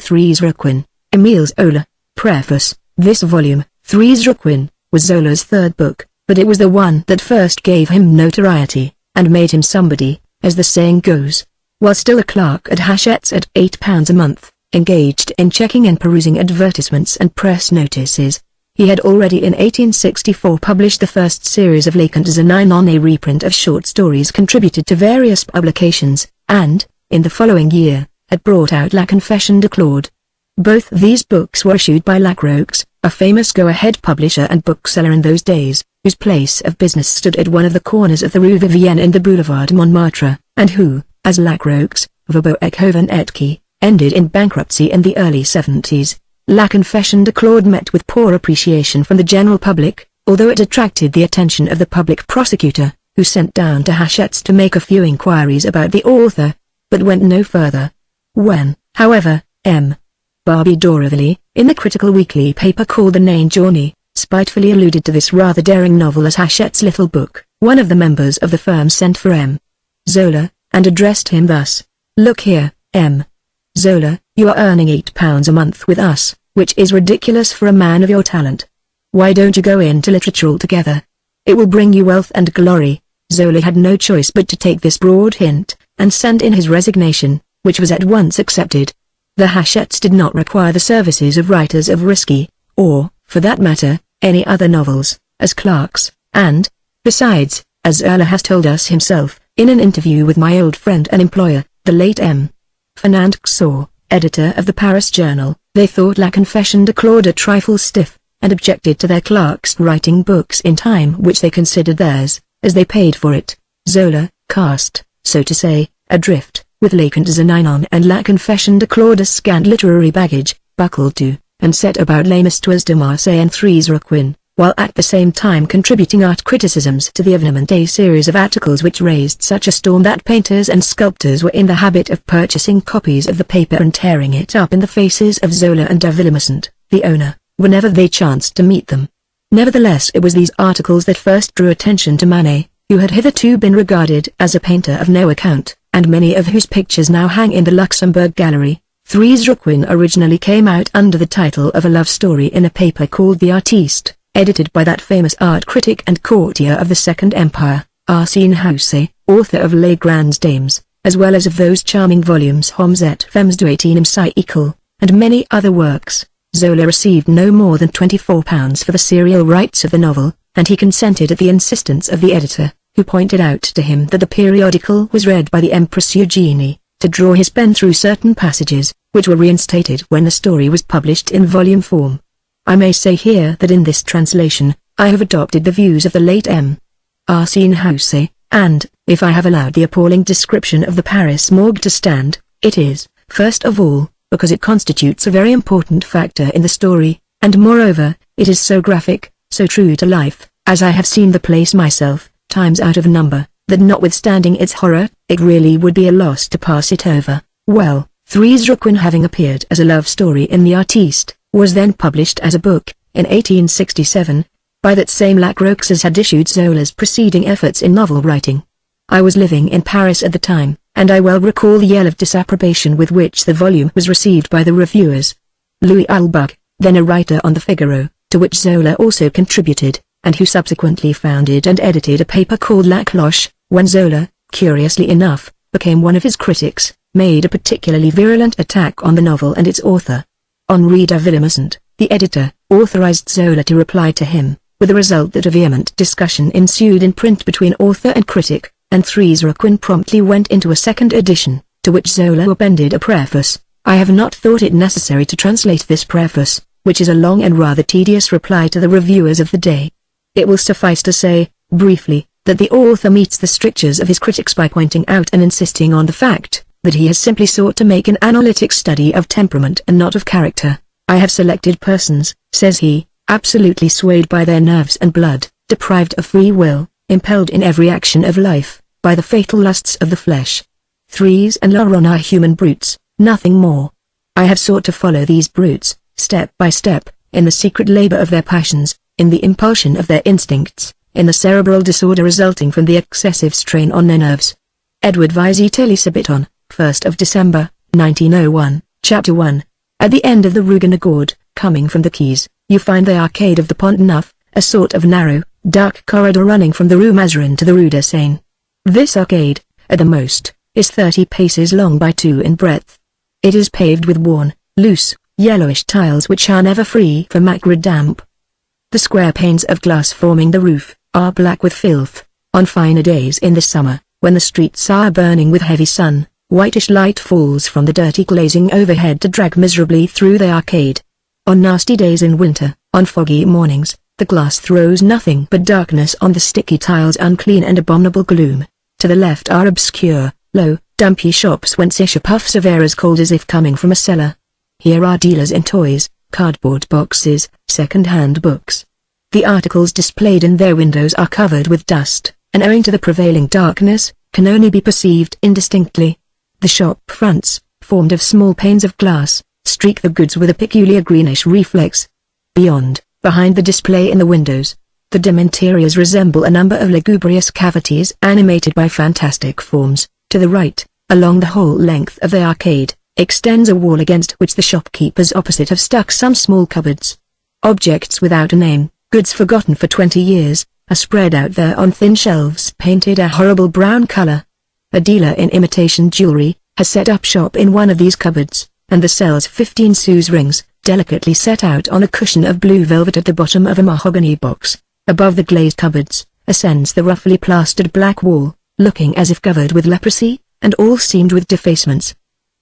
Thérèse Raquin, Emile Zola. Preface. This volume, Thérèse Raquin, was Zola's third book, but it was the one that first gave him notoriety, and made him somebody, as the saying goes. While still a clerk at Hachette's at £8 a month, engaged in checking and perusing advertisements and press notices, he had already in 1864 published the first series of Les Contes Anonymes, a reprint of short stories contributed to various publications, and, in the following year, had brought out La Confession de Claude. Both these books were issued by Raquin, a famous go-ahead publisher and bookseller in those days, whose place of business stood at one of the corners of the Rue Vivienne and the Boulevard Montmartre, and who, as Raquin, Verboekhoven et Cie, ended in bankruptcy in the early 70s. La Confession de Claude met with poor appreciation from the general public, although it attracted the attention of the public prosecutor, who sent down to Hachette's to make a few inquiries about the author, but went no further. When, however, M. Barbey d'Aurevilly, in the critical weekly paper called the Nain Journée, spitefully alluded to this rather daring novel as Hachette's little book, one of the members of the firm sent for M. Zola, and addressed him thus: "Look here, M. Zola, you are earning £8 a month with us, which is ridiculous for a man of your talent. Why don't you go into literature altogether? It will bring you wealth and glory." Zola had no choice but to take this broad hint, and send in his resignation, which was at once accepted. The Hachettes did not require the services of writers of risky, or, for that matter, any other novels, as clerks, and, besides, as Zola has told us himself, in an interview with my old friend and employer, the late M. Fernand Xor, editor of the Paris Journal, they thought La Confession de Claude a trifle stiff, and objected to their clerks writing books in time which they considered theirs, as they paid for it. Zola, cast, so to say, adrift, with Les Contes Anonymes and La Confession de Claude as scant literary baggage, buckled to, and set about Les Histoires de Marseille and Thérèse Raquin, while at the same time contributing art criticisms to the Evenement, a series of articles which raised such a storm that painters and sculptors were in the habit of purchasing copies of the paper and tearing it up in the faces of Zola and de Villemessant, the owner, whenever they chanced to meet them. Nevertheless, it was these articles that first drew attention to Manet, who had hitherto been regarded as a painter of no account, and many of whose pictures now hang in the Luxembourg Gallery. Thérèse Raquin originally came out under the title of a love story in a paper called The Artiste, edited by that famous art critic and courtier of the Second Empire, Arsène Houssaye, author of Les Grandes Dames, as well as of those charming volumes Hommes et Femmes du XVIIIe siècle, and many other works. Zola received no more than £24 for the serial rights of the novel, and he consented at the insistence of the editor, who pointed out to him that the periodical was read by the Empress Eugénie, to draw his pen through certain passages, which were reinstated when the story was published in volume form. I may say here that in this translation, I have adopted the views of the late M. Arsène Houssaye, and, if I have allowed the appalling description of the Paris morgue to stand, it is, first of all, because it constitutes a very important factor in the story, and moreover, it is so graphic, so true to life, as I have seen the place myself, times out of number, that notwithstanding its horror, it really would be a loss to pass it over. Well, Thérèse Raquin, having appeared as a love story in The Artiste, was then published as a book, in 1867, by that same Raquin as had issued Zola's preceding efforts in novel writing. I was living in Paris at the time, and I well recall the yell of disapprobation with which the volume was received by the reviewers. Louis Ulbach, then a writer on the Figaro, to which Zola also contributed, and who subsequently founded and edited a paper called La Cloche, when Zola, curiously enough, became one of his critics, made a particularly virulent attack on the novel and its author. Henri de Villemessant, the editor, authorized Zola to reply to him, with the result that a vehement discussion ensued in print between author and critic, and Thérèse Raquin promptly went into a second edition, to which Zola appended a preface. I have not thought it necessary to translate this preface, which is a long and rather tedious reply to the reviewers of the day. It will suffice to say, briefly, that the author meets the strictures of his critics by pointing out and insisting on the fact that he has simply sought to make an analytic study of temperament and not of character. I have selected persons, says he, absolutely swayed by their nerves and blood, deprived of free will, impelled in every action of life, by the fatal lusts of the flesh. Thérèse and Laurent are human brutes, nothing more. I have sought to follow these brutes, step by step, in the secret labor of their passions, in the impulsion of their instincts, in the cerebral disorder resulting from the excessive strain on their nerves. Edward Visite Elisabethon, 1st of December, 1901, Chapter 1. At the end of the Rue Guénégaud, coming from the quays, you find the Arcade of the Pont Neuf, a sort of narrow, dark corridor running from the Rue Mazarin to the Rue de Seine. This arcade, at the most, is 30 paces long by 2 in breadth. It is paved with worn, loose, yellowish tiles which are never free from acrid damp. The square panes of glass forming the roof are black with filth. On finer days in the summer, when the streets are burning with heavy sun, whitish light falls from the dirty glazing overhead to drag miserably through the arcade. On nasty days in winter, on foggy mornings, the glass throws nothing but darkness on the sticky tiles, unclean and abominable gloom. To the left are obscure, low, dumpy shops whence issue puffs of air as cold as if coming from a cellar. Here are dealers in toys, cardboard boxes, second-hand books. The articles displayed in their windows are covered with dust, and owing to the prevailing darkness, can only be perceived indistinctly. The shop fronts, formed of small panes of glass, streak the goods with a peculiar greenish reflex. Beyond, behind the display in the windows, the dim interiors resemble a number of lugubrious cavities animated by fantastic forms. To the right, along the whole length of the arcade, extends a wall against which the shopkeepers opposite have stuck some small cupboards. Objects without a name, goods forgotten for 20 years, are spread out there on thin shelves painted a horrible brown color. A dealer in imitation jewelry has set up shop in one of these cupboards, and sells 15 sous rings, delicately set out on a cushion of blue velvet at the bottom of a mahogany box. Above the glazed cupboards, ascends the roughly plastered black wall, looking as if covered with leprosy, and all seamed with defacements.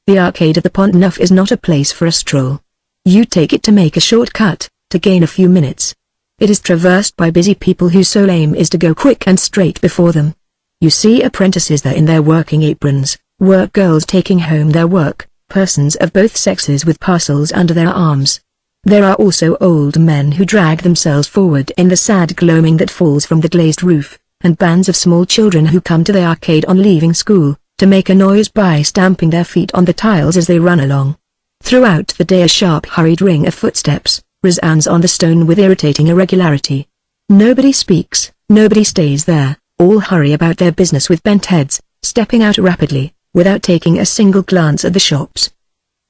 The Arcade of the Pont Neuf is not a place for a stroll. You take it to make a short cut, to gain a few minutes. It is traversed by busy people whose sole aim is to go quick and straight before them. You see apprentices there in their working aprons, work girls taking home their work, persons of both sexes with parcels under their arms. There are also old men who drag themselves forward in the sad gloaming that falls from the glazed roof, and bands of small children who come to the arcade on leaving school, to make a noise by stamping their feet on the tiles as they run along. Throughout the day a sharp hurried ring of footsteps resounds on the stone with irritating irregularity. Nobody speaks, nobody stays there, all hurry about their business with bent heads, stepping out rapidly, without taking a single glance at the shops.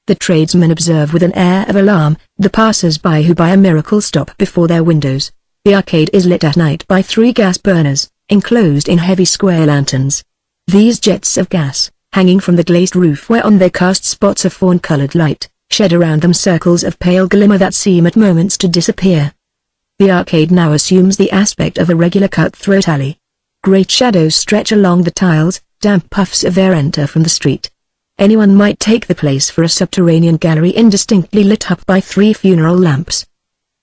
The tradesmen observe with an air of alarm the passers-by who by a miracle stop before their windows. The arcade is lit at night by 3 gas burners, enclosed in heavy square lanterns. These jets of gas, hanging from the glazed roof whereon they cast spots of fawn-colored light, shed around them circles of pale glimmer that seem at moments to disappear. The arcade now assumes the aspect of a regular cut-throat alley. Great shadows stretch along the tiles, damp puffs of air enter from the street. Anyone might take the place for a subterranean gallery indistinctly lit up by 3 funeral lamps.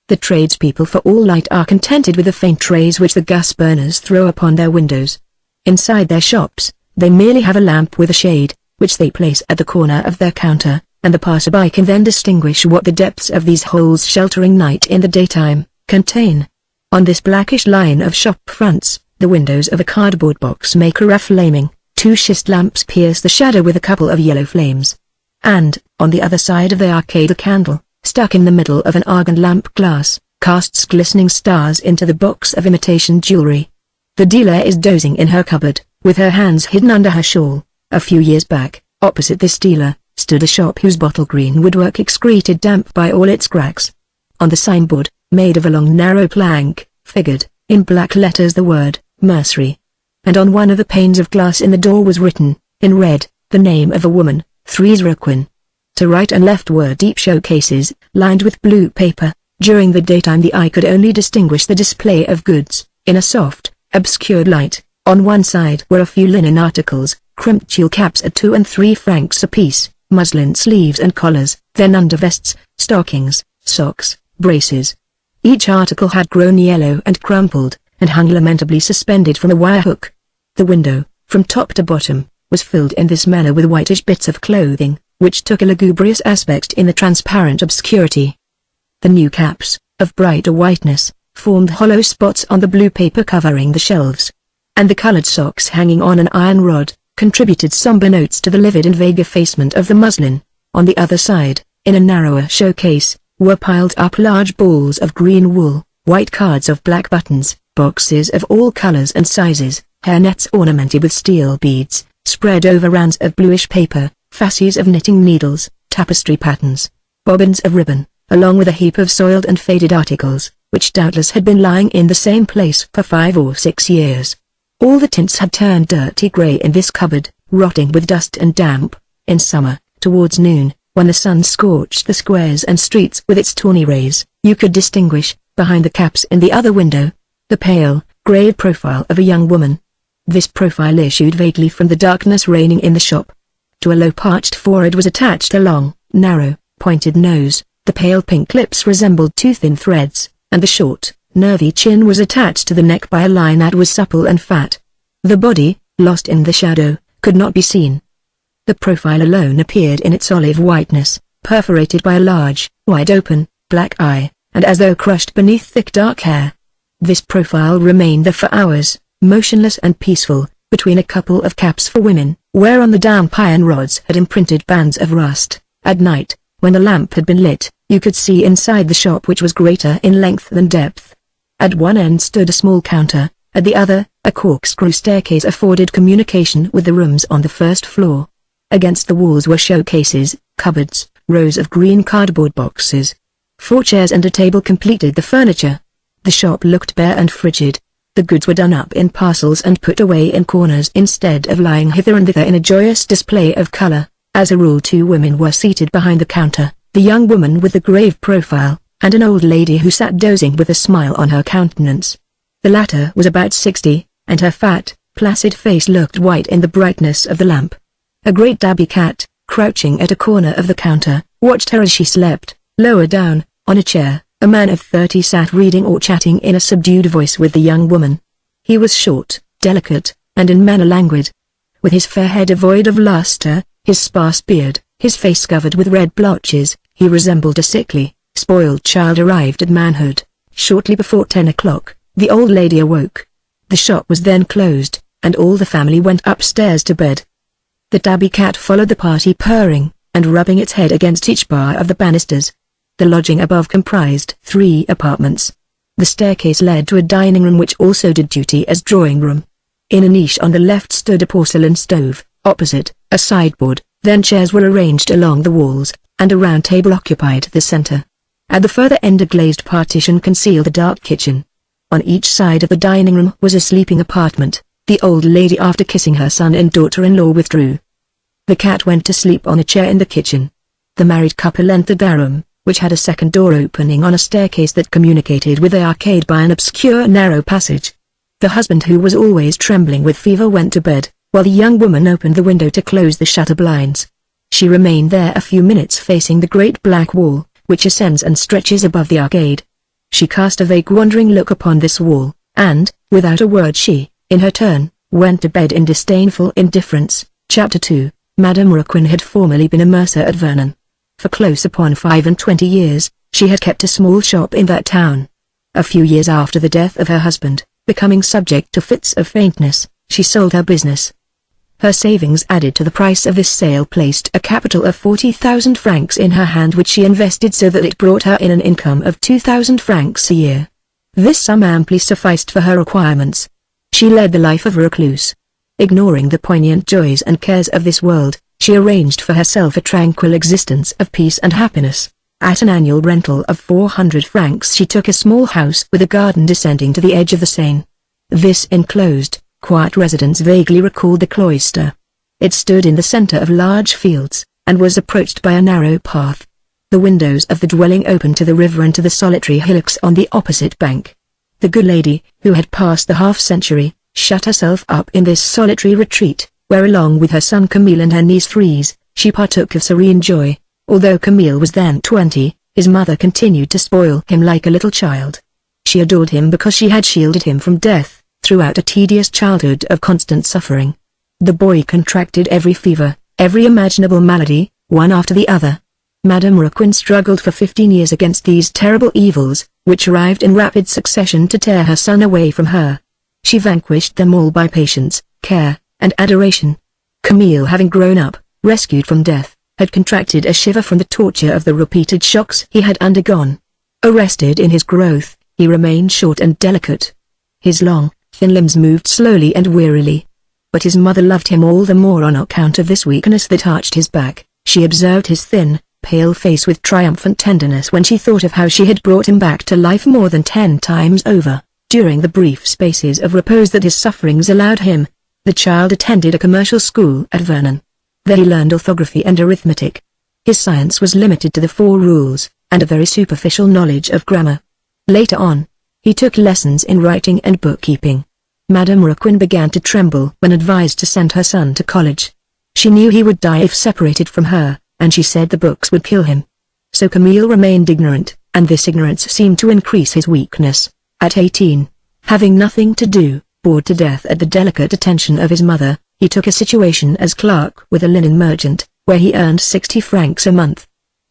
The tradespeople for all light are contented with the faint rays which the gas burners throw upon their windows. Inside their shops, they merely have a lamp with a shade, which they place at the corner of their counter, and the passerby can then distinguish what the depths of these holes sheltering night in the daytime contain. On this blackish line of shop fronts, the windows of a cardboard box make a rough flaming. 2 schist lamps pierce the shadow with a couple of yellow flames. And, on the other side of the arcade a candle, stuck in the middle of an argand lamp glass, casts glistening stars into the box of imitation jewelry. The dealer is dozing in her cupboard, with her hands hidden under her shawl. A few years back, opposite this dealer, stood a shop whose bottle green woodwork excreted damp by all its cracks. On the signboard, made of a long narrow plank, figured, in black letters the word, Mercery. And on one of the panes of glass in the door was written, in red, the name of a woman, Thérèse Raquin. To right and left were deep showcases, lined with blue paper. During the daytime the eye could only distinguish the display of goods, in a soft, obscured light. On one side were a few linen articles, crimped tulle caps at 2 and 3 francs apiece, muslin sleeves and collars, then undervests, stockings, socks, braces. Each article had grown yellow and crumpled, and hung lamentably suspended from a wire hook. The window, from top to bottom, was filled in this manner with whitish bits of clothing, which took a lugubrious aspect in the transparent obscurity. The new caps, of brighter whiteness, formed hollow spots on the blue paper covering the shelves. And the colored socks hanging on an iron rod, contributed somber notes to the livid and vague effacement of the muslin. On the other side, in a narrower showcase, were piled up large balls of green wool, white cards of black buttons, boxes of all colors and sizes, hairnets ornamented with steel beads, spread over rounds of bluish paper, fasces of knitting needles, tapestry patterns. bobbins of ribbon, along with a heap of soiled and faded articles, which doubtless had been lying in the same place for 5 or 6 years. All the tints had turned dirty grey in this cupboard, rotting with dust and damp. In summer, towards noon, when the sun scorched the squares and streets with its tawny rays, you could distinguish, behind the caps in the other window, the pale, grey profile of a young woman. This profile issued vaguely from the darkness reigning in the shop. To a low parched forehead was attached a long, narrow, pointed nose, the pale pink lips resembled two thin threads, and the short, nervy chin was attached to the neck by a line that was supple and fat. The body, lost in the shadow, could not be seen. The profile alone appeared in its olive whiteness, perforated by a large, wide-open, black eye, and as though crushed beneath thick dark hair. This profile remained there for hours, motionless and peaceful, between a couple of caps for women, whereon the damp iron rods had imprinted bands of rust. At night, when the lamp had been lit, you could see inside the shop, which was greater in length than depth. At one end stood a small counter, at the other, a corkscrew staircase afforded communication with the rooms on the first floor. Against the walls were showcases, cupboards, rows of green cardboard boxes. 4 chairs and a table completed the furniture. The shop looked bare and frigid. The goods were done up in parcels and put away in corners instead of lying hither and thither in a joyous display of color. As a rule 2 women were seated behind the counter, the young woman with the grave profile, and an old lady who sat dozing with a smile on her countenance. The latter was about 60, and her fat, placid face looked white in the brightness of the lamp. A great tabby cat, crouching at a corner of the counter, watched her as she slept. Lower down, on a chair, a man of 30 sat reading or chatting in a subdued voice with the young woman. He was short, delicate, and in manner languid. With his fair head devoid of luster, his sparse beard, his face covered with red blotches, he resembled a sickly, spoiled child arrived at manhood. Shortly before 10 o'clock, the old lady awoke. The shop was then closed, and all the family went upstairs to bed. The tabby cat followed the party purring, and rubbing its head against each bar of the banisters. The lodging above comprised 3 apartments. The staircase led to a dining room which also did duty as drawing room. In a niche on the left stood a porcelain stove, opposite, a sideboard, then chairs were arranged along the walls, and a round table occupied the center. At the further end a glazed partition concealed the dark kitchen. On each side of the dining room was a sleeping apartment. The old lady after kissing her son and daughter-in-law withdrew. The cat went to sleep on a chair in the kitchen. The married couple entered their room, which had a second door opening on a staircase that communicated with the arcade by an obscure narrow passage. The husband, who was always trembling with fever, went to bed, while the young woman opened the window to close the shutter blinds. She remained there a few minutes facing the great black wall, which ascends and stretches above the arcade. She cast a vague wondering look upon this wall, and, without a word she, in her turn, went to bed in disdainful indifference. Chapter 2. Madame Raquin had formerly been a mercer at Vernon. For close upon 25 years, she had kept a small shop in that town. A few years after the death of her husband, becoming subject to fits of faintness, she sold her business. Her savings added to the price of this sale placed a capital of 40,000 francs in her hand, which she invested so that it brought her in an income of 2,000 francs a year. This sum amply sufficed for her requirements. She led the life of a recluse. Ignoring the poignant joys and cares of this world, she arranged for herself a tranquil existence of peace and happiness. At an annual rental of 400 francs she took a small house with a garden descending to the edge of the Seine. This enclosed, quiet residence vaguely recalled the cloister. It stood in the center of large fields, and was approached by a narrow path. The windows of the dwelling opened to the river and to the solitary hillocks on the opposite bank. The good lady, who had passed the half-century, shut herself up in this solitary retreat, where along with her son Camille and her niece Thérèse, she partook of serene joy. Although Camille was then 20, his mother continued to spoil him like a little child. She adored him because she had shielded him from death, throughout a tedious childhood of constant suffering. The boy contracted every fever, every imaginable malady, one after the other. Madame Raquin struggled for 15 years against these terrible evils, which arrived in rapid succession to tear her son away from her. She vanquished them all by patience, care, and adoration. Camille, having grown up, rescued from death, had contracted a shiver from the torture of the repeated shocks he had undergone. Arrested in his growth, he remained short and delicate. His long, thin limbs moved slowly and wearily. But his mother loved him all the more on account of this weakness that arched his back. She observed his thin, pale face with triumphant tenderness when she thought of how she had brought him back to life more than 10 times over, during the brief spaces of repose that his sufferings allowed him. The child attended a commercial school at Vernon. There he learned orthography and arithmetic. His science was limited to the 4 rules, and a very superficial knowledge of grammar. Later on, he took lessons in writing and bookkeeping. Madame Raquin began to tremble when advised to send her son to college. She knew he would die if separated from her, and she said the books would kill him. So Camille remained ignorant, and this ignorance seemed to increase his weakness. At 18, having nothing to do, bored to death at the delicate attention of his mother, he took a situation as clerk with a linen merchant, where he earned 60 francs a month.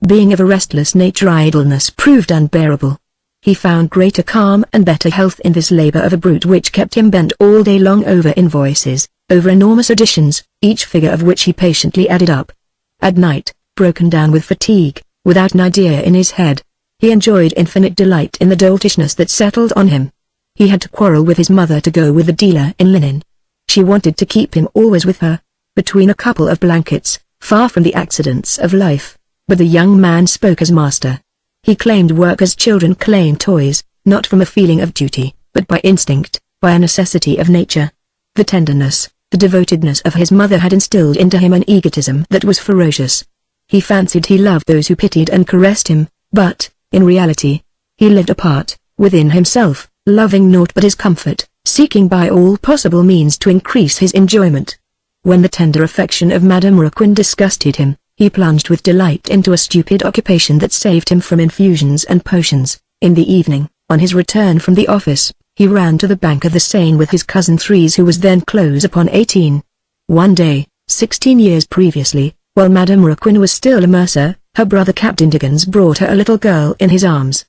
Being of a restless nature, idleness proved unbearable. He found greater calm and better health in this labor of a brute which kept him bent all day long over invoices, over enormous additions, each figure of which he patiently added up. At night, broken down with fatigue, without an idea in his head, he enjoyed infinite delight in the doltishness that settled on him. He had to quarrel with his mother to go with the dealer in linen. She wanted to keep him always with her, between a couple of blankets, far from the accidents of life, but the young man spoke as master. He claimed work as children claim toys, not from a feeling of duty, but by instinct, by a necessity of nature. The tenderness, the devotedness of his mother had instilled into him an egotism that was ferocious. He fancied he loved those who pitied and caressed him, but, in reality, he lived apart, within himself, loving naught but his comfort, seeking by all possible means to increase his enjoyment. When the tender affection of Madame Raquin disgusted him, he plunged with delight into a stupid occupation that saved him from infusions and potions. In the evening, on his return from the office, he ran to the bank of the Seine with his cousin Thérèse, who was then close upon 18. One day, 16 years previously, while Madame Raquin was still a mercer, her brother Captain Diggins brought her a little girl in his arms.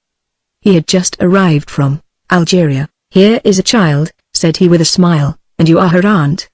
He had just arrived from Algeria. "Here is a child," said he with a smile, "and you are her aunt.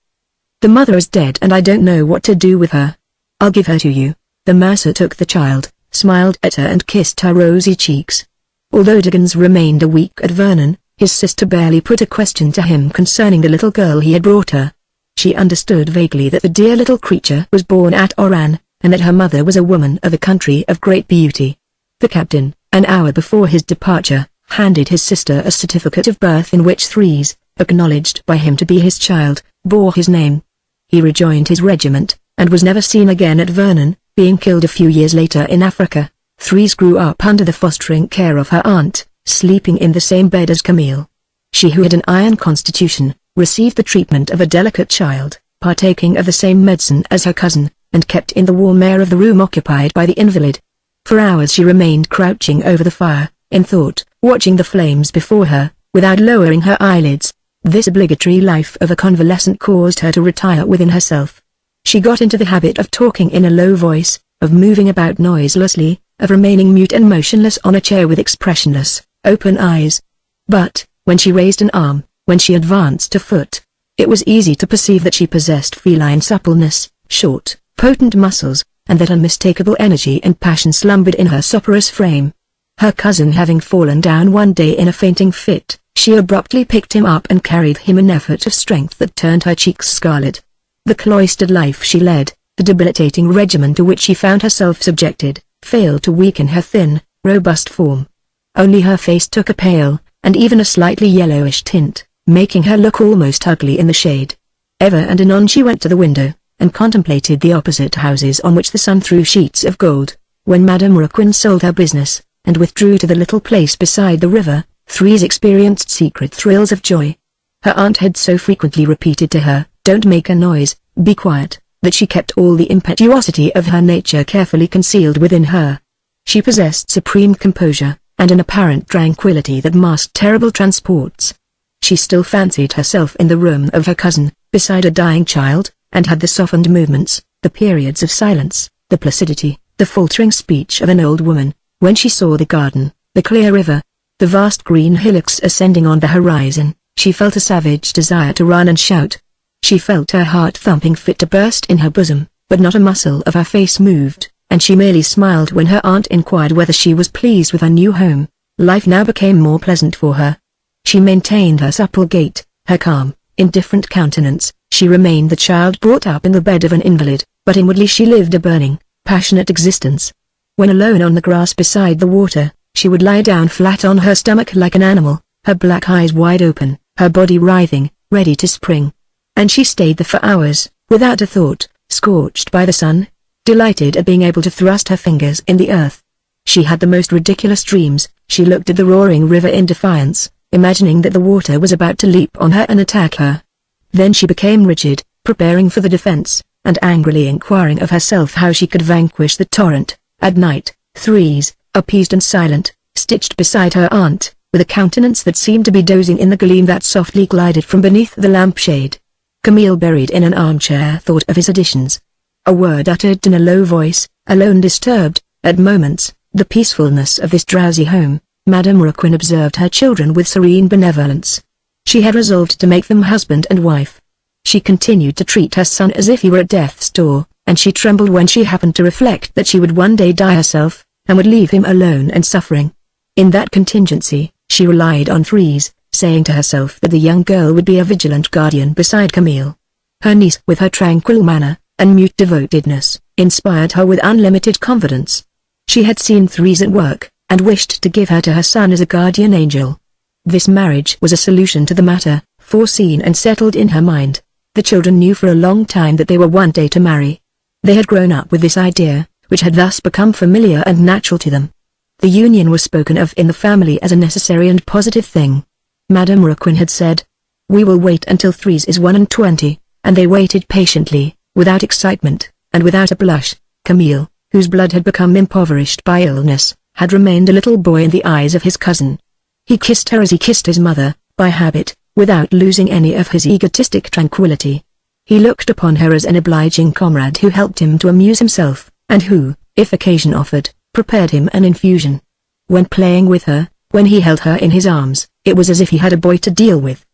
The mother is dead and I don't know what to do with her. I'll give her to you." The mercer took the child, smiled at her and kissed her rosy cheeks. Although Diggins remained a week at Vernon, his sister barely put a question to him concerning the little girl he had brought her. She understood vaguely that the dear little creature was born at Oran, and that her mother was a woman of a country of great beauty. The captain, an hour before his departure, handed his sister a certificate of birth in which Thérèse, acknowledged by him to be his child, bore his name. He rejoined his regiment, and was never seen again at Vernon, being killed a few years later in Africa. Thérèse grew up under the fostering care of her aunt, sleeping in the same bed as Camille. She, who had an iron constitution, received the treatment of a delicate child, partaking of the same medicine as her cousin, and kept in the warm air of the room occupied by the invalid. For hours she remained crouching over the fire, in thought, watching the flames before her, without lowering her eyelids. This obligatory life of a convalescent caused her to retire within herself. She got into the habit of talking in a low voice, of moving about noiselessly, of remaining mute and motionless on a chair with expressionless, open eyes. But, when she raised an arm, when she advanced a foot, it was easy to perceive that she possessed feline suppleness, short, potent muscles, and that unmistakable energy and passion slumbered in her soporous frame. Her cousin having fallen down one day in a fainting fit, she abruptly picked him up and carried him an effort of strength that turned her cheeks scarlet. The cloistered life she led, the debilitating regimen to which she found herself subjected, failed to weaken her thin, robust form. Only her face took a pale, and even a slightly yellowish tint, making her look almost ugly in the shade. Ever and anon she went to the window, and contemplated the opposite houses on which the sun threw sheets of gold. When Madame Raquin sold her business, and withdrew to the little place beside the river, Thérèse experienced secret thrills of joy. Her aunt had so frequently repeated to her, "Don't make a noise, be quiet," that she kept all the impetuosity of her nature carefully concealed within her. She possessed supreme composure, and an apparent tranquility that masked terrible transports. She still fancied herself in the room of her cousin, beside a dying child, and had the softened movements, the periods of silence, the placidity, the faltering speech of an old woman. When she saw the garden, the clear river, the vast green hillocks ascending on the horizon, she felt a savage desire to run and shout. She felt her heart thumping fit to burst in her bosom, but not a muscle of her face moved, and she merely smiled when her aunt inquired whether she was pleased with her new home. Life now became more pleasant for her. She maintained her supple gait, her calm, indifferent countenance. She remained the child brought up in the bed of an invalid, but inwardly she lived a burning, passionate existence. When alone on the grass beside the water, she would lie down flat on her stomach like an animal, her black eyes wide open, her body writhing, ready to spring. And she stayed there for hours, without a thought, scorched by the sun, delighted at being able to thrust her fingers in the earth. She had the most ridiculous dreams. She looked at the roaring river in defiance, imagining that the water was about to leap on her and attack her. Then she became rigid, preparing for the defense, and angrily inquiring of herself how she could vanquish the torrent. At night, Thérèse, appeased and silent, stitched beside her aunt, with a countenance that seemed to be dozing in the gleam that softly glided from beneath the lampshade. Camille, buried in an armchair, thought of his additions. A word uttered in a low voice, alone disturbed, at moments, the peacefulness of this drowsy home. Madame Raquin observed her children with serene benevolence. She had resolved to make them husband and wife. She continued to treat her son as if he were at death's door, and she trembled when she happened to reflect that she would one day die herself, and would leave him alone and suffering. In that contingency, she relied on Thérèse, saying to herself that the young girl would be a vigilant guardian beside Camille. Her niece, with her tranquil manner and mute devotedness, inspired her with unlimited confidence. She had seen Thérèse at work, and wished to give her to her son as a guardian angel. This marriage was a solution to the matter, foreseen and settled in her mind. The children knew for a long time that they were one day to marry. They had grown up with this idea, which had thus become familiar and natural to them. The union was spoken of in the family as a necessary and positive thing. Madame Raquin had said, "We will wait until Thérèse is 21," and they waited patiently, without excitement, and without a blush. Camille, whose blood had become impoverished by illness, had remained a little boy in the eyes of his cousin. He kissed her as he kissed his mother, by habit, without losing any of his egotistic tranquility. He looked upon her as an obliging comrade who helped him to amuse himself, and who, if occasion offered, prepared him an infusion. When playing with her, when he held her in his arms, it was as if he had a boy to deal with.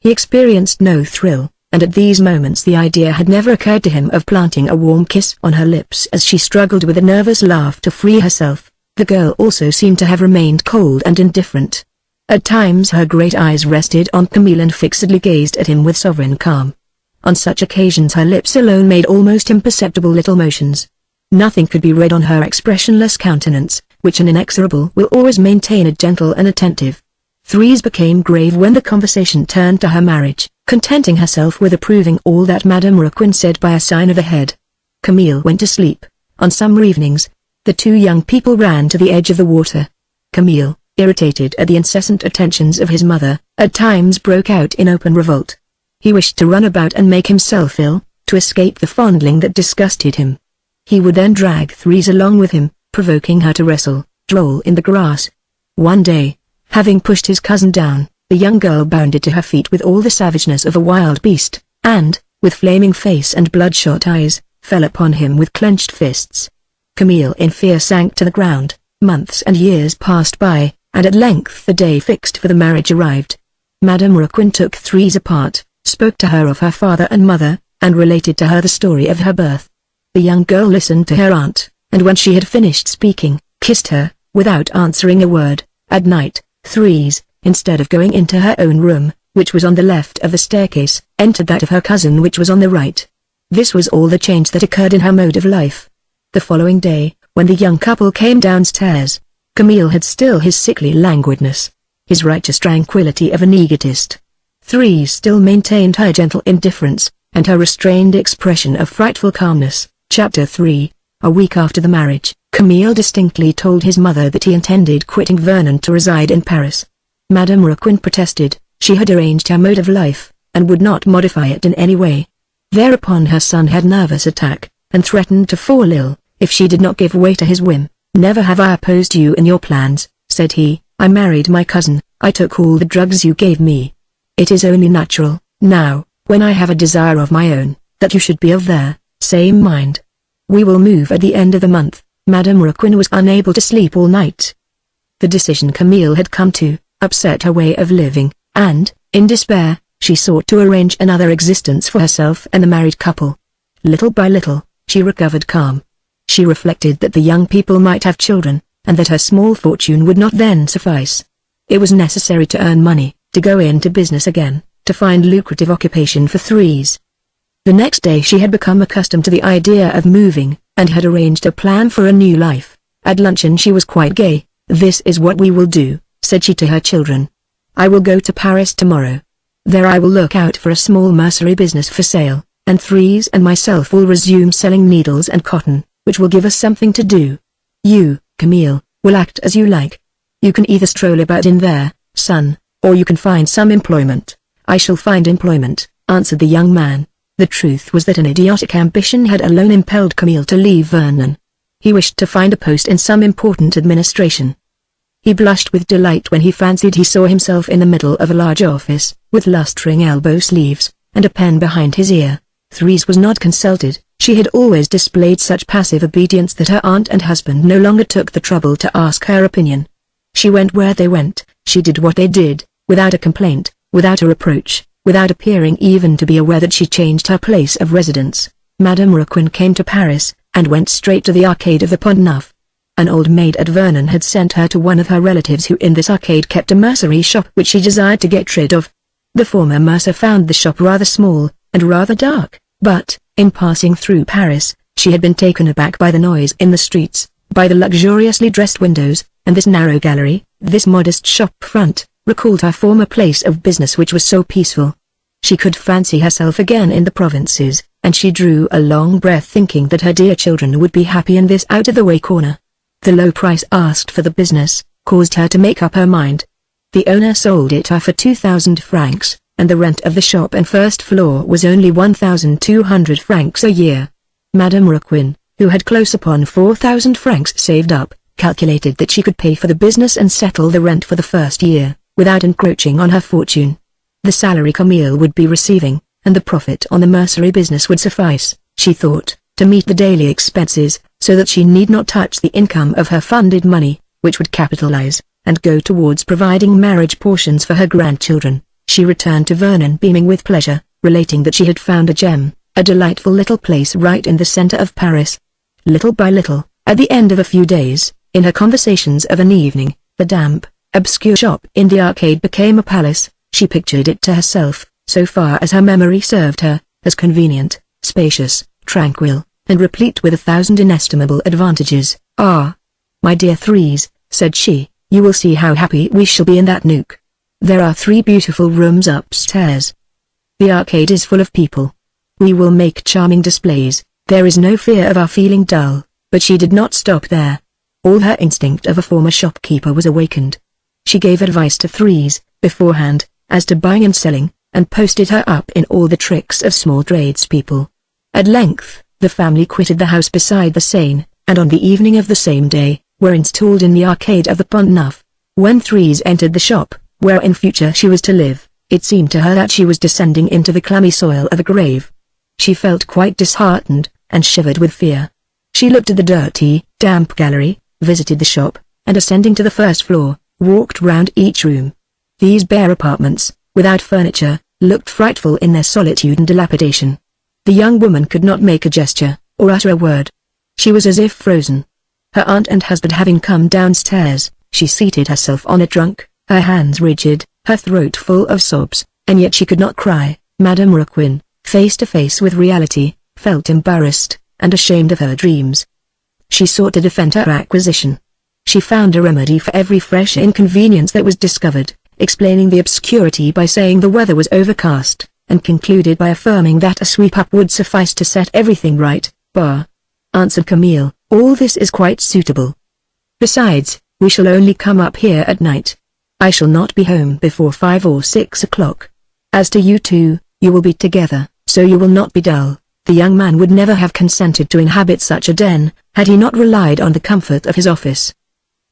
He experienced no thrill, and at these moments the idea had never occurred to him of planting a warm kiss on her lips as she struggled with a nervous laugh to free herself. The girl also seemed to have remained cold and indifferent. At times her great eyes rested on Camille and fixedly gazed at him with sovereign calm. On such occasions her lips alone made almost imperceptible little motions. Nothing could be read on her expressionless countenance, which an inexorable will always maintain a gentle and attentive. Thérèse became grave when the conversation turned to her marriage, contenting herself with approving all that Madame Raquin said by a sign of the head. Camille went to sleep. On summer evenings, the two young people ran to the edge of the water. Camille, irritated at the incessant attentions of his mother, at times broke out in open revolt. He wished to run about and make himself ill, to escape the fondling that disgusted him. He would then drag Thérèse along with him, provoking her to wrestle, roll in the grass. One day, having pushed his cousin down, the young girl bounded to her feet with all the savageness of a wild beast, and, with flaming face and bloodshot eyes, fell upon him with clenched fists. Camille in fear sank to the ground. Months and years passed by, and at length the day fixed for the marriage arrived. Madame Raquin took Thérèse apart, spoke to her of her father and mother, and related to her the story of her birth. The young girl listened to her aunt, and when she had finished speaking, kissed her, without answering a word. At night, Thérèse, instead of going into her own room, which was on the left of the staircase, entered that of her cousin which was on the right. This was all the change that occurred in her mode of life. The following day, when the young couple came downstairs, Camille had still his sickly languidness, his righteous tranquility of an egotist. Thérèse still maintained her gentle indifference, and her restrained expression of frightful calmness. Chapter 3. A week after the marriage, Camille distinctly told his mother that he intended quitting Vernon to reside in Paris. Madame Raquin protested. She had arranged her mode of life, and would not modify it in any way. Thereupon her son had a nervous attack, and threatened to fall ill, if she did not give way to his whim. "Never have I opposed you in your plans," said he. "I married my cousin, I took all the drugs you gave me. It is only natural, now, when I have a desire of my own, that you should be of their same mind. We will move at the end of the month." Madame Raquin was unable to sleep all night. The decision Camille had come to upset her way of living, and, in despair, she sought to arrange another existence for herself and the married couple. Little by little, she recovered calm. She reflected that the young people might have children, and that her small fortune would not then suffice. It was necessary to earn money, to go into business again, to find lucrative occupation for Thérèse. The next day she had become accustomed to the idea of moving, and had arranged a plan for a new life. At luncheon she was quite gay. "This is what we will do," said she to her children. "I will go to Paris tomorrow. There I will look out for a small mercery business for sale, and Thérèse and myself will resume selling needles and cotton, which will give us something to do. You, Camille, will act as you like. You can either stroll about in there, son, or you can find some employment." "I shall find employment," answered the young man. The truth was that an idiotic ambition had alone impelled Camille to leave Vernon. He wished to find a post in some important administration. He blushed with delight when he fancied he saw himself in the middle of a large office, with lustring elbow sleeves, and a pen behind his ear. Thérèse was not consulted. She had always displayed such passive obedience that her aunt and husband no longer took the trouble to ask her opinion. She went where they went, she did what they did, without a complaint, without a reproach, without appearing even to be aware that she changed her place of residence. Madame Raquin came to Paris, and went straight to the arcade of the Pont Neuf. An old maid at Vernon had sent her to one of her relatives who in this arcade kept a mercery shop which she desired to get rid of. The former mercer found the shop rather small, and rather dark, but, in passing through Paris, she had been taken aback by the noise in the streets, by the luxuriously dressed windows, and this narrow gallery, this modest shop front, recalled her former place of business which was so peaceful. She could fancy herself again in the provinces, and she drew a long breath thinking that her dear children would be happy in this out-of-the-way corner. The low price asked for the business caused her to make up her mind. The owner sold it her for 2,000 francs, and the rent of the shop and first floor was only 1,200 francs a year. Madame Raquin, who had close upon 4,000 francs saved up, calculated that she could pay for the business and settle the rent for the first year, without encroaching on her fortune. The salary Camille would be receiving, and the profit on the mercery business would suffice, she thought, to meet the daily expenses, so that she need not touch the income of her funded money, which would capitalize, and go towards providing marriage portions for her grandchildren. She returned to Vernon beaming with pleasure, relating that she had found a gem, a delightful little place right in the center of Paris. Little by little, at the end of a few days, in her conversations of an evening, the damp, obscure shop in the arcade became a palace. She pictured it to herself, so far as her memory served her, as convenient, spacious, tranquil, and replete with 1,000 inestimable advantages. "Ah, my dear Thérèse," said she, "you will see how happy we shall be in that nook. There are 3 beautiful rooms upstairs. The arcade is full of people. We will make charming displays, there is no fear of our feeling dull." But she did not stop there. All her instinct of a former shopkeeper was awakened. She gave advice to Thérèse, beforehand, as to buying and selling, and posted her up in all the tricks of small tradespeople. At length, the family quitted the house beside the Seine, and on the evening of the same day, were installed in the arcade of the Pont Neuf. When Thérèse entered the shop, where in future she was to live, it seemed to her that she was descending into the clammy soil of a grave. She felt quite disheartened, and shivered with fear. She looked at the dirty, damp gallery, visited the shop, and ascending to the first floor, walked round each room. These bare apartments, without furniture, looked frightful in their solitude and dilapidation. The young woman could not make a gesture, or utter a word. She was as if frozen. Her aunt and husband having come downstairs, she seated herself on a trunk, her hands rigid, her throat full of sobs, and yet she could not cry. Madame Raquin, face to face with reality, felt embarrassed, and ashamed of her dreams. She sought to defend her acquisition. She found a remedy for every fresh inconvenience that was discovered, explaining the obscurity by saying the weather was overcast, and concluded by affirming that a sweep-up would suffice to set everything right. "Bah," answered Camille, "all this is quite suitable. Besides, we shall only come up here at night. I shall not be home before 5 or 6 o'clock. As to you two, you will be together, so you will not be dull." The young man would never have consented to inhabit such a den, had he not relied on the comfort of his office.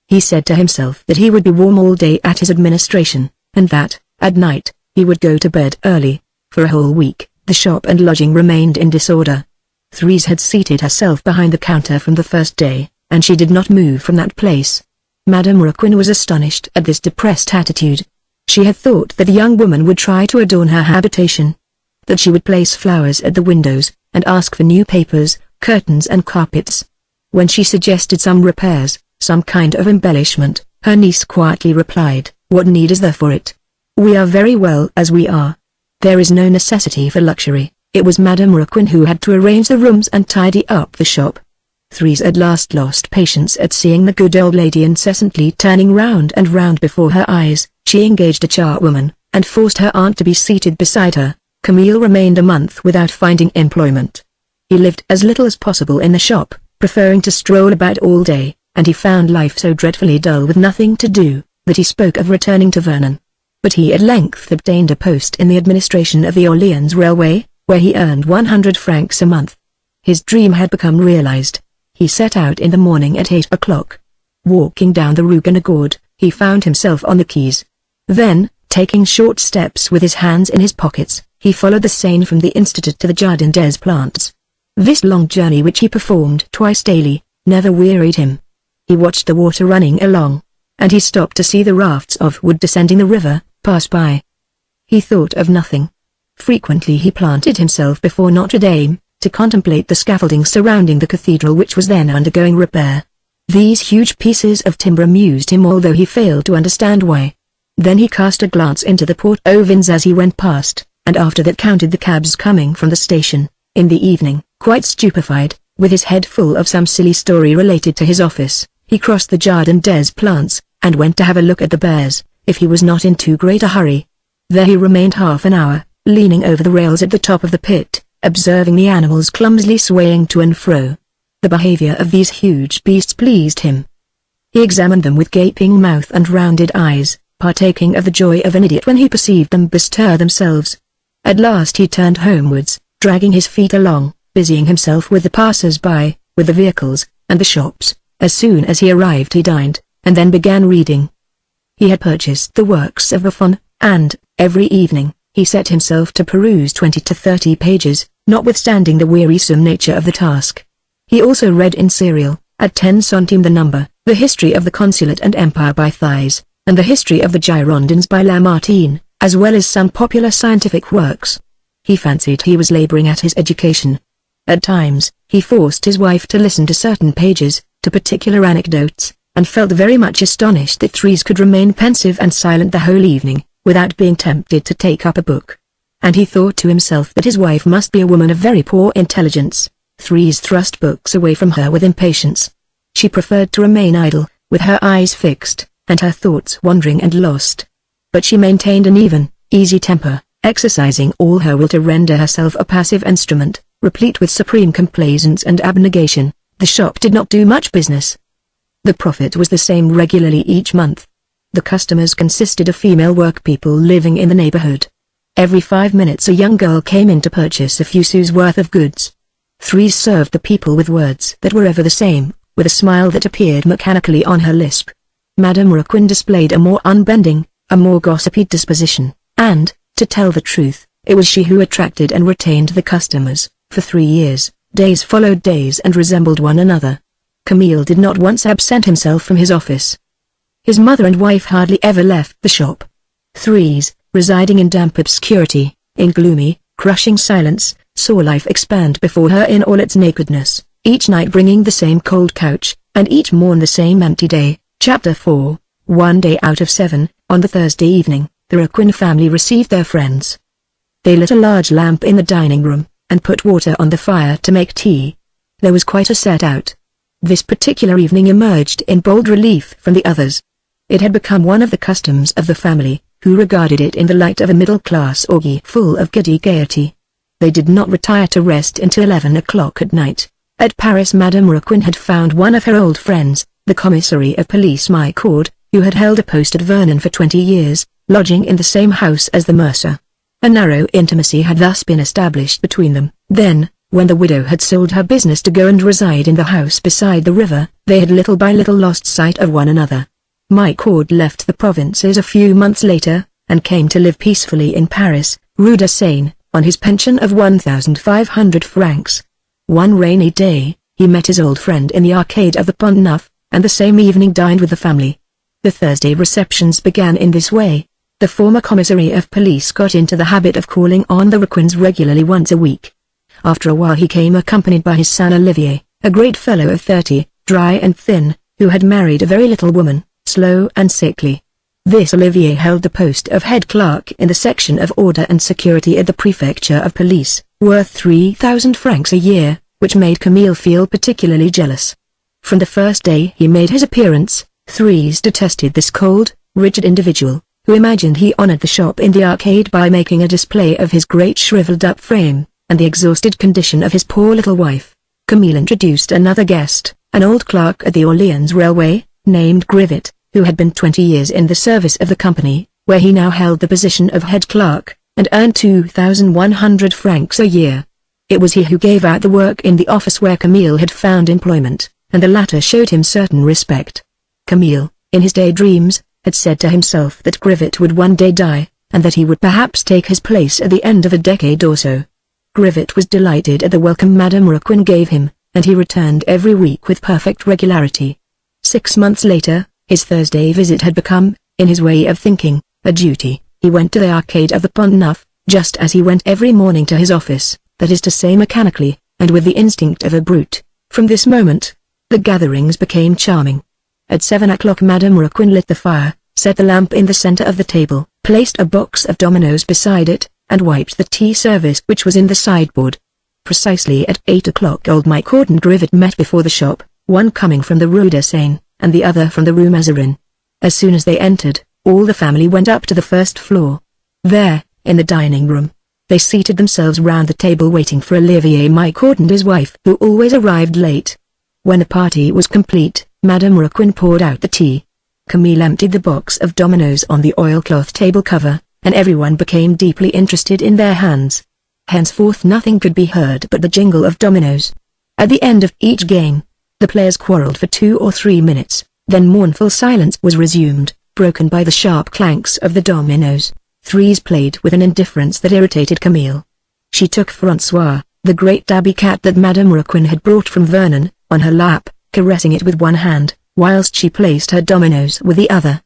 He said to himself that he would be warm all day at his administration, and that, at night, he would go to bed early. For a whole week, the shop and lodging remained in disorder. Thérèse had seated herself behind the counter from the first day, and she did not move from that place. Madame Raquin was astonished at this depressed attitude. She had thought that the young woman would try to adorn her habitation, that she would place flowers at the windows, and ask for new papers, curtains and carpets. When she suggested some repairs, some kind of embellishment, her niece quietly replied, "What need is there for it? We are very well as we are. There is no necessity for luxury." It was Madame Raquin who had to arrange the rooms and tidy up the shop. Thérèse at last lost patience at seeing the good old lady incessantly turning round and round before her eyes. She engaged a charwoman, and forced her aunt to be seated beside her. Camille remained a month without finding employment. He lived as little as possible in the shop, preferring to stroll about all day, and he found life so dreadfully dull with nothing to do, that he spoke of returning to Vernon. But he at length obtained a post in the administration of the Orleans Railway, where he earned 100 francs a month. His dream had become realized. He set out in the morning at 8 o'clock. Walking down the Rue Guénégaud, he found himself on the quays. Then, taking short steps with his hands in his pockets, he followed the Seine from the Institute to the Jardin des Plantes. This long journey, which he performed twice daily, never wearied him. He watched the water running along, and he stopped to see the rafts of wood descending the river pass by. He thought of nothing. Frequently he planted himself before Notre Dame, to contemplate the scaffolding surrounding the cathedral, which was then undergoing repair. These huge pieces of timber amused him, although he failed to understand why. Then he cast a glance into the Porte aux Vins as he went past, and after that counted the cabs coming from the station. In the evening, quite stupefied, with his head full of some silly story related to his office, he crossed the Jardin des Plantes, and went to have a look at the bears, if he was not in too great a hurry. There he remained half an hour, leaning over the rails at the top of the pit, observing the animals clumsily swaying to and fro. The behavior of these huge beasts pleased him. He examined them with gaping mouth and rounded eyes, partaking of the joy of an idiot when he perceived them bestir themselves. At last he turned homewards, dragging his feet along, busying himself with the passers-by, with the vehicles, and the shops. As soon as he arrived he dined, and then began reading. He had purchased the works of Buffon, and, every evening, he set himself to peruse 20 to 30 pages, notwithstanding the wearisome nature of the task. He also read in serial, at 10 centimes the number, the History of the Consulate and Empire by Thérèse, and the History of the Girondins by Lamartine, as well as some popular scientific works. He fancied he was laboring at his education. At times, he forced his wife to listen to certain pages, to particular anecdotes, and felt very much astonished that Thérèse could remain pensive and silent the whole evening, without being tempted to take up a book. And he thought to himself that his wife must be a woman of very poor intelligence. Thérèse thrust books away from her with impatience. She preferred to remain idle, with her eyes fixed, and her thoughts wandering and lost. But she maintained an even, easy temper, exercising all her will to render herself a passive instrument, replete with supreme complaisance and abnegation. The shop did not do much business. The profit was the same regularly each month. The customers consisted of female workpeople living in the neighborhood. Every 5 minutes a young girl came in to purchase a few sous worth of goods. Thérèse served the people with words that were ever the same, with a smile that appeared mechanically on her lisp. Madame Raquin displayed a more unbending, a more gossipy disposition, and, to tell the truth, it was she who attracted and retained the customers. For 3 years, days followed days and resembled one another. Camille did not once absent himself from his office. His mother and wife hardly ever left the shop. Thérèse, residing in damp obscurity, in gloomy, crushing silence, saw life expand before her in all its nakedness, each night bringing the same cold couch, and each morn the same empty day. Chapter 4. 1 day out of 7, on the Thursday evening, the Raquin family received their friends. They lit a large lamp in the dining room, and put water on the fire to make tea. There was quite a set out. This particular evening emerged in bold relief from the others. It had become one of the customs of the family, who regarded it in the light of a middle-class orgy full of giddy gaiety. They did not retire to rest until 11 o'clock at night. At Paris Madame Raquin had found one of her old friends, the commissary of police Michaud, who had held a post at Vernon for 20 years, lodging in the same house as the mercer. A narrow intimacy had thus been established between them. Then, when the widow had sold her business to go and reside in the house beside the river, they had little by little lost sight of one another. Michaud left the provinces a few months later, and came to live peacefully in Paris, Rue de Seine, on his pension of 1,500 francs. One rainy day, he met his old friend in the arcade of the Pont Neuf, and the same evening dined with the family. The Thursday receptions began in this way. The former commissary of police got into the habit of calling on the Raquins regularly once a week. After a while he came accompanied by his son Olivier, a great fellow of 30, dry and thin, who had married a very little woman, slow and sickly. This Olivier held the post of head clerk in the section of order and security at the prefecture of police, worth 3,000 francs a year, which made Camille feel particularly jealous. From the first day he made his appearance, Thérèse detested this cold, rigid individual, who imagined he honored the shop in the arcade by making a display of his great shriveled-up frame, and the exhausted condition of his poor little wife. Camille introduced another guest, an old clerk at the Orleans Railway, named Grivet, who had been 20 years in the service of the company, where he now held the position of head clerk, and earned 2,100 francs a year. It was he who gave out the work in the office where Camille had found employment, and the latter showed him certain respect. Camille, in his daydreams, had said to himself that Grivet would one day die, and that he would perhaps take his place at the end of a decade or so. Grivet was delighted at the welcome Madame Raquin gave him, and he returned every week with perfect regularity. 6 months later, his Thursday visit had become, in his way of thinking, a duty. He went to the arcade of the Pont Neuf, just as he went every morning to his office, that is to say mechanically, and with the instinct of a brute. From this moment, the gatherings became charming. At 7 o'clock Madame Raquin lit the fire, set the lamp in the center of the table, placed a box of dominoes beside it, and wiped the tea service which was in the sideboard. Precisely at 8 o'clock old Michaud and Grivet met before the shop, one coming from the Rue de Seine, and the other from the Rue Mazarin. As soon as they entered, all the family went up to the first floor. There, in the dining room, they seated themselves round the table waiting for Olivier Michaud and his wife, who always arrived late. When the party was complete, Madame Raquin poured out the tea. Camille emptied the box of dominoes on the oilcloth table cover, and everyone became deeply interested in their hands. Henceforth nothing could be heard but the jingle of dominoes. At the end of each game, the players quarreled for 2 or 3 minutes, then mournful silence was resumed, broken by the sharp clanks of the dominoes. Thérèse played with an indifference that irritated Camille. She took François, the great tabby cat that Madame Raquin had brought from Vernon, on her lap, caressing it with one hand, whilst she placed her dominoes with the other.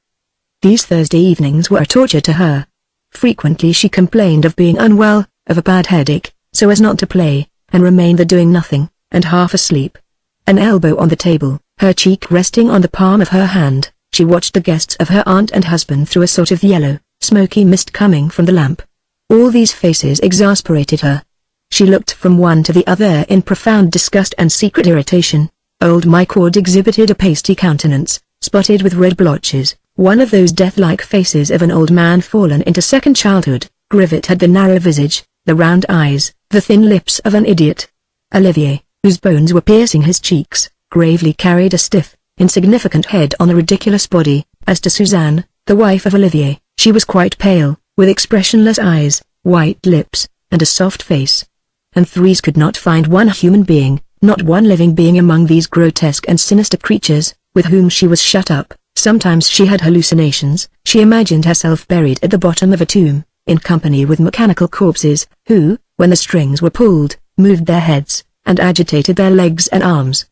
These Thursday evenings were a torture to her. Frequently she complained of being unwell, of a bad headache, so as not to play, and remained there doing nothing, and half asleep. An elbow on the table, her cheek resting on the palm of her hand, she watched the guests of her aunt and husband through a sort of yellow, smoky mist coming from the lamp. All these faces exasperated her. She looked from one to the other in profound disgust and secret irritation. Old Michaud exhibited a pasty countenance, spotted with red blotches, one of those death-like faces of an old man fallen into second childhood. Grivet had the narrow visage, the round eyes, the thin lips of an idiot. Olivier, whose bones were piercing his cheeks, gravely carried a stiff, insignificant head on a ridiculous body. As to Suzanne, the wife of Olivier, she was quite pale, with expressionless eyes, white lips, and a soft face. And Thérèse could not find one human being, not one living being among these grotesque and sinister creatures, with whom she was shut up. Sometimes she had hallucinations. She imagined herself buried at the bottom of a tomb, in company with mechanical corpses, who, when the strings were pulled, moved their heads, and agitated their legs and arms.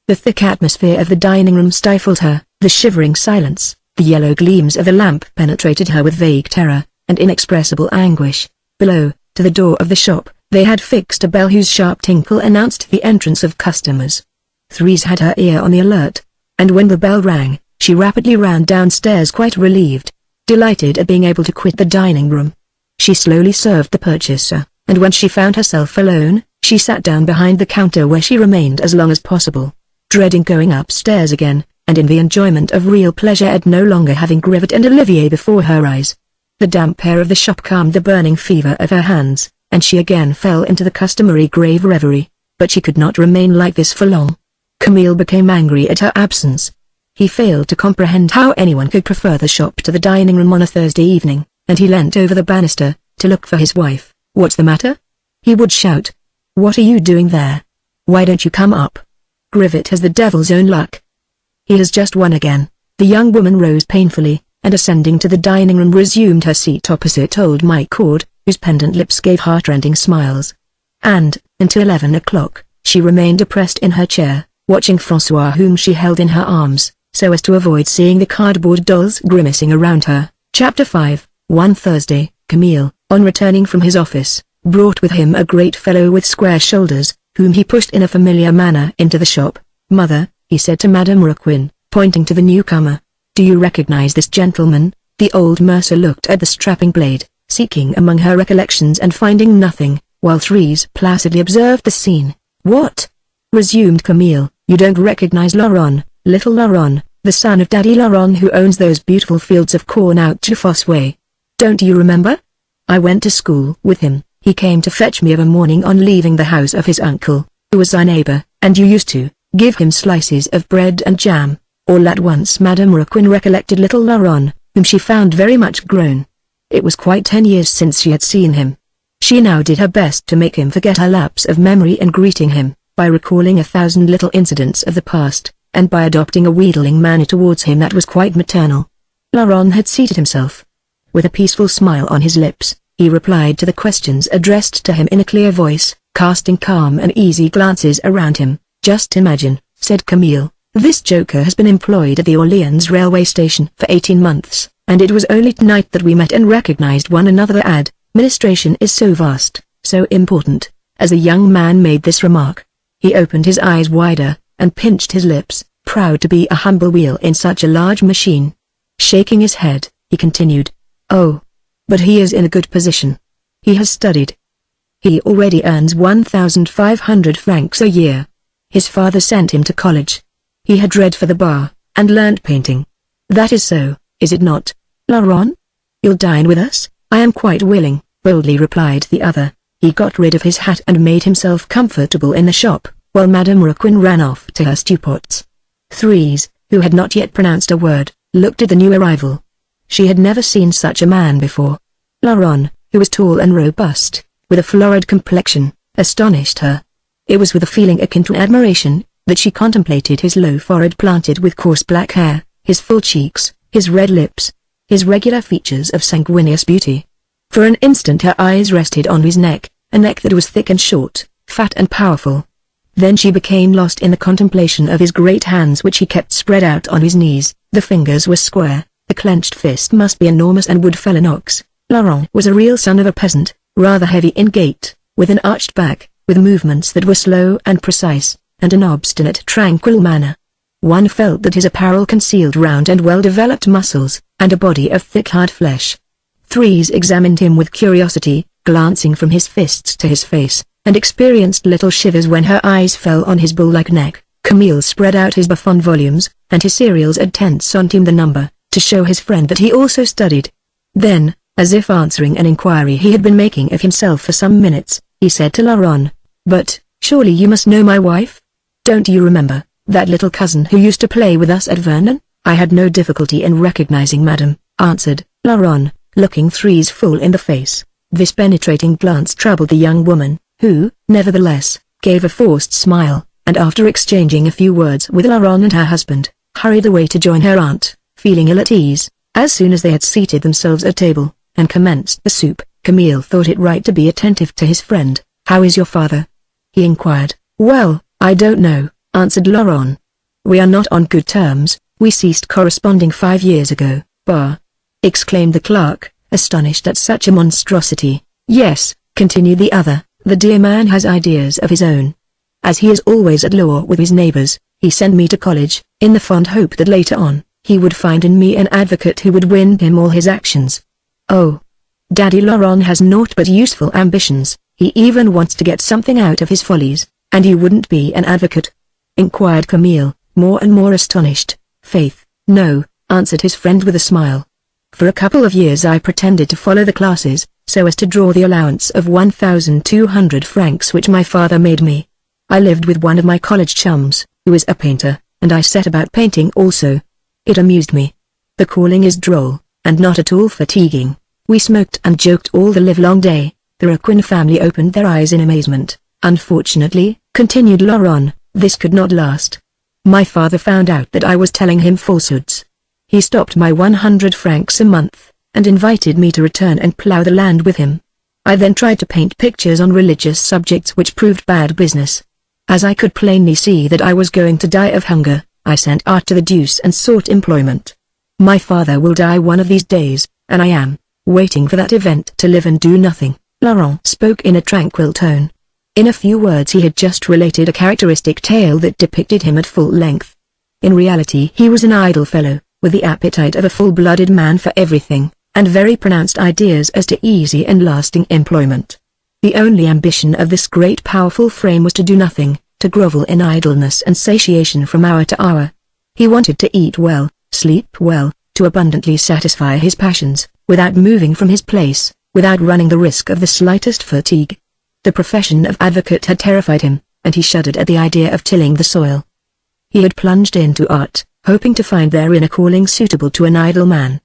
The thick atmosphere of the dining room stifled her. The shivering silence, the yellow gleams of the lamp penetrated her with vague terror, and inexpressible anguish. Below, to the door of the shop, they had fixed a bell whose sharp tinkle announced the entrance of customers. Thérèse had her ear on the alert, and when the bell rang, she rapidly ran downstairs quite relieved, delighted at being able to quit the dining room. She slowly served the purchaser, and when she found herself alone, she sat down behind the counter where she remained as long as possible, dreading going upstairs again, and in the enjoyment of real pleasure at no longer having Grivet and Olivier before her eyes. The damp air of the shop calmed the burning fever of her hands, and she again fell into the customary grave reverie, but she could not remain like this for long. Camille became angry at her absence. He failed to comprehend how anyone could prefer the shop to the dining room on a Thursday evening, and he leant over the banister, to look for his wife. "What's the matter?" he would shout. "What are you doing there? Why don't you come up? Grivet has the devil's own luck. He has just won again." The young woman rose painfully, and ascending to the dining room resumed her seat opposite old Michaud, whose pendant lips gave heart-rending smiles. And, until 11 o'clock, she remained oppressed in her chair, watching François whom she held in her arms, so as to avoid seeing the cardboard dolls grimacing around her. Chapter 5. One Thursday, Camille, on returning from his office, brought with him a great fellow with square shoulders, whom he pushed in a familiar manner into the shop. "Mother," he said to Madame Raquin, pointing to the newcomer, "do you recognize this gentleman?" The old mercer looked at the strapping blade, seeking among her recollections and finding nothing, while Thérèse placidly observed the scene. What? Resumed Camille, you don't recognize Laurent, little Laurent, the son of Daddy Laurent who owns those beautiful fields of corn out Jafos way. Don't you remember? I went to school with him. He came to fetch me of a morning on leaving the house of his uncle, who was our neighbor, and you used to give him slices of bread and jam. All at once Madame Raquin recollected little Laurent, whom she found very much grown. It was quite 10 years since she had seen him. She now did her best to make him forget her lapse of memory and greeting him, by recalling 1,000 little incidents of the past, and by adopting a wheedling manner towards him that was quite maternal. Laurent had seated himself. With a peaceful smile on his lips, he replied to the questions addressed to him in a clear voice, casting calm and easy glances around him. Just imagine, said Camille, this joker has been employed at the Orleans railway station for 18 months, and it was only tonight that we met and recognized one another. The administration is so vast, so important. As the young man made this remark, he opened his eyes wider, and pinched his lips, proud to be a humble wheel in such a large machine. Shaking his head, he continued, oh, but he is in a good position. He has studied. He already earns 1,500 francs a year. His father sent him to college. He had read for the bar, and learned painting. That is so, is it not, Laurent? You'll dine with us? I am quite willing, boldly replied the other. He got rid of his hat and made himself comfortable in the shop, while Madame Raquin ran off to her stew-pots. Thérèse, who had not yet pronounced a word, looked at the new arrival. She had never seen such a man before. Laurent, who was tall and robust, with a florid complexion, astonished her. It was with a feeling akin to admiration, that she contemplated his low forehead planted with coarse black hair, his full cheeks, his red lips, his regular features of sanguineous beauty. For an instant her eyes rested on his neck, a neck that was thick and short, fat and powerful. Then she became lost in the contemplation of his great hands which he kept spread out on his knees. The fingers were square, the clenched fist must be enormous and would fell an ox. Laurent was a real son of a peasant, rather heavy in gait, with an arched back, with movements that were slow and precise, and an obstinate tranquil manner. One felt that his apparel concealed round and well-developed muscles, and a body of thick hard flesh. Thérèse examined him with curiosity, glancing from his fists to his face, and experienced little shivers when her eyes fell on his bull-like neck. Camille spread out his Buffon volumes, and his serials at 10 centimes the number, to show his friend that he also studied. Then, as if answering an inquiry he had been making of himself for some minutes, he said to Laurent, "But, surely you must know my wife? Don't you remember, that little cousin who used to play with us at Vernon?" "I had no difficulty in recognizing Madame," answered Laurent, looking Thérèse full in the face. This penetrating glance troubled the young woman, who, nevertheless, gave a forced smile, and after exchanging a few words with Laurent and her husband, hurried away to join her aunt, feeling ill at ease. As soon as they had seated themselves at table, and commenced the soup, Camille thought it right to be attentive to his friend. "How is your father?" he inquired. "Well, I don't know," answered Laurent. "We are not on good terms, we ceased corresponding 5 years ago." "Bah!" exclaimed the clerk, astonished at such a monstrosity. "Yes," continued the other, "the dear man has ideas of his own. As he is always at law with his neighbors, he sent me to college, in the fond hope that later on, he would find in me an advocate who would win him all his actions. Oh! Daddy Laurent has naught but useful ambitions, he even wants to get something out of his follies, and you wouldn't be an advocate?" inquired Camille, more and more astonished. "Faith, no," answered his friend with a smile. "For a couple of years I pretended to follow the classes, so as to draw the allowance of 1,200 francs which my father made me. I lived with one of my college chums, who is a painter, and I set about painting also. It amused me. The calling is droll, and not at all fatiguing. We smoked and joked all the livelong day." The Raquin family opened their eyes in amazement. "Unfortunately," continued Laurent, "this could not last. My father found out that I was telling him falsehoods. He stopped my 100 francs a month, and invited me to return and plough the land with him. I then tried to paint pictures on religious subjects which proved bad business. As I could plainly see that I was going to die of hunger, I sent art to the deuce and sought employment. My father will die one of these days, and I am waiting for that event to live and do nothing." Laurent spoke in a tranquil tone. In a few words he had just related a characteristic tale that depicted him at full length. In reality he was an idle fellow, with the appetite of a full-blooded man for everything, and very pronounced ideas as to easy and lasting employment. The only ambition of this great powerful frame was to do nothing, to grovel in idleness and satiation from hour to hour. He wanted to eat well, sleep well, to abundantly satisfy his passions, without moving from his place, without running the risk of the slightest fatigue. The profession of advocate had terrified him, and he shuddered at the idea of tilling the soil. He had plunged into art, hoping to find therein a calling suitable to an idle man.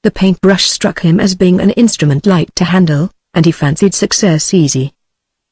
The paintbrush struck him as being an instrument light to handle, and he fancied success easy.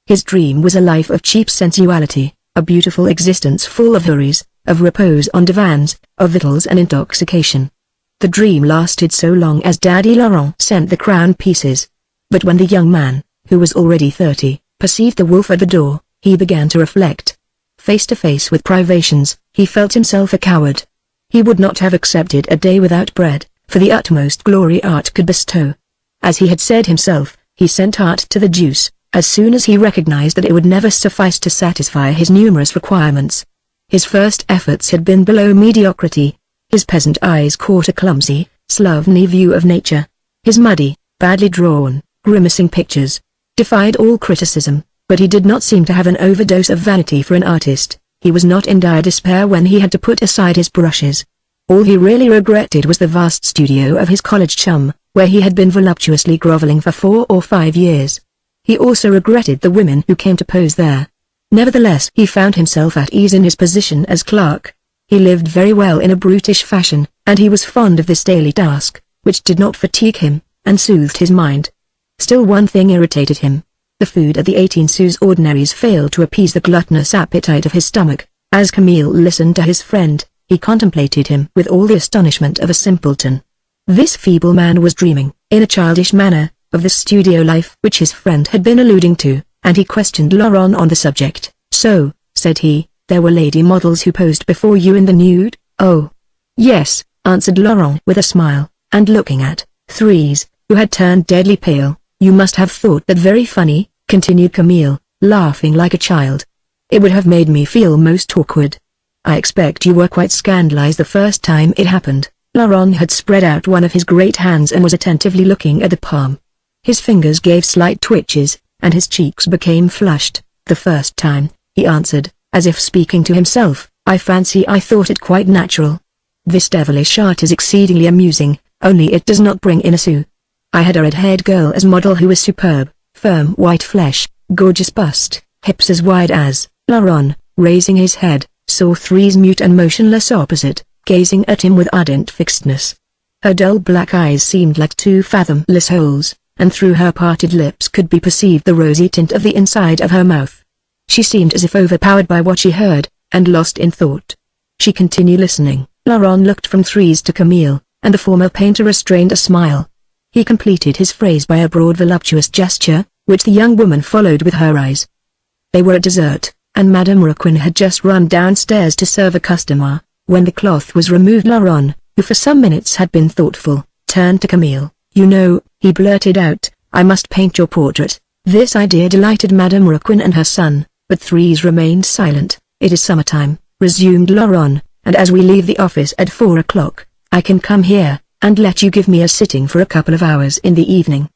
His dream was a life of cheap sensuality, a beautiful existence full of houris, of repose on divans, of victuals and intoxication. The dream lasted so long as Daddy Laurent sent the crown pieces. But when the young man, who was already 30, perceived the wolf at the door, he began to reflect. Face to face with privations, he felt himself a coward. He would not have accepted a day without bread, for the utmost glory art could bestow. As he had said himself, he sent art to the deuce, as soon as he recognized that it would never suffice to satisfy his numerous requirements. His first efforts had been below mediocrity. His peasant eyes caught a clumsy, slovenly view of nature. His muddy, badly drawn, grimacing pictures defied all criticism, but he did not seem to have an overdose of vanity for an artist. He was not in dire despair when he had to put aside his brushes. All he really regretted was the vast studio of his college chum, where he had been voluptuously groveling for 4 or 5 years. He also regretted the women who came to pose there. Nevertheless, he found himself at ease in his position as clerk. He lived very well in a brutish fashion, and he was fond of this daily task, which did not fatigue him, and soothed his mind. Still one thing irritated him. The food at the 18 sous ordinaries failed to appease the gluttonous appetite of his stomach. As Camille listened to his friend, he contemplated him with all the astonishment of a simpleton. This feeble man was dreaming, in a childish manner, of the studio life which his friend had been alluding to, and he questioned Laurent on the subject. "So," said he, "there were lady models who posed before you in the nude?" "Oh, yes," answered Laurent with a smile, and looking at Thérèse, who had turned deadly pale. "You must have thought that very funny," continued Camille, laughing like a child. "It would have made me feel most awkward. I expect you were quite scandalized the first time it happened." Laurent had spread out one of his great hands and was attentively looking at the palm. His fingers gave slight twitches, and his cheeks became flushed. "The first time," he answered, as if speaking to himself, "I fancy I thought it quite natural. This devilish art is exceedingly amusing, only it does not bring in a sou. I had a red-haired girl as model who was superb, firm white flesh, gorgeous bust, hips as wide as—" Laurent, raising his head, saw Thérèse mute and motionless opposite, gazing at him with ardent fixedness. Her dull black eyes seemed like 2 fathomless holes, and through her parted lips could be perceived the rosy tint of the inside of her mouth. She seemed as if overpowered by what she heard, and lost in thought. She continued listening. Laurent looked from Thérèse to Camille, and the former painter restrained a smile. He completed his phrase by a broad voluptuous gesture, which the young woman followed with her eyes. They were at dessert, and Madame Raquin had just run downstairs to serve a customer. When the cloth was removed, Laurent, who for some minutes had been thoughtful, turned to Camille. "You know," he blurted out, "I must paint your portrait." This idea delighted Madame Raquin and her son, but Thérèse remained silent. "It is summertime," resumed Laurent, "and as we leave the office at 4 o'clock, I can come here, and let you give me a sitting for a couple of hours in the evening.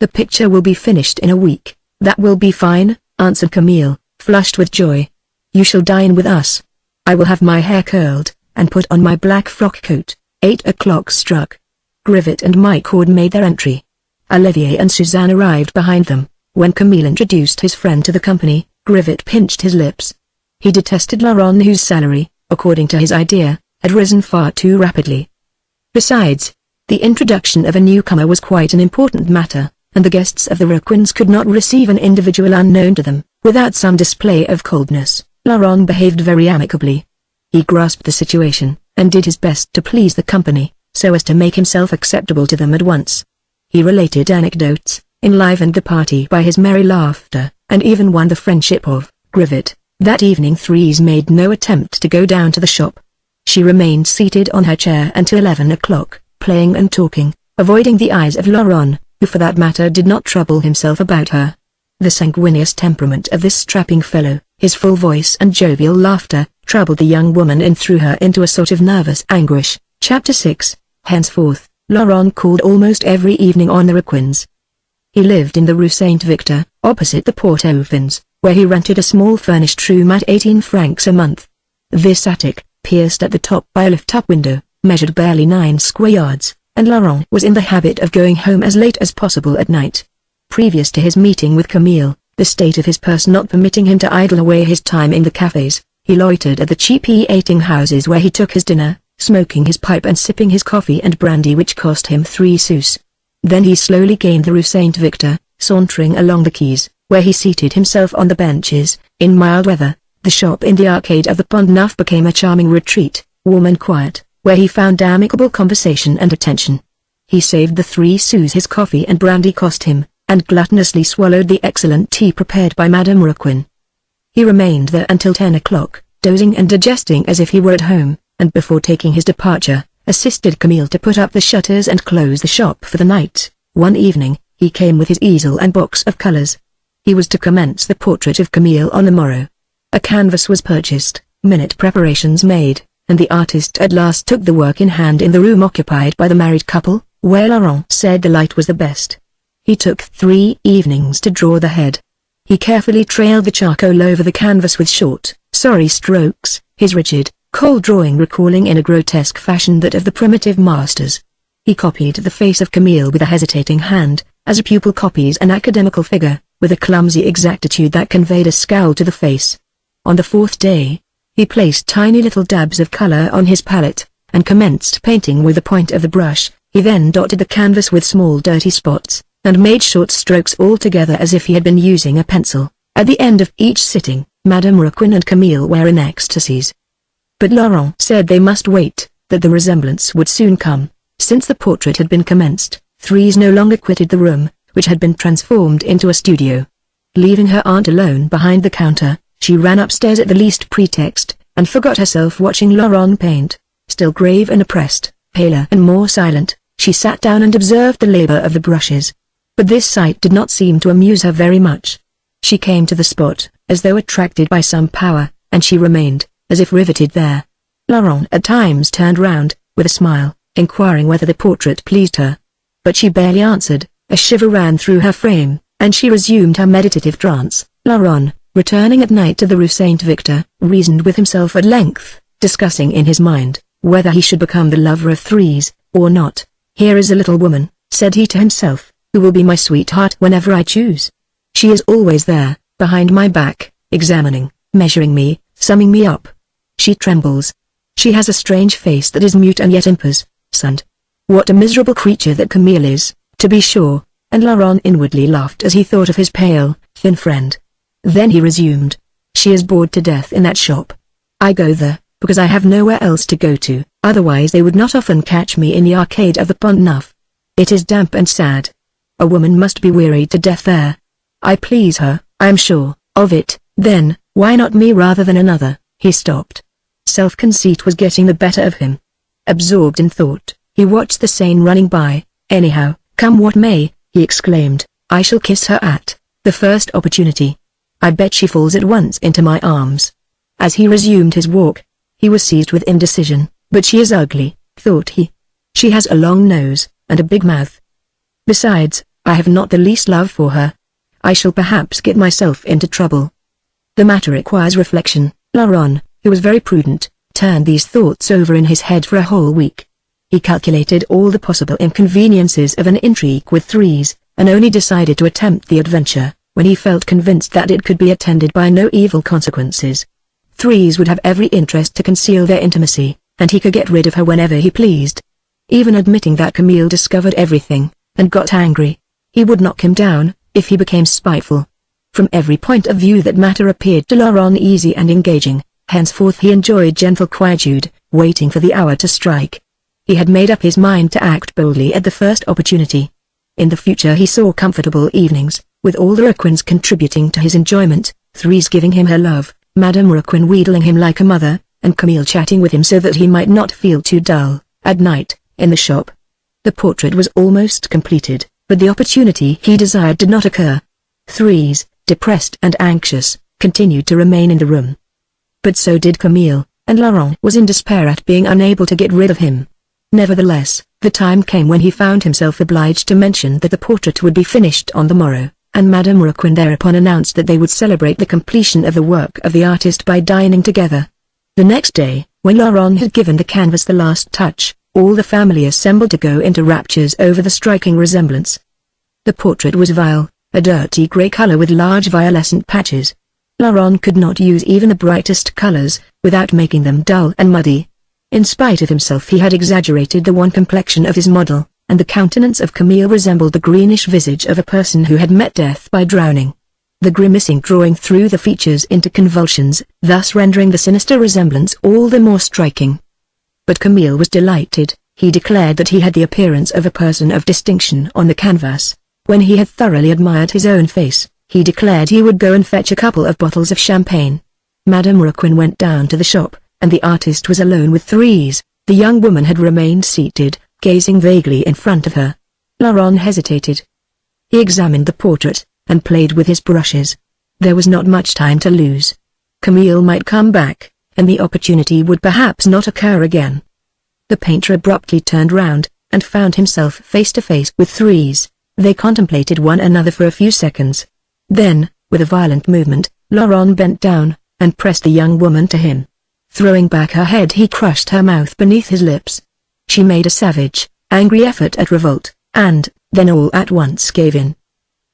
The picture will be finished in a week." "That will be fine," answered Camille, flushed with joy. "You shall dine with us. I will have my hair curled, and put on my black frock coat." 8 o'clock struck. Grivet and Michaud made their entry. Olivier and Suzanne arrived behind them. When Camille introduced his friend to the company, Grivet pinched his lips. He detested Laurent, whose salary, according to his idea, had risen far too rapidly. Besides, the introduction of a newcomer was quite an important matter, and the guests of the Raquins could not receive an individual unknown to them, without some display of coldness. Laurent behaved very amicably. He grasped the situation, and did his best to please the company, so as to make himself acceptable to them at once. He related anecdotes, enlivened the party by his merry laughter, and even won the friendship of Grivet. That evening Thérèse made no attempt to go down to the shop. She remained seated on her chair until 11 o'clock, playing and talking, avoiding the eyes of Laurent, who for that matter did not trouble himself about her. The sanguineous temperament of this strapping fellow, his full voice and jovial laughter, troubled the young woman and threw her into a sort of nervous anguish. Chapter 6. Henceforth, Laurent called almost every evening on the Raquins. He lived in the Rue Saint-Victor, opposite the Port-au-Prince, where he rented a small furnished room at 18 francs a month. This attic, pierced at the top by a lift-up window, measured barely 9 square yards, and Laurent was in the habit of going home as late as possible at night. Previous to his meeting with Camille, the state of his purse not permitting him to idle away his time in the cafes, he loitered at the cheap eating houses where he took his dinner, smoking his pipe and sipping his coffee and brandy which cost him 3 sous. Then he slowly gained the Rue Saint-Victor, sauntering along the quays, where he seated himself on the benches. In mild weather, the shop in the arcade of the Pont Neuf became a charming retreat, warm and quiet, where he found amicable conversation and attention. He saved the 3 sous his coffee and brandy cost him, and gluttonously swallowed the excellent tea prepared by Madame Raquin. He remained there until 10 o'clock, dozing and digesting as if he were at home, and before taking his departure, assisted Camille to put up the shutters and close the shop for the night. One evening, he came with his easel and box of colors. He was to commence the portrait of Camille on the morrow. A canvas was purchased, minute preparations made, and the artist at last took the work in hand in the room occupied by the married couple, where Laurent said the light was the best. He took 3 evenings to draw the head. He carefully trailed the charcoal over the canvas with short, sorry strokes, his rigid, cold drawing recalling in a grotesque fashion that of the primitive masters. He copied the face of Camille with a hesitating hand, as a pupil copies an academical figure, with a clumsy exactitude that conveyed a scowl to the face. On the 4th day, he placed tiny little dabs of color on his palette, and commenced painting with the point of the brush. He then dotted the canvas with small dirty spots, and made short strokes all together as if he had been using a pencil. At the end of each sitting, Madame Raquin and Camille were in ecstasies. But Laurent said they must wait, that the resemblance would soon come. Since the portrait had been commenced, Thérèse no longer quitted the room, which had been transformed into a studio. Leaving her aunt alone behind the counter, she ran upstairs at the least pretext, and forgot herself watching Laurent paint. Still grave and oppressed, paler and more silent, she sat down and observed the labor of the brushes. But this sight did not seem to amuse her very much. She came to the spot, as though attracted by some power, and she remained, as if riveted there. Laurent at times turned round, with a smile, inquiring whether the portrait pleased her. But she barely answered, a shiver ran through her frame, and she resumed her meditative trance. Laurent, returning at night to the Rue Saint-Victor, reasoned with himself at length, discussing in his mind, whether he should become the lover of Thérèse, or not. Here is a little woman, said he to himself, who will be my sweetheart whenever I choose. She is always there, behind my back, examining, measuring me, summing me up. She trembles. She has a strange face that is mute and yet impassioned. What a miserable creature that Camille is, to be sure, and Laurent inwardly laughed as he thought of his pale, thin friend. Then he resumed. She is bored to death in that shop. I go there, because I have nowhere else to go to, otherwise they would not often catch me in the arcade of the Pont Neuf. It is damp and sad. A woman must be wearied to death there. I please her, I am sure of it. Then, why not me rather than another? He stopped. Self-conceit was getting the better of him. Absorbed in thought, he watched the Seine running by. Anyhow, come what may, he exclaimed, I shall kiss her at the first opportunity. I bet she falls at once into my arms. As he resumed his walk, he was seized with indecision. But she is ugly, thought he. She has a long nose, and a big mouth. Besides, I have not the least love for her. I shall perhaps get myself into trouble. The matter requires reflection. Laurent, who was very prudent, turned these thoughts over in his head for a whole week. He calculated all the possible inconveniences of an intrigue with Thérèse, and only decided to attempt the adventure, when he felt convinced that it could be attended by no evil consequences. Thérèse would have every interest to conceal their intimacy, and he could get rid of her whenever he pleased. Even admitting that Camille discovered everything, and got angry, he would knock him down, if he became spiteful. From every point of view that matter appeared to Laurent easy and engaging. Henceforth he enjoyed gentle quietude, waiting for the hour to strike. He had made up his mind to act boldly at the first opportunity. In the future he saw comfortable evenings, with all the Raquins contributing to his enjoyment, Thérèse giving him her love, Madame Raquin wheedling him like a mother, and Camille chatting with him so that he might not feel too dull. At night, in the shop, the portrait was almost completed, but the opportunity he desired did not occur. Thérèse, depressed and anxious, continued to remain in the room. But so did Camille, and Laurent was in despair at being unable to get rid of him. Nevertheless, the time came when he found himself obliged to mention that the portrait would be finished on the morrow, and Madame Raquin thereupon announced that they would celebrate the completion of the work of the artist by dining together. The next day, when Laurent had given the canvas the last touch, all the family assembled to go into raptures over the striking resemblance. The portrait was vile, a dirty grey color with large violescent patches. Laurent could not use even the brightest colors, without making them dull and muddy. In spite of himself he had exaggerated the wan complexion of his model, and the countenance of Camille resembled the greenish visage of a person who had met death by drowning. The grimacing drawing threw the features into convulsions, thus rendering the sinister resemblance all the more striking. But Camille was delighted. He declared that he had the appearance of a person of distinction on the canvas. When he had thoroughly admired his own face, he declared he would go and fetch a couple of bottles of champagne. Madame Raquin went down to the shop, and the artist was alone with Thérèse. The young woman had remained seated, gazing vaguely in front of her. Laurent hesitated. He examined the portrait, and played with his brushes. There was not much time to lose. Camille might come back, and the opportunity would perhaps not occur again. The painter abruptly turned round, and found himself face to face with Thérèse. They contemplated one another for a few seconds. Then, with a violent movement, Laurent bent down, and pressed the young woman to him. Throwing back her head he crushed her mouth beneath his lips. She made a savage, angry effort at revolt, and, then all at once gave in.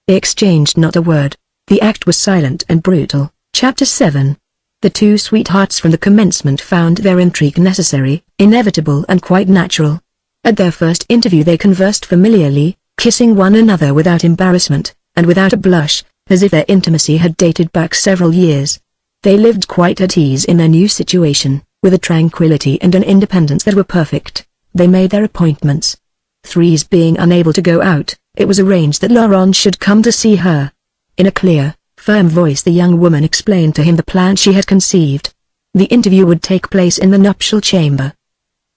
They exchanged not a word. The act was silent and brutal. Chapter 7. The two sweethearts from the commencement found their intrigue necessary, inevitable and quite natural. At their first interview they conversed familiarly, kissing one another without embarrassment, and without a blush, as if their intimacy had dated back several years. They lived quite at ease in their new situation, with a tranquility and an independence that were perfect. They made their appointments. Thérèse being unable to go out, it was arranged that Laurent should come to see her. In a clear, firm voice the young woman explained to him the plan she had conceived. The interview would take place in the nuptial chamber.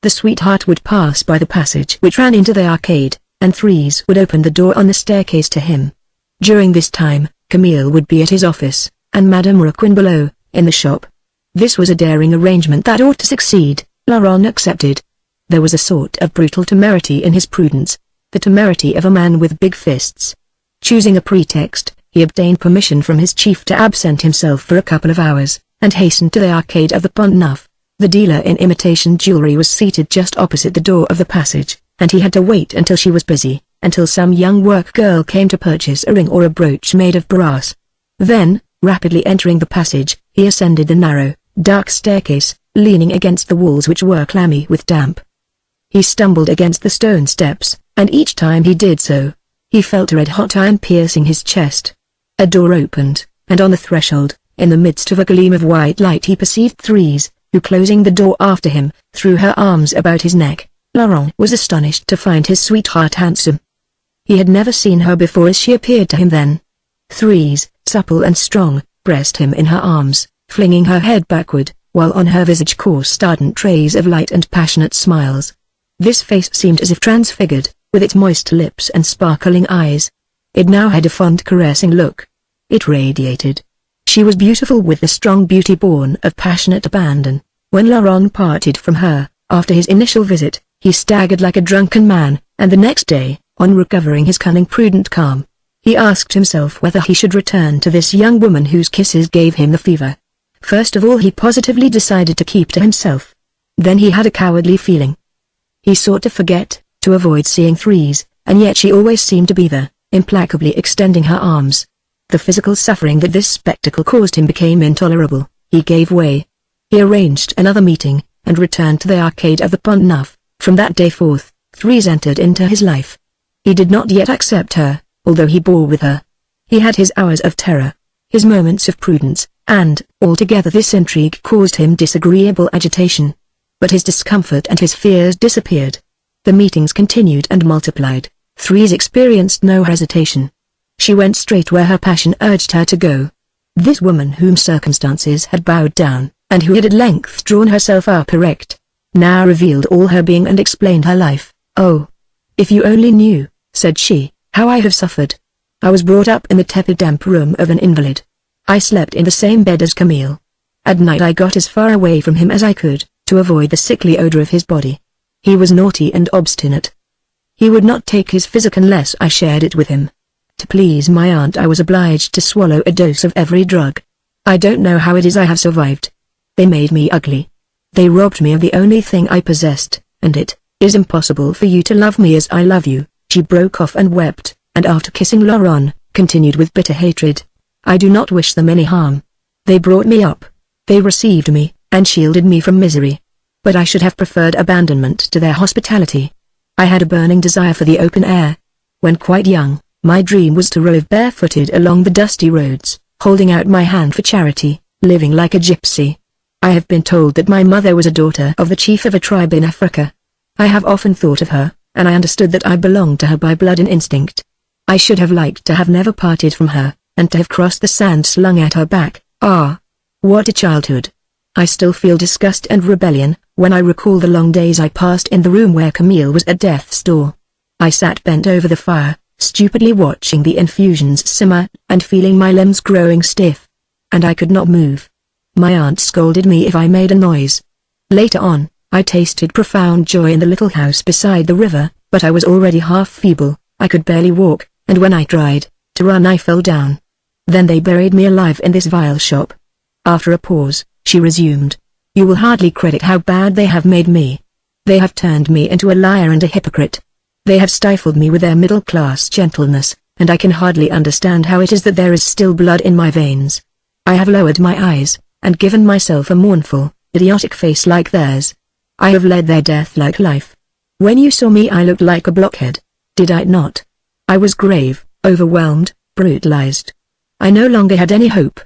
The sweetheart would pass by the passage which ran into the arcade, and Thérèse would open the door on the staircase to him. During this time, Camille would be at his office, and Madame Raquin below, in the shop. This was a daring arrangement that ought to succeed. Laurent accepted. There was a sort of brutal temerity in his prudence, the temerity of a man with big fists. Choosing a pretext, he obtained permission from his chief to absent himself for a couple of hours, and hastened to the arcade of the Pont Neuf. The dealer in imitation jewelry was seated just opposite the door of the passage, and he had to wait until she was busy, until some young work girl came to purchase a ring or a brooch made of brass. Then, rapidly entering the passage, he ascended the narrow, dark staircase, leaning against the walls which were clammy with damp. He stumbled against the stone steps, and each time he did so, he felt a red-hot iron piercing his chest. A door opened, and on the threshold, in the midst of a gleam of white light he perceived Thérèse, who closing the door after him, threw her arms about his neck. Laurent was astonished to find his sweetheart handsome. He had never seen her before as she appeared to him then. Thérèse, supple and strong, pressed him in her arms, flinging her head backward, while on her visage coursed ardent rays of light and passionate smiles. This face seemed as if transfigured, with its moist lips and sparkling eyes. It now had a fond caressing look. It radiated. She was beautiful with the strong beauty born of passionate abandon. When Laurent parted from her, after his initial visit, he staggered like a drunken man, and the next day, on recovering his cunning prudent calm, he asked himself whether he should return to this young woman whose kisses gave him the fever. First of all he positively decided to keep to himself. Then he had a cowardly feeling. He sought to forget, to avoid seeing Thérèse, and yet she always seemed to be there, implacably extending her arms. The physical suffering that this spectacle caused him became intolerable. He gave way. He arranged another meeting, and returned to the arcade of the Pont Neuf. From that day forth, Thérèse entered into his life. He did not yet accept her, although he bore with her. He had his hours of terror, his moments of prudence, and, altogether this intrigue caused him disagreeable agitation. But his discomfort and his fears disappeared. The meetings continued and multiplied. Thérèse experienced no hesitation. She went straight where her passion urged her to go. This woman whom circumstances had bowed down, and who had at length drawn herself up erect, now revealed all her being and explained her life. "Oh, if you only knew," said she, "how I have suffered. I was brought up in the tepid damp room of an invalid. I slept in the same bed as Camille. At night I got as far away from him as I could, to avoid the sickly odor of his body. He was naughty and obstinate. He would not take his physic unless I shared it with him. To please my aunt I was obliged to swallow a dose of every drug. I don't know how it is I have survived. They made me ugly. They robbed me of the only thing I possessed, and it is impossible for you to love me as I love you. She broke off and wept, and after kissing Laurent, continued with bitter hatred. I do not wish them any harm. They brought me up. They received me, and shielded me from misery. But I should have preferred abandonment to their hospitality. I had a burning desire for the open air. When quite young, my dream was to rove barefooted along the dusty roads, holding out my hand for charity, living like a gypsy. I have been told that my mother was a daughter of the chief of a tribe in Africa. I have often thought of her, and I understood that I belonged to her by blood and instinct. I should have liked to have never parted from her, and to have crossed the sand slung at her back. Ah! What a childhood! I still feel disgust and rebellion, when I recall the long days I passed in the room where Camille was at death's door. I sat bent over the fire, stupidly watching the infusions simmer, and feeling my limbs growing stiff. And I could not move. My aunt scolded me if I made a noise. Later on, I tasted profound joy in the little house beside the river, but I was already half feeble, I could barely walk, and when I tried to run I fell down. Then they buried me alive in this vile shop. After a pause, she resumed. You will hardly credit how bad they have made me. They have turned me into a liar and a hypocrite. They have stifled me with their middle-class gentleness, and I can hardly understand how it is that there is still blood in my veins. I have lowered my eyes, and given myself a mournful, idiotic face like theirs. I have led their death-like life. When you saw me I looked like a blockhead, did I not? I was grave, overwhelmed, brutalized. I no longer had any hope.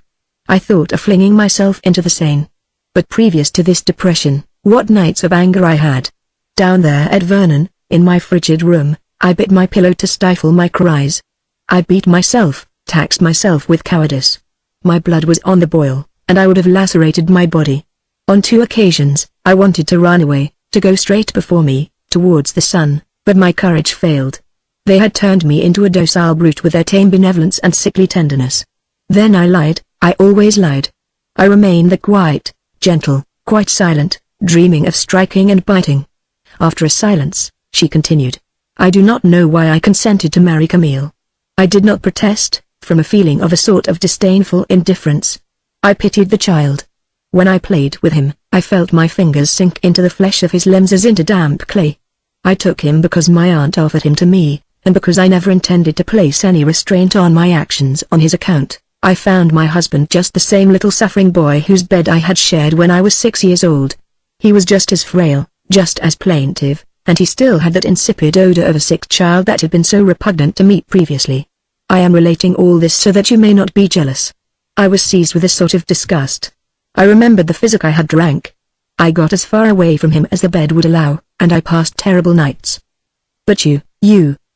I thought of flinging myself into the Seine. But previous to this depression, what nights of anger I had. Down there at Vernon, in my frigid room, I bit my pillow to stifle my cries. I beat myself, taxed myself with cowardice. My blood was on the boil, and I would have lacerated my body. On 2 occasions, I wanted to run away, to go straight before me, towards the sun, but my courage failed. They had turned me into a docile brute with their tame benevolence and sickly tenderness. Then I lied, I always lied. I remained the quiet, gentle, quite silent, dreaming of striking and biting. After a silence, she continued. I do not know why I consented to marry Camille. I did not protest, from a feeling of a sort of disdainful indifference. I pitied the child. When I played with him, I felt my fingers sink into the flesh of his limbs as into damp clay. I took him because my aunt offered him to me, and because I never intended to place any restraint on my actions on his account. I found my husband just the same little suffering boy whose bed I had shared when I was 6 years old. He was just as frail, just as plaintive, and he still had that insipid odor of a sick child that had been so repugnant to me previously. I am relating all this so that you may not be jealous. I was seized with a sort of disgust. I remembered the physic I had drank. I got as far away from him as the bed would allow, and I passed terrible nights. But you,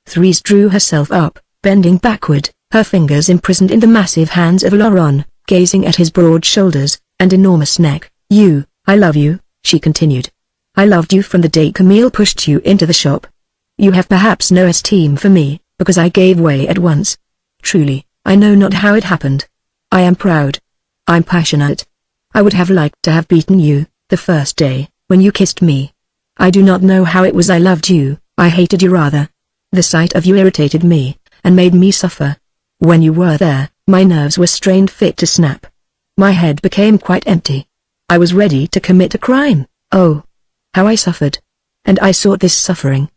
Thérèse drew herself up, bending backward, her fingers imprisoned in the massive hands of Laurent, gazing at his broad shoulders, and enormous neck. I love you, she continued. I loved you from the day Camille pushed you into the shop. You have perhaps no esteem for me, because I gave way at once. Truly, I know not how it happened. I am proud. I'm passionate. I would have liked to have beaten you, the first day, when you kissed me. I do not know how it was I loved you, I hated you rather. The sight of you irritated me, and made me suffer. When you were there, my nerves were strained fit to snap. My head became quite empty. I was ready to commit a crime. Oh, how I suffered. And I sought this suffering.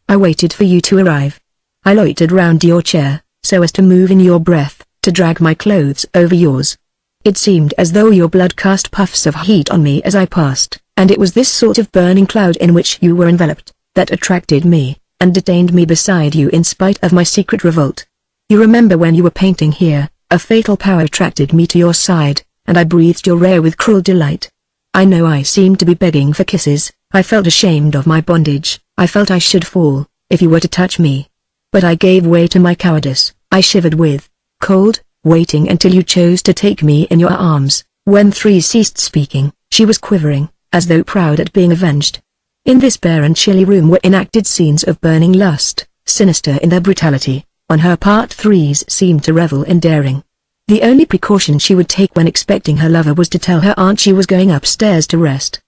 I waited for you to arrive. I loitered round your chair, so as to move in your breath, to drag my clothes over yours. It seemed as though your blood cast puffs of heat on me as I passed, and it was this sort of burning cloud in which you were enveloped, that attracted me, and detained me beside you in spite of my secret revolt. You remember when you were painting here, a fatal power attracted me to your side, and I breathed your air with cruel delight. I know I seemed to be begging for kisses, I felt ashamed of my bondage, I felt I should fall, if you were to touch me. But I gave way to my cowardice, I shivered with cold, waiting until you chose to take me in your arms. When Thérèse ceased speaking, she was quivering, as though proud at being avenged. In this bare and chilly room were enacted scenes of burning lust, sinister in their brutality. On her part Thérèse seemed to revel in daring. The only precaution she would take when expecting her lover was to tell her aunt she was going upstairs to rest.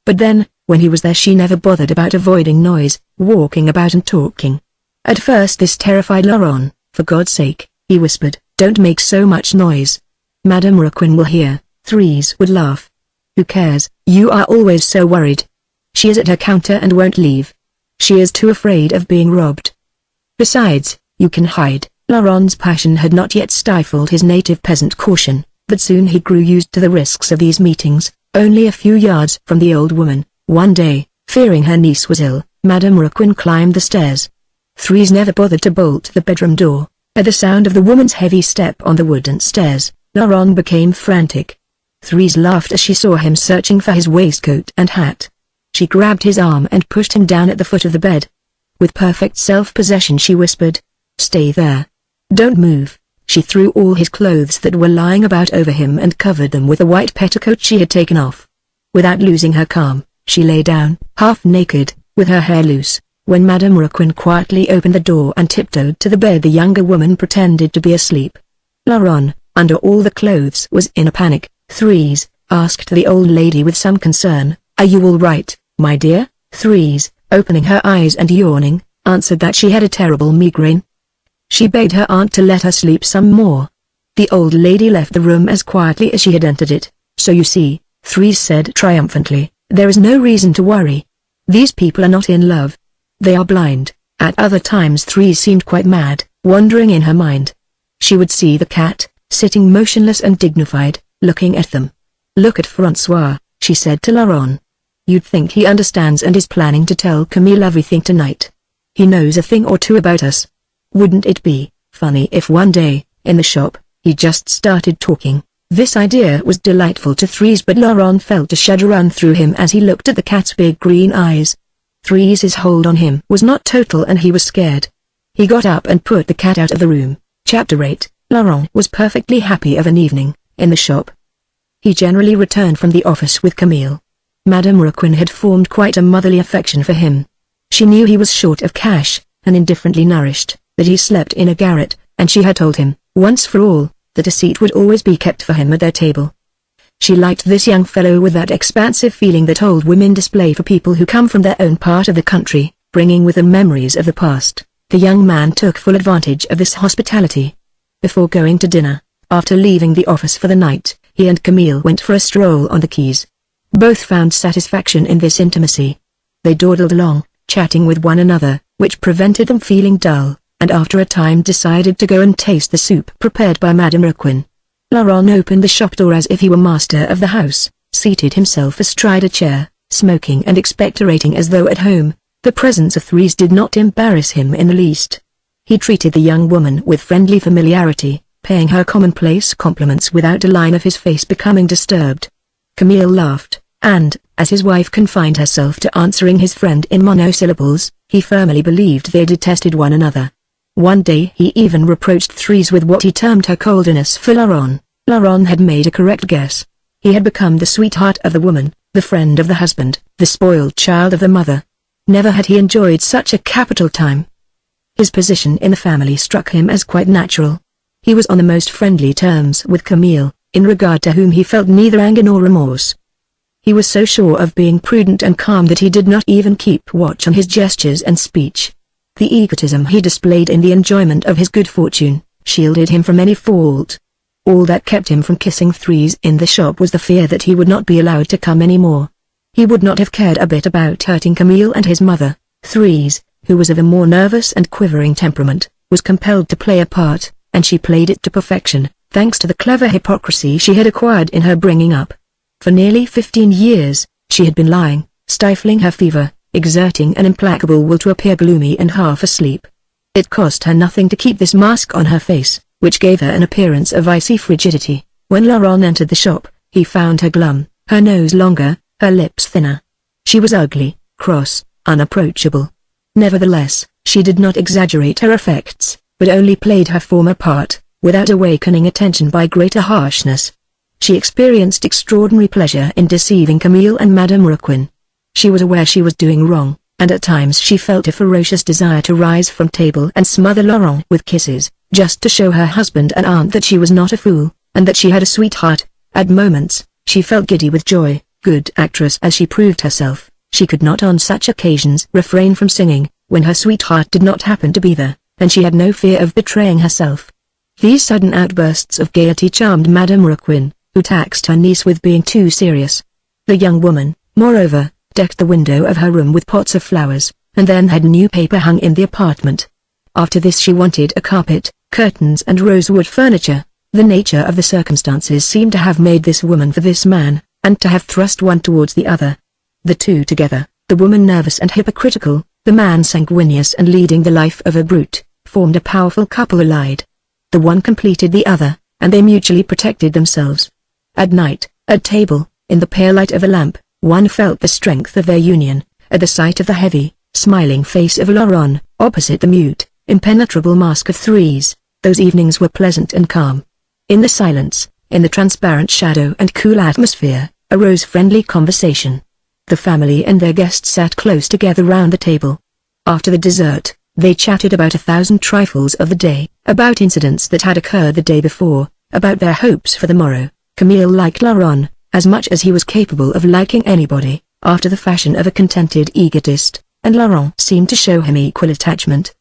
But then, When he was there she never bothered about avoiding noise, walking about and talking. At first this terrified Laurent. "For God's sake," he whispered, "don't make so much noise. Madame Raquin will hear." Thérèse would laugh. "Who cares, you are always so worried. She is at her counter and won't leave. She is too afraid of being robbed. Besides, you can hide." Laurent's passion had not yet stifled his native peasant caution, but soon he grew used to the risks of these meetings. Only a few yards from the old woman, one day, fearing her niece was ill, Madame Raquin climbed the stairs. Thérèse never bothered to bolt the bedroom door. At the sound of the woman's heavy step on the wooden stairs, Laurent became frantic. Thérèse laughed as she saw him searching for his waistcoat and hat. She grabbed his arm and pushed him down at the foot of the bed. With perfect self-possession she whispered, "Stay there. Don't move." She threw all his clothes that were lying about over him and covered them with a white petticoat she had taken off. Without losing her calm, she lay down, half naked, with her hair loose. When Madame Raquin quietly opened the door and tiptoed to the bed, the younger woman pretended to be asleep. Laurent, under all the clothes, was in a panic. Thérèse asked the old lady with some concern, "Are you all right, my dear?" Thérèse, opening her eyes and yawning, answered that she had a terrible migraine. She begged her aunt to let her sleep some more. The old lady left the room as quietly as she had entered it. "So you see," Thérèse said triumphantly, "there is no reason to worry. These people are not in love. They are blind." At other times Thérèse seemed quite mad, wandering in her mind. She would see the cat, sitting motionless and dignified, looking at them. "Look at François," she said to Laurent. "You'd think he understands and is planning to tell Camille everything tonight. He knows a thing or two about us. Wouldn't it be funny if one day, in the shop, he just started talking?" This idea was delightful to Thérèse, but Laurent felt a shudder run through him as he looked at the cat's big green eyes. Thérèse's hold on him was not total and he was scared. He got up and put the cat out of the room. Chapter 8. Laurent was perfectly happy of an evening, in the shop. He generally returned from the office with Camille. Madame Raquin had formed quite a motherly affection for him. She knew he was short of cash, and indifferently nourished, that he slept in a garret, and she had told him, once for all, that a seat would always be kept for him at their table. She liked this young fellow with that expansive feeling that old women display for people who come from their own part of the country, bringing with them memories of the past. The young man took full advantage of this hospitality. Before going to dinner, after leaving the office for the night, he and Camille went for a stroll on the quays. Both found satisfaction in this intimacy. They dawdled along, chatting with one another, which prevented them feeling dull, and after a time decided to go and taste the soup prepared by Madame Raquin. Laurent opened the shop door as if he were master of the house, seated himself astride a chair, smoking and expectorating as though at home. The presence of Thérèse did not embarrass him in the least. He treated the young woman with friendly familiarity, paying her commonplace compliments without a line of his face becoming disturbed. Camille laughed, and, as his wife confined herself to answering his friend in monosyllables, he firmly believed they detested one another. One day he even reproached Thérèse with what he termed her coldness for Laurent. Laurent had made a correct guess. He had become the sweetheart of the woman, the friend of the husband, the spoiled child of the mother. Never had he enjoyed such a capital time. His position in the family struck him as quite natural. He was on the most friendly terms with Camille, in regard to whom he felt neither anger nor remorse. He was so sure of being prudent and calm that he did not even keep watch on his gestures and speech. The egotism he displayed in the enjoyment of his good fortune, shielded him from any fault. All that kept him from kissing Thérèse in the shop was the fear that he would not be allowed to come any more. He would not have cared a bit about hurting Camille and his mother. Thérèse, who was of a more nervous and quivering temperament, was compelled to play a part, and she played it to perfection, thanks to the clever hypocrisy she had acquired in her bringing up. For nearly 15 years, she had been lying, stifling her fever, exerting an implacable will to appear gloomy and half asleep. It cost her nothing to keep this mask on her face, which gave her an appearance of icy frigidity. When Laurent entered the shop, he found her glum, her nose longer, her lips thinner. She was ugly, cross, unapproachable. Nevertheless, she did not exaggerate her effects, but only played her former part, without awakening attention by greater harshness. She experienced extraordinary pleasure in deceiving Camille and Madame Raquin. She was aware she was doing wrong, and at times she felt a ferocious desire to rise from table and smother Laurent with kisses, just to show her husband and aunt that she was not a fool, and that she had a sweetheart. At moments, she felt giddy with joy. Good actress as she proved herself, She could not on such occasions refrain from singing, when her sweetheart did not happen to be there, and she had no fear of betraying herself. These sudden outbursts of gaiety charmed Madame Raquin, who taxed her niece with being too serious. The young woman, moreover, decked the window of her room with pots of flowers, and then had new paper hung in the apartment. After this she wanted a carpet, curtains and rosewood furniture. The nature of the circumstances seemed to have made this woman for this man, and to have thrust one towards the other. The two together, the woman nervous and hypocritical, the man sanguineous and leading the life of a brute, formed a powerful couple allied. The one completed the other, and they mutually protected themselves. At night, at table, in the pale light of a lamp, one felt the strength of their union, at the sight of the heavy, smiling face of Laurent, opposite the mute, impenetrable mask of Thérèse. Those evenings were pleasant and calm. In the silence, in the transparent shadow and cool atmosphere, arose friendly conversation. The family and their guests sat close together round the table. After the dessert, they chatted about 1,000 trifles of the day, about incidents that had occurred the day before, about their hopes for the morrow. Camille liked Laurent, as much as he was capable of liking anybody, after the fashion of a contented egotist, and Laurent seemed to show him equal attachment.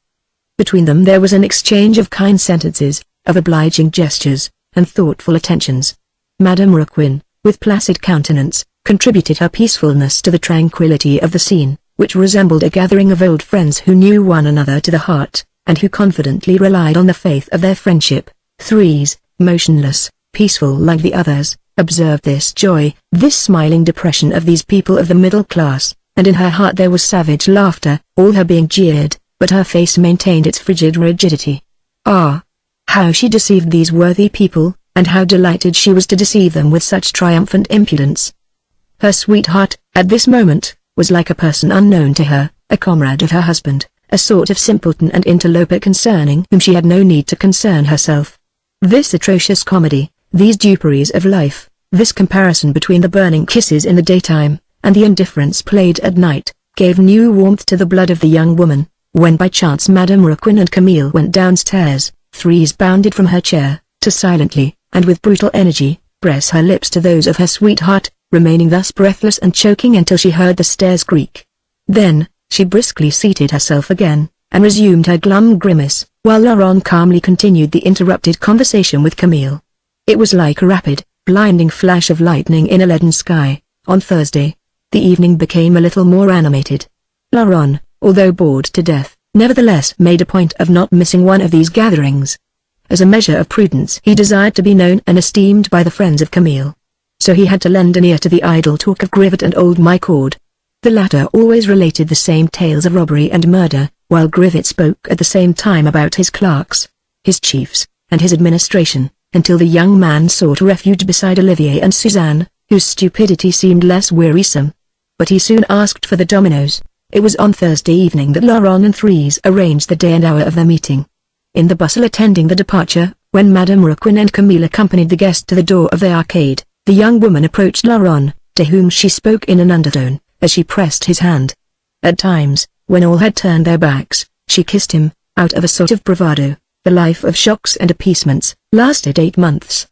Between them there was an exchange of kind sentences, of obliging gestures, and thoughtful attentions. Madame Raquin, with placid countenance, contributed her peacefulness to the tranquillity of the scene, which resembled a gathering of old friends who knew one another to the heart, and who confidently relied on the faith of their friendship. Thérèse, motionless, peaceful like the others, observed this joy, this smiling depression of these people of the middle class, and in her heart there was savage laughter, all her being jeered, but her face maintained its frigid rigidity. Ah! How she deceived these worthy people, and how delighted she was to deceive them with such triumphant impudence. Her sweetheart, at this moment, was like a person unknown to her, a comrade of her husband, a sort of simpleton and interloper concerning whom she had no need to concern herself. This atrocious comedy, these duperies of life, this comparison between the burning kisses in the daytime, and the indifference played at night, gave new warmth to the blood of the young woman. When by chance Madame Raquin and Camille went downstairs, Thérèse bounded from her chair, to silently, and with brutal energy, press her lips to those of her sweetheart, remaining thus breathless and choking until she heard the stairs creak. Then, she briskly seated herself again, and resumed her glum grimace, while Laurent calmly continued the interrupted conversation with Camille. It was like a rapid, blinding flash of lightning in a leaden sky. On Thursday, the evening became a little more animated. Laurent, although bored to death, nevertheless made a point of not missing one of these gatherings. As a measure of prudence he desired to be known and esteemed by the friends of Camille. So he had to lend an ear to the idle talk of Grivet and old Michaud. The latter always related the same tales of robbery and murder, while Grivet spoke at the same time about his clerks, his chiefs, and his administration, until the young man sought refuge beside Olivier and Suzanne, whose stupidity seemed less wearisome. But he soon asked for the dominoes. It was on Thursday evening that Laurent and Thérèse arranged the day and hour of their meeting. In the bustle attending the departure, when Madame Raquin and Camille accompanied the guest to the door of the arcade, the young woman approached Laurent, to whom she spoke in an undertone, as she pressed his hand. At times, when all had turned their backs, she kissed him, out of a sort of bravado. The life of shocks and appeasements lasted 8 months.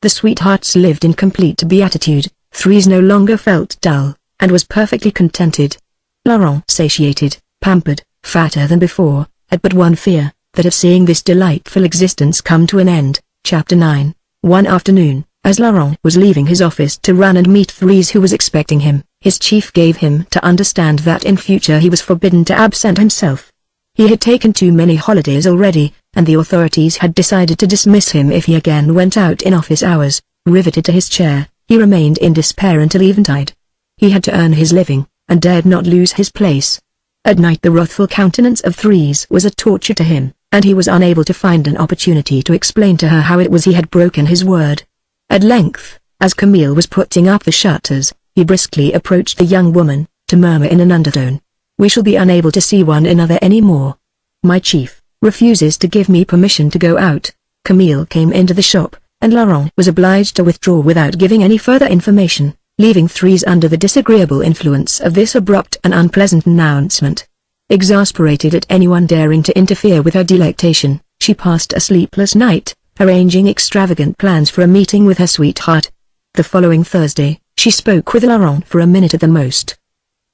The sweethearts lived in complete beatitude. Thérèse no longer felt dull, and was perfectly contented. Laurent, satiated, pampered, fatter than before, had but one fear, that of seeing this delightful existence come to an end. Chapter 9. One afternoon, as Laurent was leaving his office to run and meet Thérèse who was expecting him, his chief gave him to understand that in future he was forbidden to absent himself. He had taken too many holidays already, and the authorities had decided to dismiss him if he again went out in office hours. Riveted to his chair, he remained in despair until eventide. He had to earn his living, and dared not lose his place. At night the wrathful countenance of Thérèse was a torture to him, and he was unable to find an opportunity to explain to her how it was he had broken his word. At length, as Camille was putting up the shutters, he briskly approached the young woman, to murmur in an undertone, "We shall be unable to see one another any more. My chief refuses to give me permission to go out." Camille came into the shop, and Laurent was obliged to withdraw without giving any further information, leaving Thérèse under the disagreeable influence of this abrupt and unpleasant announcement. Exasperated at anyone daring to interfere with her delectation, she passed a sleepless night, arranging extravagant plans for a meeting with her sweetheart. The following Thursday, she spoke with Laurent for a minute at the most.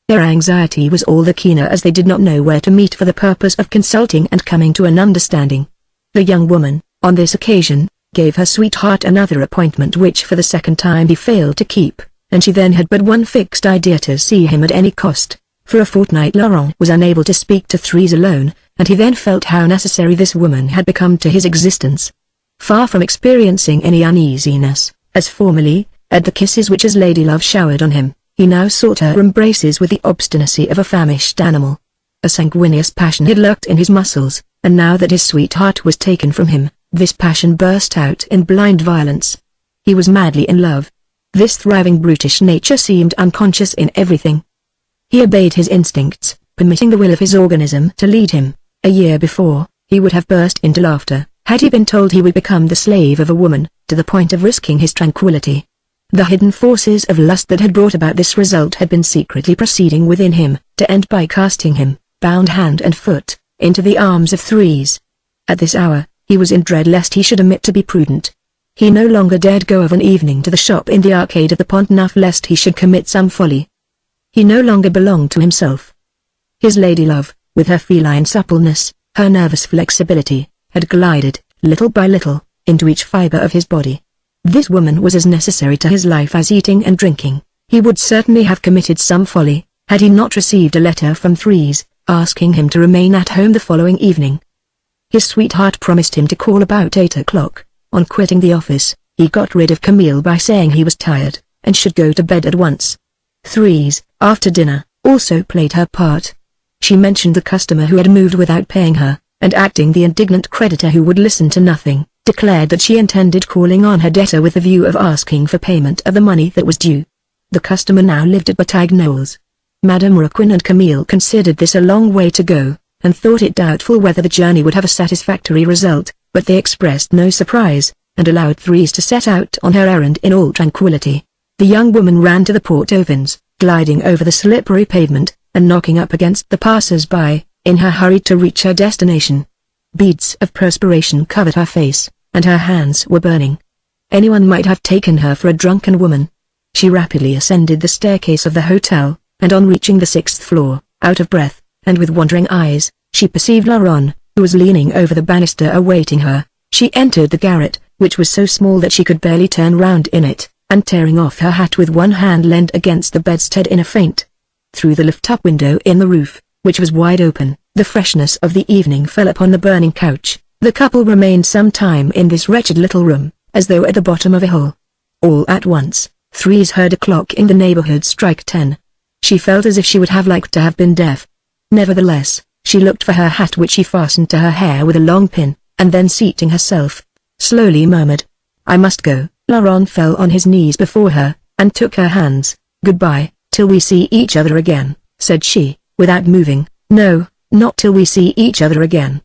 Their anxiety was all the keener as they did not know where to meet for the purpose of consulting and coming to an understanding. The young woman, on this occasion, gave her sweetheart another appointment which for the second time he failed to keep, and she then had but one fixed idea: to see him at any cost. For a fortnight Laurent was unable to speak to Thérèse alone, and he then felt how necessary this woman had become to his existence. Far from experiencing any uneasiness, as formerly, at the kisses which his ladylove showered on him, he now sought her embraces with the obstinacy of a famished animal. A sanguineous passion had lurked in his muscles, and now that his sweetheart was taken from him, this passion burst out in blind violence. He was madly in love. This thriving brutish nature seemed unconscious in everything. He obeyed his instincts, permitting the will of his organism to lead him. A year before, he would have burst into laughter, had he been told he would become the slave of a woman, to the point of risking his tranquility. The hidden forces of lust that had brought about this result had been secretly proceeding within him, to end by casting him, bound hand and foot, into the arms of Thérèse. At this hour, he was in dread lest he should omit to be prudent. He no longer dared go of an evening to the shop in the arcade of the Pont Neuf lest he should commit some folly. He no longer belonged to himself. His ladylove, with her feline suppleness, her nervous flexibility, had glided, little by little, into each fiber of his body. This woman was as necessary to his life as eating and drinking. He would certainly have committed some folly, had he not received a letter from Thérèse, asking him to remain at home the following evening. His sweetheart promised him to call about 8 o'clock. On quitting the office, he got rid of Camille by saying he was tired, and should go to bed at once. Thérèse, after dinner, also played her part. She mentioned the customer who had moved without paying her, and acting the indignant creditor who would listen to nothing, declared that she intended calling on her debtor with the view of asking for payment of the money that was due. The customer now lived at Batignolles. Madame Raquin and Camille considered this a long way to go, and thought it doubtful whether the journey would have a satisfactory result, but they expressed no surprise, and allowed Thérèse to set out on her errand in all tranquility. The young woman ran to the Port-Auvins, gliding over the slippery pavement, and knocking up against the passers-by, in her hurry to reach her destination. Beads of perspiration covered her face, and her hands were burning. Anyone might have taken her for a drunken woman. She rapidly ascended the staircase of the hotel, and on reaching the 6th floor, out of breath, and with wandering eyes, she perceived Laurent, who was leaning over the banister awaiting her. She entered the garret, which was so small that she could barely turn round in it, and tearing off her hat with one hand leaned against the bedstead in a faint. Through the lift-up window in the roof, which was wide open, the freshness of the evening fell upon the burning couch. The couple remained some time in this wretched little room, as though at the bottom of a hole. All at once, Thérèse heard a clock in the neighborhood strike 10. She felt as if she would have liked to have been deaf. Nevertheless, she looked for her hat which she fastened to her hair with a long pin, and then seating herself, slowly murmured, "I must go." Laurent fell on his knees before her, and took her hands. "Goodbye, till we see each other again," said she, without moving. "No, not till we see each other again,"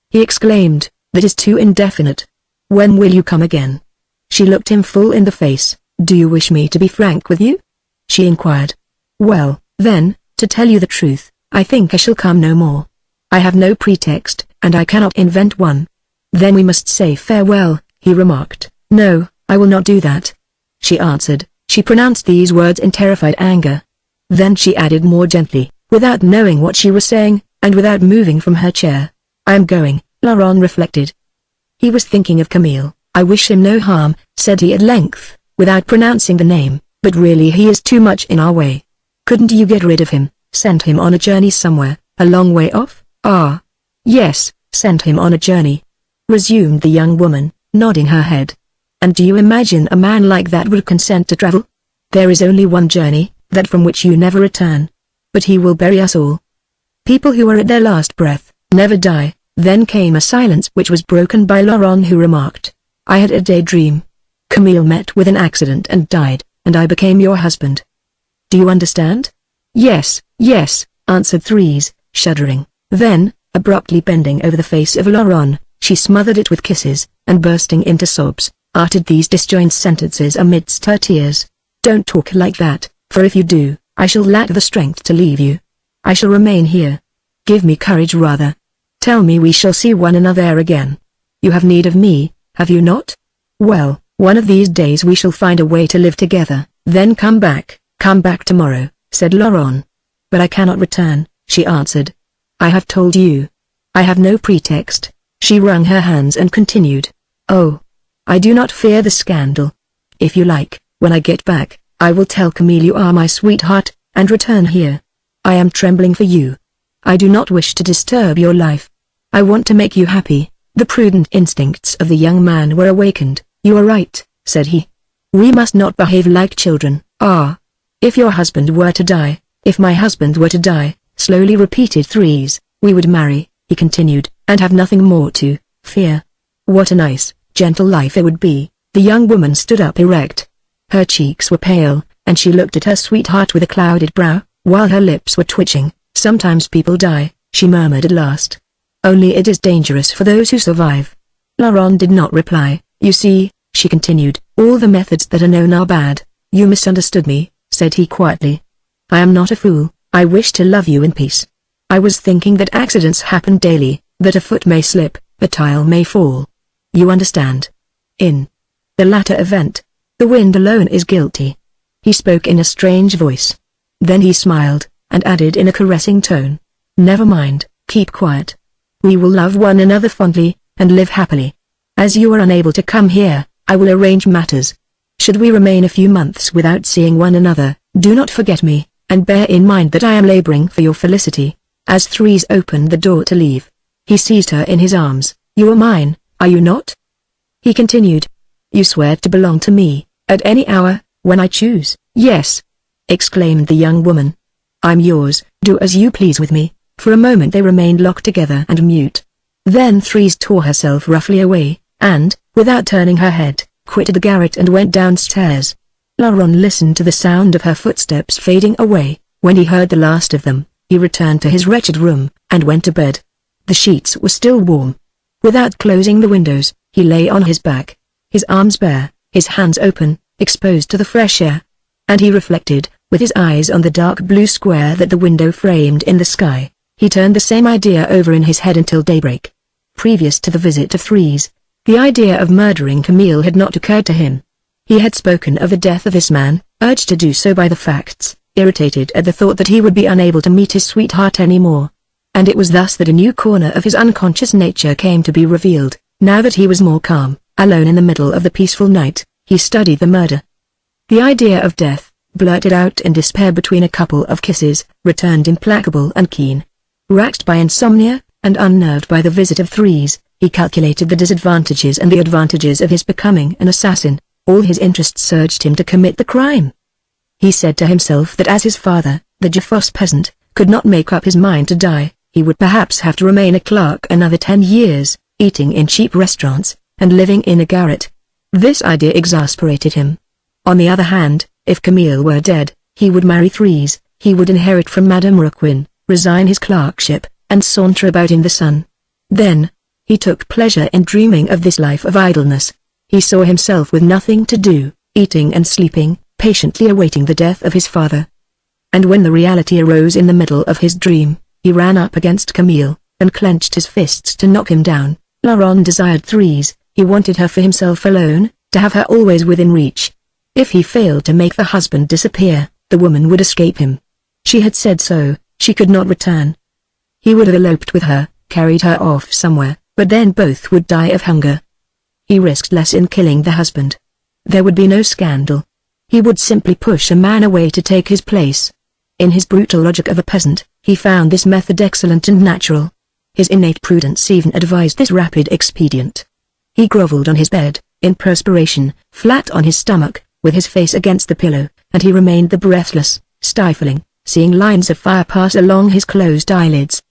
he exclaimed. "That is too indefinite. When will you come again?" She looked him full in the face. "Do you wish me to be frank with you?" she inquired. "Well, then, to tell you the truth, I think I shall come no more. I have no pretext, and I cannot invent one." "Then we must say farewell," he remarked. "No, I will not do that," she answered. She pronounced these words in terrified anger. Then she added more gently, without knowing what she was saying, and without moving from her chair, "I am going." Laurent reflected. He was thinking of Camille. "I wish him no harm," said he at length, without pronouncing the name, "but really he is too much in our way. Couldn't you get rid of him, send him on a journey somewhere, a long way off?" "Ah, yes, send him on a journey," resumed the young woman, nodding her head. "And do you imagine a man like that would consent to travel? There is only one journey, that from which you never return. But he will bury us all. People who are at their last breath, never die." Then came a silence which was broken by Laurent, who remarked, "I had a daydream. Camille met with an accident and died, and I became your husband. Do you understand?" "Yes, yes," answered Thérèse, shuddering. Then, abruptly bending over the face of Laurent, she smothered it with kisses, and bursting into sobs, uttered these disjointed sentences amidst her tears. "Don't talk like that, for if you do, I shall lack the strength to leave you. I shall remain here. Give me courage rather. Tell me we shall see one another again. You have need of me, have you not? Well, one of these days we shall find a way to live together." "Then come back tomorrow," said Laurent. but I cannot return," she answered. "I have told you. I have no pretext." She wrung her hands and continued. "Oh, I do not fear the scandal. If you like, when I get back, I will tell Camille you are my sweetheart, and return here. I am trembling for you. I do not wish to disturb your life. I want to make you happy." The prudent instincts of the young man were awakened. "You are right," said he. "We must not behave like children." "Ah, if your husband were to die, if my husband were to die," slowly repeated Thérèse, "we would marry," he continued, "and have nothing more to fear. What a nice, gentle life it would be." The young woman stood up erect. Her cheeks were pale, and she looked at her sweetheart with a clouded brow, while her lips were twitching. "Sometimes people die," she murmured at last. "Only it is dangerous for those who survive." Laurent did not reply. "You see," she continued, "all the methods that are known are bad." "You misunderstood me," said he quietly. "I am not a fool. I wish to love you in peace. I was thinking that accidents happen daily, that a foot may slip, a tile may fall. You understand? In the latter event, the wind alone is guilty." He spoke in a strange voice. Then he smiled, and added in a caressing tone, "Never mind, keep quiet. We will love one another fondly, and live happily. As you are unable to come here, I will arrange matters. Should we remain a few months without seeing one another, do not forget me, and bear in mind that I am laboring for your felicity." As Thérèse opened the door to leave, he seized her in his arms. "You are mine, are you not?" he continued. "You swear to belong to me, at any hour, when I choose." "Yes," exclaimed the young woman. "I'm yours, do as you please with me." For a moment they remained locked together and mute. Then Thérèse tore herself roughly away, and, without turning her head, quitted the garret and went downstairs. Laurent listened to the sound of her footsteps fading away. When he heard the last of them, he returned to his wretched room, and went to bed. The sheets were still warm. Without closing the windows, he lay on his back, his arms bare, his hands open, exposed to the fresh air. And he reflected, with his eyes on the dark blue square that the window framed in the sky. He turned the same idea over in his head until daybreak. Previous to the visit of Thérèse, the idea of murdering Camille had not occurred to him. He had spoken of the death of this man, urged to do so by the facts, irritated at the thought that he would be unable to meet his sweetheart anymore. And it was thus that a new corner of his unconscious nature came to be revealed. Now that he was more calm, alone in the middle of the peaceful night, he studied the murder. The idea of death, blurted out in despair between a couple of kisses, returned implacable and keen. Racked by insomnia, and unnerved by the visit of Thérèse, he calculated the disadvantages and the advantages of his becoming an assassin. All his interests urged him to commit the crime. He said to himself that as his father, the Jafos peasant, could not make up his mind to die, he would perhaps have to remain a clerk another 10 years, eating in cheap restaurants, and living in a garret. This idea exasperated him. On the other hand, if Camille were dead, he would marry Thérèse, he would inherit from Madame Raquin, resign his clerkship, and saunter about in the sun. Then, he took pleasure in dreaming of this life of idleness. He saw himself with nothing to do, eating and sleeping, patiently awaiting the death of his father. And when the reality arose in the middle of his dream, he ran up against Camille, and clenched his fists to knock him down. Laurent desired Thérèse, he wanted her for himself alone, to have her always within reach. If he failed to make the husband disappear, the woman would escape him. She had said so, she could not return. He would have eloped with her, carried her off somewhere, but then both would die of hunger. He risked less in killing the husband. There would be no scandal. He would simply push a man away to take his place. In his brutal logic of a peasant, he found this method excellent and natural. His innate prudence even advised this rapid expedient. He grovelled on his bed, in perspiration, flat on his stomach, with his face against the pillow, and he remained there breathless, stifling, seeing lines of fire pass along his closed eyelids.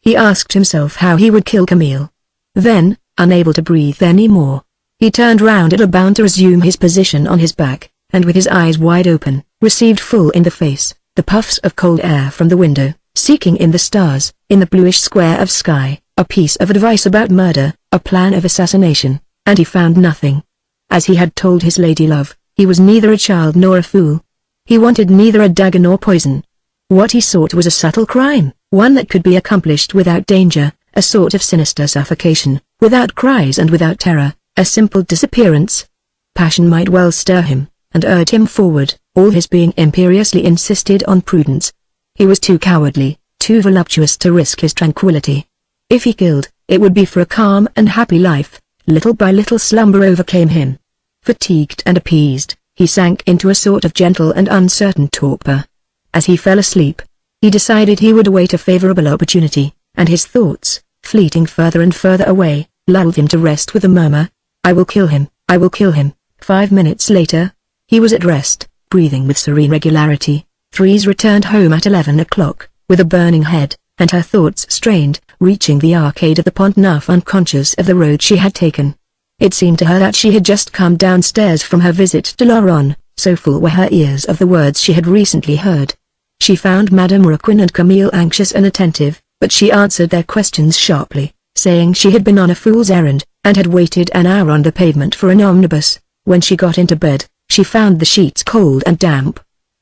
He asked himself how he would kill Camille. Then, unable to breathe any more, he turned round at a bound to resume his position on his back, and with his eyes wide open, received full in the face the puffs of cold air from the window, seeking in the stars, in the bluish square of sky, a piece of advice about murder, a plan of assassination, and he found nothing. As he had told his lady love, he was neither a child nor a fool. He wanted neither a dagger nor poison. What he sought was a subtle crime, one that could be accomplished without danger, a sort of sinister suffocation, without cries and without terror, a simple disappearance. Passion might well stir him, and urge him forward. All his being imperiously insisted on prudence. He was too cowardly, too voluptuous to risk his tranquility. If he killed, it would be for a calm and happy life. Little by little slumber overcame him. Fatigued and appeased, he sank into a sort of gentle and uncertain torpor. As he fell asleep, he decided he would await a favorable opportunity, and his thoughts, fleeting further and further away, lulled him to rest with a murmur, "I will kill him, I will kill him." 5 minutes later, he was at rest, breathing with serene regularity. Thérèse returned home at 11 o'clock, with a burning head, and her thoughts strained, reaching the arcade of the Pont Neuf unconscious of the road she had taken. It seemed to her that she had just come downstairs from her visit to Laurent, so full were her ears of the words she had recently heard. She found Madame Raquin and Camille anxious and attentive, but she answered their questions sharply, saying she had been on a fool's errand, and had waited an hour on the pavement for an omnibus. When she got into bed, she found the sheets cold and damp.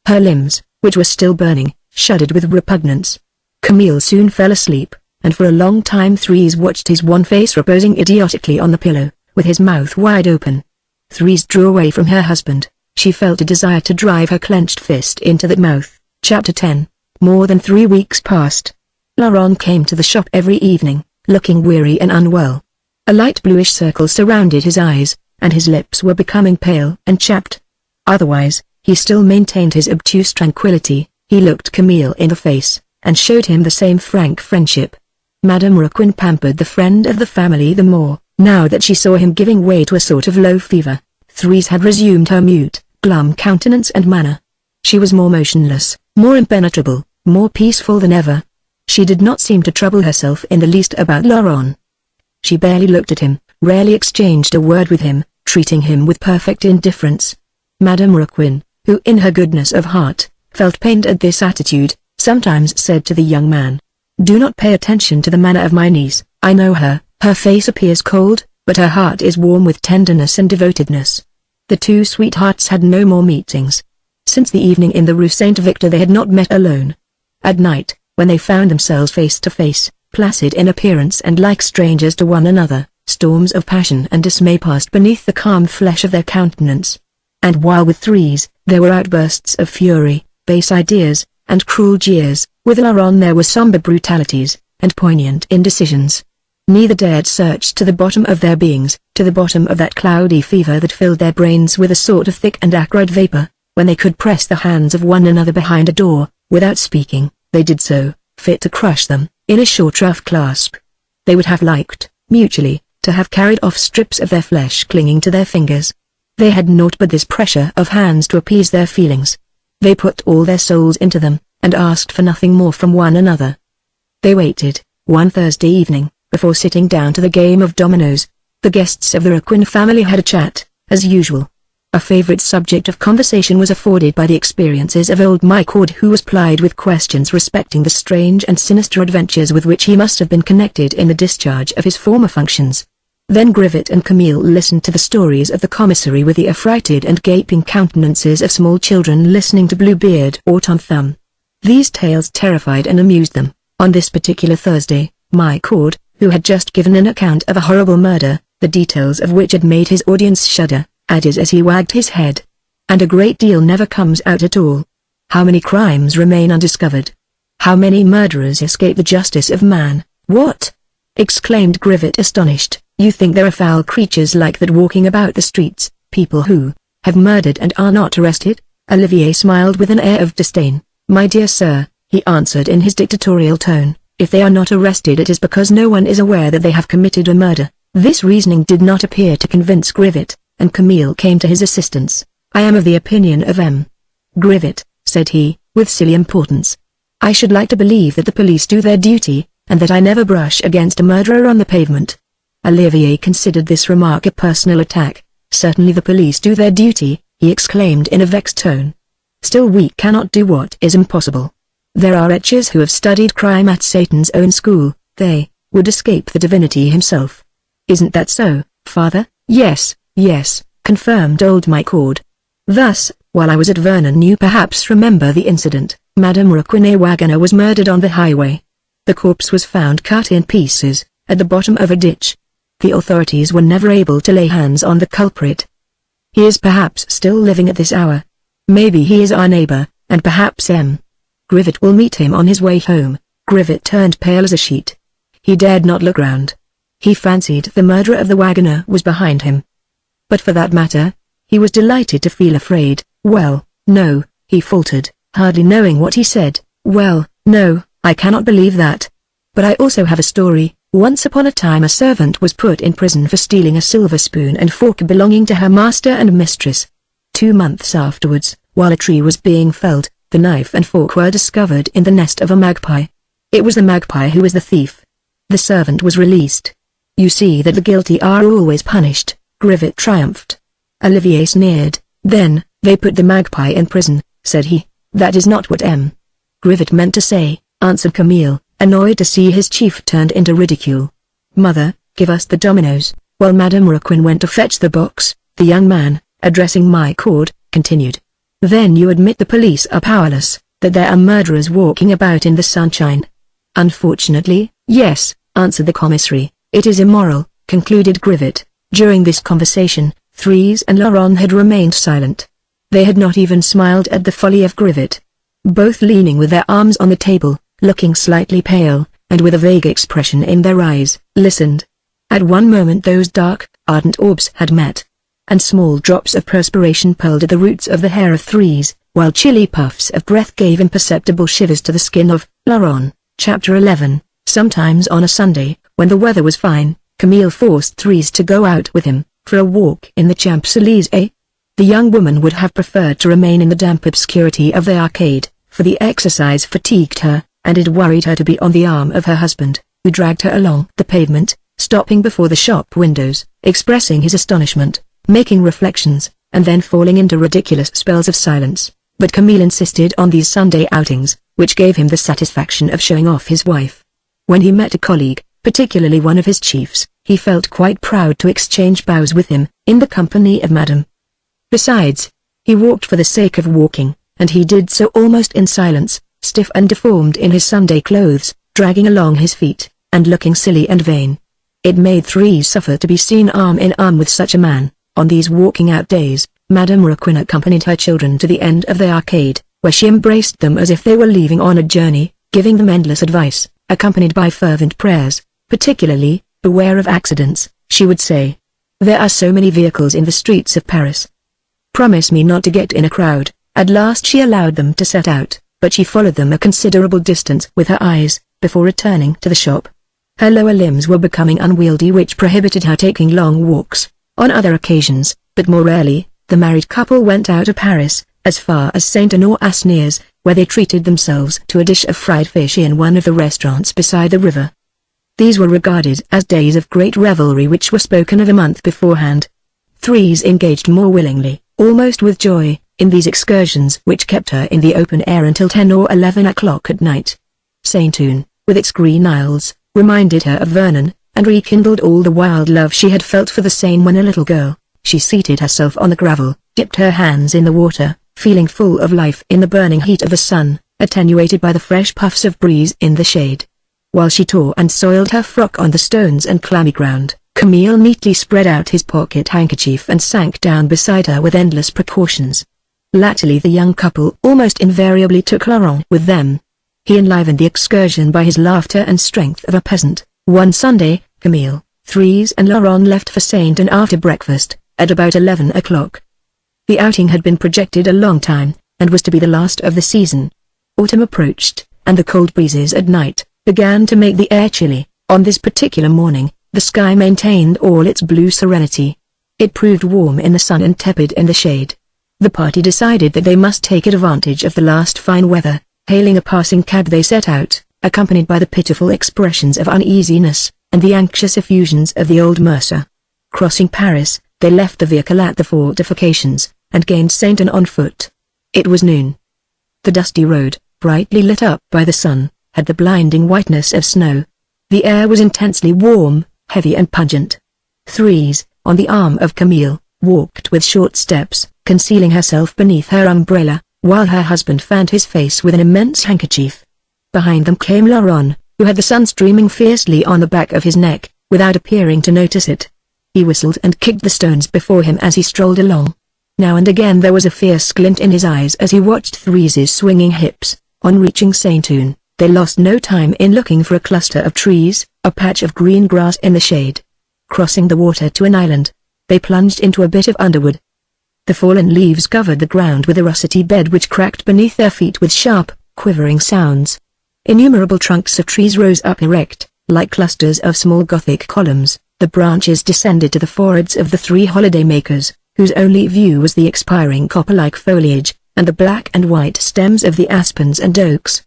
Her limbs, which were still burning, shuddered with repugnance. Camille soon fell asleep, and for a long time Thérèse watched his wan face reposing idiotically on the pillow, with his mouth wide open. Thérèse drew away from her husband. She felt a desire to drive her clenched fist into that mouth. Chapter 10. More than 3 weeks passed. Laurent came to the shop every evening, looking weary and unwell. A light bluish circle surrounded his eyes, and his lips were becoming pale and chapped. Otherwise, he still maintained his obtuse tranquility. He looked Camille in the face, and showed him the same frank friendship. Madame Raquin pampered the friend of the family the more, now that she saw him giving way to a sort of low fever. Thérèse had resumed her mute, glum countenance and manner. She was more motionless, more impenetrable, more peaceful than ever. She did not seem to trouble herself in the least about Laurent. She barely looked at him, rarely exchanged a word with him, treating him with perfect indifference. Madame Raquin, who in her goodness of heart, felt pained at this attitude, sometimes said to the young man, "Do not pay attention to the manner of my niece. I know her. Her face appears cold, but her heart is warm with tenderness and devotedness." The two sweethearts had no more meetings. Since the evening in the Rue Saint-Victor they had not met alone. At night, when they found themselves face to face, placid in appearance and like strangers to one another, storms of passion and dismay passed beneath the calm flesh of their countenance. And while with Thérèse, there were outbursts of fury, base ideas, and cruel jeers, with Laurent there were somber brutalities, and poignant indecisions. Neither dared search to the bottom of their beings, to the bottom of that cloudy fever that filled their brains with a sort of thick and acrid vapor. When they could press the hands of one another behind a door, without speaking, they did so, fit to crush them, in a short rough clasp. They would have liked, mutually, to have carried off strips of their flesh clinging to their fingers. They had naught but this pressure of hands to appease their feelings. They put all their souls into them, and asked for nothing more from one another. They waited, one Thursday evening, before sitting down to the game of dominoes. The guests of the Raquin family had a chat, as usual. A favorite subject of conversation was afforded by the experiences of old Michaud, who was plied with questions respecting the strange and sinister adventures with which he must have been connected in the discharge of his former functions. Then Grivet and Camille listened to the stories of the commissary with the affrighted and gaping countenances of small children listening to Bluebeard or Tom Thumb. These tales terrified and amused them. On this particular Thursday, Michaud, who had just given an account of a horrible murder, the details of which had made his audience shudder, added as he wagged his head, "And a great deal never comes out at all. How many crimes remain undiscovered? How many murderers escape the justice of man?" "What?" exclaimed Grivet astonished. "You think there are foul creatures like that walking about the streets, people who have murdered and are not arrested?" Olivier smiled with an air of disdain. "My dear sir," he answered in his dictatorial tone, "if they are not arrested it is because no one is aware that they have committed a murder." This reasoning did not appear to convince Grivet, and Camille came to his assistance. "I am of the opinion of M. Grivet," said he, with silly importance. "I should like to believe that the police do their duty, and that I never brush against a murderer on the pavement." Olivier considered this remark a personal attack. "Certainly the police do their duty," he exclaimed in a vexed tone. "Still we cannot do what is impossible. There are wretches who have studied crime at Satan's own school. They would escape the divinity himself. Isn't that so, father?" "Yes, yes," confirmed old Michaud. "Thus, while I was at Vernon you perhaps remember the incident. Madame Raquin, a wagoner, was murdered on the highway. The corpse was found cut in pieces, at the bottom of a ditch. The authorities were never able to lay hands on the culprit. He is perhaps still living at this hour. Maybe he is our neighbor, and perhaps M. Grivet will meet him on his way home. Grivet turned pale as a sheet. He dared not look round. He fancied the murderer of the wagoner was behind him. But for that matter, he was delighted to feel afraid. "Well, no," he faltered, hardly knowing what he said. "Well, no, I cannot believe that. But I also have a story. Once upon a time a servant was put in prison for stealing a silver spoon and fork belonging to her master and mistress. 2 months afterwards, while a tree was being felled, the knife and fork were discovered in the nest of a magpie. It was the magpie who was the thief. The servant was released. You see that the guilty are always punished," Grivet triumphed. Olivier sneered. "Then, they put the magpie in prison," said he. "That is not what Grivet meant to say," answered Camille, annoyed to see his chief turned into ridicule. "Mother, give us the dominoes." While Madame Raquin went to fetch the box, the young man, addressing my court, continued. "Then you admit the police are powerless, that there are murderers walking about in the sunshine?" "Unfortunately, yes," answered the commissary. "It is immoral," concluded Grivet. During this conversation, Thérèse and Laurent had remained silent. They had not even smiled at the folly of Grivet. Both leaning with their arms on the table, looking slightly pale, and with a vague expression in their eyes, listened. At one moment those dark, ardent orbs had met, and small drops of perspiration pearled at the roots of the hair of Thérèse, while chilly puffs of breath gave imperceptible shivers to the skin of Laurent. Chapter 11. Sometimes on a Sunday, when the weather was fine, Camille forced Thérèse to go out with him, for a walk in the Champs-Élysées. The young woman would have preferred to remain in the damp obscurity of the arcade, for the exercise fatigued her, and it worried her to be on the arm of her husband, who dragged her along the pavement, stopping before the shop windows, expressing his astonishment, making reflections, and then falling into ridiculous spells of silence. But Camille insisted on these Sunday outings, which gave him the satisfaction of showing off his wife. When he met a colleague, particularly one of his chiefs, he felt quite proud to exchange bows with him, in the company of Madame. Besides, he walked for the sake of walking, and he did so almost in silence, stiff and deformed in his Sunday clothes, dragging along his feet, and looking silly and vain. It made Thérèse suffer to be seen arm in arm with such a man. On these walking out days, Madame Raquin accompanied her children to the end of the arcade, where she embraced them as if they were leaving on a journey, giving them endless advice, accompanied by fervent prayers, particularly, "Beware of accidents," she would say. "There are so many vehicles in the streets of Paris. Promise me not to get in a crowd." At last she allowed them to set out, but she followed them a considerable distance with her eyes, before returning to the shop. Her lower limbs were becoming unwieldy, which prohibited her taking long walks. On other occasions, but more rarely, the married couple went out of Paris, as far as Saint-Honoré-Asnières, where they treated themselves to a dish of fried fish in one of the restaurants beside the river. These were regarded as days of great revelry which were spoken of a month beforehand. Thérèse engaged more willingly, almost with joy, in these excursions which kept her in the open air until 10 or 11 o'clock at night. Saint-Ouen, with its green isles, reminded her of Vernon, and rekindled all the wild love she had felt for the Seine when a little girl. She seated herself on the gravel, dipped her hands in the water, feeling full of life in the burning heat of the sun, attenuated by the fresh puffs of breeze in the shade. While she tore and soiled her frock on the stones and clammy ground, Camille neatly spread out his pocket handkerchief and sank down beside her with endless precautions. Latterly the young couple almost invariably took Laurent with them. He enlivened the excursion by his laughter and strength of a peasant. One Sunday, Camille, Thérèse and Laurent left for Saint-Ouen after breakfast, at about 11 o'clock. The outing had been projected a long time, and was to be the last of the season. Autumn approached, and the cold breezes at night began to make the air chilly. On this particular morning, the sky maintained all its blue serenity. It proved warm in the sun and tepid in the shade. The party decided that they must take advantage of the last fine weather. Hailing a passing cab they set out, accompanied by the pitiful expressions of uneasiness, and the anxious effusions of the old mercer. Crossing Paris, they left the vehicle at the fortifications, and gained Saint-Ouen on foot. It was noon. The dusty road, brightly lit up by the sun, had the blinding whiteness of snow. The air was intensely warm, heavy and pungent. Thérèse, on the arm of Camille, walked with short steps, concealing herself beneath her umbrella, while her husband fanned his face with an immense handkerchief. Behind them came Laurent, who had the sun streaming fiercely on the back of his neck, without appearing to notice it. He whistled and kicked the stones before him as he strolled along. Now and again there was a fierce glint in his eyes as he watched Thérèse's swinging hips, On reaching Saintoon, they lost no time in looking for a cluster of trees, a patch of green grass in the shade. Crossing the water to an island, they plunged into a bit of underwood. The fallen leaves covered the ground with a russety bed which cracked beneath their feet with sharp, quivering sounds. Innumerable trunks of trees rose up erect, like clusters of small Gothic columns. The branches descended to the foreheads of the three holiday-makers, whose only view was the expiring copper-like foliage, and the black and white stems of the aspens and oaks.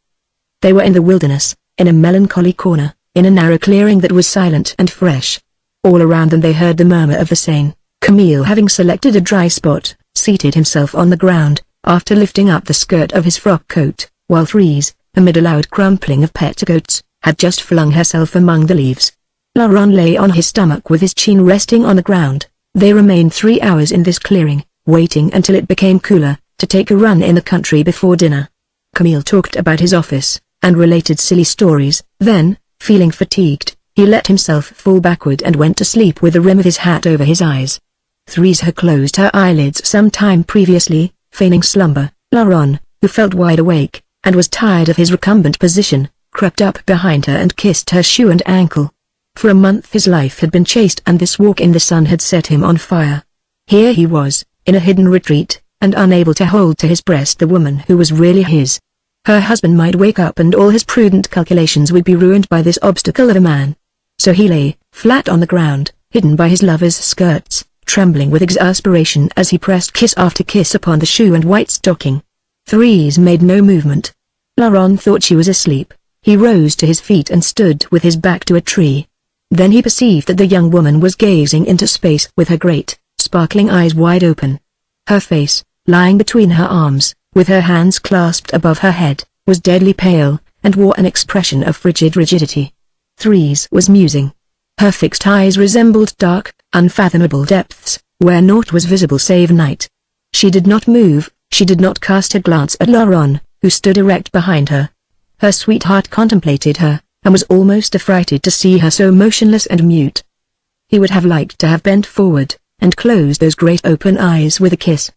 They were in the wilderness, in a melancholy corner, in a narrow clearing that was silent and fresh. All around them they heard the murmur of the Seine. Camille, having selected a dry spot, seated himself on the ground, after lifting up the skirt of his frock coat, while Thérèse, amid a loud crumpling of petticoats, had just flung herself among the leaves. Laurent lay on his stomach with his chin resting on the ground. They remained 3 hours in this clearing, waiting until it became cooler, to take a run in the country before dinner. Camille talked about his office, and related silly stories. Then, feeling fatigued, he let himself fall backward and went to sleep with the rim of his hat over his eyes. Thérèse had closed her eyelids some time previously, feigning slumber. Laurent, who felt wide awake, and was tired of his recumbent position, crept up behind her and kissed her shoe and ankle. For a month his life had been chaste, and this walk in the sun had set him on fire. Here he was, in a hidden retreat, and unable to hold to his breast the woman who was really his. Her husband might wake up and all his prudent calculations would be ruined by this obstacle of a man. So he lay, flat on the ground, hidden by his lover's skirts, trembling with exasperation as he pressed kiss after kiss upon the shoe and white stocking. Thérèse made no movement. Laurent thought she was asleep. He rose to his feet and stood with his back to a tree. Then he perceived that the young woman was gazing into space with her great, sparkling eyes wide open. Her face, lying between her arms, with her hands clasped above her head, was deadly pale, and wore an expression of frigid rigidity. Thérèse was musing. Her fixed eyes resembled dark, unfathomable depths, where naught was visible save night. She did not move, she did not cast a glance at Laurent, who stood erect behind her. Her sweetheart contemplated her, and was almost affrighted to see her so motionless and mute. He would have liked to have bent forward, and closed those great open eyes with a kiss.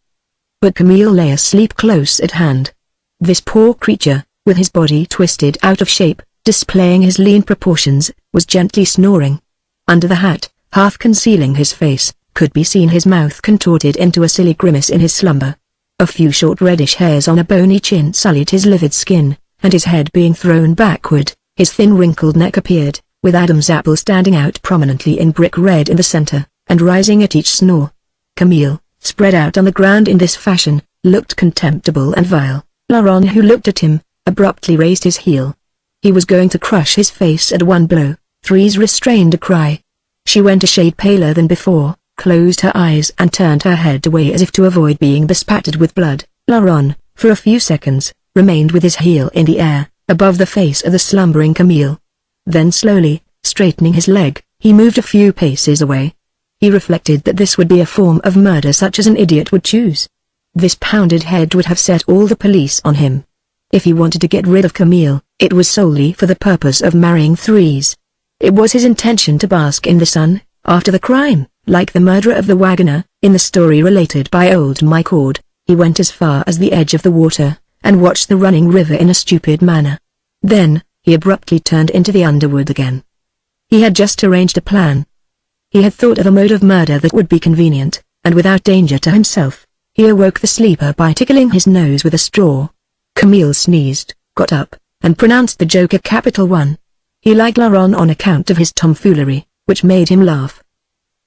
But Camille lay asleep close at hand. This poor creature, with his body twisted out of shape, displaying his lean proportions, was gently snoring. Under the hat, half concealing his face, could be seen his mouth contorted into a silly grimace in his slumber. A few short reddish hairs on a bony chin sullied his livid skin, and his head being thrown backward, his thin wrinkled neck appeared, with Adam's apple standing out prominently in brick red in the center, and rising at each snore. Camille, spread out on the ground in this fashion, looked contemptible and vile. Laurent, who looked at him, abruptly raised his heel. He was going to crush his face at one blow. Thérèse restrained a cry. She went a shade paler than before, closed her eyes and turned her head away as if to avoid being bespattered with blood. Laurent, for a few seconds, remained with his heel in the air, above the face of the slumbering Camille. Then slowly, straightening his leg, he moved a few paces away. He reflected that this would be a form of murder such as an idiot would choose. This pounded head would have set all the police on him. If he wanted to get rid of Camille, it was solely for the purpose of marrying Thérèse. It was his intention to bask in the sun, after the crime, like the murderer of the wagoner, in the story related by old Michaud. He went as far as the edge of the water, and watched the running river in a stupid manner. Then, he abruptly turned into the underwood again. He had just arranged a plan. He had thought of a mode of murder that would be convenient, and without danger to himself. He awoke the sleeper by tickling his nose with a straw. Camille sneezed, got up, and pronounced the joke a capital one. He liked Laurent on account of his tomfoolery, which made him laugh.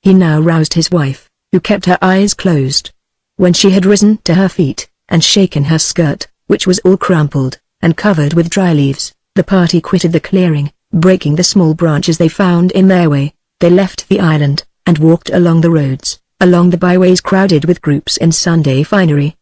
He now roused his wife, who kept her eyes closed. When she had risen to her feet, and shaken her skirt, which was all crumpled, and covered with dry leaves, the party quitted the clearing, breaking the small branches they found in their way. They left the island, and walked along the roads, along the byways crowded with groups in Sunday finery.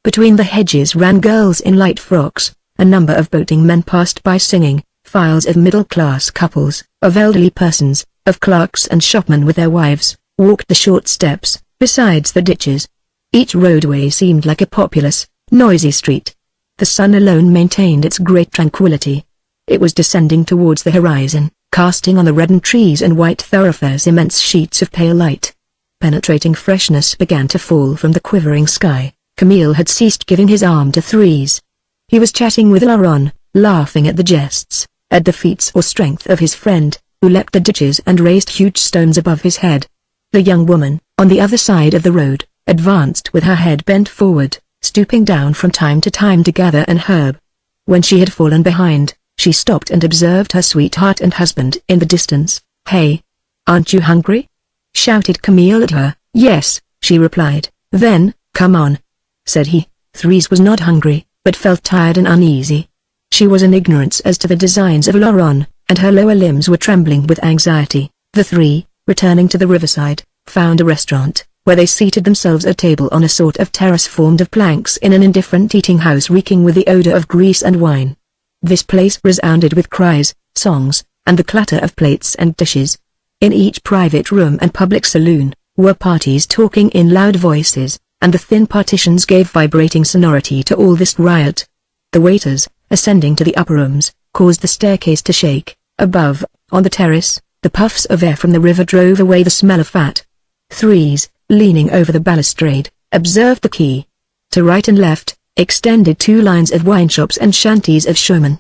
Between the hedges ran girls in light frocks, a number of boating men passed by singing, files of middle-class couples, of elderly persons, of clerks and shopmen with their wives, walked the short steps, besides the ditches. Each roadway seemed like a populous, noisy street. The sun alone maintained its great tranquility. It was descending towards the horizon, casting on the reddened trees and white thoroughfares immense sheets of pale light. Penetrating freshness began to fall from the quivering sky. Camille had ceased giving his arm to Thérèse. He was chatting with Laurent, laughing at the jests, at the feats or strength of his friend, who leapt the ditches and raised huge stones above his head. The young woman, on the other side of the road, advanced with her head bent forward, stooping down from time to time to gather an herb. When she had fallen behind, she stopped and observed her sweetheart and husband in the distance. "Hey! Aren't you hungry?" shouted Camille at her. "Yes," she replied. "Then, come on," said he. Thérèse was not hungry, but felt tired and uneasy. She was in ignorance as to the designs of Laurent, and her lower limbs were trembling with anxiety. The three, returning to the riverside, found a restaurant, where they seated themselves at table on a sort of terrace formed of planks in an indifferent eating house reeking with the odor of grease and wine. This place resounded with cries, songs, and the clatter of plates and dishes. In each private room and public saloon, were parties talking in loud voices, and the thin partitions gave vibrating sonority to all this riot. The waiters, ascending to the upper rooms, caused the staircase to shake. Above, on the terrace, the puffs of air from the river drove away the smell of fat. Thérèse, leaning over the balustrade, observed the quay. To right and left, extended two lines of wine shops and shanties of showmen.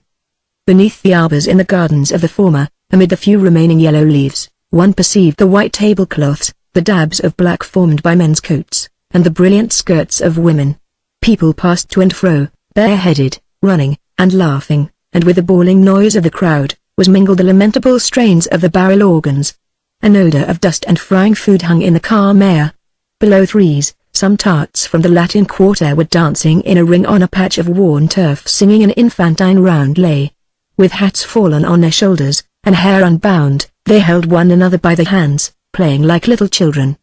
Beneath the arbors in the gardens of the former, amid the few remaining yellow leaves, one perceived the white tablecloths, the dabs of black formed by men's coats, and the brilliant skirts of women. People passed to and fro, bareheaded, running, and laughing, and with the bawling noise of the crowd, was mingled the lamentable strains of the barrel organs. An odor of dust and frying food hung in the calm air. Below Thérèse, some tarts from the Latin Quarter were dancing in a ring on a patch of worn turf singing an infantine roundelay. With hats fallen on their shoulders, and hair unbound, they held one another by the hands, playing like little children.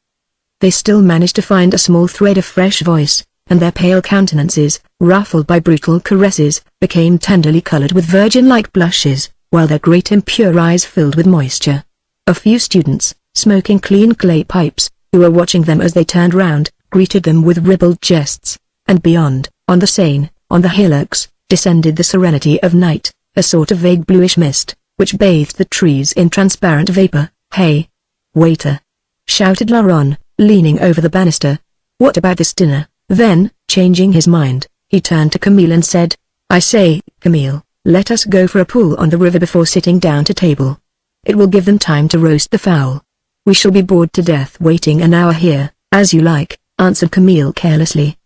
They still managed to find a small thread of fresh voice, and their pale countenances, ruffled by brutal caresses, became tenderly colored with virgin-like blushes, while their great impure eyes filled with moisture. A few students, smoking clean clay pipes, who were watching them as they turned round, greeted them with ribald jests, and beyond, on the Seine, on the hillocks, descended the serenity of night, a sort of vague bluish mist, which bathed the trees in transparent vapor. "Hey! Waiter!" shouted Laurent, leaning over the banister. "What about this dinner?" Then, changing his mind, he turned to Camille and said, "I say, Camille, let us go for a pull on the river before sitting down to table. It will give them time to roast the fowl. We shall be bored to death waiting an hour here." "As you like," answered Camille carelessly.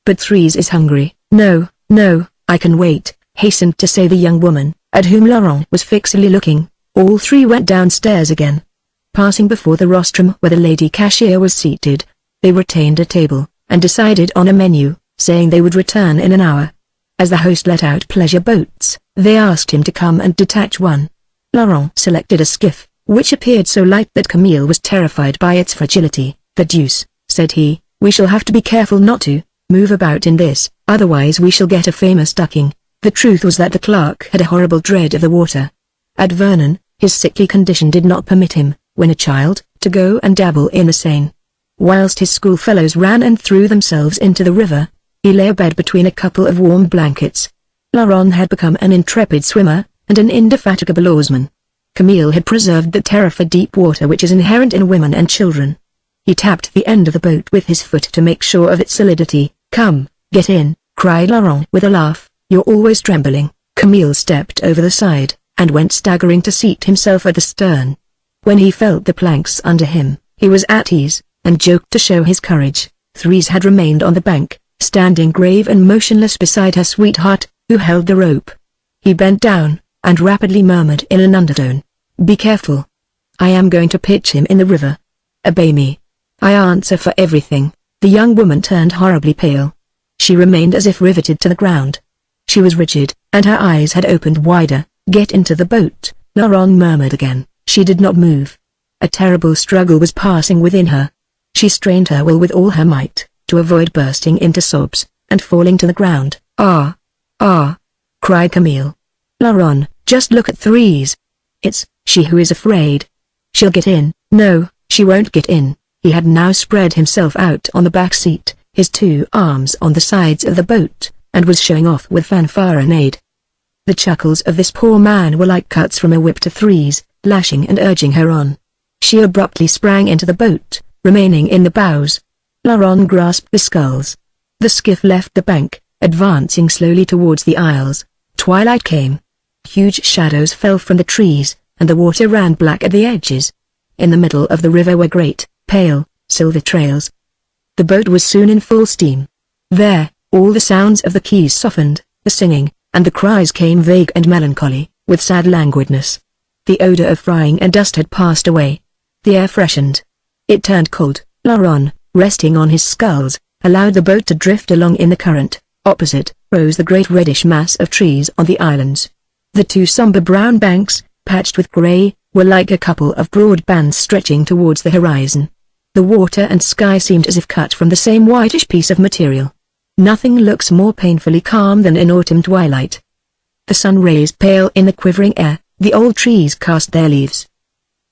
"But Thérèse is hungry." "No, no, I can wait," hastened to say the young woman, at whom Laurent was fixedly looking. All three went downstairs again. Passing before the rostrum where the lady cashier was seated, they retained a table, and decided on a menu, saying they would return in an hour. As the host let out pleasure boats, they asked him to come and detach one. Laurent selected a skiff, which appeared so light that Camille was terrified by its fragility. "The deuce," said he, "we shall have to be careful not to move about in this, otherwise we shall get a famous ducking." The truth was that the clerk had a horrible dread of the water. At Vernon, his sickly condition did not permit him, when a child, to go and dabble in the Seine. Whilst his schoolfellows ran and threw themselves into the river, he lay abed between a couple of warm blankets. Laurent had become an intrepid swimmer, and an indefatigable oarsman. Camille had preserved the terror for deep water which is inherent in women and children. He tapped the end of the boat with his foot to make sure of its solidity. "Come, get in," cried Laurent with a laugh. "You're always trembling." Camille stepped over the side, and went staggering to seat himself at the stern. When he felt the planks under him, he was at ease, and joked to show his courage. Thérèse had remained on the bank, standing grave and motionless beside her sweetheart, who held the rope. He bent down, and rapidly murmured in an undertone, "Be careful. I am going to pitch him in the river. Obey me. I answer for everything." The young woman turned horribly pale. She remained as if riveted to the ground. She was rigid, and her eyes had opened wider. "Get into the boat," Laurent murmured again. She did not move. A terrible struggle was passing within her. She strained her will with all her might, to avoid bursting into sobs, and falling to the ground. "Ah! Ah!" cried Camille. "Laurent, just look at Thérèse. It's she who is afraid. She'll get in." "No, she won't get in." He had now spread himself out on the back seat, his two arms on the sides of the boat, and was showing off with fanfaronade. The chuckles of this poor man were like cuts from a whip to Thérèse, lashing and urging her on. She abruptly sprang into the boat, remaining in the bows. Laurent grasped the sculls. The skiff left the bank, advancing slowly towards the isles. Twilight came. Huge shadows fell from the trees, and the water ran black at the edges. In the middle of the river were great, pale, silver trails. The boat was soon in full steam. There, all the sounds of the quays softened, the singing, and the cries came vague and melancholy, with sad languidness. The odor of frying and dust had passed away. The air freshened. It turned cold. Laurent, resting on his sculls, allowed the boat to drift along in the current. Opposite, rose the great reddish mass of trees on the islands. The two somber brown banks, patched with grey, were like a couple of broad bands stretching towards the horizon. The water and sky seemed as if cut from the same whitish piece of material. Nothing looks more painfully calm than an autumn twilight. The sun rays pale in the quivering air, the old trees cast their leaves.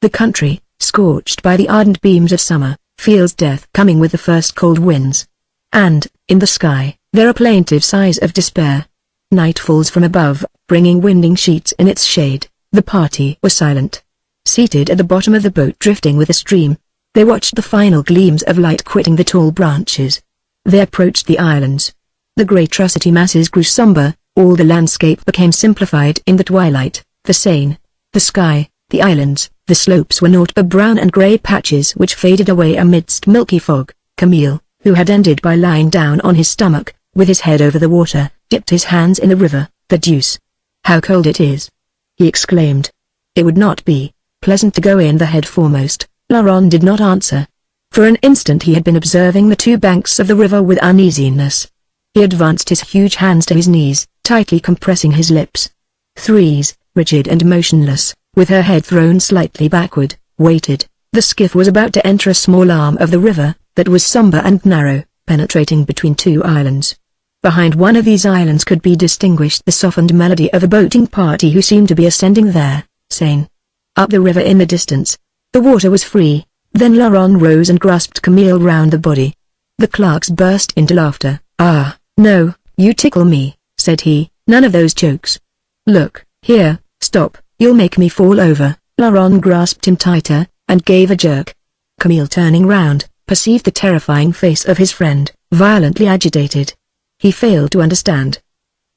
The country, scorched by the ardent beams of summer, feels death coming with the first cold winds. And, in the sky, there are plaintive sighs of despair. Night falls from above, bringing winding sheets in its shade. The party was silent. Seated at the bottom of the boat drifting with the stream, they watched the final gleams of light quitting the tall branches. They approached the islands. The grey trussety masses grew somber, all the landscape became simplified in the twilight. The Seine, the sky, the islands, the slopes were naught but brown and grey patches which faded away amidst milky fog. Camille, who had ended by lying down on his stomach, with his head over the water, dipped his hands in the river. "The deuce! How cold it is!" he exclaimed. "It would not be pleasant to go in the head foremost." Laurent did not answer. For an instant he had been observing the two banks of the river with uneasiness. He advanced his huge hands to his knees, tightly compressing his lips. Thérèse, rigid and motionless, with her head thrown slightly backward, waited. The skiff was about to enter a small arm of the river, that was somber and narrow, penetrating between two islands. Behind one of these islands could be distinguished the softened melody of a boating party who seemed to be ascending their Seine. Up the river in the distance, the water was free. Then Laurent rose and grasped Camille round the body. The clerks burst into laughter. "Ah, no, you tickle me," said he, "none of those jokes. Look, here, stop, you'll make me fall over." Laurent grasped him tighter, and gave a jerk. Camille, turning round, perceived the terrifying face of his friend, violently agitated. He failed to understand.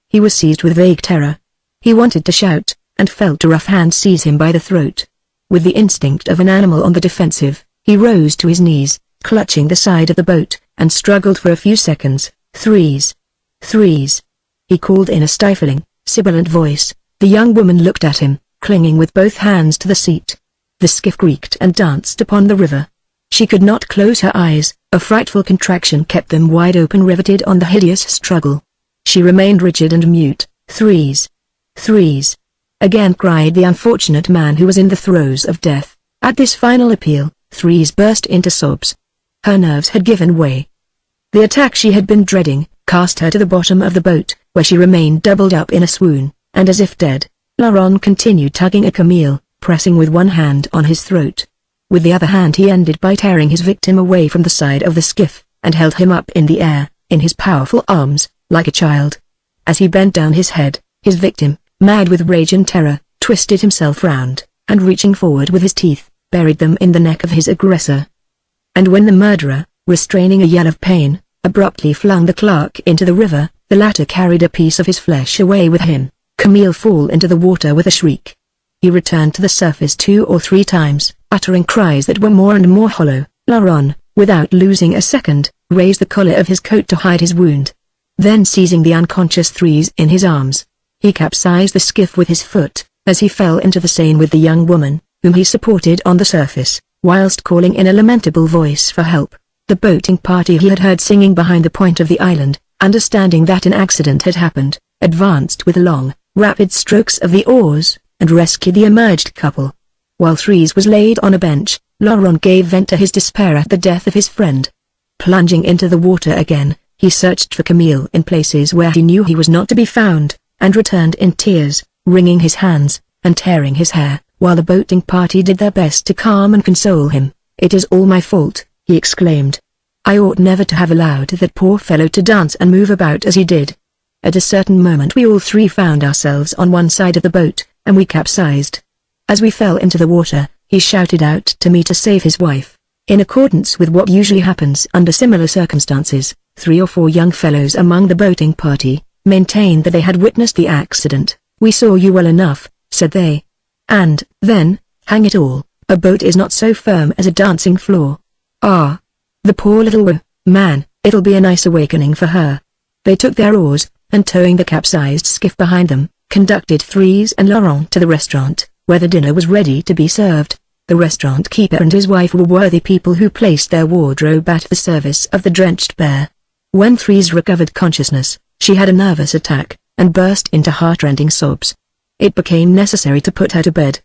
He was seized with vague terror. He wanted to shout, and felt a rough hand seize him by the throat. With the instinct of an animal on the defensive, he rose to his knees, clutching the side of the boat, and struggled for a few seconds. "Thérèse! Thérèse!" he called in a stifling, sibilant voice. The young woman looked at him, clinging with both hands to the seat. The skiff creaked and danced upon the river. She could not close her eyes, a frightful contraction kept them wide open, riveted on the hideous struggle. She remained rigid and mute. "Thérèse! Thérèse!" again cried the unfortunate man who was in the throes of death. At this final appeal, Thérèse burst into sobs. Her nerves had given way. The attack she had been dreading, cast her to the bottom of the boat, where she remained doubled up in a swoon, and as if dead. Laurent continued tugging at Camille, pressing with one hand on his throat. With the other hand he ended by tearing his victim away from the side of the skiff, and held him up in the air, in his powerful arms, like a child. As he bent down his head, his victim, mad with rage and terror, twisted himself round, and reaching forward with his teeth, buried them in the neck of his aggressor. And when the murderer, restraining a yell of pain, abruptly flung the clerk into the river, the latter carried a piece of his flesh away with him. Camille fell into the water with a shriek. He returned to the surface 2 or 3 times, uttering cries that were more and more hollow. Laurent, without losing a second, raised the collar of his coat to hide his wound. Then seizing the unconscious Thérèse in his arms, he capsized the skiff with his foot, as he fell into the Seine with the young woman, whom he supported on the surface, whilst calling in a lamentable voice for help. The boating party he had heard singing behind the point of the island, understanding that an accident had happened, advanced with long, rapid strokes of the oars, and rescued the emerged couple. While Thérèse was laid on a bench, Laurent gave vent to his despair at the death of his friend. Plunging into the water again, he searched for Camille in places where he knew he was not to be found, and returned in tears, wringing his hands, and tearing his hair, while the boating party did their best to calm and console him. "It is all my fault," he exclaimed. "I ought never to have allowed that poor fellow to dance and move about as he did." At a certain moment we all three found ourselves on one side of the boat, and we capsized. As we fell into the water, he shouted out to me to save his wife. In accordance with what usually happens under similar circumstances, 3 or 4 young fellows among the boating party, maintained that they had witnessed the accident. "We saw you well enough," said they. "And, then, hang it all, a boat is not so firm as a dancing floor. Ah! The poor little man, it'll be a nice awakening for her." They took their oars, and towing the capsized skiff behind them, conducted Thérèse and Laurent to the restaurant, where the dinner was ready to be served. The restaurant keeper and his wife were worthy people who placed their wardrobe at the service of the drenched pair. When Thérèse recovered consciousness, she had a nervous attack, and burst into heartrending sobs. It became necessary to put her to bed.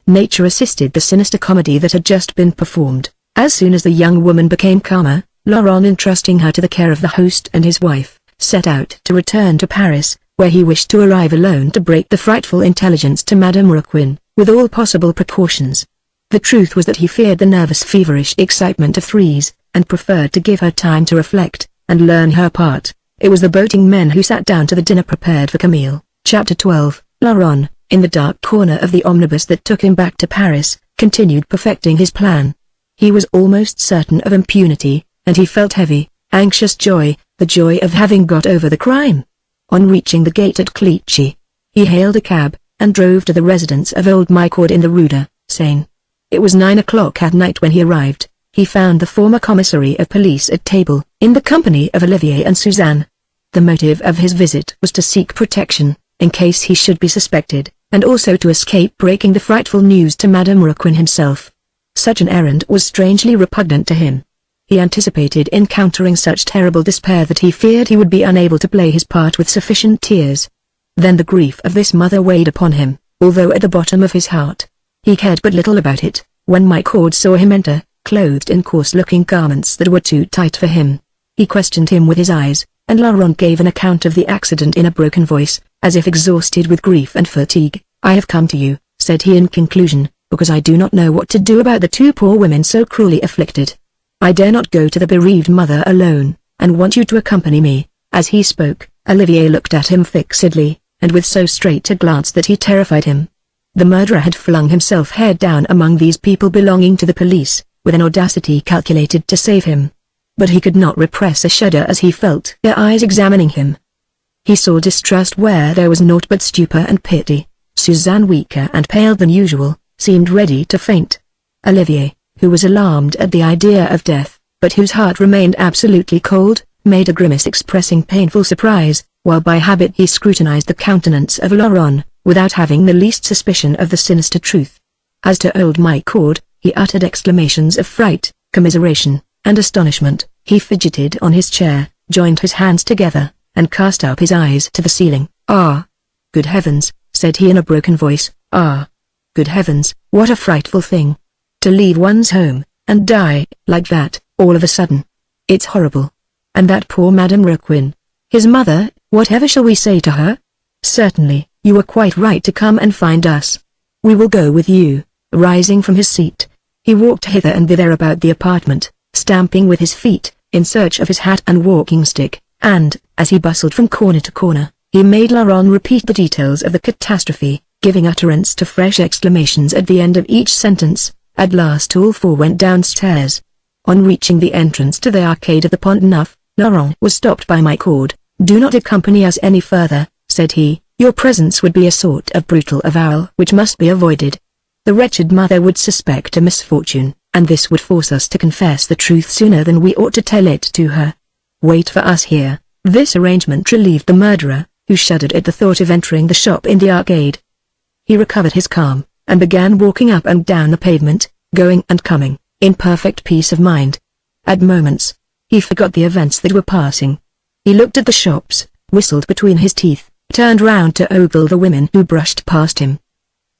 Nature assisted the sinister comedy that had just been performed. As soon as the young woman became calmer, Laurent, entrusting her to the care of the host and his wife, set out to return to Paris, where he wished to arrive alone to break the frightful intelligence to Madame Raquin, with all possible precautions. The truth was that he feared the nervous feverish excitement of Thérèse, and preferred to give her time to reflect, and learn her part. It was the boating men who sat down to the dinner prepared for Camille. Chapter 12. Laurent, in the dark corner of the omnibus that took him back to Paris, continued perfecting his plan. He was almost certain of impunity, and he felt heavy, anxious joy, the joy of having got over the crime. On reaching the gate at Clichy, he hailed a cab, and drove to the residence of old Michaud in the Rue de Seine. It was 9 o'clock at night when he arrived. He found the former commissary of police at table, in the company of Olivier and Suzanne. The motive of his visit was to seek protection, in case he should be suspected, and also to escape breaking the frightful news to Madame Raquin himself. Such an errand was strangely repugnant to him. He anticipated encountering such terrible despair that he feared he would be unable to play his part with sufficient tears. Then the grief of this mother weighed upon him, although at the bottom of his heart he cared but little about it. When Michaud saw him enter, clothed in coarse-looking garments that were too tight for him, he questioned him with his eyes, and Laurent gave an account of the accident in a broken voice, as if exhausted with grief and fatigue. "I have come to you," said he in conclusion, "because I do not know what to do about the 2 poor women so cruelly afflicted. I dare not go to the bereaved mother alone, and want you to accompany me." As he spoke, Olivier looked at him fixedly, and with so straight a glance that he terrified him. The murderer had flung himself head down among these people belonging to the police, with an audacity calculated to save him. But he could not repress a shudder as he felt their eyes examining him. He saw distrust where there was naught but stupor and pity. Suzanne, weaker and pale than usual, seemed ready to faint. Olivier, who was alarmed at the idea of death, but whose heart remained absolutely cold, made a grimace expressing painful surprise, while by habit he scrutinized the countenance of Laurent, without having the least suspicion of the sinister truth. As to old Michaud, he uttered exclamations of fright, commiseration, and astonishment. He fidgeted on his chair, joined his hands together, and cast up his eyes to the ceiling. "Ah! Good heavens," said he in a broken voice, "ah! Good heavens, what a frightful thing! To leave one's home, and die, like that, all of a sudden. It's horrible. And that poor Madame Raquin. His mother, whatever shall we say to her? Certainly, you were quite right to come and find us. We will go with you." Rising from his seat, he walked hither and thither about the apartment, stamping with his feet, in search of his hat and walking stick, and, as he bustled from corner to corner, he made Laurent repeat the details of the catastrophe, giving utterance to fresh exclamations at the end of each sentence. At last all 4 went downstairs. On reaching the entrance to the arcade of the Pont Neuf, Laurent was stopped by Michaud. "Do not accompany us any further," said he. "Your presence would be a sort of brutal avowal which must be avoided. The wretched mother would suspect a misfortune, and this would force us to confess the truth sooner than we ought to tell it to her. Wait for us here." This arrangement relieved the murderer, who shuddered at the thought of entering the shop in the arcade. He recovered his calm, and began walking up and down the pavement, going and coming, in perfect peace of mind. At moments, he forgot the events that were passing. He looked at the shops, whistled between his teeth, turned round to ogle the women who brushed past him.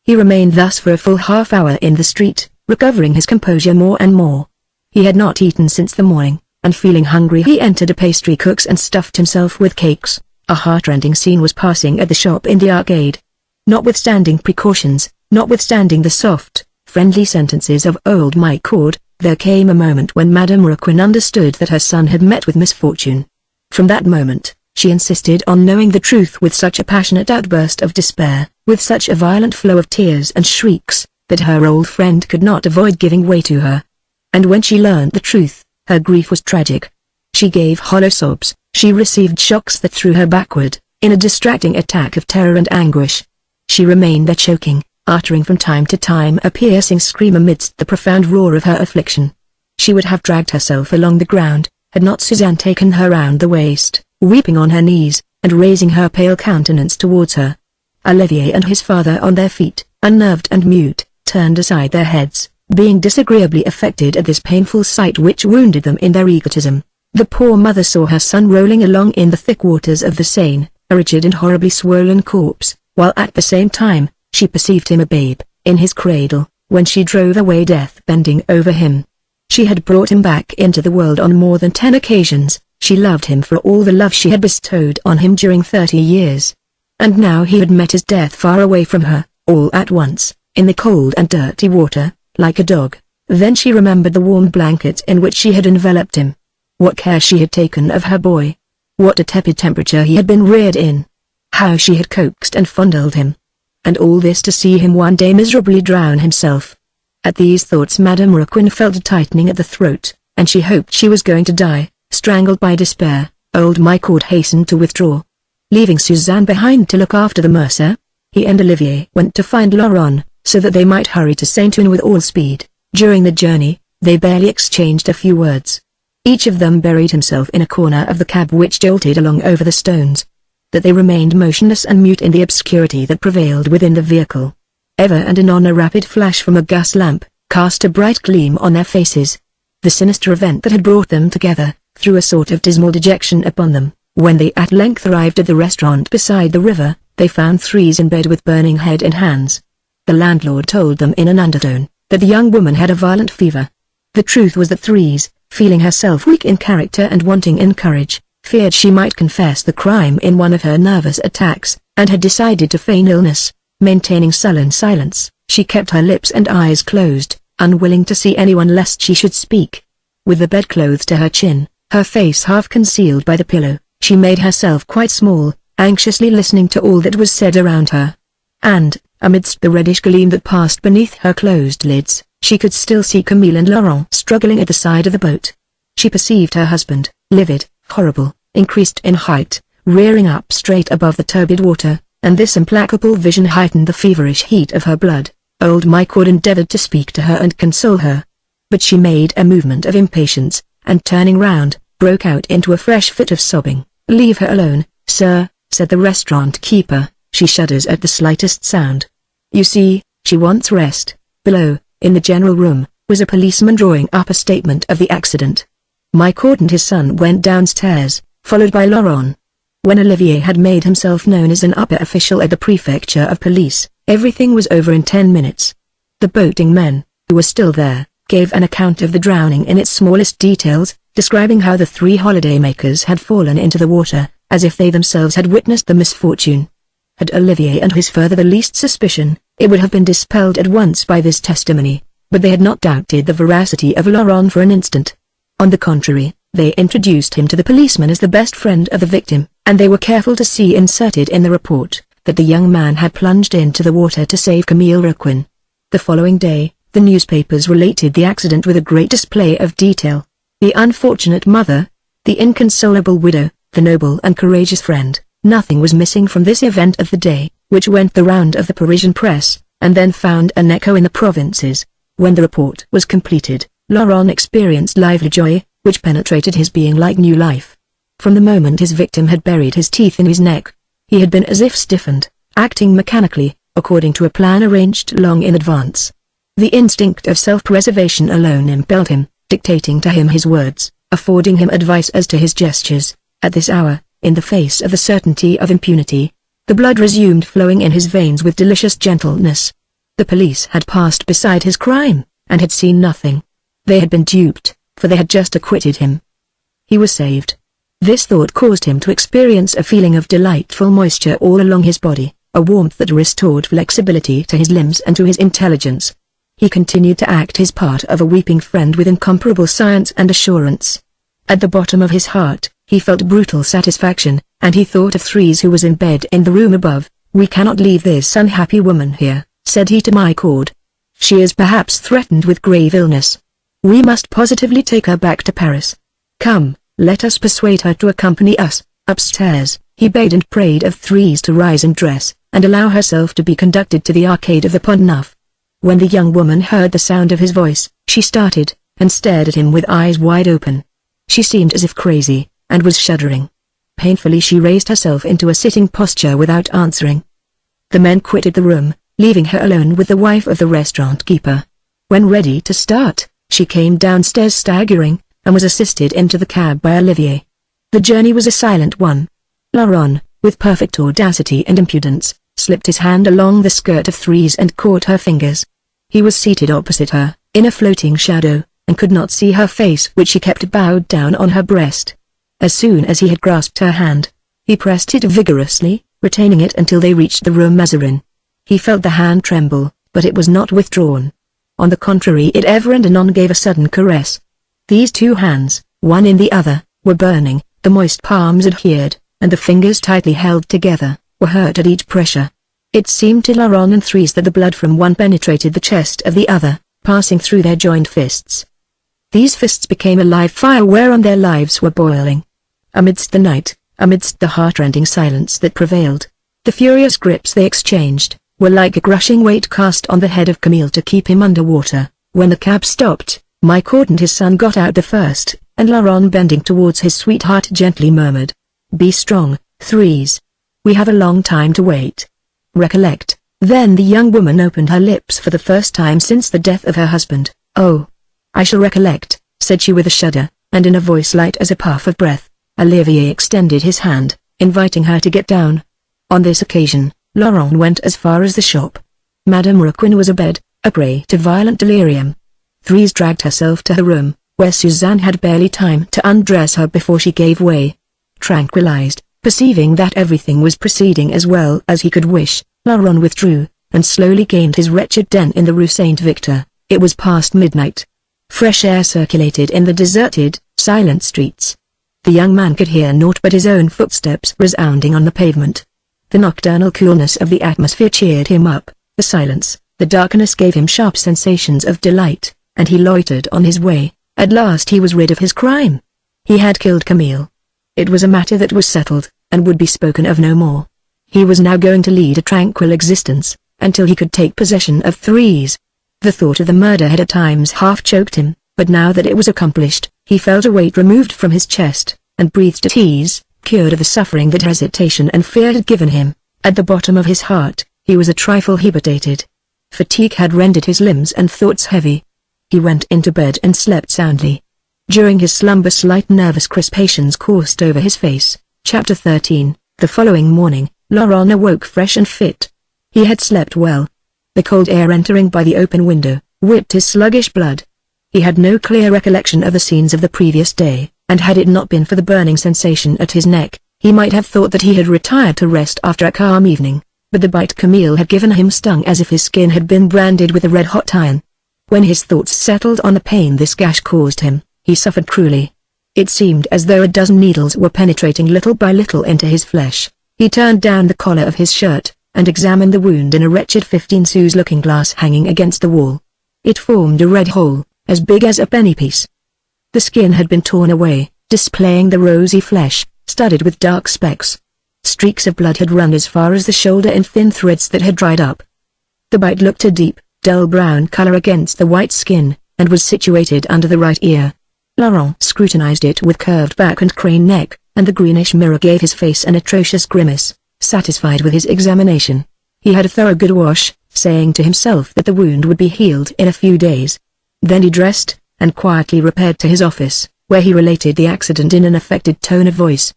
He remained thus for a full half-hour in the street, recovering his composure more and more. He had not eaten since the morning, and feeling hungry he entered a pastry cook's and stuffed himself with cakes. A heartrending scene was passing at the shop in the arcade. Notwithstanding precautions, notwithstanding the soft, friendly sentences of old Michaud, there came a moment when Madame Raquin understood that her son had met with misfortune. From that moment, she insisted on knowing the truth with such a passionate outburst of despair, with such a violent flow of tears and shrieks, that her old friend could not avoid giving way to her. And when she learned the truth, her grief was tragic. She gave hollow sobs, she received shocks that threw her backward, in a distracting attack of terror and anguish. She remained there choking, uttering from time to time a piercing scream amidst the profound roar of her affliction. She would have dragged herself along the ground, had not Suzanne taken her round the waist, weeping on her knees, and raising her pale countenance towards her. Olivier and his father on their feet, unnerved and mute, turned aside their heads, being disagreeably affected at this painful sight which wounded them in their egotism. The poor mother saw her son rolling along in the thick waters of the Seine, a rigid and horribly swollen corpse, while at the same time, she perceived him a babe, in his cradle, when she drove away death bending over him. She had brought him back into the world on more than 10 occasions, she loved him for all the love she had bestowed on him during 30 years. And now he had met his death far away from her, all at once, in the cold and dirty water, like a dog. Then she remembered the warm blanket in which she had enveloped him. What care she had taken of her boy. What a tepid temperature he had been reared in. How she had coaxed and fondled him. And all this to see him one day miserably drown himself. At these thoughts Madame Raquin felt a tightening at the throat, and she hoped she was going to die, strangled by despair. Old Michaud hastened to withdraw. Leaving Suzanne behind to look after the mercer, he and Olivier went to find Laurent, so that they might hurry to Saint-Ouen with all speed. During the journey, they barely exchanged a few words. Each of them buried himself in a corner of the cab which jolted along over the stones. That they remained motionless and mute in the obscurity that prevailed within the vehicle. Ever and anon a rapid flash from a gas lamp cast a bright gleam on their faces. The sinister event that had brought them together threw a sort of dismal dejection upon them. When they at length arrived at the restaurant beside the river, they found Thérèse in bed with burning head and hands. The landlord told them in an undertone that the young woman had a violent fever. The truth was that Thérèse, feeling herself weak in character and wanting in courage, feared she might confess the crime in one of her nervous attacks, and had decided to feign illness. Maintaining sullen silence, she kept her lips and eyes closed, unwilling to see anyone lest she should speak. With the bedclothes to her chin, her face half concealed by the pillow, she made herself quite small, anxiously listening to all that was said around her. And, amidst the reddish gleam that passed beneath her closed lids, she could still see Emile and Laurent struggling at the side of the boat. She perceived her husband, livid, horrible, increased in height, rearing up straight above the turbid water, and this implacable vision heightened the feverish heat of her blood. Old Michaud endeavored to speak to her and console her. But she made a movement of impatience, and turning round, broke out into a fresh fit of sobbing. "Leave her alone, sir," said the restaurant keeper. "She shudders at the slightest sound. You see, she wants rest." Below, in the general room, was a policeman drawing up a statement of the accident. Michaud and his son went downstairs, followed by Laurent. When Olivier had made himself known as an upper official at the prefecture of police, everything was over in 10 minutes. The boating men, who were still there, gave an account of the drowning in its smallest details, describing how the 3 holiday-makers had fallen into the water, as if they themselves had witnessed the misfortune. Had Olivier and his father the least suspicion, it would have been dispelled at once by this testimony, but they had not doubted the veracity of Laurent for an instant. On the contrary, they introduced him to the policeman as the best friend of the victim, and they were careful to see inserted in the report that the young man had plunged into the water to save Emile Raquin. The following day, the newspapers related the accident with a great display of detail. The unfortunate mother, the inconsolable widow, the noble and courageous friend, nothing was missing from this event of the day, which went the round of the Parisian press, and then found an echo in the provinces. When the report was completed, Laurent experienced lively joy, which penetrated his being like new life. From the moment his victim had buried his teeth in his neck, he had been as if stiffened, acting mechanically, according to a plan arranged long in advance. The instinct of self-preservation alone impelled him, dictating to him his words, affording him advice as to his gestures. At this hour, in the face of the certainty of impunity, the blood resumed flowing in his veins with delicious gentleness. The police had passed beside his crime, and had seen nothing. They had been duped, for they had just acquitted him. He was saved. This thought caused him to experience a feeling of delightful moisture all along his body, a warmth that restored flexibility to his limbs and to his intelligence. He continued to act his part of a weeping friend with incomparable science and assurance. At the bottom of his heart, he felt brutal satisfaction, and he thought of Thérèse who was in bed in the room above. "We cannot leave this unhappy woman here," said he to Michaud. "She is perhaps threatened with grave illness. We must positively take her back to Paris. Come, Let us persuade her to accompany us. Upstairs, he begged and prayed of Thérèse to rise and dress, and allow herself to be conducted to the arcade of the Pont Neuf. When the young woman heard the sound of his voice, she started, and stared at him with eyes wide open. She seemed as if crazy, and was shuddering. Painfully she raised herself into a sitting posture without answering. The men quitted the room, leaving her alone with the wife of the restaurant keeper. When ready to start, she came downstairs staggering, and was assisted into the cab by Olivier. The journey was a silent one. Laurent, with perfect audacity and impudence, slipped his hand along the skirt of Thérèse and caught her fingers. He was seated opposite her, in a floating shadow, and could not see her face which she kept bowed down on her breast. As soon as he had grasped her hand, he pressed it vigorously, retaining it until they reached the Rue Mazarin. He felt the hand tremble, but it was not withdrawn. On the contrary, it ever and anon gave a sudden caress. These two hands, one in the other, were burning, the moist palms adhered, and the fingers tightly held together, were hurt at each pressure. It seemed to Laurent and Thérèse that the blood from one penetrated the chest of the other, passing through their joined fists. These fists became a live fire whereon their lives were boiling. Amidst the night, amidst the heart-rending silence that prevailed, the furious grips they exchanged were like a crushing weight cast on the head of Camille to keep him under water. When the cab stopped, Michaud and his son got out the first, and Laurent, bending towards his sweetheart, gently murmured, "Be strong, Thérèse. We have a long time to wait. Recollect." Then the young woman opened her lips for the first time since the death of her husband. "Oh, I shall recollect," said she with a shudder, and in a voice light as a puff of breath. Olivier extended his hand, inviting her to get down. On this occasion, Laurent went as far as the shop. Madame Raquin was abed, a prey to violent delirium. Thérèse dragged herself to her room, where Suzanne had barely time to undress her before she gave way. Tranquilized, perceiving that everything was proceeding as well as he could wish, Laurent withdrew, and slowly gained his wretched den in the Rue Saint-Victor. It was past midnight. Fresh air circulated in the deserted, silent streets. The young man could hear naught but his own footsteps resounding on the pavement. The nocturnal coolness of the atmosphere cheered him up, the silence, the darkness gave him sharp sensations of delight, and he loitered on his way. At last he was rid of his crime. He had killed Camille. It was a matter that was settled, and would be spoken of no more. He was now going to lead a tranquil existence, until he could take possession of Thérèse. The thought of the murder had at times half choked him, but now that it was accomplished, he felt a weight removed from his chest, and breathed at ease, cured of the suffering that hesitation and fear had given him. At the bottom of his heart, he was a trifle hebetated. Fatigue had rendered his limbs and thoughts heavy. He went into bed and slept soundly. During his slumber slight nervous crispations coursed over his face. Chapter 13. The following morning, Laurent awoke fresh and fit. He had slept well. The cold air entering by the open window, whipped his sluggish blood. He had no clear recollection of the scenes of the previous day, and had it not been for the burning sensation at his neck, he might have thought that he had retired to rest after a calm evening, but the bite Camille had given him stung as if his skin had been branded with a red-hot iron. When his thoughts settled on the pain this gash caused him, he suffered cruelly. It seemed as though a dozen needles were penetrating little by little into his flesh. He turned down the collar of his shirt, and examined the wound in a wretched 15-sous looking glass hanging against the wall. It formed a red hole, as big as a penny piece. The skin had been torn away, displaying the rosy flesh, studded with dark specks. Streaks of blood had run as far as the shoulder in thin threads that had dried up. The bite looked a deep, dull brown color against the white skin, and was situated under the right ear. Laurent scrutinized it with curved back and crane neck, and the greenish mirror gave his face an atrocious grimace. Satisfied with his examination, he had a thorough good wash, saying to himself that the wound would be healed in a few days. Then he dressed, and quietly repaired to his office, where he related the accident in an affected tone of voice.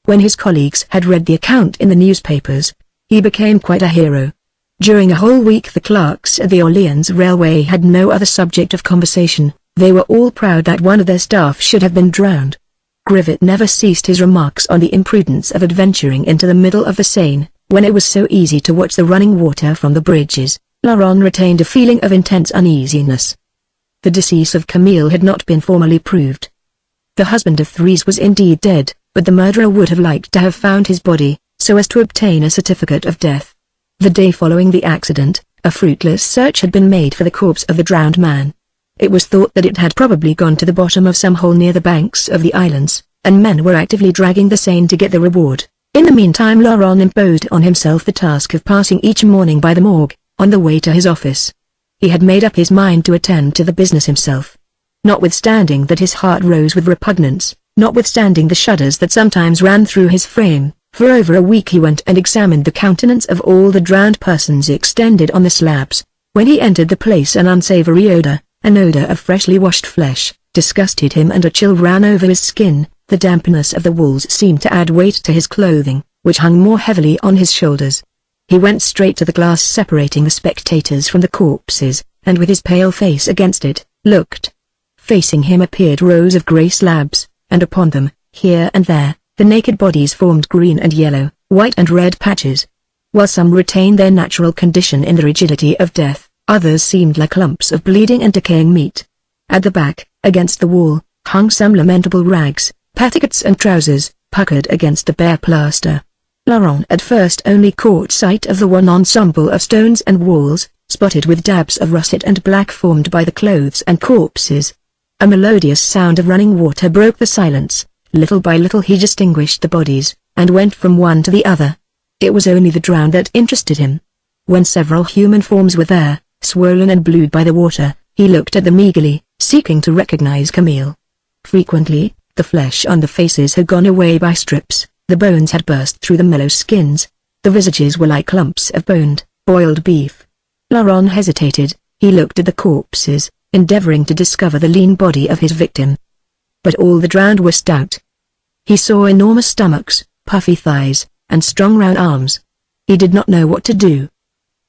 When his colleagues had read the account in the newspapers, he became quite a hero. During a whole week the clerks at the Orleans Railway had no other subject of conversation. They were all proud that one of their staff should have been drowned. Grivet never ceased his remarks on the imprudence of adventuring into the middle of the Seine, when it was so easy to watch the running water from the bridges. Laurent retained a feeling of intense uneasiness. The decease of Camille had not been formally proved. The husband of Thérèse was indeed dead, but the murderer would have liked to have found his body, so as to obtain a certificate of death. The day following the accident, a fruitless search had been made for the corpse of the drowned man. It was thought that it had probably gone to the bottom of some hole near the banks of the islands. and men were actively dragging the sane to get the reward. In the meantime, Laurent imposed on himself the task of passing each morning by the morgue, on the way to his office. He had made up his mind to attend to the business himself. Notwithstanding that his heart rose with repugnance, notwithstanding the shudders that sometimes ran through his frame, for over a week he went and examined the countenance of all the drowned persons extended on the slabs. When he entered the place, an unsavory odor, an odor of freshly washed flesh, disgusted him, and a chill ran over his skin. The dampness of the walls seemed to add weight to his clothing, which hung more heavily on his shoulders. He went straight to the glass separating the spectators from the corpses, and with his pale face against it, looked. Facing him appeared rows of grey slabs, and upon them, here and there, the naked bodies formed green and yellow, white and red patches. While some retained their natural condition in the rigidity of death, others seemed like lumps of bleeding and decaying meat. At the back, against the wall, hung some lamentable rags, petticoats and trousers, puckered against the bare plaster. Laurent at first only caught sight of the one ensemble of stones and walls, spotted with dabs of russet and black formed by the clothes and corpses. A melodious sound of running water broke the silence. Little by little he distinguished the bodies, and went from one to the other. It was only the drowned that interested him. When several human forms were there, swollen and blued by the water, he looked at them eagerly, seeking to recognize Camille. Frequently, the flesh on the faces had gone away by strips, the bones had burst through the mellow skins. The visages were like lumps of boned, boiled beef. Laurent hesitated. He looked at the corpses, endeavoring to discover the lean body of his victim. But all the drowned were stout. He saw enormous stomachs, puffy thighs, and strong round arms. He did not know what to do.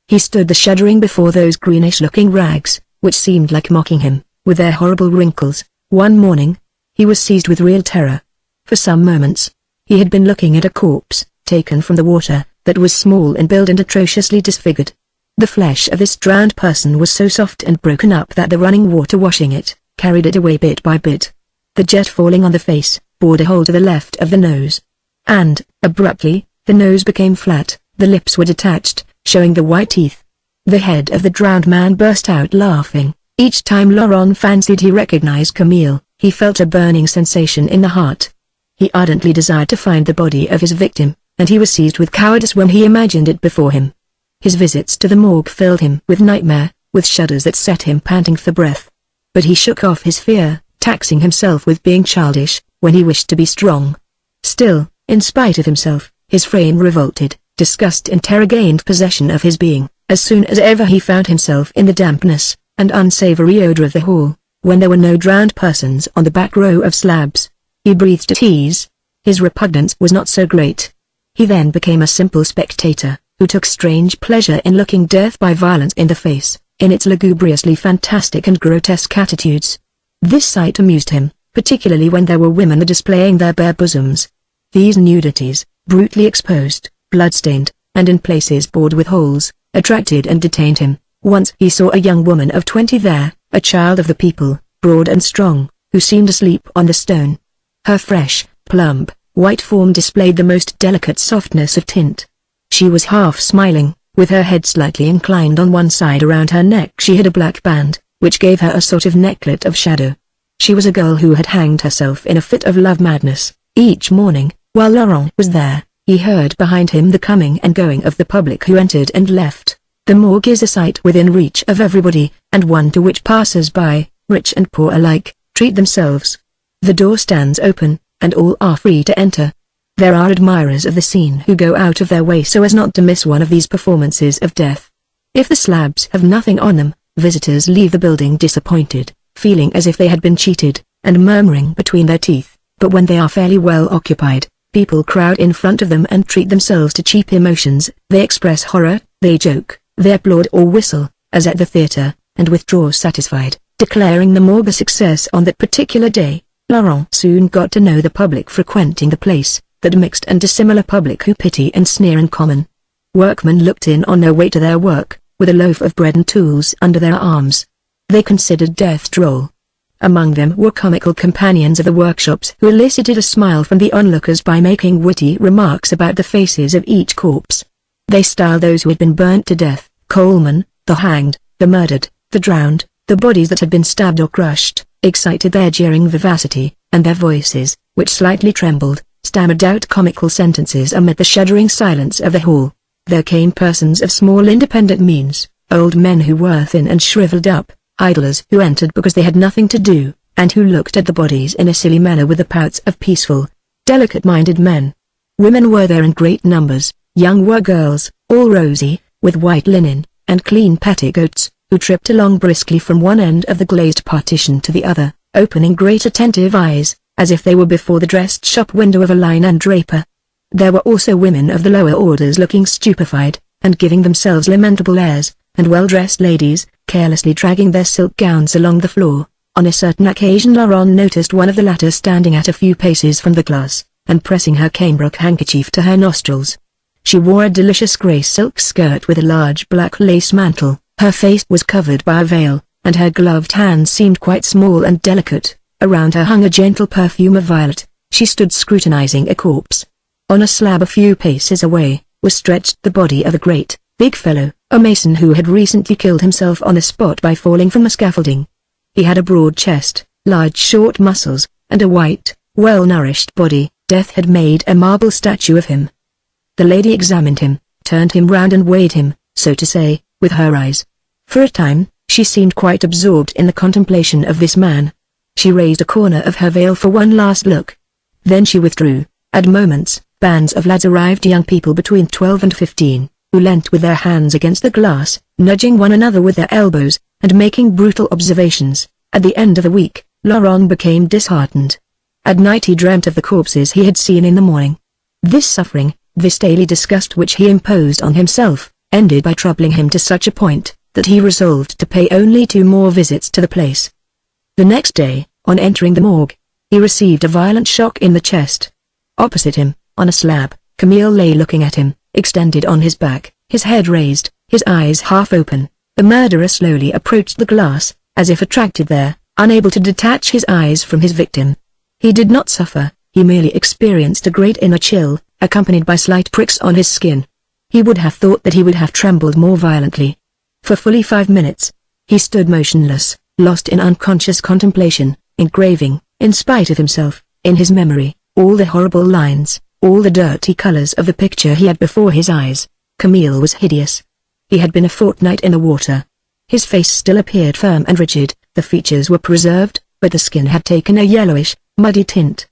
He stood shuddering before those greenish-looking rags, which seemed like mocking him, with their horrible wrinkles. One morning, he was seized with real terror. For some moments, he had been looking at a corpse, taken from the water, that was small in build and atrociously disfigured. The flesh of this drowned person was so soft and broken up that the running water washing it, carried it away bit by bit. The jet falling on the face, bored a hole to the left of the nose. And, abruptly, the nose became flat, the lips were detached, showing the white teeth. The head of the drowned man burst out laughing. Each time Laurent fancied he recognized Camille, he felt a burning sensation in the heart. He ardently desired to find the body of his victim, and he was seized with cowardice when he imagined it before him. His visits to the morgue filled him with nightmare, with shudders that set him panting for breath. But he shook off his fear, taxing himself with being childish, when he wished to be strong. Still, in spite of himself, his frame revolted, disgust and terror gained possession of his being, as soon as ever he found himself in the dampness and unsavory odor of the hall, when there were no drowned persons on the back row of slabs. He breathed at ease. His repugnance was not so great. He then became a simple spectator, who took strange pleasure in looking death by violence in the face, in its lugubriously fantastic and grotesque attitudes. This sight amused him, particularly when there were women displaying their bare bosoms. These nudities, brutally exposed, blood-stained, and in places bored with holes, attracted and detained him. Once he saw a young woman of 20 there, a child of the people, broad and strong, who seemed asleep on the stone. Her fresh, plump, white form displayed the most delicate softness of tint. She was half smiling, with her head slightly inclined on one side. Around her neck she had a black band, which gave her a sort of necklet of shadow. She was a girl who had hanged herself in a fit of love madness. Each morning, while Laurent was there, he heard behind him the coming and going of the public who entered and left. The morgue is a sight within reach of everybody, and one to which passers-by, rich and poor alike, treat themselves. The door stands open, and all are free to enter. There are admirers of the scene who go out of their way so as not to miss one of these performances of death. If the slabs have nothing on them, visitors leave the building disappointed, feeling as if they had been cheated, and murmuring between their teeth. But when they are fairly well occupied, people crowd in front of them and treat themselves to cheap emotions. They express horror, they joke, they applaud or whistle, as at the theater, and withdraw satisfied, declaring the morgue a success on that particular day. Laurent soon got to know the public frequenting the place, that mixed and dissimilar public who pity and sneer in common. Workmen looked in on their way to their work, with a loaf of bread and tools under their arms. They considered death droll. Among them were comical companions of the workshops who elicited a smile from the onlookers by making witty remarks about the faces of each corpse. They styled those who had been burnt to death, coalmen, the hanged, the murdered, the drowned, the bodies that had been stabbed or crushed, excited their jeering vivacity, and their voices, which slightly trembled, stammered out comical sentences amid the shuddering silence of the hall. There came persons of small independent means, old men who were thin and shriveled up, idlers who entered because they had nothing to do, and who looked at the bodies in a silly manner with the pouts of peaceful, delicate-minded men. Women were there in great numbers, young were girls, all rosy, with white linen, and clean petticoats, who tripped along briskly from one end of the glazed partition to the other, opening great attentive eyes, as if they were before the dressed shop window of a linen draper. There were also women of the lower orders looking stupefied, and giving themselves lamentable airs, and well-dressed ladies, carelessly dragging their silk gowns along the floor. On a certain occasion Laurent noticed one of the latter standing at a few paces from the glass, and pressing her cambric handkerchief to her nostrils. She wore a delicious grey silk skirt with a large black lace mantle, her face was covered by a veil, and her gloved hands seemed quite small and delicate. Around her hung a gentle perfume of violet. She stood scrutinizing a corpse. On a slab a few paces away, was stretched the body of a great, big fellow, a mason who had recently killed himself on the spot by falling from a scaffolding. He had a broad chest, large short muscles, and a white, well-nourished body. Death had made a marble statue of him. The lady examined him, turned him round and weighed him, so to say, with her eyes. For a time, she seemed quite absorbed in the contemplation of this man. She raised a corner of her veil for one last look. Then she withdrew. At moments, bands of lads arrived, young people between 12 and 15, who leant with their hands against the glass, nudging one another with their elbows, and making brutal observations. At the end of the week, Laurent became disheartened. At night he dreamt of the corpses he had seen in the morning. This suffering, this daily disgust which he imposed on himself, ended by troubling him to such a point, that he resolved to pay only 2 more visits to the place. The next day, on entering the morgue, he received a violent shock in the chest. Opposite him, on a slab, Camille lay looking at him, extended on his back, his head raised, his eyes half open. The murderer slowly approached the glass, as if attracted there, unable to detach his eyes from his victim. He did not suffer, he merely experienced a great inner chill, accompanied by slight pricks on his skin. He would have thought that he would have trembled more violently. For fully 5 minutes, he stood motionless, lost in unconscious contemplation, engraving, in spite of himself, in his memory, all the horrible lines, all the dirty colors of the picture he had before his eyes. Camille was hideous. He had been a fortnight in the water. His face still appeared firm and rigid, the features were preserved, but the skin had taken a yellowish, muddy tint.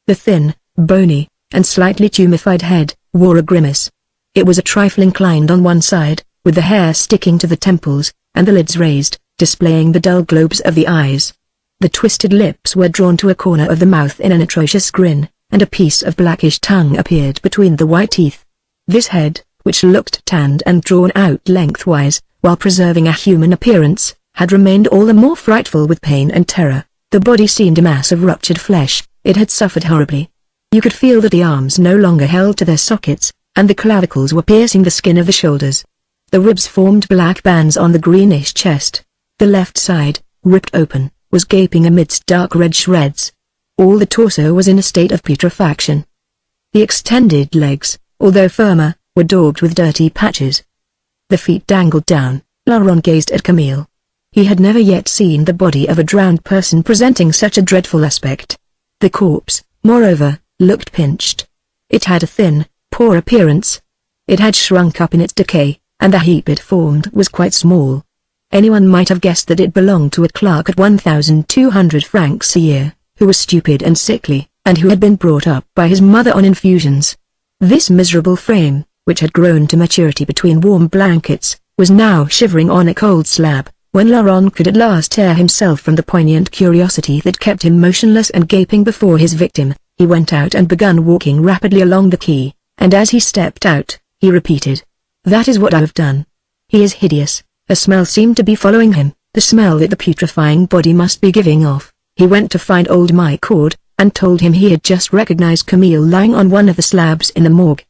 The thin, bony, and slightly tumefied head wore a grimace. It was a trifle inclined on one side, with the hair sticking to the temples, and the lids raised, displaying the dull globes of the eyes. The twisted lips were drawn to a corner of the mouth in an atrocious grin, and a piece of blackish tongue appeared between the white teeth. This head, which looked tanned and drawn out lengthwise, while preserving a human appearance, had remained all the more frightful with pain and terror. The body seemed a mass of ruptured flesh. It had suffered horribly. You could feel that the arms no longer held to their sockets, and the clavicles were piercing the skin of the shoulders. The ribs formed black bands on the greenish chest. The left side, ripped open, was gaping amidst dark red shreds. All the torso was in a state of putrefaction. The extended legs, although firmer, were daubed with dirty patches. The feet dangled down. Laurent gazed at Camille. He had never yet seen the body of a drowned person presenting such a dreadful aspect. The corpse, moreover, looked pinched. It had a thin, poor appearance. It had shrunk up in its decay, and the heap it formed was quite small. Anyone might have guessed that it belonged to a clerk at 1,200 francs a year, who was stupid and sickly, and who had been brought up by his mother on infusions. This miserable frame, which had grown to maturity between warm blankets, was now shivering on a cold slab. When Laurent could at last tear himself from the poignant curiosity that kept him motionless and gaping before his victim, he went out and began walking rapidly along the quay, and as he stepped out, he repeated, "That is what I have done. He is hideous." A smell seemed to be following him, the smell that the putrefying body must be giving off. He went to find old Michaud, and told him he had just recognized Camille lying on one of the slabs in the morgue.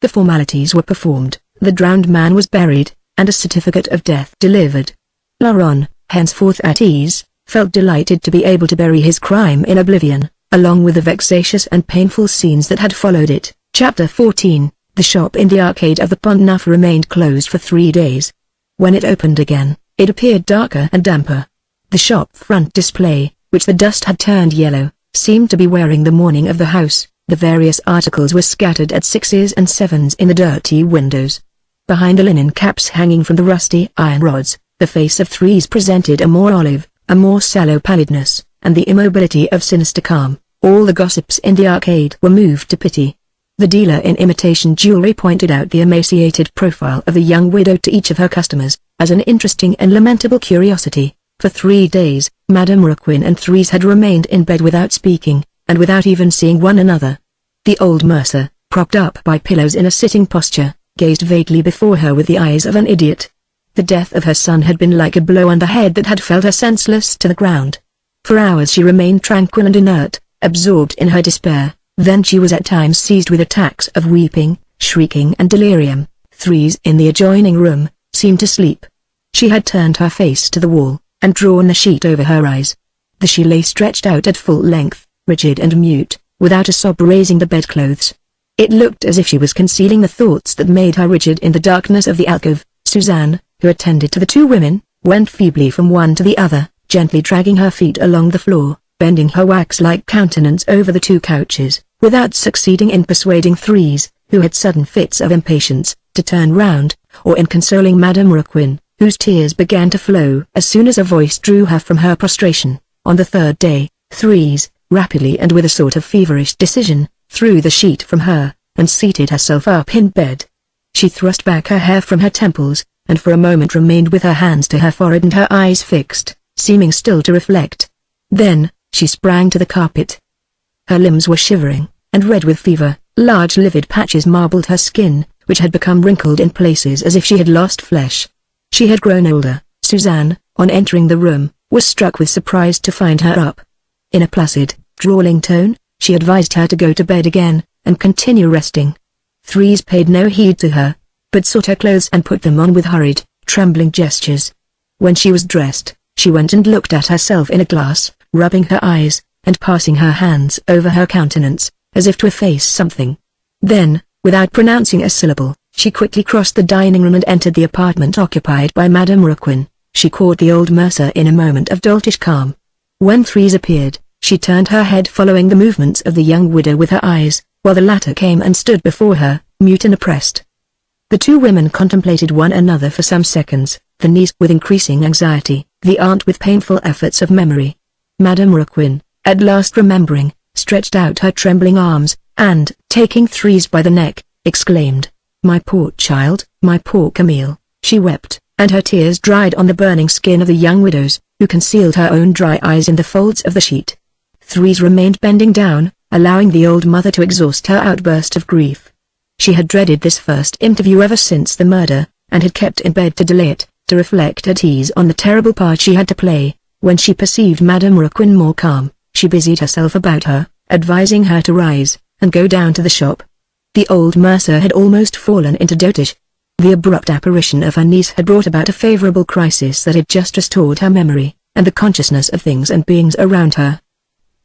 The formalities were performed, the drowned man was buried, and a certificate of death delivered. Laurent, henceforth at ease, felt delighted to be able to bury his crime in oblivion, along with the vexatious and painful scenes that had followed it. Chapter 14. The shop in the arcade of the Pont Neuf remained closed for 3 days. When it opened again, it appeared darker and damper. The shop front display, which the dust had turned yellow, seemed to be wearing the mourning of the house. The various articles were scattered at 6s and 7s in the dirty windows. Behind the linen caps hanging from the rusty iron rods, the face of Thérèse presented a more olive, a more sallow pallidness, and the immobility of sinister calm. All the gossips in the arcade were moved to pity. The dealer in imitation jewelry pointed out the emaciated profile of the young widow to each of her customers, as an interesting and lamentable curiosity. For 3 days, Madame Raquin and Thérèse had remained in bed without speaking, and without even seeing one another. The old mercer, propped up by pillows in a sitting posture, gazed vaguely before her with the eyes of an idiot. The death of her son had been like a blow on the head that had felled her senseless to the ground. For hours she remained tranquil and inert, absorbed in her despair. Then she was at times seized with attacks of weeping, shrieking and delirium. Thérèse in the adjoining room seemed to sleep. She had turned her face to the wall, and drawn the sheet over her eyes. She lay stretched out at full length, rigid and mute, without a sob raising the bedclothes. It looked as if she was concealing the thoughts that made her rigid in the darkness of the alcove. Suzanne, who attended to the two women, went feebly from one to the other, gently dragging her feet along the floor, bending her wax-like countenance over the two couches, without succeeding in persuading Thérèse, who had sudden fits of impatience, to turn round, or in consoling Madame Raquin, whose tears began to flow as soon as a voice drew her from her prostration. On the third day, Thérèse, rapidly and with a sort of feverish decision, threw the sheet from her, and seated herself up in bed. She thrust back her hair from her temples, and for a moment remained with her hands to her forehead and her eyes fixed, seeming still to reflect. Then, she sprang to the carpet. Her limbs were shivering, and red with fever. Large livid patches marbled her skin, which had become wrinkled in places as if she had lost flesh. She had grown older. Suzanne, on entering the room, was struck with surprise to find her up. In a placid, drawling tone, she advised her to go to bed again, and continue resting. Thérèse paid no heed to her, but sought her clothes and put them on with hurried, trembling gestures. When she was dressed, she went and looked at herself in a glass, rubbing her eyes, and passing her hands over her countenance, as if to efface something. Then, without pronouncing a syllable, she quickly crossed the dining room and entered the apartment occupied by Madame Raquin. She caught the old mercer in a moment of doltish calm. When Thérèse appeared, she turned her head following the movements of the young widow with her eyes, while the latter came and stood before her, mute and oppressed. The two women contemplated one another for some seconds, the niece with increasing anxiety, the aunt with painful efforts of memory. Madame Raquin, at last remembering, stretched out her trembling arms, and, taking Thérèse by the neck, exclaimed, "My poor child, my poor Emile." She wept, and her tears dried on the burning skin of the young widows, who concealed her own dry eyes in the folds of the sheet. Thérèse remained bending down, allowing the old mother to exhaust her outburst of grief. She had dreaded this first interview ever since the murder, and had kept in bed to delay it, to reflect at ease on the terrible part she had to play. When she perceived Madame Raquin more calm, she busied herself about her, advising her to rise, and go down to the shop. The old mercer had almost fallen into dotage. The abrupt apparition of her niece had brought about a favorable crisis that had just restored her memory, and the consciousness of things and beings around her.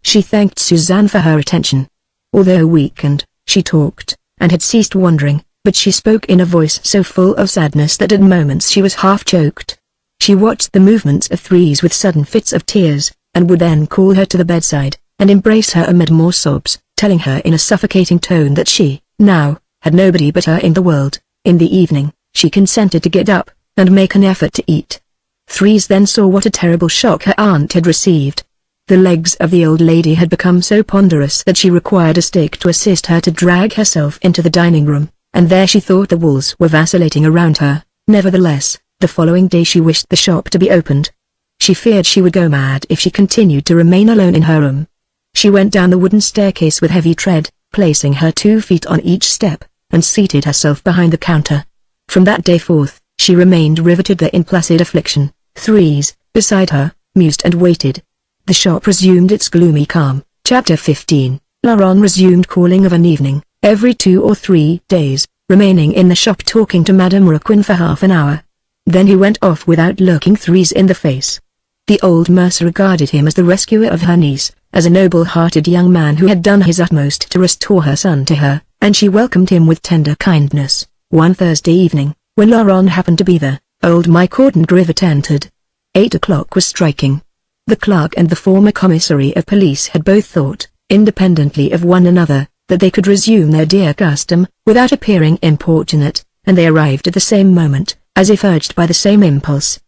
She thanked Suzanne for her attention. Although weakened, she talked, and had ceased wandering, but she spoke in a voice so full of sadness that at moments she was half choked. She watched the movements of Thérèse with sudden fits of tears, and would then call her to the bedside, and embrace her amid more sobs, telling her in a suffocating tone that she, now, had nobody but her in the world. In the evening, she consented to get up, and make an effort to eat. Thérèse then saw what a terrible shock her aunt had received. The legs of the old lady had become so ponderous that she required a stick to assist her to drag herself into the dining room, and there she thought the walls were vacillating around her. Nevertheless, the following day she wished the shop to be opened. She feared she would go mad if she continued to remain alone in her room. She went down the wooden staircase with heavy tread, placing her 2 feet on each step, and seated herself behind the counter. From that day forth, she remained riveted there in placid affliction. Thérèse, beside her, mused and waited. The shop resumed its gloomy calm. Chapter 15. Laurent resumed calling of an evening, every 2 or 3 days, remaining in the shop talking to Madame Raquin for half an hour. Then he went off without looking Thérèse in the face. The old mercer regarded him as the rescuer of her niece, as a noble-hearted young man who had done his utmost to restore her son to her, and she welcomed him with tender kindness. One Thursday evening, when Laurent happened to be there, old Michaud and Grivet entered. 8 o'clock was striking. The clerk and the former commissary of police had both thought, independently of one another, that they could resume their dear custom, without appearing importunate, and they arrived at the same moment, as if urged by the same impulse.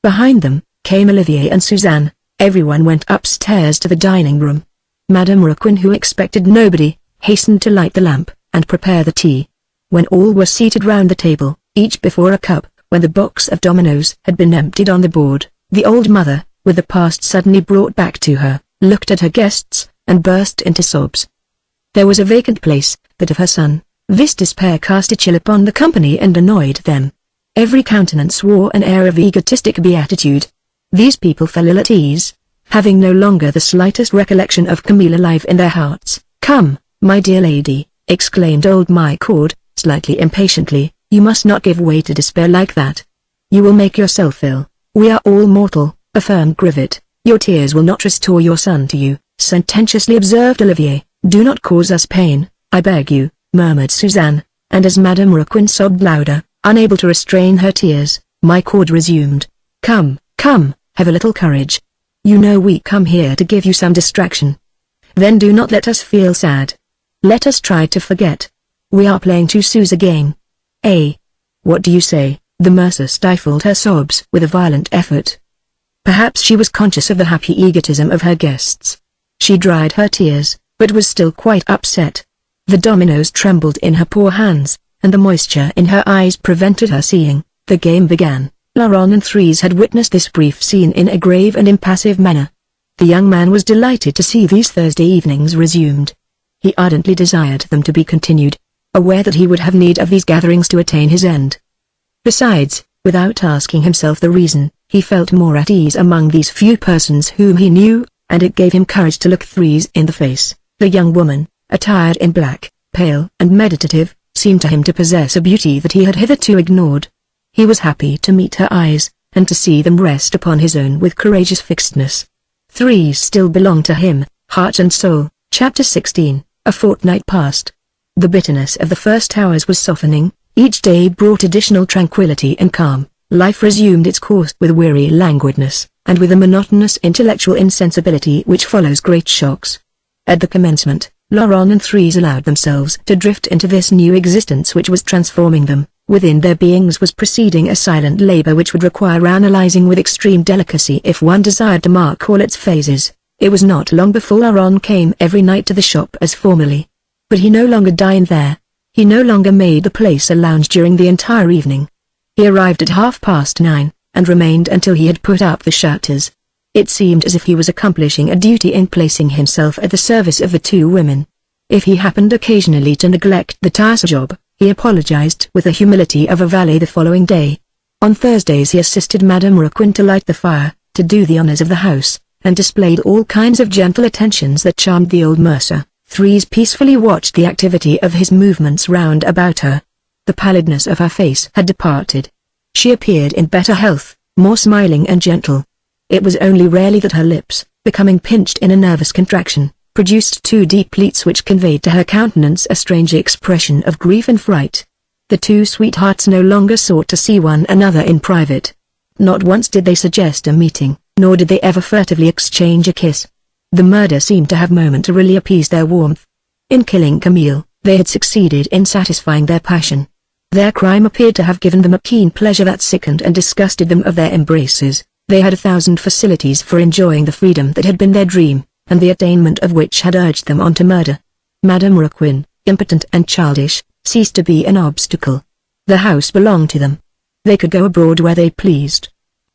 Behind them, came Olivier and Suzanne. Everyone went upstairs to the dining room. Madame Raquin, who expected nobody, hastened to light the lamp, and prepare the tea. When all were seated round the table, each before a cup, when the box of dominoes had been emptied on the board, the old mother, with the past suddenly brought back to her, looked at her guests, and burst into sobs. There was a vacant place, that of her son. This despair cast a chill upon the company and annoyed them. Every countenance wore an air of egotistic beatitude. These people fell ill at ease, having no longer the slightest recollection of Camille alive in their hearts. "Come, my dear lady," exclaimed old Michaud, slightly impatiently, "you must not give way to despair like that. You will make yourself ill." "We are all mortal," affirmed Grivet. "Your tears will not restore your son to you," sententiously observed Olivier. "Do not cause us pain, I beg you," murmured Suzanne, and as Madame Raquin sobbed louder, unable to restrain her tears, Michaud resumed. "Come, come, have a little courage. You know we come here to give you some distraction. Then do not let us feel sad. Let us try to forget. We are playing two sous again. Eh? What do you say?" The mercer stifled her sobs with a violent effort. Perhaps she was conscious of the happy egotism of her guests. She dried her tears, but was still quite upset. The dominoes trembled in her poor hands, and the moisture in her eyes prevented her seeing. The game began. Laurent and Thérèse had witnessed this brief scene in a grave and impassive manner. The young man was delighted to see these Thursday evenings resumed. He ardently desired them to be continued, aware that he would have need of these gatherings to attain his end. Besides, without asking himself the reason, he felt more at ease among these few persons whom he knew, and it gave him courage to look Thérèse in the face. The young woman, attired in black, pale and meditative, seemed to him to possess a beauty that he had hitherto ignored. He was happy to meet her eyes, and to see them rest upon his own with courageous fixedness. Thérèse still belonged to him, heart and soul. Chapter 16. A fortnight passed. The bitterness of the first hours was softening, each day brought additional tranquility and calm. Life resumed its course with weary languidness, and with a monotonous intellectual insensibility which follows great shocks. At the commencement, Laurent and Thérèse allowed themselves to drift into this new existence which was transforming them. Within their beings was proceeding a silent labor which would require analyzing with extreme delicacy if one desired to mark all its phases. It was not long before Laurent came every night to the shop as formerly. But he no longer dined there. He no longer made the place a lounge during the entire evening. He arrived at 9:30, and remained until he had put up the shutters. It seemed as if he was accomplishing a duty in placing himself at the service of the two women. If he happened occasionally to neglect the tiresome job, he apologized with the humility of a valet the following day. On Thursdays he assisted Madame Raquin to light the fire, to do the honors of the house, and displayed all kinds of gentle attentions that charmed the old mercer. Thérèse peacefully watched the activity of his movements round about her. The pallidness of her face had departed. She appeared in better health, more smiling and gentle. It was only rarely that her lips, becoming pinched in a nervous contraction, produced two deep pleats which conveyed to her countenance a strange expression of grief and fright. The two sweethearts no longer sought to see one another in private. Not once did they suggest a meeting, nor did they ever furtively exchange a kiss. The murder seemed to have momentarily appeased their warmth. In killing Camille, they had succeeded in satisfying their passion. Their crime appeared to have given them a keen pleasure that sickened and disgusted them of their embraces. They had 1,000 facilities for enjoying the freedom that had been their dream, and the attainment of which had urged them on to murder. Madame Raquin, impotent and childish, ceased to be an obstacle. The house belonged to them. They could go abroad where they pleased.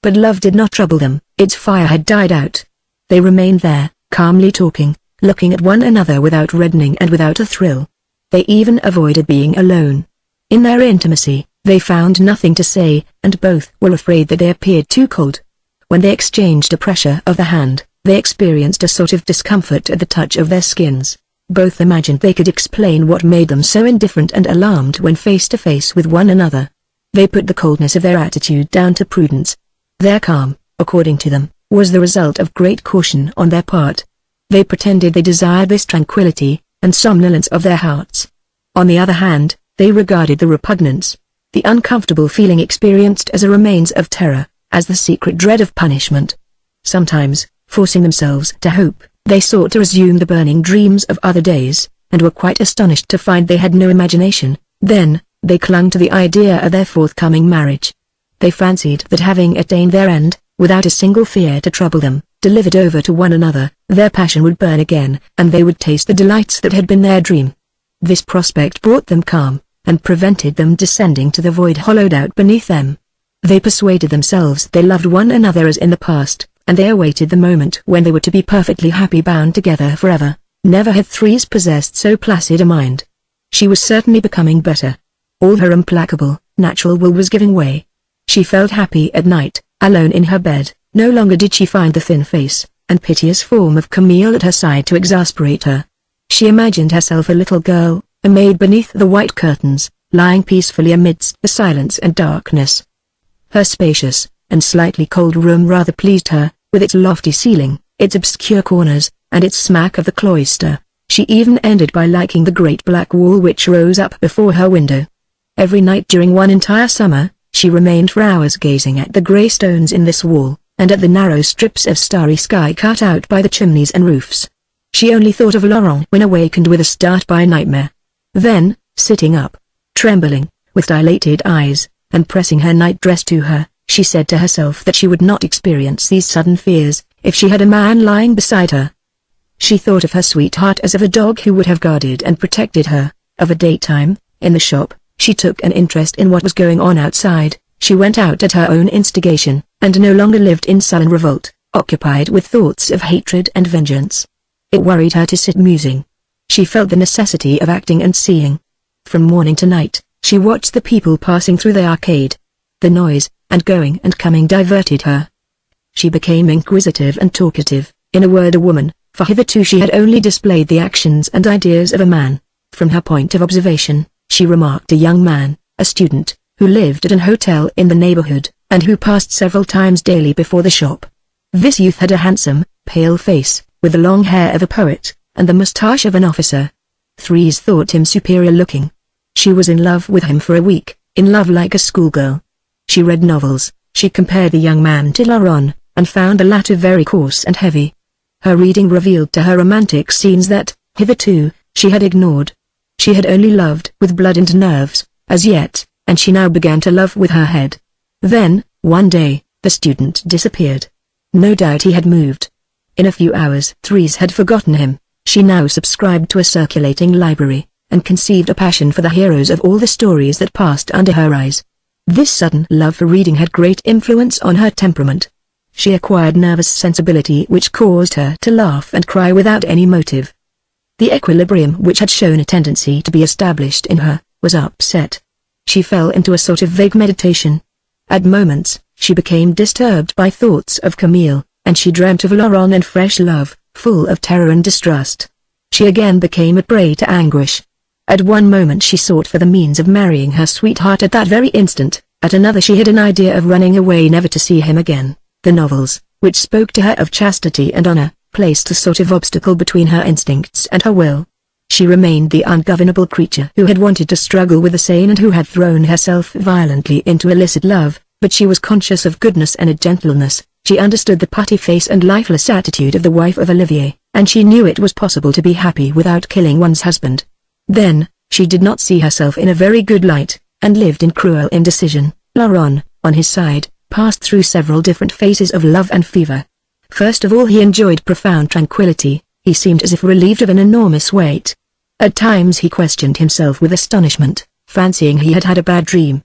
But love did not trouble them, its fire had died out. They remained there, calmly talking, looking at one another without reddening and without a thrill. They even avoided being alone. In their intimacy, they found nothing to say, and both were afraid that they appeared too cold. When they exchanged a pressure of the hand, they experienced a sort of discomfort at the touch of their skins. Both imagined they could explain what made them so indifferent and alarmed when face to face with one another. They put the coldness of their attitude down to prudence. Their calm, according to them, was the result of great caution on their part. They pretended they desired this tranquility, and somnolence of their hearts. On the other hand, they regarded the repugnance, the uncomfortable feeling experienced as a remains of terror, as the secret dread of punishment. Sometimes, Forcing themselves to hope, they sought to resume the burning dreams of other days, and were quite astonished to find they had no imagination. Then, they clung to the idea of their forthcoming marriage. They fancied that having attained their end, without a single fear to trouble them, delivered over to one another, their passion would burn again, and they would taste the delights that had been their dream. This prospect brought them calm, and prevented them descending to the void hollowed out beneath them. They persuaded themselves they loved one another as in the past, and they awaited the moment when they were to be perfectly happy, bound together forever. Never had Thérèse possessed so placid a mind. She was certainly becoming better. All her implacable, natural will was giving way. She felt happy at night, alone in her bed. No longer did she find the thin face and piteous form of Camille at her side to exasperate her. She imagined herself a little girl, a maid beneath the white curtains, lying peacefully amidst the silence and darkness. Her spacious and slightly cold room rather pleased her, with its lofty ceiling, its obscure corners, and its smack of the cloister. She even ended by liking the great black wall which rose up before her window. Every night during one entire summer, she remained for hours gazing at the grey stones in this wall, and at the narrow strips of starry sky cut out by the chimneys and roofs. She only thought of Laurent when awakened with a start by nightmare. Then, sitting up, trembling, with dilated eyes, and pressing her nightdress to her, she said to herself that she would not experience these sudden fears, if she had a man lying beside her. She thought of her sweetheart as of a dog who would have guarded and protected her. Of a daytime, in the shop, she took an interest in what was going on outside. She went out at her own instigation, and no longer lived in sullen revolt, occupied with thoughts of hatred and vengeance. It worried her to sit musing. She felt the necessity of acting and seeing. From morning to night, she watched the people passing through the arcade. The noise, and going and coming diverted her. She became inquisitive and talkative, in a word a woman, for hitherto she had only displayed the actions and ideas of a man. From her point of observation, she remarked a young man, a student, who lived at an hotel in the neighborhood, and who passed several times daily before the shop. This youth had a handsome, pale face, with the long hair of a poet, and the moustache of an officer. Thérèse thought him superior looking. She was in love with him for a week, in love like a schoolgirl. She read novels, she compared the young man to Laurent, and found the latter very coarse and heavy. Her reading revealed to her romantic scenes that, hitherto, she had ignored. She had only loved with blood and nerves, as yet, and she now began to love with her head. Then, one day, the student disappeared. No doubt he had moved. In a few hours Thérèse had forgotten him. She now subscribed to a circulating library, and conceived a passion for the heroes of all the stories that passed under her eyes. This sudden love for reading had great influence on her temperament. She acquired nervous sensibility which caused her to laugh and cry without any motive. The equilibrium which had shown a tendency to be established in her, was upset. She fell into a sort of vague meditation. At moments, she became disturbed by thoughts of Camille, and she dreamt of Laurent and fresh love, full of terror and distrust. She again became a prey to anguish. At one moment she sought for the means of marrying her sweetheart at that very instant, at another she had an idea of running away never to see him again. The novels, which spoke to her of chastity and honor, placed a sort of obstacle between her instincts and her will. She remained the ungovernable creature who had wanted to struggle with the sane and who had thrown herself violently into illicit love, but she was conscious of goodness and gentleness. She understood the putty face and lifeless attitude of the wife of Olivier, and she knew it was possible to be happy without killing one's husband. Then, she did not see herself in a very good light, and lived in cruel indecision. Laurent, on his side, passed through several different phases of love and fever. First of all he enjoyed profound tranquility. He seemed as if relieved of an enormous weight. At times he questioned himself with astonishment, fancying he had had a bad dream.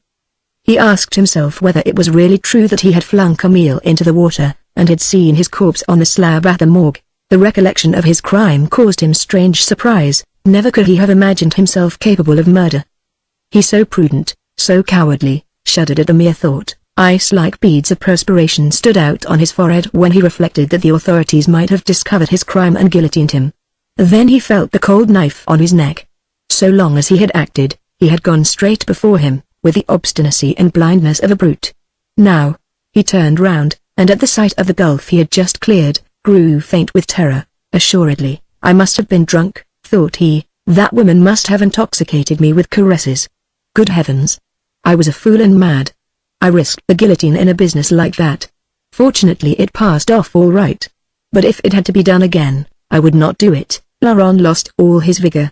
He asked himself whether it was really true that he had flung Camille into the water, and had seen his corpse on the slab at the morgue. The recollection of his crime caused him strange surprise. Never could he have imagined himself capable of murder. He so prudent, so cowardly, shuddered at the mere thought. Ice-like beads of perspiration stood out on his forehead when he reflected that the authorities might have discovered his crime and guillotined him. Then he felt the cold knife on his neck. So long as he had acted, he had gone straight before him, with the obstinacy and blindness of a brute. Now, he turned round, and at the sight of the gulf he had just cleared, grew faint with terror. Assuredly, I must have been drunk, thought he. That woman must have intoxicated me with caresses. Good heavens! I was a fool and mad. I risked the guillotine in a business like that. Fortunately it passed off all right. But if it had to be done again, I would not do it. Laurent lost all his vigor.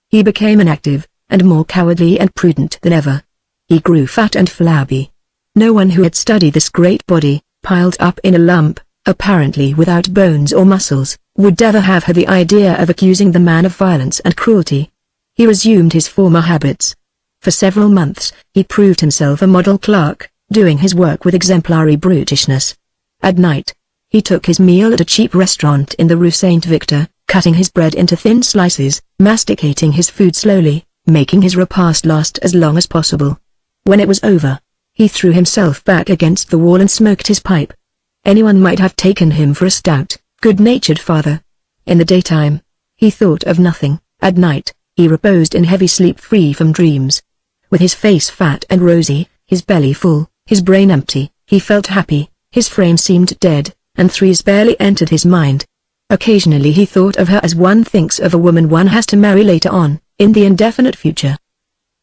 He became inactive, and more cowardly and prudent than ever. He grew fat and flabby. No one who had studied this great body, piled up in a lump, apparently without bones or muscles, would ever have had the idea of accusing the man of violence and cruelty. He resumed his former habits. For several months, he proved himself a model clerk, doing his work with exemplary brutishness. At night, he took his meal at a cheap restaurant in the Rue Saint-Victor, cutting his bread into thin slices, masticating his food slowly, making his repast last as long as possible. When it was over, he threw himself back against the wall and smoked his pipe. Anyone might have taken him for a stout, good-natured father. In the daytime, he thought of nothing. At night, he reposed in heavy sleep free from dreams. With his face fat and rosy, his belly full, his brain empty, he felt happy. His frame seemed dead, and Thérèse barely entered his mind. Occasionally he thought of her as one thinks of a woman one has to marry later on, in the indefinite future.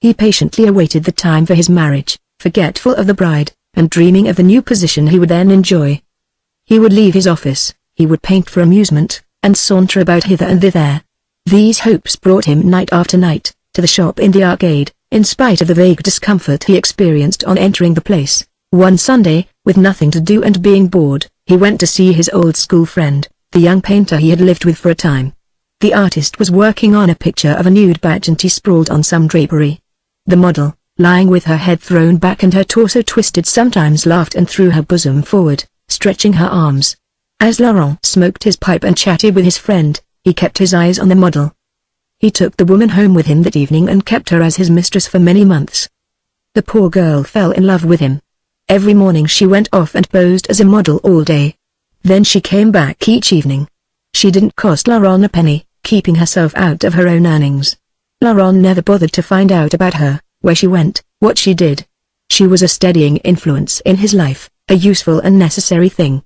He patiently awaited the time for his marriage, forgetful of the bride, and dreaming of the new position he would then enjoy. He would leave his office, he would paint for amusement, and saunter about hither and thither. These hopes brought him night after night, to the shop in the arcade, in spite of the vague discomfort he experienced on entering the place. One Sunday, with nothing to do and being bored, he went to see his old school friend, the young painter he had lived with for a time. The artist was working on a picture of a nude Bacchanti sprawled on some drapery. The model, lying with her head thrown back and her torso twisted, sometimes laughed and threw her bosom forward, stretching her arms. As Laurent smoked his pipe and chatted with his friend, he kept his eyes on the model. He took the woman home with him that evening and kept her as his mistress for many months. The poor girl fell in love with him. Every morning she went off and posed as a model all day. Then she came back each evening. She didn't cost Laurent a penny, keeping herself out of her own earnings. Laurent never bothered to find out about her, where she went, what she did. She was a steadying influence in his life, a useful and necessary thing.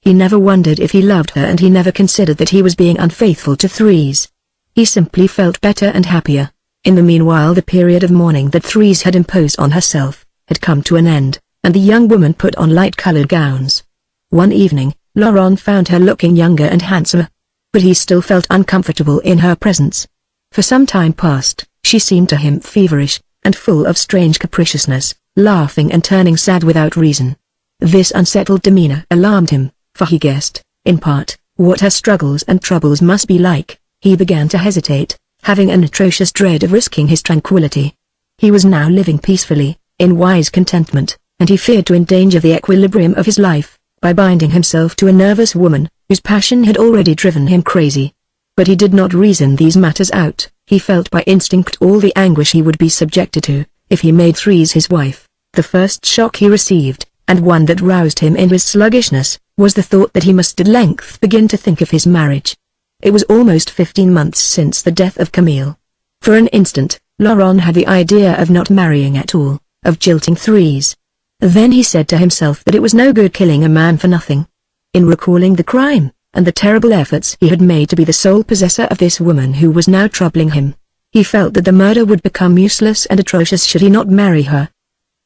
He never wondered if he loved her, and he never considered that he was being unfaithful to Thérèse. He simply felt better and happier. In the meanwhile, the period of mourning that Thérèse had imposed on herself had come to an end, and the young woman put on light-colored gowns. One evening, Laurent found her looking younger and handsomer. But he still felt uncomfortable in her presence. For some time past, she seemed to him feverish, and full of strange capriciousness, laughing and turning sad without reason. This unsettled demeanor alarmed him, for he guessed, in part, what her struggles and troubles must be like. He began to hesitate, having an atrocious dread of risking his tranquility. He was now living peacefully, in wise contentment, and he feared to endanger the equilibrium of his life, by binding himself to a nervous woman, whose passion had already driven him crazy. But he did not reason these matters out. He felt by instinct all the anguish he would be subjected to, if he made Thérèse his wife. The first shock he received, and one that roused him in his sluggishness, was the thought that he must at length begin to think of his marriage. It was almost 15 months since the death of Camille. For an instant, Laurent had the idea of not marrying at all, of jilting Thérèse. Then he said to himself that it was no good killing a man for nothing. In recalling the crime, and the terrible efforts he had made to be the sole possessor of this woman who was now troubling him, he felt that the murder would become useless and atrocious should he not marry her.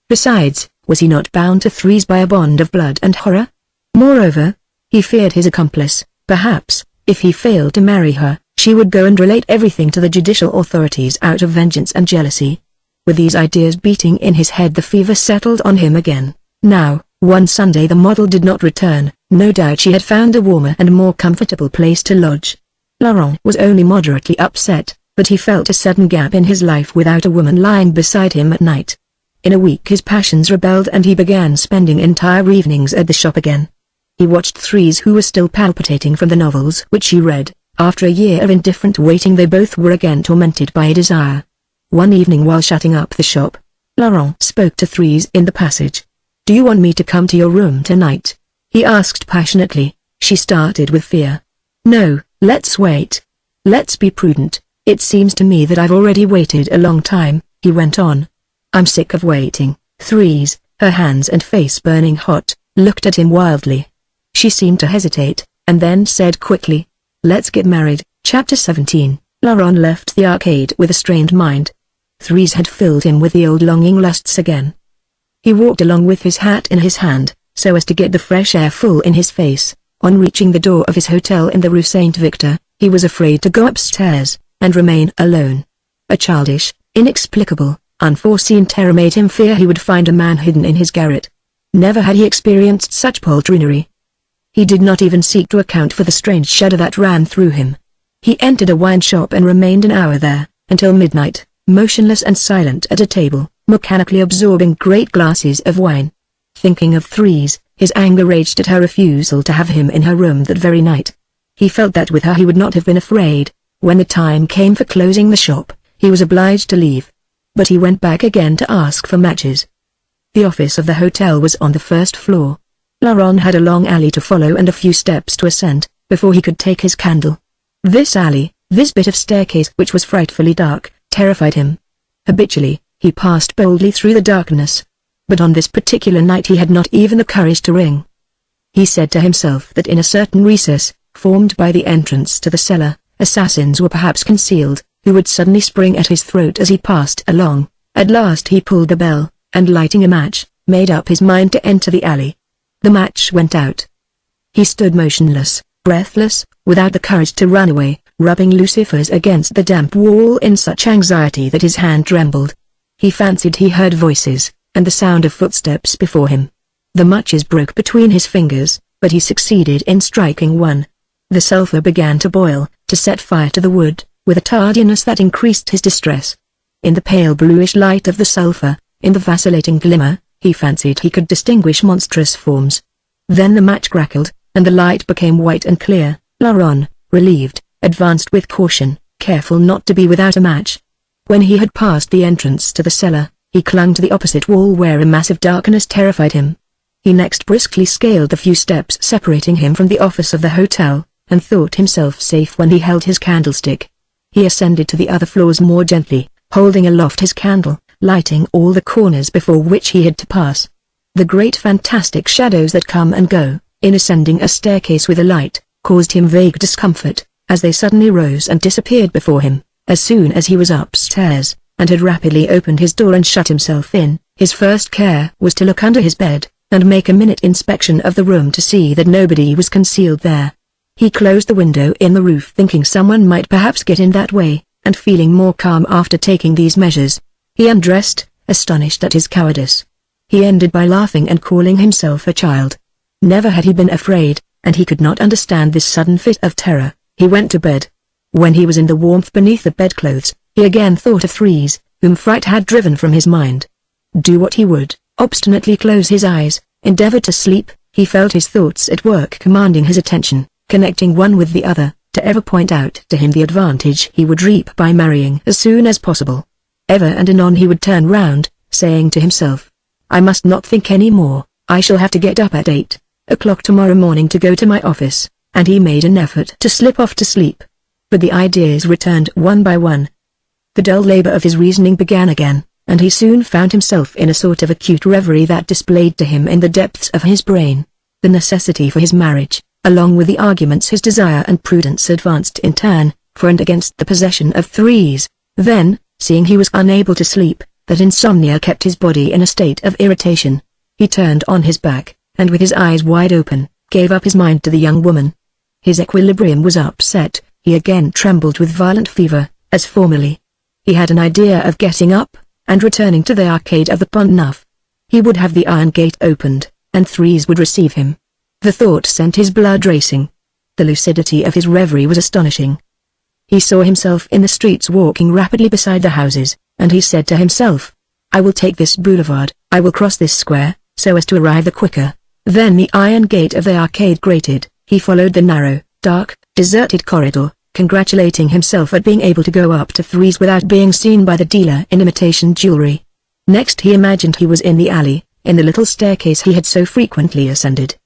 Besides, was he not bound to Thérèse by a bond of blood and horror? Moreover, he feared his accomplice. Perhaps, if he failed to marry her, she would go and relate everything to the judicial authorities out of vengeance and jealousy. With these ideas beating in his head, the fever settled on him again. Now, one Sunday the model did not return. No doubt she had found a warmer and more comfortable place to lodge. Laurent was only moderately upset, but he felt a sudden gap in his life without a woman lying beside him at night. In a week his passions rebelled and he began spending entire evenings at the shop again. He watched Thérèse, who was still palpitating from the novels which she read. After a year of indifferent waiting, they both were again tormented by a desire. One evening while shutting up the shop, Laurent spoke to Thérèse in the passage. "Do you want me to come to your room tonight?" he asked passionately. She started with fear. "No, let's wait. Let's be prudent. It seems to me that I've already waited a long time," he went on. "I'm sick of waiting." Thérèse, her hands and face burning hot, looked at him wildly. She seemed to hesitate, and then said quickly, "Let's get married." Chapter 17. Laurent left the arcade with a strained mind. Thérèse had filled him with the old longing lusts again. He walked along with his hat in his hand, so as to get the fresh air full in his face. On reaching the door of his hotel in the Rue Saint-Victor, he was afraid to go upstairs, and remain alone. A childish, inexplicable, unforeseen terror made him fear he would find a man hidden in his garret. Never had he experienced such poltroonery. He did not even seek to account for the strange shudder that ran through him. He entered a wine shop and remained an hour there, until midnight, motionless and silent at a table, mechanically absorbing great glasses of wine. Thinking of Thérèse, his anger raged at her refusal to have him in her room that very night. He felt that with her he would not have been afraid. When the time came for closing the shop, he was obliged to leave. But he went back again to ask for matches. The office of the hotel was on the first floor. Laurent had a long alley to follow and a few steps to ascend, before he could take his candle. This alley, this bit of staircase which was frightfully dark, terrified him. Habitually, he passed boldly through the darkness. But on this particular night he had not even the courage to ring. He said to himself that in a certain recess, formed by the entrance to the cellar, assassins were perhaps concealed, who would suddenly spring at his throat as he passed along. At last he pulled the bell, and lighting a match, made up his mind to enter the alley. The match went out. He stood motionless, breathless, without the courage to run away, rubbing lucifers against the damp wall in such anxiety that his hand trembled. He fancied he heard voices, and the sound of footsteps before him. The matches broke between his fingers, but he succeeded in striking one. The sulphur began to boil, to set fire to the wood, with a tardiness that increased his distress. In the pale bluish light of the sulphur, in the vacillating glimmer, he fancied he could distinguish monstrous forms. Then the match crackled, and the light became white and clear. Laurent, relieved, advanced with caution, careful not to be without a match. When he had passed the entrance to the cellar, he clung to the opposite wall where a massive darkness terrified him. He next briskly scaled the few steps separating him from the office of the hotel, and thought himself safe when he held his candlestick. He ascended to the other floors more gently, holding aloft his candle, lighting all the corners before which he had to pass. The great fantastic shadows that come and go, in ascending a staircase with a light, caused him vague discomfort, as they suddenly rose and disappeared before him, as soon as he was upstairs, and had rapidly opened his door and shut himself in. His first care was to look under his bed, and make a minute inspection of the room to see that nobody was concealed there. He closed the window in the roof thinking someone might perhaps get in that way, and feeling more calm after taking these measures, he undressed, astonished at his cowardice. He ended by laughing and calling himself a child. Never had he been afraid, and he could not understand this sudden fit of terror. He went to bed. When he was in the warmth beneath the bedclothes, he again thought of Thérèse, whom fright had driven from his mind. Do what he would, obstinately close his eyes, endeavor to sleep, he felt his thoughts at work commanding his attention, connecting one with the other, to ever point out to him the advantage he would reap by marrying as soon as possible. Ever and anon he would turn round, saying to himself, I must not think any more, I shall have to get up at 8 o'clock tomorrow morning to go to my office, and he made an effort to slip off to sleep. But the ideas returned one by one. The dull labor of his reasoning began again, and he soon found himself in a sort of acute reverie that displayed to him in the depths of his brain the necessity for his marriage, along with the arguments his desire and prudence advanced in turn, for and against the possession of Thérèse. Then, seeing he was unable to sleep, that insomnia kept his body in a state of irritation, he turned on his back, and with his eyes wide open, gave up his mind to the young woman. His equilibrium was upset, he again trembled with violent fever, as formerly. He had an idea of getting up, and returning to the arcade of the Pont Neuf. He would have the iron gate opened, and Thérèse would receive him. The thought sent his blood racing. The lucidity of his reverie was astonishing. He saw himself in the streets walking rapidly beside the houses, and he said to himself, I will take this boulevard, I will cross this square, so as to arrive the quicker. Then the iron gate of the arcade grated, he followed the narrow, dark, deserted corridor, congratulating himself at being able to go up to Thérèse without being seen by the dealer in imitation jewelry. Next he imagined he was in the alley, in the little staircase he had so frequently ascended.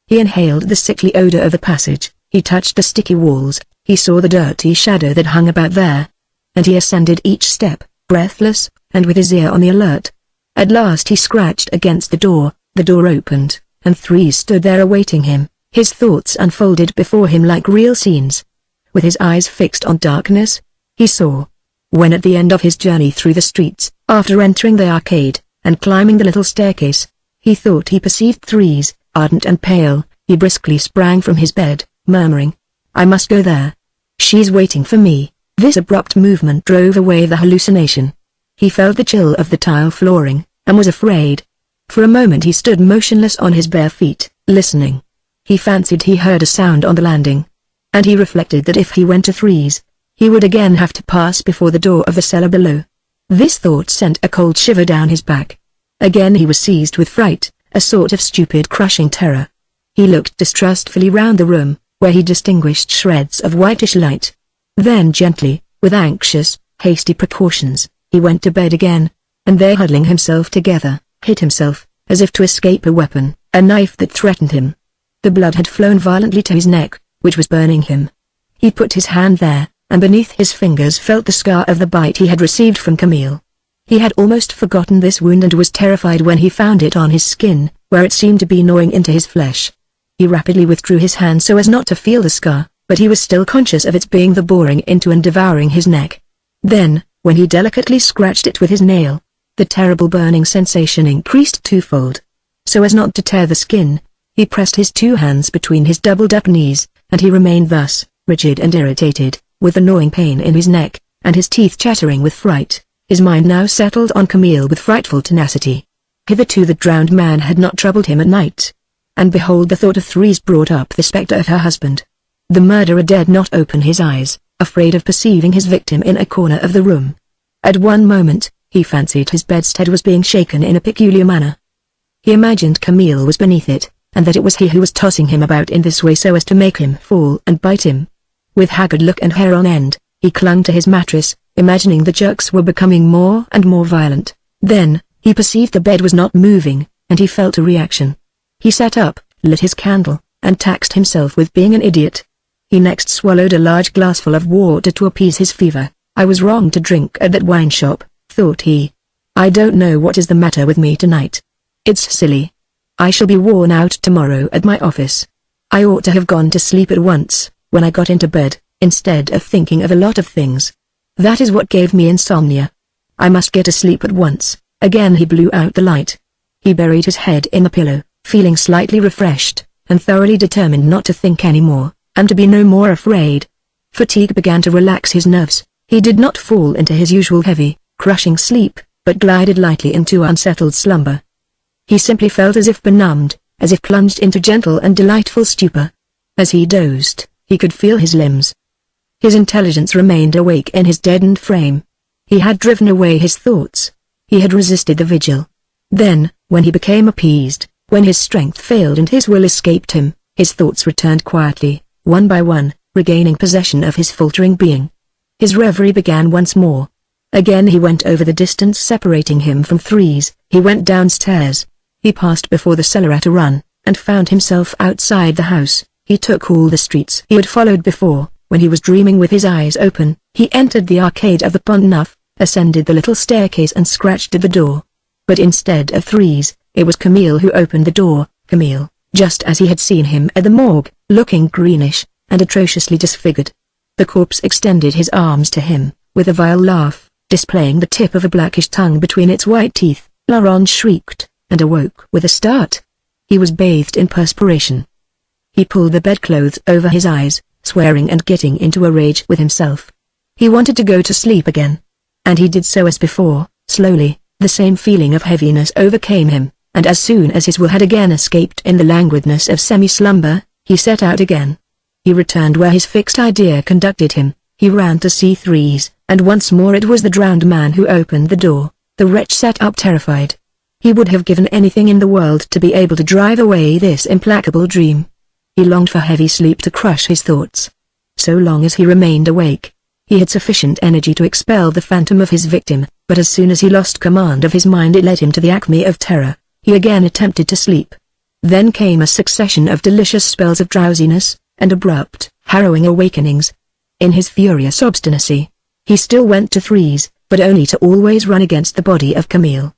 He inhaled the sickly odor of the passage, he touched the sticky walls, he saw the dirty shadow that hung about there. And he ascended each step, breathless, and with his ear on the alert. At last he scratched against the door opened, and Thérèse stood there awaiting him. His thoughts unfolded before him like real scenes. With his eyes fixed on darkness, he saw. When at the end of his journey through the streets, after entering the arcade, and climbing the little staircase, he thought he perceived Thérèse, ardent and pale, He briskly sprang from his bed, murmuring, "I must go there. She's waiting for me." This abrupt movement drove away the hallucination. He felt the chill of the tile flooring, and was afraid. For a moment he stood motionless on his bare feet, listening. He fancied he heard a sound on the landing. And he reflected that if he went to freeze, he would again have to pass before the door of the cellar below. This thought sent a cold shiver down his back. Again he was seized with fright, a sort of stupid crushing terror. He looked distrustfully round the room, where he distinguished shreds of whitish light. Then gently, with anxious, hasty precautions, he went to bed again, and there huddling himself together, hid himself, as if to escape a weapon, a knife that threatened him. The blood had flown violently to his neck, which was burning him. He put his hand there, and beneath his fingers felt the scar of the bite he had received from Camille. He had almost forgotten this wound and was terrified when he found it on his skin, where it seemed to be gnawing into his flesh. He rapidly withdrew his hand so as not to feel the scar, but he was still conscious of its being the boring into and devouring his neck. Then, when he delicately scratched it with his nail, the terrible burning sensation increased twofold. So as not to tear the skin, he pressed his two hands between his doubled-up knees, and he remained thus, rigid and irritated, with the gnawing pain in his neck, and his teeth chattering with fright. His mind now settled on Camille with frightful tenacity. Hitherto the drowned man had not troubled him at night. And behold, the thought of Thérèse brought up the spectre of her husband. The murderer dared not open his eyes, afraid of perceiving his victim in a corner of the room. At one moment, he fancied his bedstead was being shaken in a peculiar manner. He imagined Camille was beneath it, and that it was he who was tossing him about in this way so as to make him fall and bite him. With haggard look and hair on end, he clung to his mattress, imagining the jerks were becoming more and more violent. Then, he perceived the bed was not moving, and he felt a reaction. He sat up, lit his candle, and taxed himself with being an idiot. He next swallowed a large glassful of water to appease his fever. "I was wrong to drink at that wine shop," thought he. "I don't know what is the matter with me tonight. It's silly. I shall be worn out tomorrow at my office. I ought to have gone to sleep at once, when I got into bed, instead of thinking of a lot of things. That is what gave me insomnia. I must get to sleep at once." Again he blew out the light. He buried his head in the pillow, feeling slightly refreshed, and thoroughly determined not to think any more, and to be no more afraid. Fatigue began to relax his nerves. He did not fall into his usual heavy, crushing sleep, but glided lightly into unsettled slumber. He simply felt as if benumbed, as if plunged into gentle and delightful stupor. As he dozed, he could feel his limbs. His intelligence remained awake in his deadened frame. He had driven away his thoughts. He had resisted the vigil. Then, when he became appeased, when his strength failed and his will escaped him, his thoughts returned quietly, one by one, regaining possession of his faltering being. His reverie began once more. Again he went over the distance separating him from Thérèse. He went downstairs. He passed before the cellar at a run, and found himself outside the house. He took all the streets he had followed before, when he was dreaming with his eyes open. He entered the arcade of the Pont Neuf, ascended the little staircase and scratched at the door. But instead of Thérèse, it was Camille who opened the door. Camille, just as he had seen him at the morgue, looking greenish, and atrociously disfigured. The corpse extended his arms to him, with a vile laugh, displaying the tip of a blackish tongue between its white teeth. Laurent shrieked, and awoke with a start. He was bathed in perspiration. He pulled the bedclothes over his eyes, swearing and getting into a rage with himself. He wanted to go to sleep again. And he did so as before, slowly. The same feeling of heaviness overcame him, and as soon as his will had again escaped in the languidness of semi-slumber, he set out again. He returned where his fixed idea conducted him. He ran to see Thérèse, and once more it was the drowned man who opened the door. The wretch sat up terrified. He would have given anything in the world to be able to drive away this implacable dream. He longed for heavy sleep to crush his thoughts. So long as he remained awake, he had sufficient energy to expel the phantom of his victim, but as soon as he lost command of his mind it led him to the acme of terror. He again attempted to sleep. Then came a succession of delicious spells of drowsiness, and abrupt, harrowing awakenings. In his furious obstinacy, he still went to Thérèse, but only to always run against the body of Camille.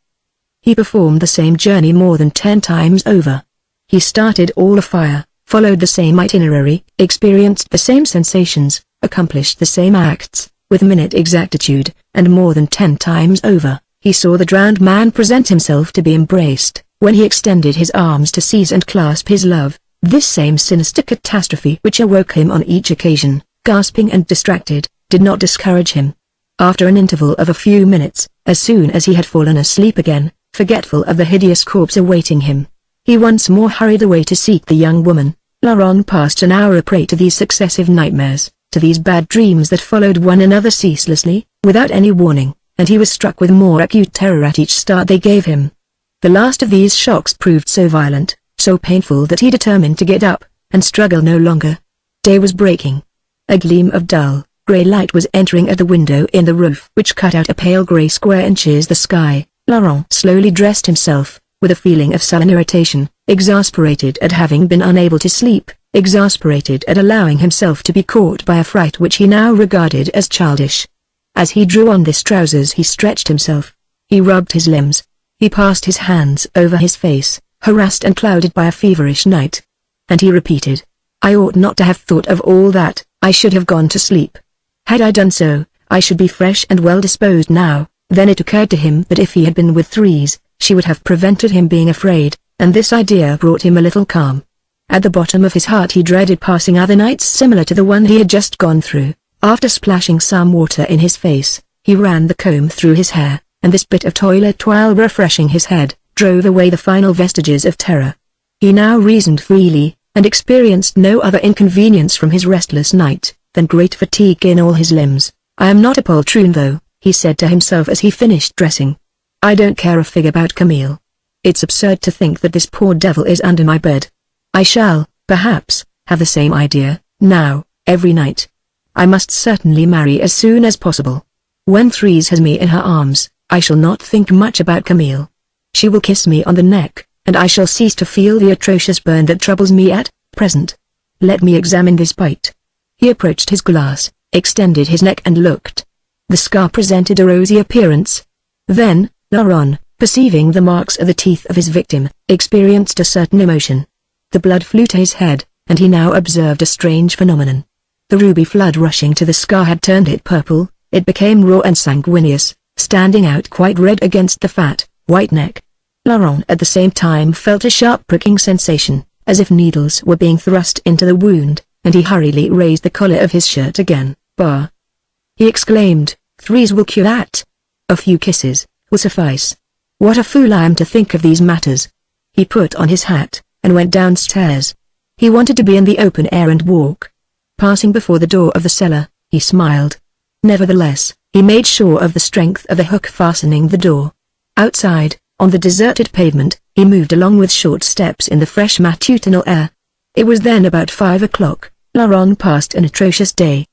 He performed the same journey more than 10 times over. He started all afire, followed the same itinerary, experienced the same sensations, accomplished the same acts, with minute exactitude, and more than 10 times over, he saw the drowned man present himself to be embraced. When he extended his arms to seize and clasp his love, This same sinister catastrophe which awoke him on each occasion, gasping and distracted, did not discourage him. After an interval of a few minutes, as soon as he had fallen asleep again, forgetful of the hideous corpse awaiting him, he once more hurried away to seek the young woman. Laurent passed an hour a prey to these successive nightmares, to these bad dreams that followed one another ceaselessly, without any warning, and he was struck with more acute terror at each start they gave him. The last of these shocks proved so violent, so painful that he determined to get up, and struggle no longer. Day was breaking. A gleam of dull, grey light was entering at the window in the roof which cut out a pale grey square inches the sky. Laurent slowly dressed himself, with a feeling of sullen irritation, exasperated at having been unable to sleep, exasperated at allowing himself to be caught by a fright which he now regarded as childish. As he drew on his trousers he stretched himself. He rubbed his limbs. He passed his hands over his face, harassed and clouded by a feverish night. And he repeated, "I ought not to have thought of all that, I should have gone to sleep. Had I done so, I should be fresh and well disposed now." Then it occurred to him that if he had been with Thérèse, she would have prevented him being afraid, and this idea brought him a little calm. At the bottom of his heart he dreaded passing other nights similar to the one he had just gone through. After splashing some water in his face, he ran the comb through his hair, and this bit of toilet while refreshing his head, drove away the final vestiges of terror. He now reasoned freely, and experienced no other inconvenience from his restless night, than great fatigue in all his limbs. "I am not a poltroon though," he said to himself as he finished dressing. "I don't care a fig about Camille. It's absurd to think that this poor devil is under my bed. I shall, perhaps, have the same idea, now, every night. I must certainly marry as soon as possible. When Thérèse has me in her arms, I shall not think much about Camille. She will kiss me on the neck, and I shall cease to feel the atrocious burn that troubles me at present. Let me examine this bite." He approached his glass, extended his neck and looked. The scar presented a rosy appearance. Then, Laurent, perceiving the marks of the teeth of his victim, experienced a certain emotion. The blood flew to his head, and he now observed a strange phenomenon. The ruby flood rushing to the scar had turned it purple, it became raw and sanguineous, standing out quite red against the fat, white neck. Laurent at the same time felt a sharp pricking sensation, as if needles were being thrust into the wound, and he hurriedly raised the collar of his shirt again. "Bah!" he exclaimed, "Thérèse will cure that. A few kisses will suffice. What a fool I am to think of these matters." He put on his hat, and went downstairs. He wanted to be in the open air and walk. Passing before the door of the cellar, he smiled. Nevertheless, he made sure of the strength of the hook fastening the door. Outside, on the deserted pavement, he moved along with short steps in the fresh matutinal air. It was then about 5 o'clock. Laurent passed an atrocious day.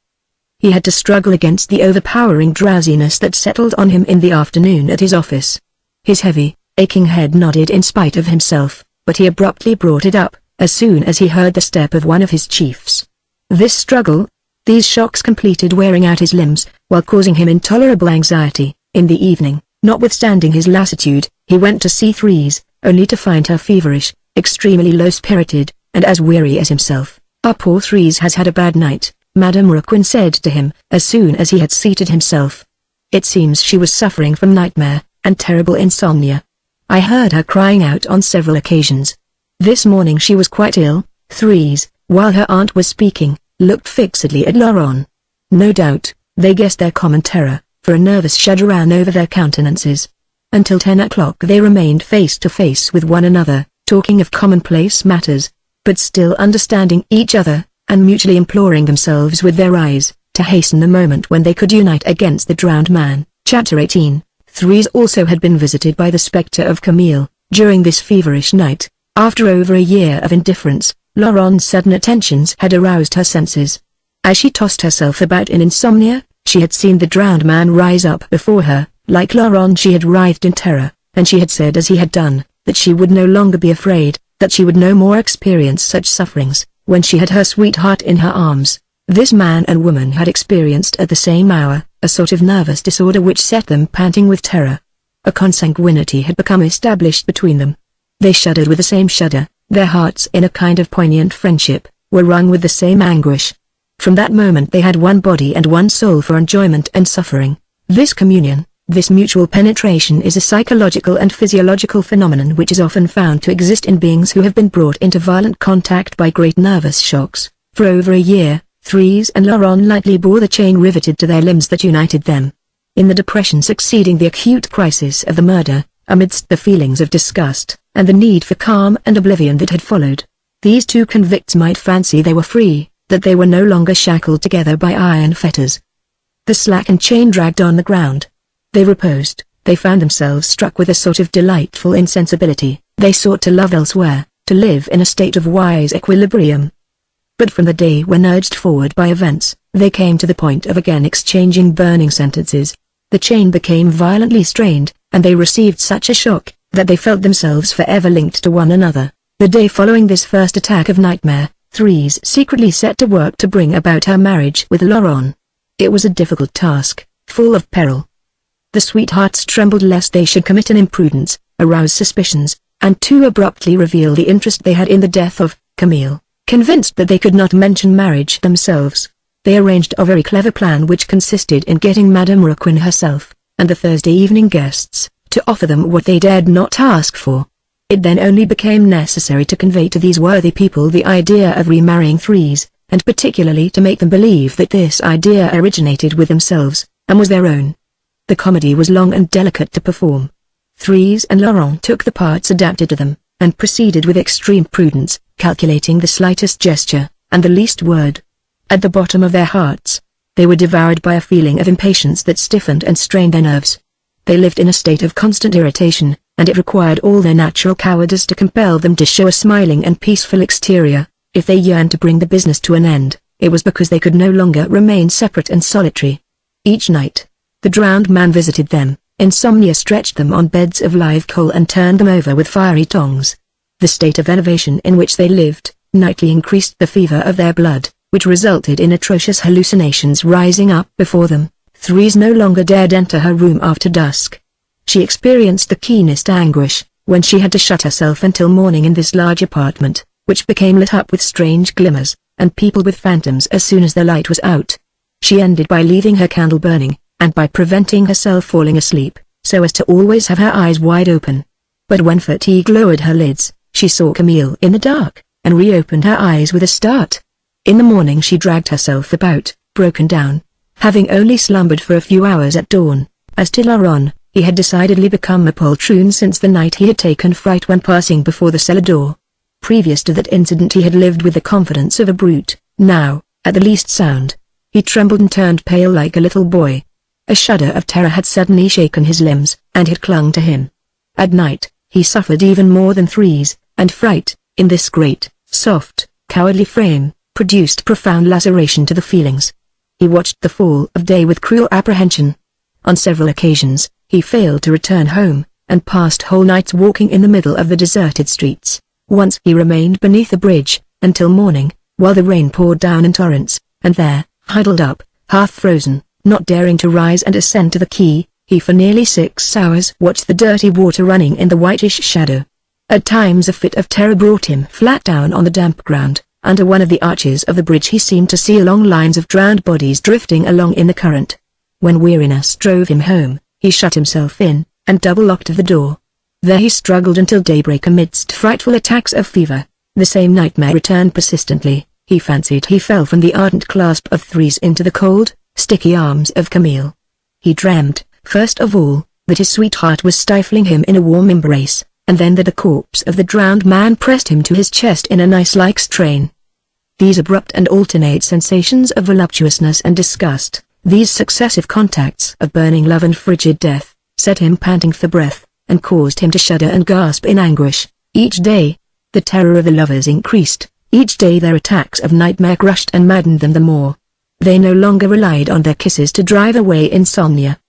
He had to struggle against the overpowering drowsiness that settled on him in the afternoon at his office. His heavy, aching head nodded in spite of himself, but he abruptly brought it up, as soon as he heard the step of one of his chiefs. This struggle, these shocks completed wearing out his limbs, while causing him intolerable anxiety. In the evening, notwithstanding his lassitude, he went to see Thérèse, only to find her feverish, extremely low-spirited, and as weary as himself. "Our poor Thérèse has had a bad night," Madame Raquin said to him, as soon as he had seated himself. "It seems she was suffering from nightmare, and terrible insomnia. I heard her crying out on several occasions. This morning she was quite ill." Thérèse, while her aunt was speaking, looked fixedly at Laurent. No doubt, they guessed their common terror, for a nervous shudder ran over their countenances. Until 10 o'clock they remained face to face with one another, talking of commonplace matters, but still understanding each other, and mutually imploring themselves with their eyes, to hasten the moment when they could unite against the drowned man. Chapter 18. Thérèse also had been visited by the spectre of Camille, during this feverish night. After over a year of indifference, Laurent's sudden attentions had aroused her senses. As she tossed herself about in insomnia, she had seen the drowned man rise up before her. Like Laurent she had writhed in terror, and she had said as he had done, that she would no longer be afraid, that she would no more experience such sufferings, when she had her sweetheart in her arms. This man and woman had experienced at the same hour, a sort of nervous disorder which set them panting with terror. A consanguinity had become established between them. They shuddered with the same shudder, their hearts in a kind of poignant friendship, were wrung with the same anguish. From that moment they had one body and one soul for enjoyment and suffering. This communion, This mutual penetration is a psychological and physiological phenomenon which is often found to exist in beings who have been brought into violent contact by great nervous shocks. For over a year, Thérèse and Laurent lightly bore the chain riveted to their limbs that united them. In the depression succeeding the acute crisis of the murder, amidst the feelings of disgust, and the need for calm and oblivion that had followed, these two convicts might fancy they were free, that they were no longer shackled together by iron fetters. The slackened chain dragged on the ground. They reposed, they found themselves struck with a sort of delightful insensibility, they sought to love elsewhere, to live in a state of wise equilibrium. But from the day when urged forward by events, they came to the point of again exchanging burning sentences. The chain became violently strained, and they received such a shock, that they felt themselves forever linked to one another. The day following this first attack of nightmare, Thérèse secretly set to work to bring about her marriage with Laurent. It was a difficult task, full of peril. The sweethearts trembled lest they should commit an imprudence, arouse suspicions, and too abruptly reveal the interest they had in the death of Emile. Convinced that they could not mention marriage themselves, they arranged a very clever plan which consisted in getting Madame Raquin herself, and the Thursday evening guests, to offer them what they dared not ask for. It then only became necessary to convey to these worthy people the idea of remarrying Thérèse, and particularly to make them believe that this idea originated with themselves, and was their own. The comedy was long and delicate to perform. Thérèse and Laurent took the parts adapted to them, and proceeded with extreme prudence, calculating the slightest gesture, and the least word. At the bottom of their hearts, they were devoured by a feeling of impatience that stiffened and strained their nerves. They lived in a state of constant irritation, and it required all their natural cowardice to compel them to show a smiling and peaceful exterior. If they yearned to bring the business to an end, it was because they could no longer remain separate and solitary. Each night, the drowned man visited them. Insomnia stretched them on beds of live coal and turned them over with fiery tongs. The state of elevation in which they lived, nightly increased the fever of their blood, which resulted in atrocious hallucinations rising up before them. Thérèse no longer dared enter her room after dusk. She experienced the keenest anguish, when she had to shut herself until morning in this large apartment, which became lit up with strange glimmers, and peopled with phantoms as soon as the light was out. She ended by leaving her candle burning, and by preventing herself falling asleep, so as to always have her eyes wide open. But when fatigue lowered her lids, she saw Emile in the dark, and reopened her eyes with a start. In the morning she dragged herself about, broken down, having only slumbered for a few hours at dawn. As to Laurent, he had decidedly become a poltroon since the night he had taken fright when passing before the cellar door. Previous to that incident he had lived with the confidence of a brute. Now, at the least sound, he trembled and turned pale like a little boy. A shudder of terror had suddenly shaken his limbs, and had clung to him. At night, he suffered even more than Thérèse, and fright, in this great, soft, cowardly frame, produced profound laceration to the feelings. He watched the fall of day with cruel apprehension. On several occasions, he failed to return home, and passed whole nights walking in the middle of the deserted streets. Once he remained beneath a bridge, until morning, while the rain poured down in torrents, and there, huddled up, half frozen, not daring to rise and ascend to the quay, he for nearly 6 hours watched the dirty water running in the whitish shadow. At times a fit of terror brought him flat down on the damp ground. Under one of the arches of the bridge he seemed to see long lines of drowned bodies drifting along in the current. When weariness drove him home, he shut himself in, and double-locked the door. There he struggled until daybreak amidst frightful attacks of fever. The same nightmare returned persistently. He fancied he fell from the ardent clasp of Thérèse into the cold, sticky arms of Emile. He dreamed, first of all, that his sweetheart was stifling him in a warm embrace, and then that the corpse of the drowned man pressed him to his chest in an ice-like strain. These abrupt and alternate sensations of voluptuousness and disgust, these successive contacts of burning love and frigid death, set him panting for breath, and caused him to shudder and gasp in anguish. Each day, the terror of the lovers increased. Each day their attacks of nightmare crushed and maddened them the more. They no longer relied on their kisses to drive away insomnia.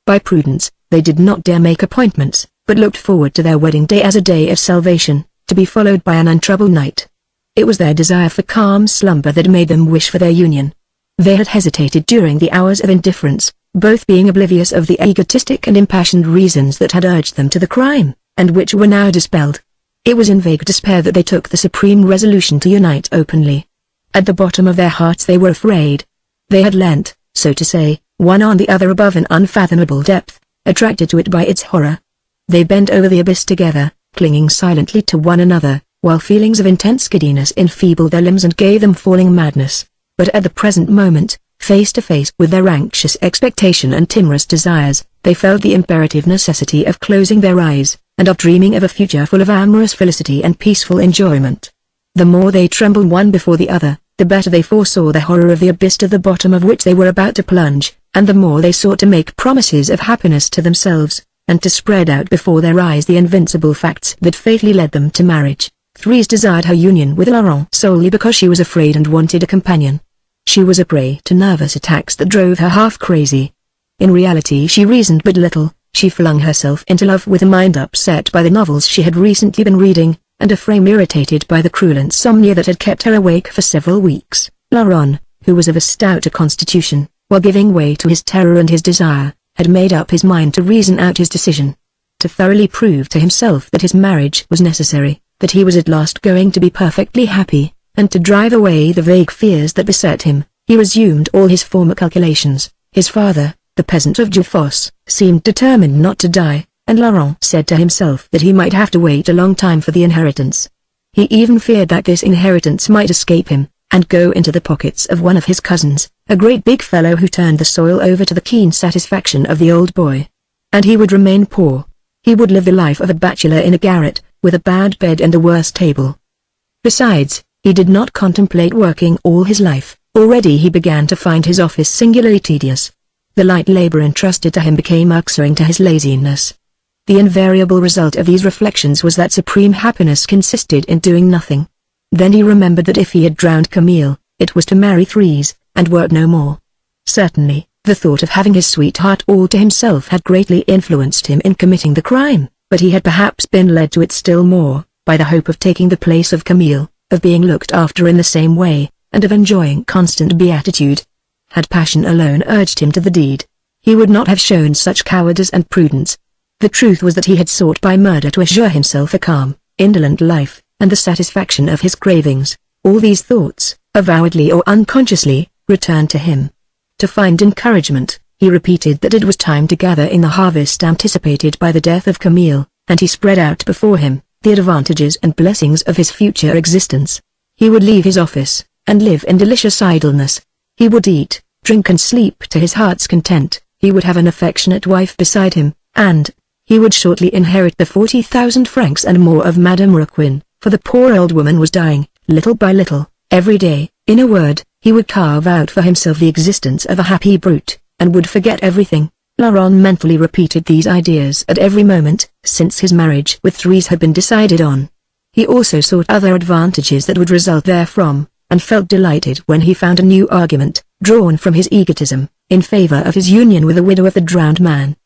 By prudence, they did not dare make appointments, but looked forward to their wedding day as a day of salvation, to be followed by an untroubled night. It was their desire for calm slumber that made them wish for their union. They had hesitated during the hours of indifference, both being oblivious of the egotistic and impassioned reasons that had urged them to the crime, and which were now dispelled. It was in vague despair that they took the supreme resolution to unite openly. At the bottom of their hearts they were afraid. They had leant, so to say, one on the other above an unfathomable depth, attracted to it by its horror. They bent over the abyss together, clinging silently to one another, while feelings of intense giddiness enfeebled their limbs and gave them falling madness. But at the present moment, face to face with their anxious expectation and timorous desires, they felt the imperative necessity of closing their eyes, and of dreaming of a future full of amorous felicity and peaceful enjoyment. The more they trembled one before the other, the better they foresaw the horror of the abyss to the bottom of which they were about to plunge, and the more they sought to make promises of happiness to themselves, and to spread out before their eyes the invincible facts that fatally led them to marriage. Thérèse desired her union with Laurent solely because she was afraid and wanted a companion. She was a prey to nervous attacks that drove her half crazy. In reality she reasoned but little. She flung herself into love with a mind upset by the novels she had recently been reading, and a frame irritated by the cruel insomnia that had kept her awake for several weeks. Laurent, who was of a stouter constitution, while giving way to his terror and his desire, had made up his mind to reason out his decision. To thoroughly prove to himself that his marriage was necessary, that he was at last going to be perfectly happy, and to drive away the vague fears that beset him, he resumed all his former calculations. His father, the peasant of Jufos, seemed determined not to die, and Laurent said to himself that he might have to wait a long time for the inheritance. He even feared that this inheritance might escape him, and go into the pockets of one of his cousins, a great big fellow who turned the soil over to the keen satisfaction of the old boy. And he would remain poor. He would live the life of a bachelor in a garret, with a bad bed and a worse table. Besides, he did not contemplate working all his life. Already he began to find his office singularly tedious. The light labor entrusted to him became irksome to his laziness. The invariable result of these reflections was that supreme happiness consisted in doing nothing. Then he remembered that if he had drowned Camille, it was to marry Thérèse, and work no more. Certainly, the thought of having his sweetheart all to himself had greatly influenced him in committing the crime, but he had perhaps been led to it still more, by the hope of taking the place of Camille, of being looked after in the same way, and of enjoying constant beatitude. Had passion alone urged him to the deed, he would not have shown such cowardice and prudence. The truth was that he had sought by murder to assure himself a calm, indolent life, and the satisfaction of his cravings. All these thoughts, avowedly or unconsciously, returned to him. To find encouragement, he repeated that it was time to gather in the harvest anticipated by the death of Camille, and he spread out before him the advantages and blessings of his future existence. He would leave his office, and live in delicious idleness. He would eat, drink and sleep to his heart's content. He would have an affectionate wife beside him, and he would shortly inherit the 40,000 francs and more of Madame Raquin, for the poor old woman was dying, little by little, every day. In a word, he would carve out for himself the existence of a happy brute, and would forget everything. Laurent mentally repeated these ideas at every moment, since his marriage with Thérèse had been decided on. He also sought other advantages that would result therefrom, and felt delighted when he found a new argument, drawn from his egotism, in favor of his union with the widow of the drowned man.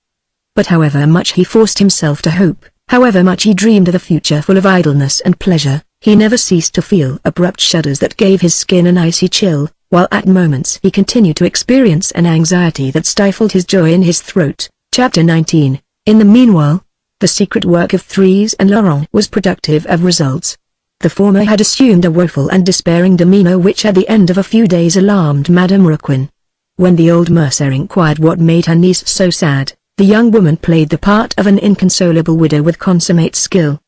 But however much he forced himself to hope, however much he dreamed of a future full of idleness and pleasure, he never ceased to feel abrupt shudders that gave his skin an icy chill, while at moments he continued to experience an anxiety that stifled his joy in his throat. Chapter 19. In the meanwhile, the secret work of Thérèse and Laurent was productive of results. The former had assumed a woeful and despairing demeanor which at the end of a few days alarmed Madame Raquin. When the old mercer inquired what made her niece so sad, the young woman played the part of an inconsolable widow with consummate skill.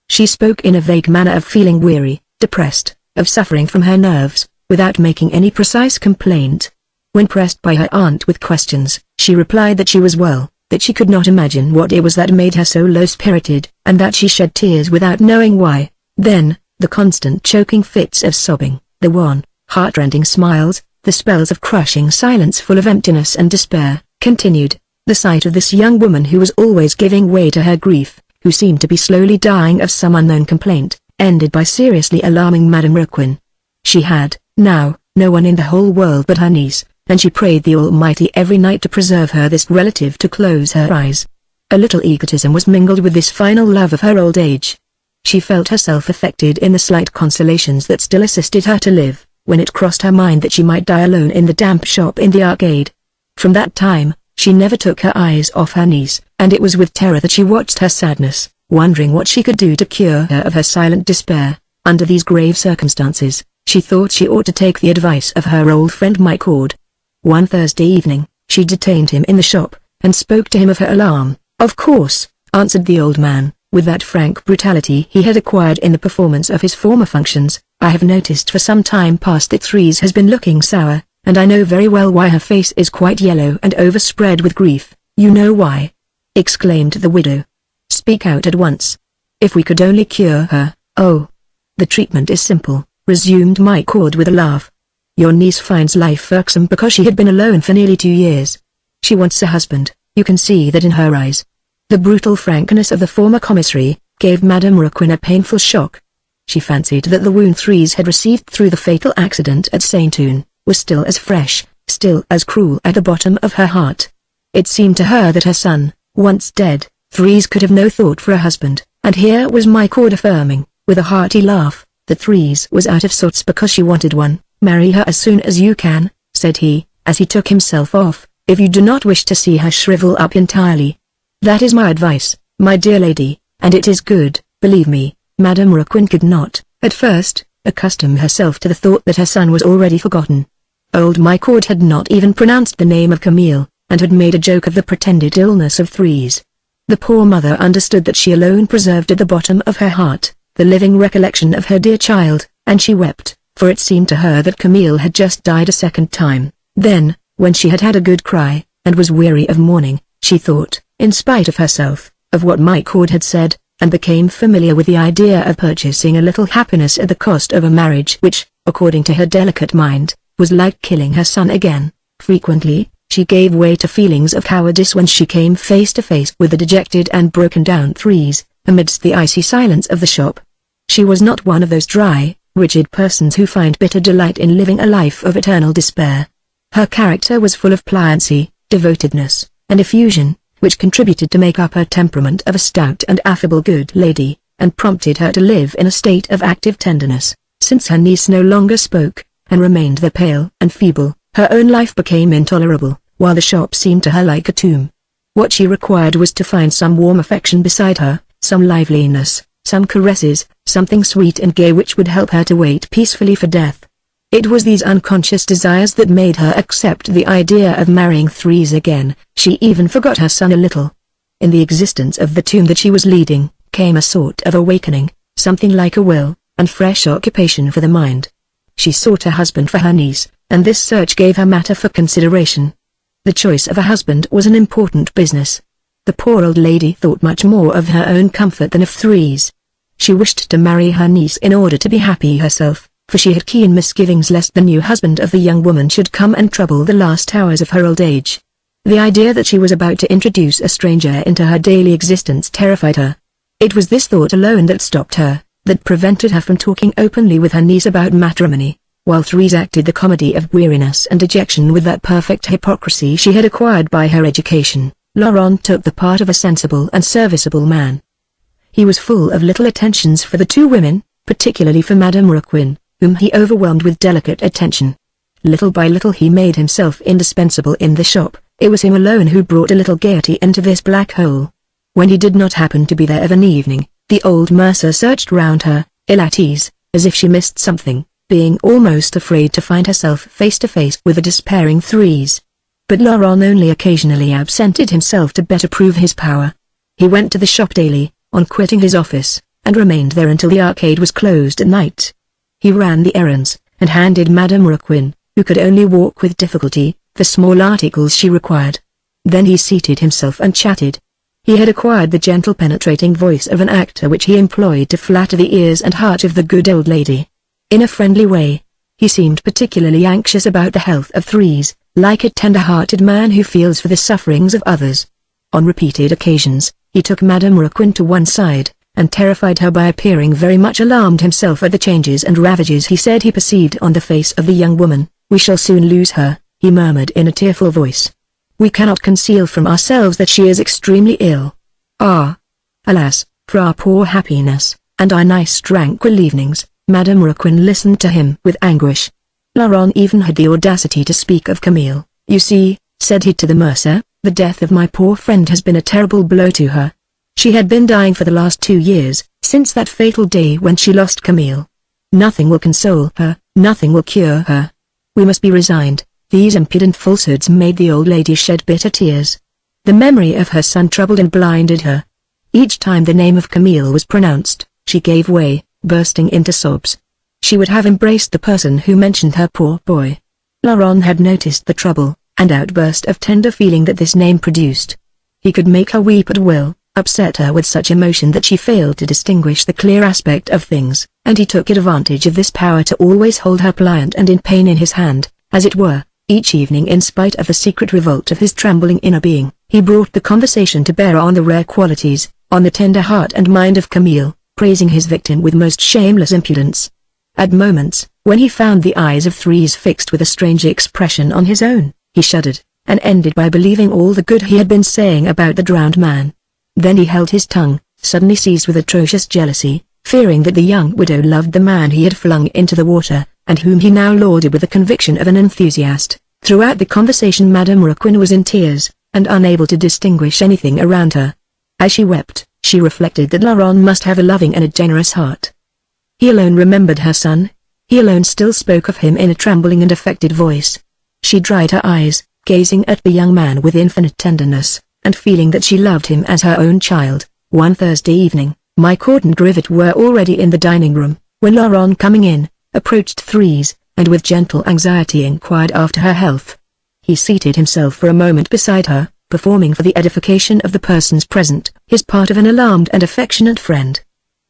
She spoke in a vague manner of feeling weary, depressed, of suffering from her nerves, without making any precise complaint. When pressed by her aunt with questions, she replied that she was well, that she could not imagine what it was that made her so low-spirited, and that she shed tears without knowing why. Then, the constant choking fits of sobbing, the wan, heart-rending smiles, the spells of crushing silence full of emptiness and despair, continued. The sight of this young woman who was always giving way to her grief, who seemed to be slowly dying of some unknown complaint, ended by seriously alarming Madame Raquin. She had, now, no one in the whole world but her niece, and she prayed the Almighty every night to preserve her this relative to close her eyes. A little egotism was mingled with this final love of her old age. She felt herself affected in the slight consolations that still assisted her to live, when it crossed her mind that she might die alone in the damp shop in the arcade. From that time, she never took her eyes off her niece, and it was with terror that she watched her sadness, wondering what she could do to cure her of her silent despair. Under these grave circumstances, she thought she ought to take the advice of her old friend Cord. One Thursday evening, she detained him in the shop, and spoke to him of her alarm. "Of course," answered the old man, with that frank brutality he had acquired in the performance of his former functions. "I have noticed for some time past that Thérèse has been looking sour, and I know very well why her face is quite yellow and overspread with grief." "You know why?" exclaimed the widow. "Speak out at once. If we could only cure her." "Oh, the treatment is simple," resumed my Cord with a laugh. "Your niece finds life irksome because she had been alone for nearly 2 years. She wants a husband. You can see that in her eyes." The brutal frankness of the former commissary gave Madame Raquin a painful shock. She fancied that the wound Thérèse had received through the fatal accident at Saint-Ouen was still as fresh, still as cruel at the bottom of her heart. It seemed to her that her son, once dead, Thérèse could have no thought for a husband, and here was my Cord affirming, with a hearty laugh, that Thérèse was out of sorts because she wanted one. "Marry her as soon as you can," said he, as he took himself off, "if you do not wish to see her shrivel up entirely. That is my advice, my dear lady, and it is good, believe me." Madame Raquin could not, at first, accustom herself to the thought that her son was already forgotten. Old my Cord had not even pronounced the name of Camille, and had made a joke of the pretended illness of Thérèse. The poor mother understood that she alone preserved at the bottom of her heart the living recollection of her dear child, and she wept, for it seemed to her that Camille had just died a second time. Then, when she had had a good cry, and was weary of mourning, she thought, in spite of herself, of what my Cord had said, and became familiar with the idea of purchasing a little happiness at the cost of a marriage which, according to her delicate mind, was like killing her son again. Frequently, she gave way to feelings of cowardice when she came face to face with the dejected and broken-down Thérèse, amidst the icy silence of the shop. She was not one of those dry, rigid persons who find bitter delight in living a life of eternal despair. Her character was full of pliancy, devotedness, and effusion, which contributed to make up her temperament of a stout and affable good lady, and prompted her to live in a state of active tenderness. Since her niece no longer spoke, and remained there pale and feeble, her own life became intolerable, while the shop seemed to her like a tomb. What she required was to find some warm affection beside her, some liveliness, some caresses, something sweet and gay which would help her to wait peacefully for death. It was these unconscious desires that made her accept the idea of marrying Thérèse again. She even forgot her son a little. In the existence of the tomb that she was leading, came a sort of awakening, something like a will, and fresh occupation for the mind. She sought a husband for her niece, and this search gave her matter for consideration. The choice of a husband was an important business. The poor old lady thought much more of her own comfort than of Thérèse. She wished to marry her niece in order to be happy herself, for she had keen misgivings lest the new husband of the young woman should come and trouble the last hours of her old age. The idea that she was about to introduce a stranger into her daily existence terrified her. It was this thought alone that stopped her, that prevented her from talking openly with her niece about matrimony, while Thérèse acted the comedy of weariness and dejection with that perfect hypocrisy she had acquired by her education. Laurent took the part of a sensible and serviceable man. He was full of little attentions for the two women, particularly for Madame Raquin, whom he overwhelmed with delicate attention. Little by little he made himself indispensable in the shop. It was him alone who brought a little gaiety into this black hole. When he did not happen to be there of an evening, the old mercer searched round her, ill at ease, as if she missed something, being almost afraid to find herself face to face with a despairing Thérèse. But Laurent only occasionally absented himself to better prove his power. He went to the shop daily, on quitting his office, and remained there until the arcade was closed at night. He ran the errands, and handed Madame Raquin, who could only walk with difficulty, the small articles she required. Then he seated himself and chatted. He had acquired the gentle penetrating voice of an actor which he employed to flatter the ears and heart of the good old lady. In a friendly way, he seemed particularly anxious about the health of Thérèse, like a tender-hearted man who feels for the sufferings of others. On repeated occasions, he took Madame Raquin to one side, and terrified her by appearing very much alarmed himself at the changes and ravages he said he perceived on the face of the young woman. "We shall soon lose her," he murmured in a tearful voice. "We cannot conceal from ourselves that she is extremely ill. Ah! Alas, for our poor happiness, and our nice tranquil evenings." Madame Raquin listened to him with anguish. Laurent even had the audacity to speak of Camille. "You see," said he to the mercer, "the death of my poor friend has been a terrible blow to her. She had been dying for the last 2 years, since that fatal day when she lost Camille. Nothing will console her, nothing will cure her. We must be resigned." These impudent falsehoods made the old lady shed bitter tears. The memory of her son troubled and blinded her. Each time the name of Camille was pronounced, she gave way, bursting into sobs. She would have embraced the person who mentioned her poor boy. Laurent had noticed the trouble, and outburst of tender feeling that this name produced. He could make her weep at will, upset her with such emotion that she failed to distinguish the clear aspect of things, and he took advantage of this power to always hold her pliant and in pain in his hand, as it were, each evening. In spite of the secret revolt of his trembling inner being, he brought the conversation to bear on the rare qualities, on the tender heart and mind of Camille, praising his victim with most shameless impudence. At moments, when he found the eyes of Thérèse fixed with a strange expression on his own, he shuddered, and ended by believing all the good he had been saying about the drowned man. Then he held his tongue, suddenly seized with atrocious jealousy, fearing that the young widow loved the man he had flung into the water, and whom he now lauded with the conviction of an enthusiast. Throughout the conversation Madame Raquin was in tears, and unable to distinguish anything around her. As she wept, she reflected that Laurent must have a loving and a generous heart. He alone remembered her son. He alone still spoke of him in a trembling and affected voice. She dried her eyes, gazing at the young man with infinite tenderness, and feeling that she loved him as her own child. One Thursday evening, Michaud and Grivet were already in the dining room, when Laurent, coming in, approached Thérèse, and with gentle anxiety inquired after her health. He seated himself for a moment beside her, performing for the edification of the persons present his part of an alarmed and affectionate friend.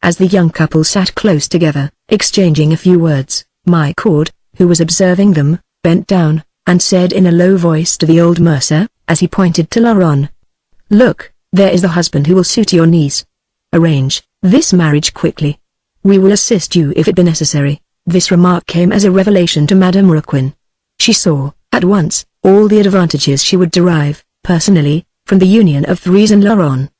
As the young couple sat close together, exchanging a few words, Michaud, who was observing them, bent down, and said in a low voice to the old mercer, as he pointed to Laurent, "Look, there is the husband who will suit your niece. Arrange this marriage quickly. We will assist you if it be necessary." This remark came as a revelation to Madame Raquin. She saw, at once, all the advantages she would derive, personally, from the union of Thérèse and Laurent.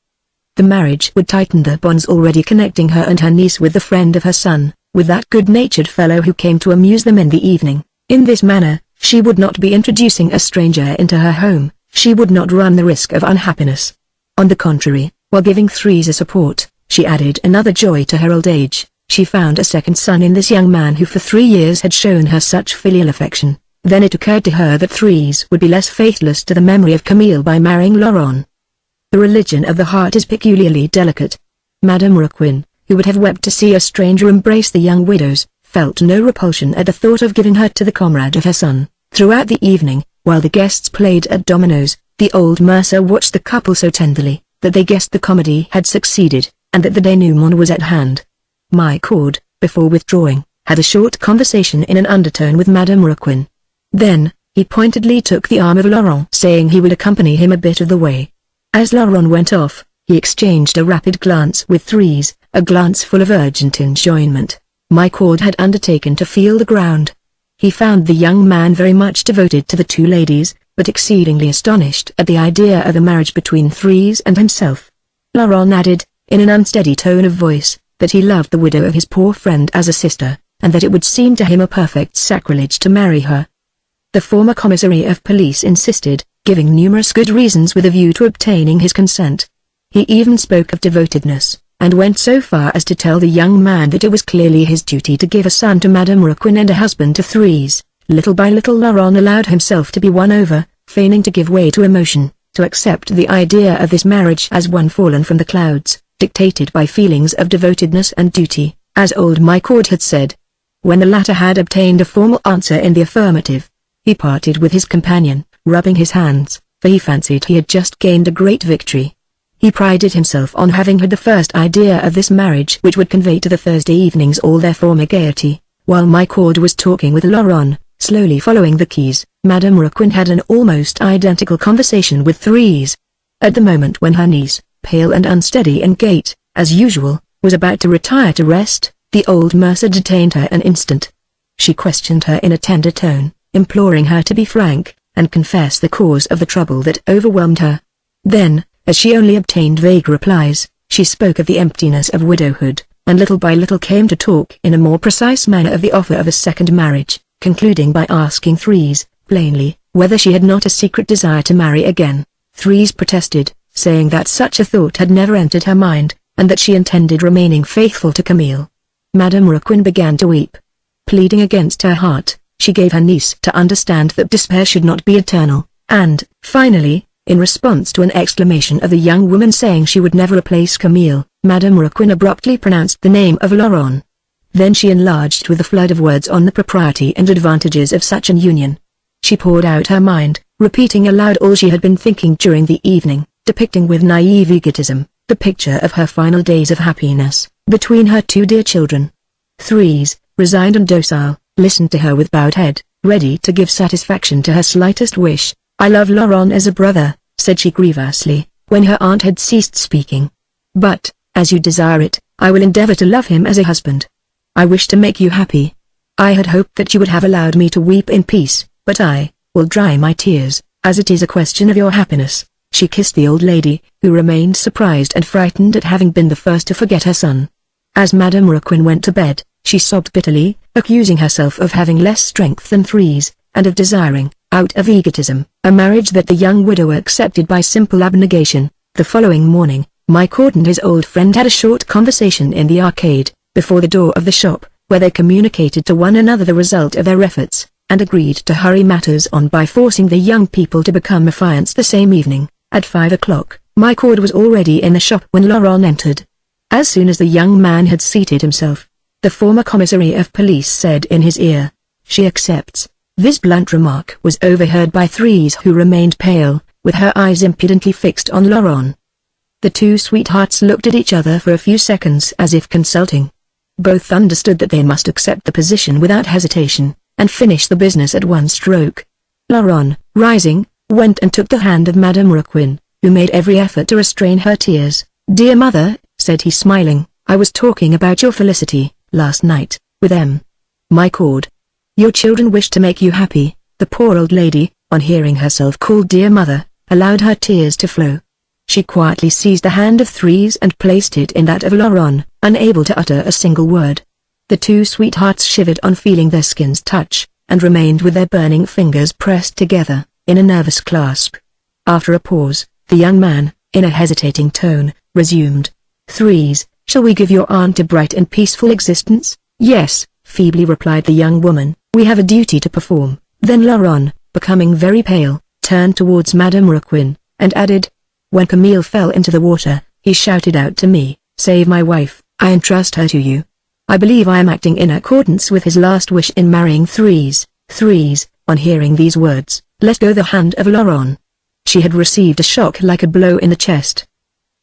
The marriage would tighten the bonds already connecting her and her niece with the friend of her son, with that good-natured fellow who came to amuse them in the evening. In this manner, she would not be introducing a stranger into her home, she would not run the risk of unhappiness. On the contrary, while giving Thérèse support, she added another joy to her old age. She found a second son in this young man who for 3 years had shown her such filial affection. Then it occurred to her that Thérèse would be less faithless to the memory of Camille by marrying Laurent. The religion of the heart is peculiarly delicate. Madame Raquin, who would have wept to see a stranger embrace the young widows, felt no repulsion at the thought of giving her to the comrade of her son. Throughout the evening, while the guests played at dominoes, the old mercer watched the couple so tenderly, that they guessed the comedy had succeeded, and that the denouement was at hand. Michaud, before withdrawing, had a short conversation in an undertone with Madame Raquin. Then, he pointedly took the arm of Laurent, saying he would accompany him a bit of the way. As Laurent went off, he exchanged a rapid glance with Thérèse, a glance full of urgent enjoyment. Michaud had undertaken to feel the ground. He found the young man very much devoted to the two ladies, but exceedingly astonished at the idea of a marriage between Thérèse and himself. Laurent added, in an unsteady tone of voice, that he loved the widow of his poor friend as a sister, and that it would seem to him a perfect sacrilege to marry her. The former commissary of police insisted, giving numerous good reasons with a view to obtaining his consent. He even spoke of devotedness, and went so far as to tell the young man that it was clearly his duty to give a son to Madame Raquin and a husband to Thérèse. Little by little Laurent allowed himself to be won over, feigning to give way to emotion, to accept the idea of this marriage as one fallen from the clouds, dictated by feelings of devotedness and duty, as old Michaud had said. When the latter had obtained a formal answer in the affirmative, he parted with his companion, rubbing his hands, for he fancied he had just gained a great victory. He prided himself on having had the first idea of this marriage which would convey to the Thursday evenings all their former gaiety. While Michaud was talking with Laurent, slowly following the keys, Madame Raquin had an almost identical conversation with Thérèse. At the moment when her niece, pale and unsteady in gait, as usual, was about to retire to rest, the old mercer detained her an instant. She questioned her in a tender tone, imploring her to be frank, and confess the cause of the trouble that overwhelmed her. Then, as she only obtained vague replies, she spoke of the emptiness of widowhood, and little by little came to talk in a more precise manner of the offer of a second marriage, concluding by asking Thérèse, plainly, whether she had not a secret desire to marry again. Thérèse protested, saying that such a thought had never entered her mind, and that she intended remaining faithful to Camille. Madame Raquin began to weep. Pleading against her heart, she gave her niece to understand that despair should not be eternal, and, finally, In response to an exclamation of the young woman saying she would never replace Camille, Madame Raquin abruptly pronounced the name of Laurent. Then she enlarged with a flood of words on the propriety and advantages of such an union. She poured out her mind, repeating aloud all she had been thinking during the evening, depicting with naive egotism the picture of her final days of happiness between her two dear children. Thérèse, resigned and docile, listened to her with bowed head, ready to give satisfaction to her slightest wish. "I love Laurent as a brother," said she grievously, when her aunt had ceased speaking. "But, as you desire it, I will endeavor to love him as a husband. I wish to make you happy. I had hoped that you would have allowed me to weep in peace, but I will dry my tears, as it is a question of your happiness." She kissed the old lady, who remained surprised and frightened at having been the first to forget her son. As Madame Raquin went to bed, she sobbed bitterly, accusing herself of having less strength than Thérèse, and of desiring, out of egotism, a marriage that the young widower accepted by simple abnegation. The following morning, Michaud and his old friend had a short conversation in the arcade, before the door of the shop, where they communicated to one another the result of their efforts, and agreed to hurry matters on by forcing the young people to become affianced the same evening. At 5 o'clock, Michaud was already in the shop when Laurent entered. As soon as the young man had seated himself, the former commissary of police said in his ear, "She accepts." This blunt remark was overheard by Thérèse, who remained pale, with her eyes impudently fixed on Laurent. The two sweethearts looked at each other for a few seconds as if consulting. Both understood that they must accept the position without hesitation, and finish the business at one stroke. Laurent, rising, went and took the hand of Madame Raquin, who made every effort to restrain her tears. "Dear mother," said he smiling, "I was talking about your felicity, last night, with M. Michaud. Your children wish to make you happy." The poor old lady, on hearing herself called dear mother, allowed her tears to flow. She quietly seized the hand of Thérèse and placed it in that of Laurent, unable to utter a single word. The two sweethearts shivered on feeling their skins touch, and remained with their burning fingers pressed together, in a nervous clasp. After a pause, the young man, in a hesitating tone, resumed. "Thérèse, shall we give your aunt a bright and peaceful existence?" "Yes," feebly replied the young woman, "we have a duty to perform." Then Laurent, becoming very pale, turned towards Madame Raquin, and added, "When Camille fell into the water, he shouted out to me, 'Save my wife, I entrust her to you.' I believe I am acting in accordance with his last wish in marrying Thérèse." Thérèse, on hearing these words, let go the hand of Laurent. She had received a shock like a blow in the chest.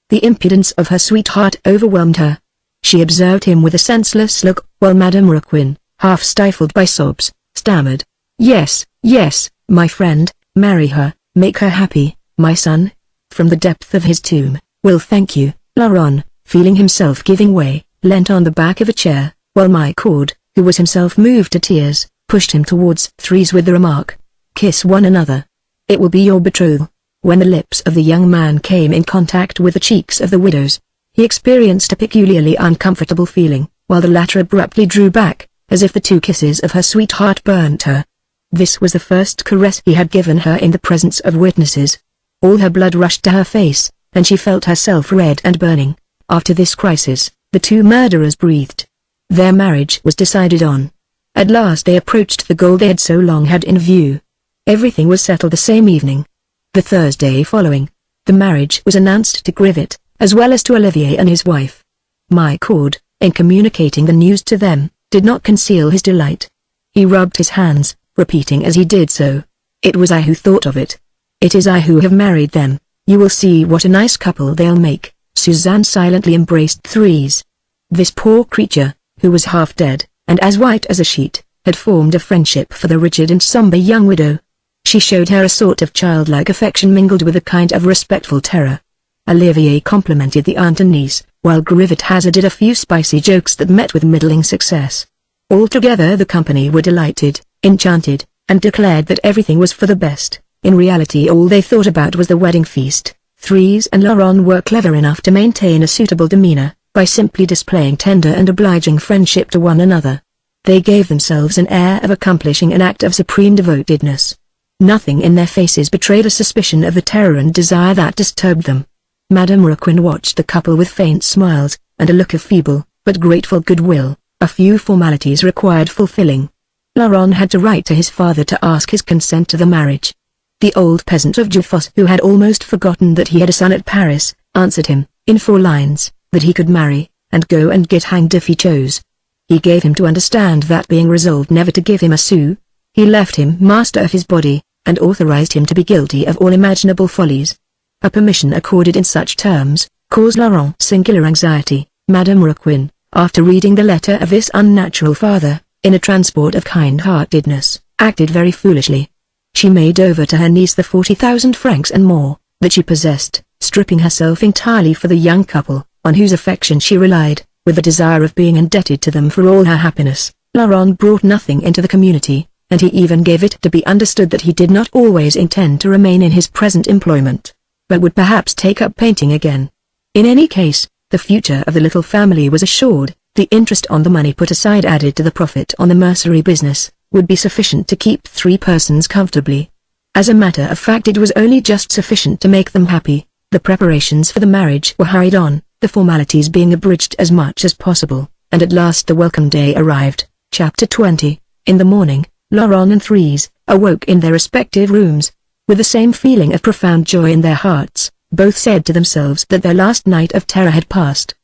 The impudence of her sweetheart overwhelmed her. She observed him with a senseless look, while Madame Raquin, half stifled by sobs, stammered, "Yes, yes, my friend, marry her, make her happy, my son." From the depth of his tomb, "Will thank you." Laurent, feeling himself giving way, leant on the back of a chair, while Michaud, who was himself moved to tears, pushed him towards Thérèse with the remark, "Kiss one another. It will be your betrothal." When the lips of the young man came in contact with the cheeks of the widow's, he experienced a peculiarly uncomfortable feeling, while the latter abruptly drew back, as if the two kisses of her sweetheart burnt her. This was the first caress he had given her in the presence of witnesses. All her blood rushed to her face, and she felt herself red and burning. After this crisis, the two murderers breathed. Their marriage was decided on. At last they approached the goal they had so long had in view. Everything was settled the same evening. The Thursday following, the marriage was announced to Grivet, as well as to Olivier and his wife. Michaud, in communicating the news to them, did not conceal his delight. He rubbed his hands, repeating as he did so, "It was I who thought of it. It is I who have married them. You will see what a nice couple they'll make." Suzanne silently embraced Thérèse. This poor creature, who was half dead, and as white as a sheet, had formed a friendship for the rigid and somber young widow. She showed her a sort of childlike affection mingled with a kind of respectful terror. Olivier complimented the aunt and niece, while Grivet hazarded a few spicy jokes that met with middling success. Altogether the company were delighted, enchanted, and declared that everything was for the best. In reality all they thought about was the wedding feast. Thérèse and Laurent were clever enough to maintain a suitable demeanor, by simply displaying tender and obliging friendship to one another. They gave themselves an air of accomplishing an act of supreme devotedness. Nothing in their faces betrayed a suspicion of the terror and desire that disturbed them. Madame Raquin watched the couple with faint smiles, and a look of feeble, but grateful goodwill. A few formalities required fulfilling. Laurent had to write to his father to ask his consent to the marriage. The old peasant of Jufos, who had almost forgotten that he had a son at Paris, answered him, in 4 lines, that he could marry, and go and get hanged if he chose. He gave him to understand that being resolved never to give him a sou, he left him master of his body, and authorized him to be guilty of all imaginable follies. A permission accorded in such terms, caused Laurent singular anxiety. Madame Raquin, after reading the letter of this unnatural father, in a transport of kind-heartedness, acted very foolishly. She made over to her niece the 40,000 francs and more, that she possessed, stripping herself entirely for the young couple, on whose affection she relied, with the desire of being indebted to them for all her happiness. Laurent brought nothing into the community, and he even gave it to be understood that he did not always intend to remain in his present employment, but would perhaps take up painting again. In any case, the future of the little family was assured. The interest on the money put aside, added to the profit on the mercery business, would be sufficient to keep 3 persons comfortably. As a matter of fact, it was only just sufficient to make them happy. The preparations for the marriage were hurried on, the formalities being abridged as much as possible, and at last the welcome day arrived. Chapter 20. In the morning, Laurent and Thérèse awoke in their respective rooms, with the same feeling of profound joy in their hearts. Both said to themselves that their last night of terror had passed.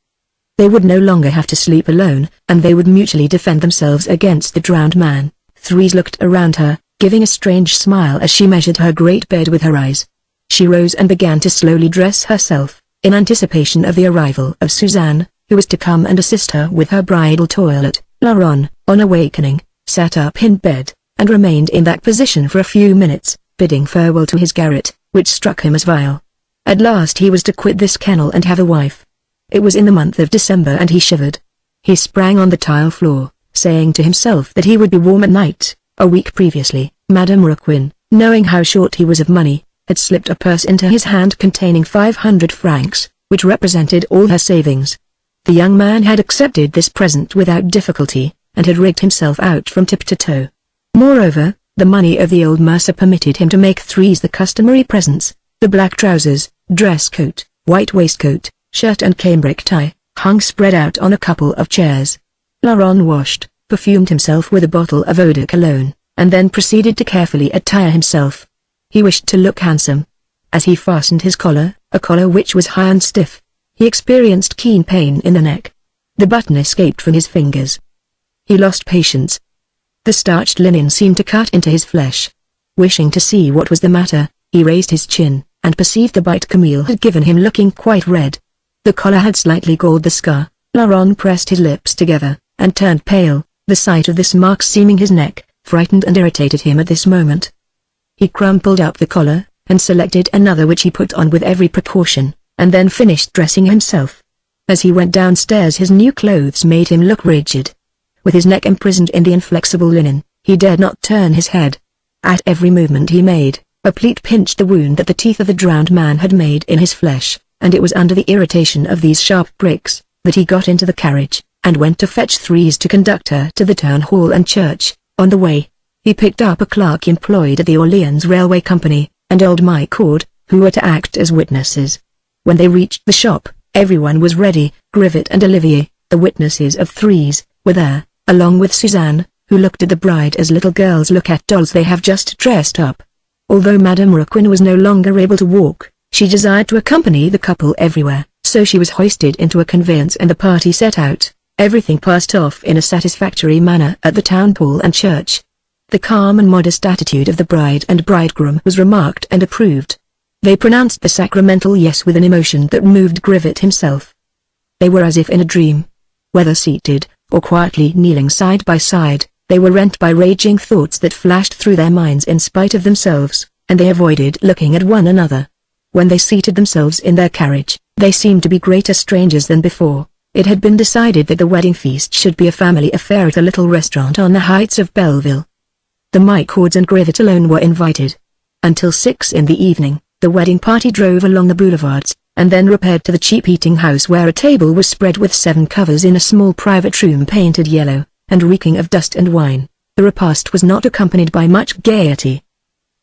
They would no longer have to sleep alone, and they would mutually defend themselves against the drowned man. Thérèse looked around her, giving a strange smile as she measured her great bed with her eyes. She rose and began to slowly dress herself, in anticipation of the arrival of Suzanne, who was to come and assist her with her bridal toilet. Laurent, on awakening, sat up in bed, and remained in that position for a few minutes, bidding farewell to his garret, which struck him as vile. At last he was to quit this kennel and have a wife. It was in the month of December and he shivered. He sprang on the tile floor, saying to himself that he would be warm at night. A week previously, Madame Raquin, knowing how short he was of money, had slipped a purse into his hand containing 500 francs, which represented all her savings. The young man had accepted this present without difficulty, and had rigged himself out from tip to toe. Moreover, the money of the old mercer permitted him to make Thérèse the customary presents. The black trousers, dress coat, white waistcoat, shirt and cambric tie, hung spread out on a couple of chairs. Laurent washed, perfumed himself with a bottle of eau de cologne, and then proceeded to carefully attire himself. He wished to look handsome. As he fastened his collar, a collar which was high and stiff, he experienced keen pain in the neck. The button escaped from his fingers. He lost patience. The starched linen seemed to cut into his flesh. Wishing to see what was the matter, he raised his chin, and perceived the bite Camille had given him looking quite red. The collar had slightly galled the scar. Laurent pressed his lips together, and turned pale. The sight of this mark seaming his neck, frightened and irritated him at this moment. He crumpled up the collar, and selected another which he put on with every precaution, and then finished dressing himself. As he went downstairs his new clothes made him look rigid. With his neck imprisoned in the inflexible linen, he dared not turn his head. At every movement he made, a pleat pinched the wound that the teeth of the drowned man had made in his flesh, and it was under the irritation of these sharp pricks, that he got into the carriage, and went to fetch Thérèse to conduct her to the town hall and church. On the way, he picked up a clerk employed at the Orleans Railway Company, and old Michaud, who were to act as witnesses. When they reached the shop, everyone was ready. Grivet and Olivier, the witnesses of Thérèse, were there, along with Suzanne, who looked at the bride as little girls look at dolls they have just dressed up. Although Madame Raquin was no longer able to walk, she desired to accompany the couple everywhere, so she was hoisted into a conveyance and the party set out. Everything passed off in a satisfactory manner at the town hall and church. The calm and modest attitude of the bride and bridegroom was remarked and approved. They pronounced the sacramental yes with an emotion that moved Grivet himself. They were as if in a dream. Whether seated, or quietly kneeling side by side, they were rent by raging thoughts that flashed through their minds in spite of themselves, and they avoided looking at one another. When they seated themselves in their carriage, they seemed to be greater strangers than before. It had been decided that the wedding feast should be a family affair at a little restaurant on the heights of Belleville. The Micauds and Grivet alone were invited. Until 6 in the evening, the wedding party drove along the boulevards, and then repaired to the cheap eating house where a table was spread with 7 covers in a small private room painted yellow, and reeking of dust and wine. The repast was not accompanied by much gaiety.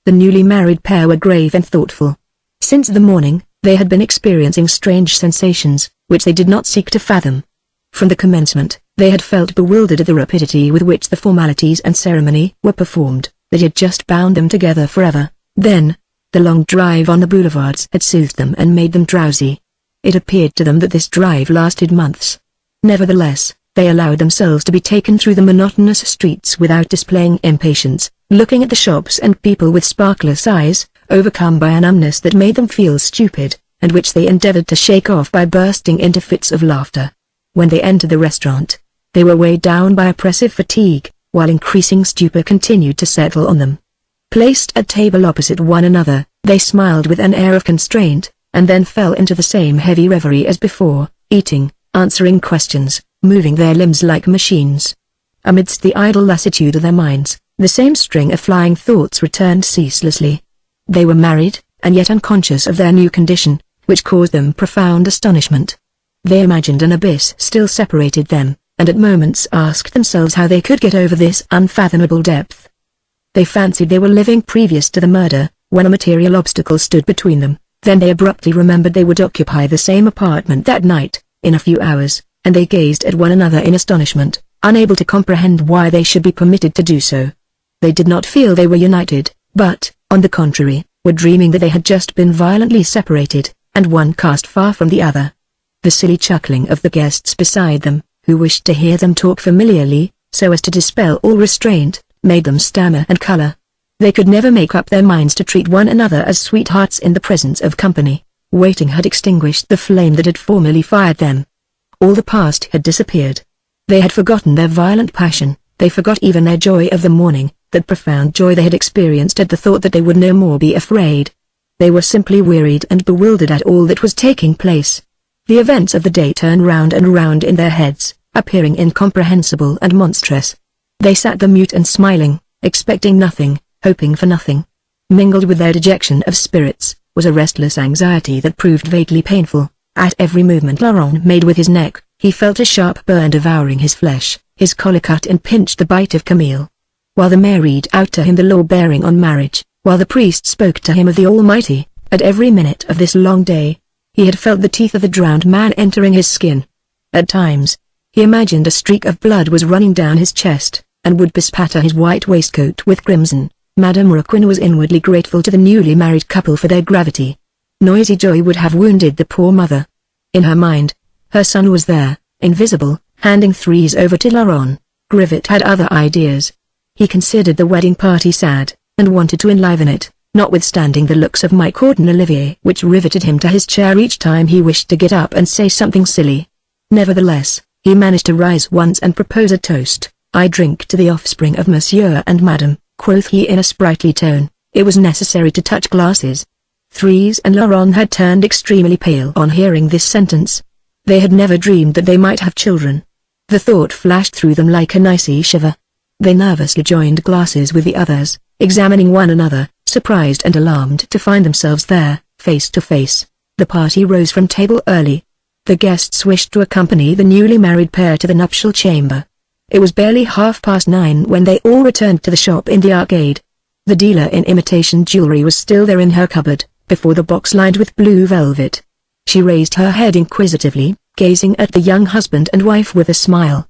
The newly married pair were grave and thoughtful. Since the morning, they had been experiencing strange sensations, which they did not seek to fathom. From the commencement, they had felt bewildered at the rapidity with which the formalities and ceremony were performed, that had just bound them together forever. Then, the long drive on the boulevards had soothed them and made them drowsy. It appeared to them that this drive lasted months. Nevertheless, they allowed themselves to be taken through the monotonous streets without displaying impatience, looking at the shops and people with sparkless eyes, overcome by a numbness that made them feel stupid, and which they endeavored to shake off by bursting into fits of laughter. When they entered the restaurant, they were weighed down by oppressive fatigue, while increasing stupor continued to settle on them. Placed at table opposite one another, they smiled with an air of constraint, and then fell into the same heavy reverie as before, eating, answering questions, moving their limbs like machines. Amidst the idle lassitude of their minds, the same string of flying thoughts returned ceaselessly. They were married, and yet unconscious of their new condition, which caused them profound astonishment. They imagined an abyss still separated them, and at moments asked themselves how they could get over this unfathomable depth. They fancied they were living previous to the murder, when a material obstacle stood between them. Then they abruptly remembered they would occupy the same apartment that night, in a few hours, and they gazed at one another in astonishment, unable to comprehend why they should be permitted to do so. They did not feel they were united, but, on the contrary, were dreaming that they had just been violently separated, and one cast far from the other. The silly chuckling of the guests beside them, who wished to hear them talk familiarly, so as to dispel all restraint, made them stammer and color. They could never make up their minds to treat one another as sweethearts in the presence of company. Waiting had extinguished the flame that had formerly fired them. All the past had disappeared. They had forgotten their violent passion, they forgot even their joy of the morning, that profound joy they had experienced at the thought that they would no more be afraid. They were simply wearied and bewildered at all that was taking place. The events of the day turned round and round in their heads, appearing incomprehensible and monstrous. They sat there mute and smiling, expecting nothing, hoping for nothing. Mingled with their dejection of spirits, was a restless anxiety that proved vaguely painful. At every movement Laurent made with his neck, he felt a sharp burn devouring his flesh, his collar cut and pinched the bite of Camille. While the mayor read out to him the law bearing on marriage, while the priest spoke to him of the Almighty, at every minute of this long day, he had felt the teeth of the drowned man entering his skin. At times, he imagined a streak of blood was running down his chest, and would bespatter his white waistcoat with crimson. Madame Raquin was inwardly grateful to the newly married couple for their gravity. Noisy joy would have wounded the poor mother. In her mind, her son was there, invisible, handing threes over to Laurent. Grivet had other ideas. He considered the wedding party sad, and wanted to enliven it, notwithstanding the looks of Michaud and Olivier which riveted him to his chair each time he wished to get up and say something silly. Nevertheless, he managed to rise once and propose a toast. "I drink to the offspring of Monsieur and Madame," quoth he in a sprightly tone. It was necessary to touch glasses. Thérèse and Laurent had turned extremely pale on hearing this sentence. They had never dreamed that they might have children. The thought flashed through them like an icy shiver. They nervously joined glasses with the others, examining one another, surprised and alarmed to find themselves there, face to face. The party rose from table early. The guests wished to accompany the newly married pair to the nuptial chamber. It was barely 9:30 when they all returned to the shop in the arcade. The dealer in imitation jewelry was still there in her cupboard, before the box lined with blue velvet. She raised her head inquisitively, gazing at the young husband and wife with a smile.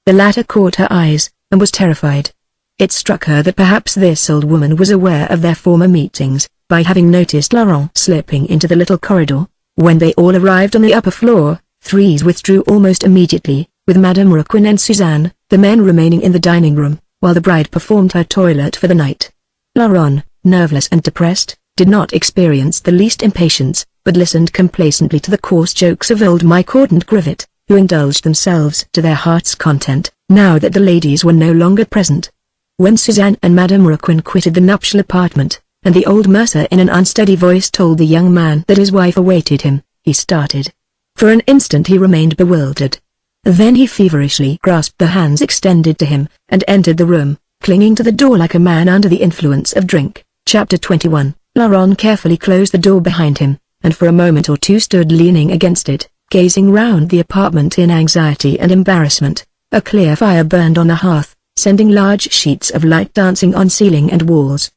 The latter caught her eyes, and was terrified. It struck her that perhaps this old woman was aware of their former meetings, by having noticed Laurent slipping into the little corridor. When they all arrived on the upper floor, Thérèse withdrew almost immediately, with Madame Raquin and Suzanne, the men remaining in the dining room, while the bride performed her toilet for the night. Laurent, nerveless and depressed, did not experience the least impatience, but listened complacently to the coarse jokes of old Michaud and Grivet, who indulged themselves to their heart's content, now that the ladies were no longer present. When Suzanne and Madame Raquin quitted the nuptial apartment, and the old mercer in an unsteady voice told the young man that his wife awaited him, he started. For an instant he remained bewildered. Then he feverishly grasped the hands extended to him, and entered the room, clinging to the door like a man under the influence of drink. Chapter 21. Laurent carefully closed the door behind him, and for a moment or two stood leaning against it, gazing round the apartment in anxiety and embarrassment. A clear fire burned on the hearth, sending large sheets of light dancing on ceiling and walls.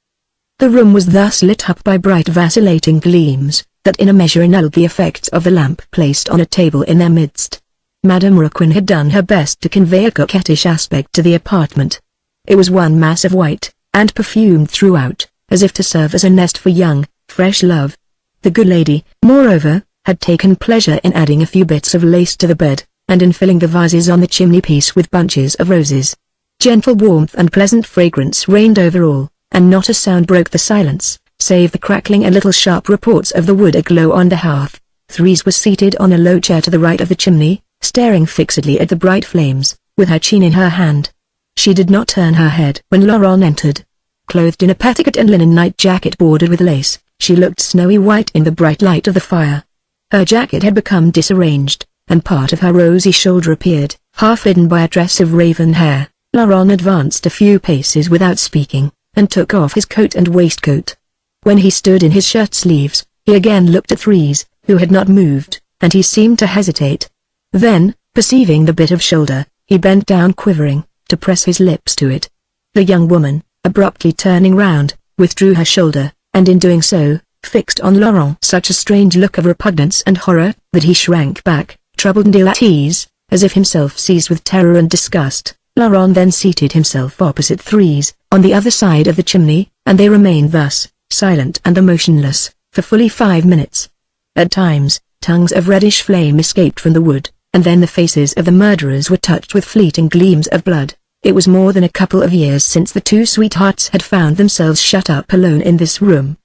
The room was thus lit up by bright vacillating gleams, that in a measure annulled the effects of the lamp placed on a table in their midst. Madame Raquin had done her best to convey a coquettish aspect to the apartment. It was one mass of white, and perfumed throughout, as if to serve as a nest for young, fresh love. The good lady, moreover, had taken pleasure in adding a few bits of lace to the bed, and in filling the vases on the chimney-piece with bunches of roses. Gentle warmth and pleasant fragrance reigned over all, and not a sound broke the silence, save the crackling and little sharp reports of the wood aglow on the hearth. Thérèse was seated on a low chair to the right of the chimney, staring fixedly at the bright flames, with her chin in her hand. She did not turn her head when Laurent entered. Clothed in a petticoat and linen night jacket bordered with lace, she looked snowy white in the bright light of the fire. Her jacket had become disarranged, and part of her rosy shoulder appeared, half hidden by a tress of raven hair. Laurent advanced a few paces without speaking, and took off his coat and waistcoat. When he stood in his shirt sleeves, he again looked at Thérèse, who had not moved, and he seemed to hesitate. Then, perceiving the bit of shoulder, he bent down quivering, to press his lips to it. The young woman, abruptly turning round, withdrew her shoulder, and in doing so, fixed on Laurent such a strange look of repugnance and horror, that he shrank back, troubled and ill at ease, as if himself seized with terror and disgust. Laurent then seated himself opposite Thérèse, on the other side of the chimney, and they remained thus, silent and motionless, for fully 5 minutes. At times, tongues of reddish flame escaped from the wood, and then the faces of the murderers were touched with fleeting gleams of blood. It was more than a couple of years since the two sweethearts had found themselves shut up alone in this room.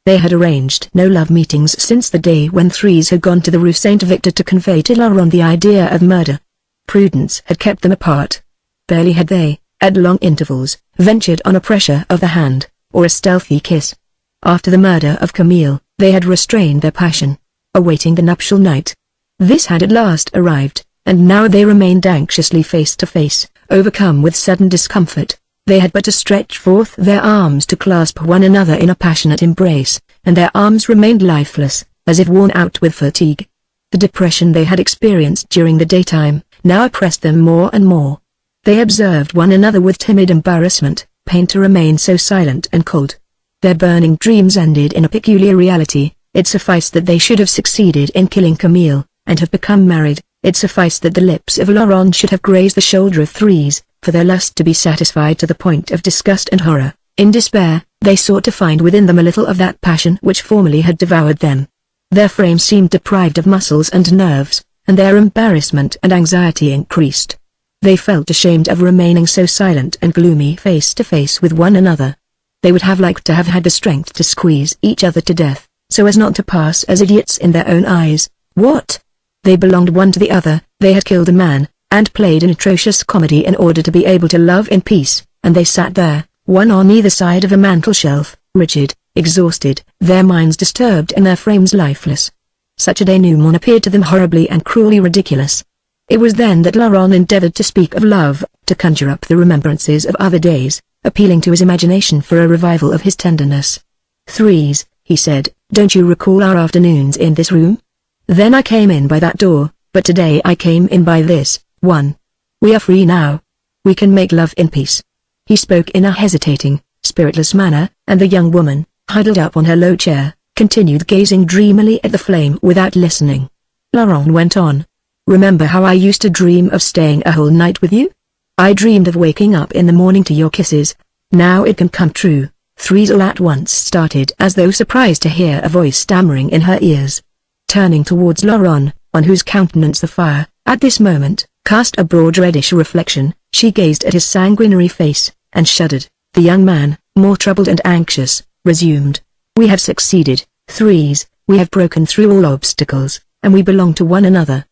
They had arranged no love meetings since the day when Thérèse had gone to the Rue Saint-Victor to convey to Laurent the idea of murder. Prudence had kept them apart. Barely had they, at long intervals, ventured on a pressure of the hand, or a stealthy kiss. After the murder of Camille, they had restrained their passion, awaiting the nuptial night. This had at last arrived, and now they remained anxiously face to face, overcome with sudden discomfort. They had but to stretch forth their arms to clasp one another in a passionate embrace, and their arms remained lifeless, as if worn out with fatigue. The depression they had experienced during the daytime, now oppressed them more and more. They observed one another with timid embarrassment, pained to remain so silent and cold. Their burning dreams ended in a peculiar reality. It sufficed that they should have succeeded in killing Camille, and have become married. It sufficed that the lips of Laurent should have grazed the shoulder of Thérèse, for their lust to be satisfied to the point of disgust and horror. In despair, they sought to find within them a little of that passion which formerly had devoured them. Their frames seemed deprived of muscles and nerves, and their embarrassment and anxiety increased. They felt ashamed of remaining so silent and gloomy face to face with one another. They would have liked to have had the strength to squeeze each other to death, so as not to pass as idiots in their own eyes. What? They belonged one to the other. They had killed a man, and played an atrocious comedy in order to be able to love in peace, and they sat there, one on either side of a mantel-shelf, rigid, exhausted, their minds disturbed and their frames lifeless. Such a denouement appeared to them horribly and cruelly ridiculous. It was then that Laurent endeavored to speak of love, to conjure up the remembrances of other days, appealing to his imagination for a revival of his tenderness. "Thérèse," he said, "don't you recall our afternoons in this room? Then I came in by that door, but today I came in by this one. We are free now. We can make love in peace." He spoke in a hesitating, spiritless manner, and the young woman, huddled up on her low chair, continued gazing dreamily at the flame without listening. Laurent went on. "Remember how I used to dream of staying a whole night with you? I dreamed of waking up in the morning to your kisses. Now it can come true." Thérèse all at once started as though surprised to hear a voice stammering in her ears. Turning towards Laurent, on whose countenance the fire, at this moment, cast a broad reddish reflection, she gazed at his sanguinary face, and shuddered. The young man, more troubled and anxious, resumed. "We have succeeded, Thérèse, we have broken through all obstacles, and we belong to one another.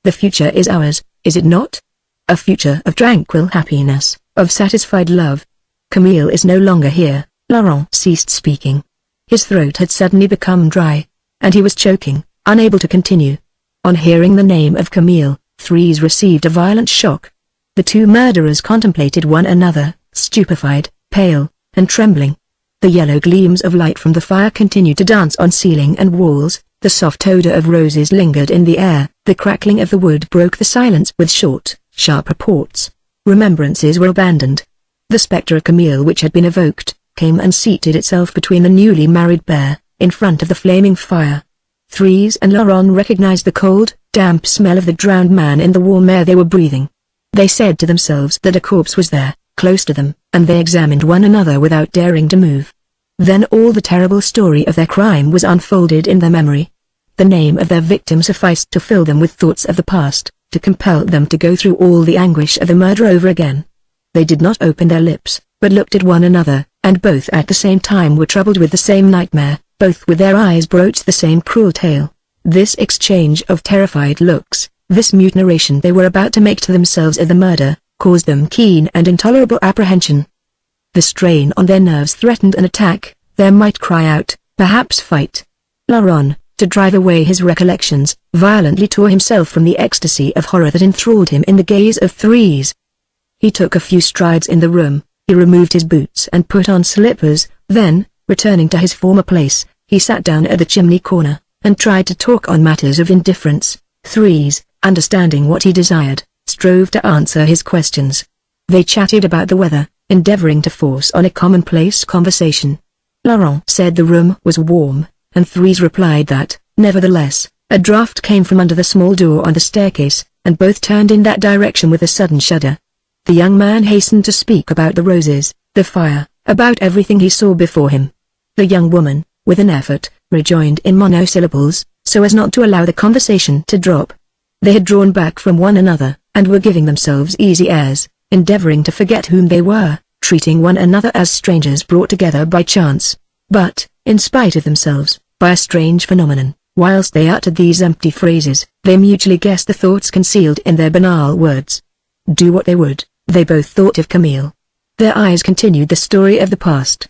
The future is ours, is it not? A future of tranquil happiness, of satisfied love. Camille is no longer here." Laurent ceased speaking. His throat had suddenly become dry, and he was choking, unable to continue. On hearing the name of Camille, Thérèse received a violent shock. The two murderers contemplated one another, stupefied, pale, and trembling. The yellow gleams of light from the fire continued to dance on ceiling and walls, the soft odor of roses lingered in the air, the crackling of the wood broke the silence with short, sharp reports. Remembrances were abandoned. The spectre of Camille which had been evoked, came and seated itself between the newly married pair, in front of the flaming fire. Thérèse and Laurent recognized the cold, damp smell of the drowned man in the warm air they were breathing. They said to themselves that a corpse was there, close to them, and they examined one another without daring to move. Then all the terrible story of their crime was unfolded in their memory. The name of their victim sufficed to fill them with thoughts of the past, to compel them to go through all the anguish of the murder over again. They did not open their lips, but looked at one another, and both at the same time were troubled with the same nightmare, both with their eyes broached the same cruel tale. This exchange of terrified looks, this mute narration they were about to make to themselves of the murder, caused them keen and intolerable apprehension. The strain on their nerves threatened an attack. They might cry out, perhaps fight. Laurent, to drive away his recollections, violently tore himself from the ecstasy of horror that enthralled him in the gaze of Thérèse. He took a few strides in the room, he removed his boots and put on slippers, then, returning to his former place, he sat down at the chimney corner, and tried to talk on matters of indifference. Thérèse, understanding what he desired, strove to answer his questions. They chatted about the weather, endeavoring to force on a commonplace conversation. Laurent said the room was warm, and Thérèse replied that, nevertheless, a draught came from under the small door on the staircase, and both turned in that direction with a sudden shudder. The young man hastened to speak about the roses, the fire, about everything he saw before him. The young woman, with an effort, rejoined in monosyllables, so as not to allow the conversation to drop. They had drawn back from one another, and were giving themselves easy airs, endeavoring to forget whom they were, treating one another as strangers brought together by chance. But, in spite of themselves, by a strange phenomenon, whilst they uttered these empty phrases, they mutually guessed the thoughts concealed in their banal words. Do what they would, they both thought of Camille. Their eyes continued the story of the past.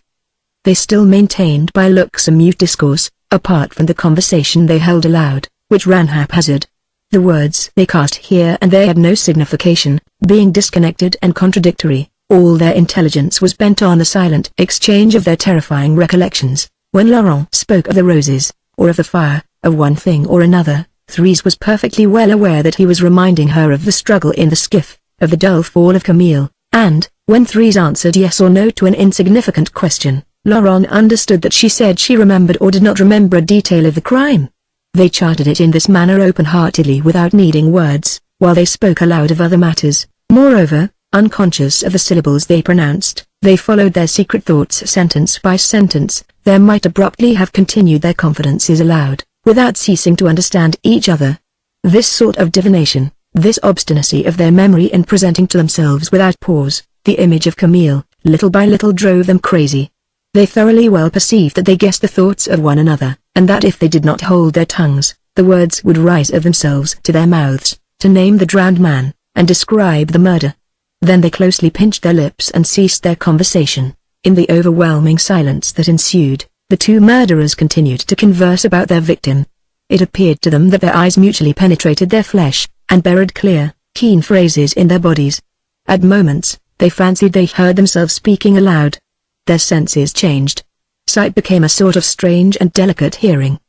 They still maintained by looks a mute discourse, apart from the conversation they held aloud, which ran haphazard. The words they cast here and there had no signification, being disconnected and contradictory. All their intelligence was bent on the silent exchange of their terrifying recollections. When Laurent spoke of the roses, or of the fire, of one thing or another, Thérèse was perfectly well aware that he was reminding her of the struggle in the skiff, of the dull fall of Camille, and, when Thérèse answered yes or no to an insignificant question, Laurent understood that she said she remembered or did not remember a detail of the crime. They charted it in this manner open-heartedly without needing words, while they spoke aloud of other matters. Moreover, unconscious of the syllables they pronounced, they followed their secret thoughts sentence by sentence. They might abruptly have continued their confidences aloud, without ceasing to understand each other. This sort of divination, this obstinacy of their memory in presenting to themselves without pause, the image of Camille, little by little drove them crazy. They thoroughly well perceived that they guessed the thoughts of one another, and that if they did not hold their tongues, the words would rise of themselves to their mouths, to name the drowned man, and describe the murder. Then they closely pinched their lips and ceased their conversation. In the overwhelming silence that ensued, the two murderers continued to converse about their victim. It appeared to them that their eyes mutually penetrated their flesh, and buried clear, keen phrases in their bodies. At moments, they fancied they heard themselves speaking aloud. Their senses changed. Sight became a sort of strange and delicate hearing.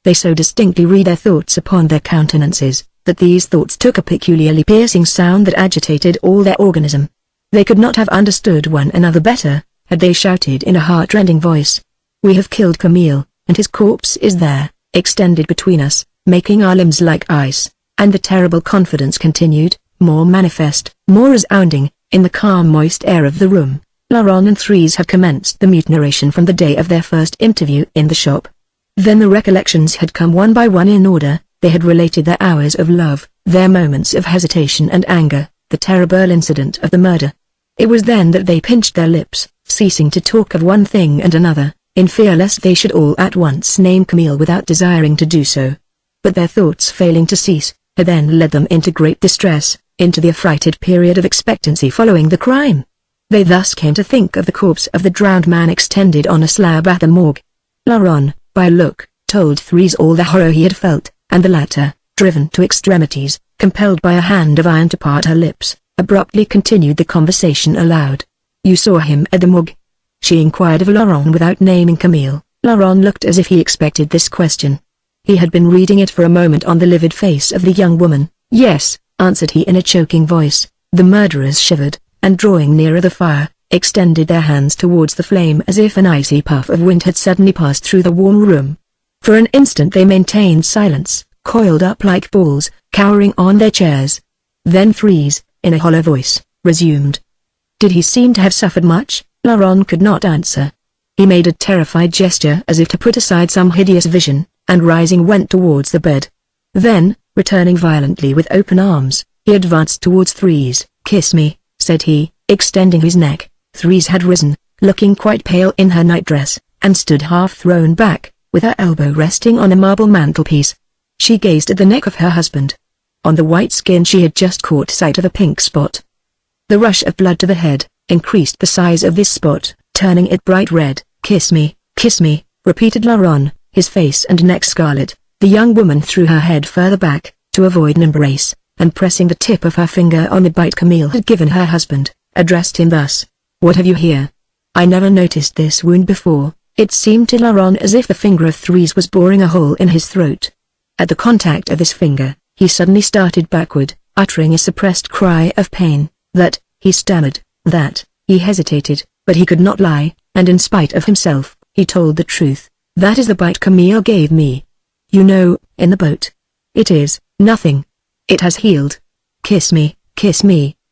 They so distinctly read their thoughts upon their countenances, that these thoughts took a peculiarly piercing sound that agitated all their organism. They could not have understood one another better, had they shouted in a heart-rending voice. We have killed Camille, and his corpse is there, extended between us, making our limbs like ice. And the terrible confidence continued, more manifest, more resounding, in the calm moist air of the room. Laurent and Thérèse had commenced the mute narration from the day of their first interview in the shop. Then the recollections had come one by one in order. They had related their hours of love, their moments of hesitation and anger, the terrible incident of the murder. It was then that they pinched their lips, ceasing to talk of one thing and another, in fear lest they should all at once name Camille without desiring to do so. But their thoughts failing to cease, had then led them into great distress, into the affrighted period of expectancy following the crime. They thus came to think of the corpse of the drowned man extended on a slab at the morgue. Laurent, by a look, told Thérèse all the horror he had felt, and the latter, driven to extremities, compelled by a hand of iron to part her lips, abruptly continued the conversation aloud. You saw him at the morgue? She inquired of Laurent without naming Camille. Laurent looked as if he expected this question. He had been reading it for a moment on the livid face of the young woman. Yes, answered he in a choking voice. The murderers shivered, and drawing nearer the fire, extended their hands towards the flame as if an icy puff of wind had suddenly passed through the warm room. For an instant they maintained silence, coiled up like balls, cowering on their chairs. Then Thérèse, in a hollow voice, resumed. Did he seem to have suffered much? Laurent could not answer. He made a terrified gesture as if to put aside some hideous vision, and rising went towards the bed. Then, returning violently with open arms, he advanced towards Thérèse. "Kiss me," said he, extending his neck. Thérèse had risen, looking quite pale in her nightdress, and stood half thrown back, with her elbow resting on a marble mantelpiece. She gazed at the neck of her husband. On the white skin she had just caught sight of a pink spot. The rush of blood to the head increased the size of this spot, turning it bright red. "Kiss me," repeated Laurent, his face and neck scarlet. The young woman threw her head further back, to avoid an embrace, and pressing the tip of her finger on the bite Camille had given her husband, addressed him thus. "What have you here? I never noticed this wound before." It seemed to Laurent as if the finger of Thérèse was boring a hole in his throat. At the contact of this finger, he suddenly started backward, uttering a suppressed cry of pain. "That," he stammered, "that." He hesitated, but he could not lie, and in spite of himself, he told the truth. "That is the bite Camille gave me. You know, in the boat. It is nothing. It has healed. Kiss me,"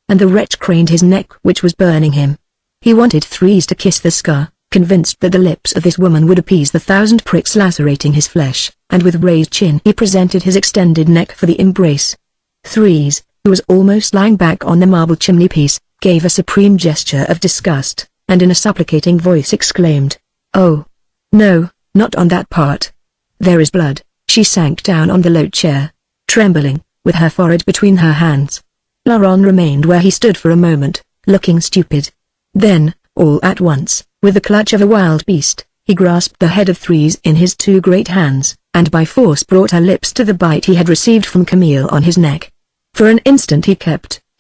and the wretch craned his neck which was burning him. He wanted Thérèse to kiss the scar, convinced that the lips of this woman would appease the 1,000 pricks lacerating his flesh, and with raised chin he presented his extended neck for the embrace. Thérèse, who was almost lying back on the marble chimney-piece, gave a supreme gesture of disgust, and in a supplicating voice exclaimed, "Oh! No, not on that part. There is blood." She sank down on the low chair, trembling, with her forehead between her hands. Laurent remained where he stood for a moment, looking stupid. Then, all at once, with the clutch of a wild beast, he grasped the head of Thérèse in his two great hands, and by force brought her lips to the bite he had received from Camille on his neck. For an instant he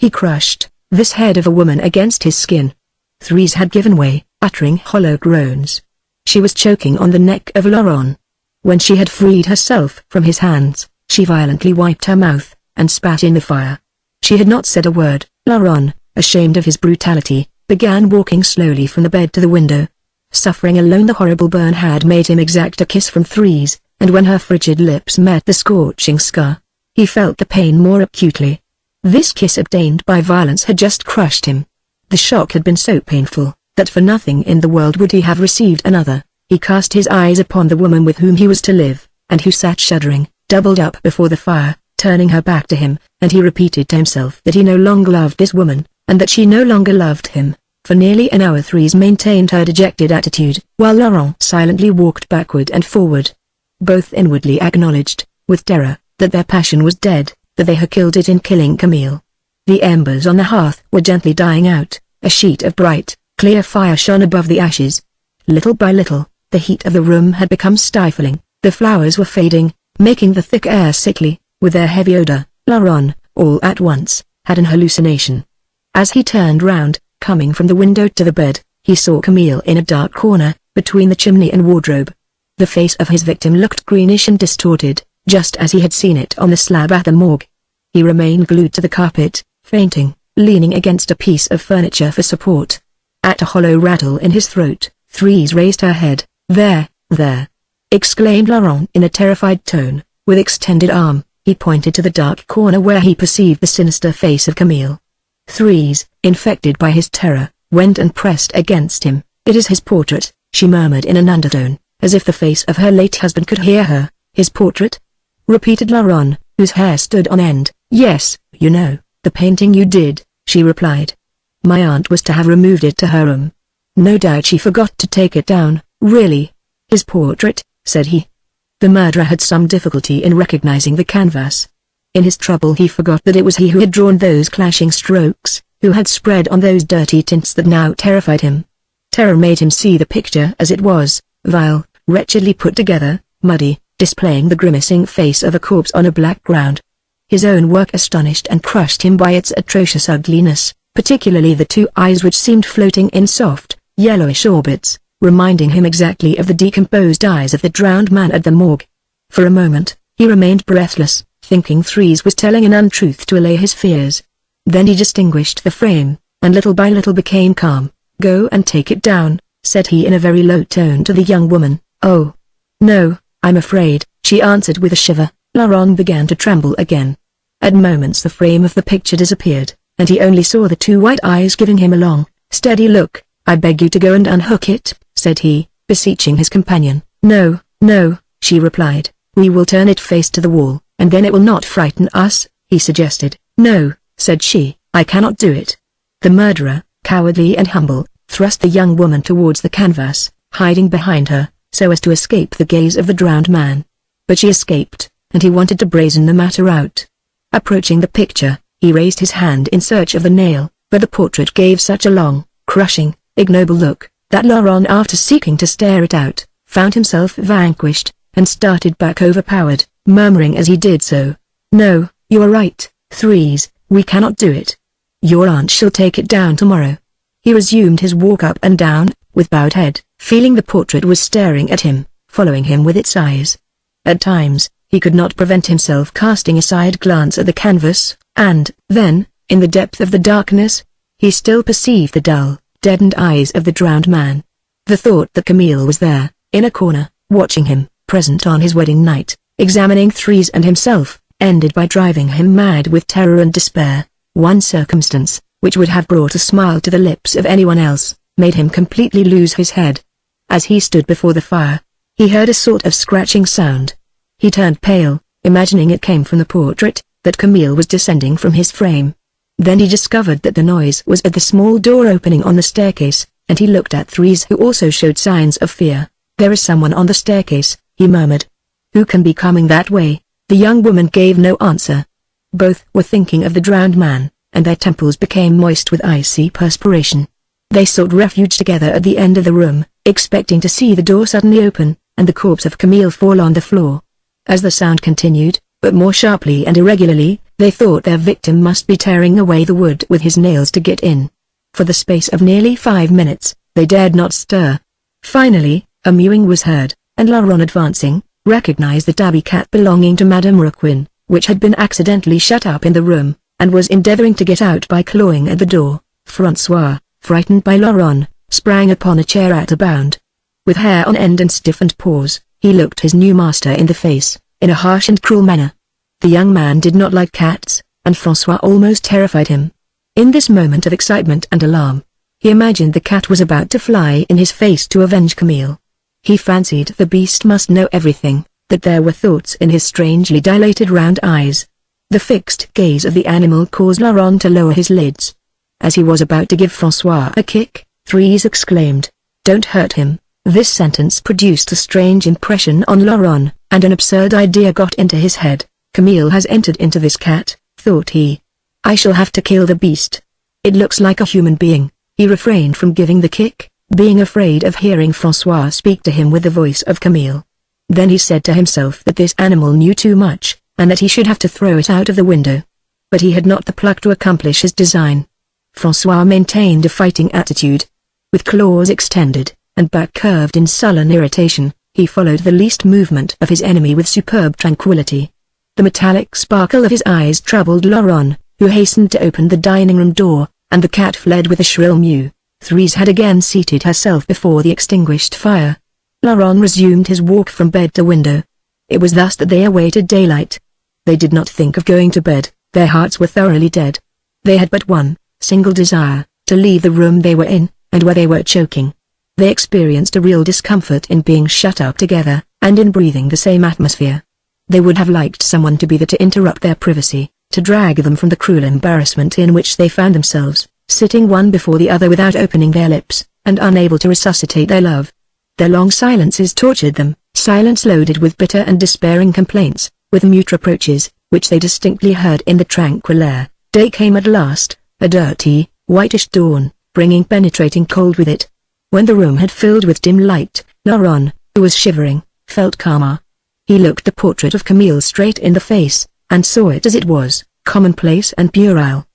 crushed, this head of a woman against his skin. Thérèse had given way, uttering hollow groans. She was choking on the neck of Laurent. When she had freed herself from his hands, she violently wiped her mouth, and spat in the fire. She had not said a word. Laurent, ashamed of his brutality, began walking slowly from the bed to the window. Suffering alone the horrible burn had made him exact a kiss from Thérèse, and when her frigid lips met the scorching scar, he felt the pain more acutely. This kiss obtained by violence had just crushed him. The shock had been so painful, that for nothing in the world would he have received another. He cast his eyes upon the woman with whom he was to live, and who sat shuddering, doubled up before the fire, turning her back to him, and he repeated to himself that he no longer loved this woman, and that she no longer loved him. For nearly an hour Thérèse maintained her dejected attitude, while Laurent silently walked backward and forward. Both inwardly acknowledged, with terror, that their passion was dead, that they had killed it in killing Camille. The embers on the hearth were gently dying out, a sheet of bright, clear fire shone above the ashes. Little by little, the heat of the room had become stifling, the flowers were fading, making the thick air sickly, with their heavy odor. Laurent, all at once, had an hallucination. As he turned round, coming from the window to the bed, he saw Camille in a dark corner, between the chimney and wardrobe. The face of his victim looked greenish and distorted, just as he had seen it on the slab at the morgue. He remained glued to the carpet, fainting, leaning against a piece of furniture for support. At a hollow rattle in his throat, Thérèse raised her head. There, exclaimed Laurent in a terrified tone. With extended arm, he pointed to the dark corner where he perceived the sinister face of Camille. Thérèse, infected by his terror, went and pressed against him. "It is his portrait," she murmured in an undertone, as if the face of her late husband could hear her. "His portrait?" repeated Laurent, whose hair stood on end. "Yes, you know, the painting you did," she replied. "My aunt was to have removed it to her room. No doubt she forgot to take it down." "Really? His portrait?" said he. The murderer had some difficulty in recognizing the canvas. In his trouble he forgot that it was he who had drawn those clashing strokes, who had spread on those dirty tints that now terrified him. Terror made him see the picture as it was, vile, wretchedly put together, muddy, displaying the grimacing face of a corpse on a black ground. His own work astonished and crushed him by its atrocious ugliness, particularly the two eyes which seemed floating in soft, yellowish orbits, reminding him exactly of the decomposed eyes of the drowned man at the morgue. For a moment, he remained breathless, thinking Thérèse was telling an untruth to allay his fears. Then he distinguished the frame, and little by little became calm. "Go and take it down," said he in a very low tone to the young woman. "Oh, no, I'm afraid," she answered with a shiver. Laurent began to tremble again. At moments the frame of the picture disappeared, and he only saw the two white eyes giving him a long, steady look. "I beg you to go and unhook it," said he, beseeching his companion. "No, no," she replied. "We will turn it face to the wall, and then it will not frighten us," he suggested. "No," said she, "I cannot do it." The murderer, cowardly and humble, thrust the young woman towards the canvas, hiding behind her, so as to escape the gaze of the drowned man. But she escaped, and he wanted to brazen the matter out. Approaching the picture, he raised his hand in search of the nail, but the portrait gave such a long, crushing, ignoble look, that Laurent, after seeking to stare it out, found himself vanquished, and started back overpowered, murmuring as he did so, "No, you are right, Thérèse, we cannot do it. Your aunt shall take it down tomorrow." He resumed his walk up and down, with bowed head, feeling the portrait was staring at him, following him with its eyes. At times, he could not prevent himself casting a side glance at the canvas, and, then, in the depth of the darkness, he still perceived the dull, deadened eyes of the drowned man. The thought that Camille was there, in a corner, watching him, present on his wedding night, examining Thérèse and himself, ended by driving him mad with terror and despair. One circumstance, which would have brought a smile to the lips of anyone else, made him completely lose his head. As he stood before the fire, he heard a sort of scratching sound. He turned pale, imagining it came from the portrait, that Camille was descending from his frame. Then he discovered that the noise was at the small door opening on the staircase, and he looked at Thérèse, who also showed signs of fear. "There is someone on the staircase," he murmured. "Who can be coming that way?" The young woman gave no answer. Both were thinking of the drowned man, and their temples became moist with icy perspiration. They sought refuge together at the end of the room, expecting to see the door suddenly open, and the corpse of Camille fall on the floor. As the sound continued, but more sharply and irregularly, they thought their victim must be tearing away the wood with his nails to get in. For the space of nearly 5 minutes, they dared not stir. Finally, a mewing was heard, and Laurent, advancing, recognized the tabby cat belonging to Madame Raquin, which had been accidentally shut up in the room, and was endeavoring to get out by clawing at the door. François, frightened by Laurent, sprang upon a chair at a bound. With hair on end and stiffened paws, he looked his new master in the face, in a harsh and cruel manner. The young man did not like cats, and François almost terrified him. In this moment of excitement and alarm, he imagined the cat was about to fly in his face to avenge Camille. He fancied the beast must know everything, that there were thoughts in his strangely dilated round eyes. The fixed gaze of the animal caused Laurent to lower his lids. As he was about to give François a kick, Thérèse exclaimed, "Don't hurt him." This sentence produced a strange impression on Laurent, and an absurd idea got into his head. "Camille has entered into this cat," thought he. "I shall have to kill the beast. It looks like a human being." He refrained from giving the kick, being afraid of hearing François speak to him with the voice of Camille. Then he said to himself that this animal knew too much, and that he should have to throw it out of the window. But he had not the pluck to accomplish his design. François maintained a fighting attitude. With claws extended, and back curved in sullen irritation, he followed the least movement of his enemy with superb tranquility. The metallic sparkle of his eyes troubled Laurent, who hastened to open the dining room door, and the cat fled with a shrill mew. Thérèse had again seated herself before the extinguished fire. Laurent resumed his walk from bed to window. It was thus that they awaited daylight. They did not think of going to bed, their hearts were thoroughly dead. They had but one single desire, to leave the room they were in, and where they were choking. They experienced a real discomfort in being shut up together, and in breathing the same atmosphere. They would have liked someone to be there to interrupt their privacy, to drag them from the cruel embarrassment in which they found themselves, sitting one before the other without opening their lips, and unable to resuscitate their love. Their long silences tortured them, silence loaded with bitter and despairing complaints, with mute reproaches, which they distinctly heard in the tranquil air. Day came at last, a dirty, whitish dawn, bringing penetrating cold with it. When the room had filled with dim light, Laurent, who was shivering, felt calmer. He looked the portrait of Camille straight in the face, and saw it as it was, commonplace and puerile.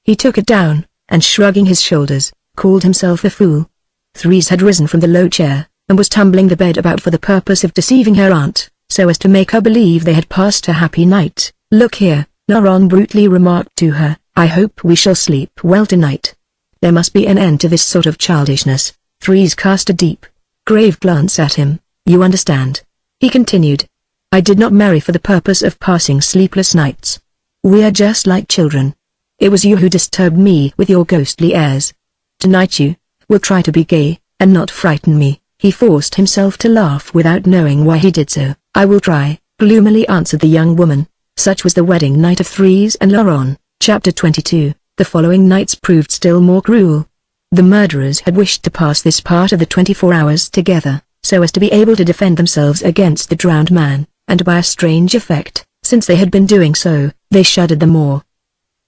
He took it down, and shrugging his shoulders, called himself a fool. Thérèse had risen from the low chair, and was tumbling the bed about for the purpose of deceiving her aunt, so as to make her believe they had passed a happy night. "Look here," Laurent brutally remarked to her, "I hope we shall sleep well tonight. There must be an end to this sort of childishness." Thérèse cast a deep, grave glance at him. "You understand," he continued. "I did not marry for the purpose of passing sleepless nights. We are just like children. It was you who disturbed me with your ghostly airs. Tonight you will try to be gay, and not frighten me. He forced himself to laugh without knowing why he did so. "I will try," gloomily answered the young woman. Such was the wedding night of Thérèse and Laurent. Chapter 22. The following nights proved still more cruel. The murderers had wished to pass this part of the 24 hours together, so as to be able to defend themselves against the drowned man, and by a strange effect, since they had been doing so, they shuddered the more.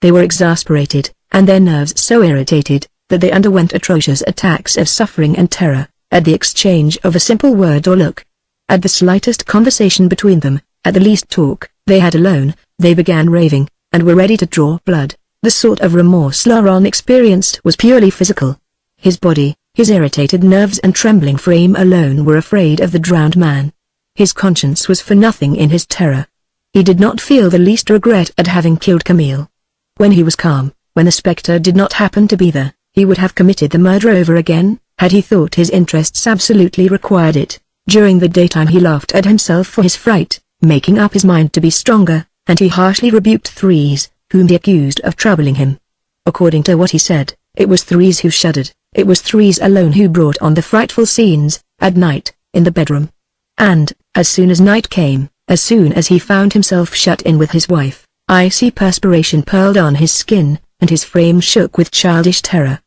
They were exasperated, and their nerves so irritated, that they underwent atrocious attacks of suffering and terror, at the exchange of a simple word or look. At the slightest conversation between them, at the least talk they had alone, they began raving, and were ready to draw blood. The sort of remorse Laurent experienced was purely physical. His body, his irritated nerves and trembling frame alone were afraid of the drowned man. His conscience was for nothing in his terror. He did not feel the least regret at having killed Camille. When he was calm, when the spectre did not happen to be there, he would have committed the murder over again, had he thought his interests absolutely required it. During the daytime he laughed at himself for his fright, making up his mind to be stronger, and he harshly rebuked Thérèse, whom he accused of troubling him. According to what he said, it was Thérèse who shuddered, it was Thérèse alone who brought on the frightful scenes, at night, in the bedroom. And, as soon as night came, as soon as he found himself shut in with his wife, icy perspiration purled on his skin, and his frame shook with childish terror.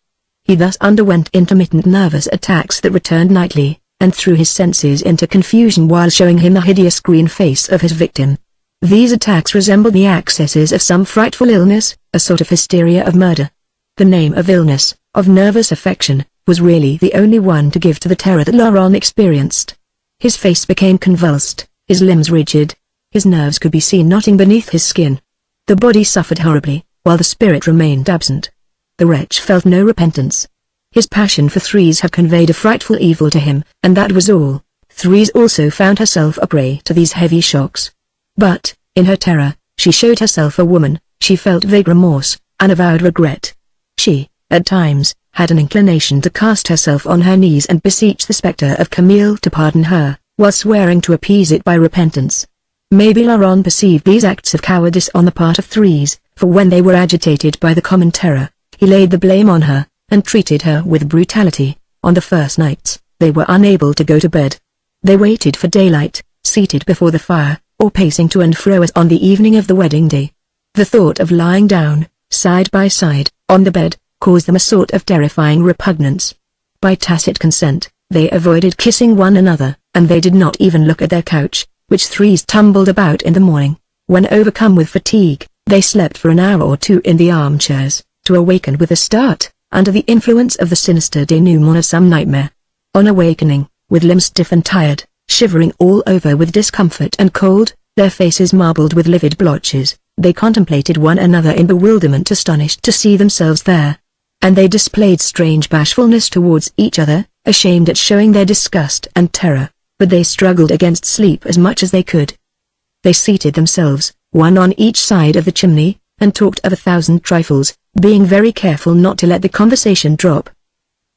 He thus underwent intermittent nervous attacks that returned nightly, and threw his senses into confusion while showing him the hideous green face of his victim. These attacks resembled the accesses of some frightful illness, a sort of hysteria of murder. The name of illness, of nervous affection, was really the only one to give to the terror that Laurent experienced. His face became convulsed, his limbs rigid, his nerves could be seen knotting beneath his skin. The body suffered horribly, while the spirit remained absent. The wretch felt no repentance. His passion for Thérèse had conveyed a frightful evil to him, and that was all. Thérèse also found herself a prey to these heavy shocks. But, in her terror, she showed herself a woman. She felt vague remorse, unavowed regret. She, at times, had an inclination to cast herself on her knees and beseech the spectre of Camille to pardon her, while swearing to appease it by repentance. Maybe Laurent perceived these acts of cowardice on the part of Thérèse, for when they were agitated by the common terror, he laid the blame on her, and treated her with brutality. On the first nights, they were unable to go to bed. They waited for daylight, seated before the fire, or pacing to and fro as on the evening of the wedding day. The thought of lying down, side by side, on the bed, caused them a sort of terrifying repugnance. By tacit consent, they avoided kissing one another, and they did not even look at their couch, which Thérèse tumbled about in the morning. When overcome with fatigue, they slept for an hour or two in the armchairs, to awaken with a start, under the influence of the sinister denouement of some nightmare. On awakening, with limbs stiff and tired, shivering all over with discomfort and cold, their faces marbled with livid blotches, they contemplated one another in bewilderment, astonished to see themselves there. And they displayed strange bashfulness towards each other, ashamed at showing their disgust and terror, but they struggled against sleep as much as they could. They seated themselves, one on each side of the chimney, and talked of 1,000 trifles, being very careful not to let the conversation drop.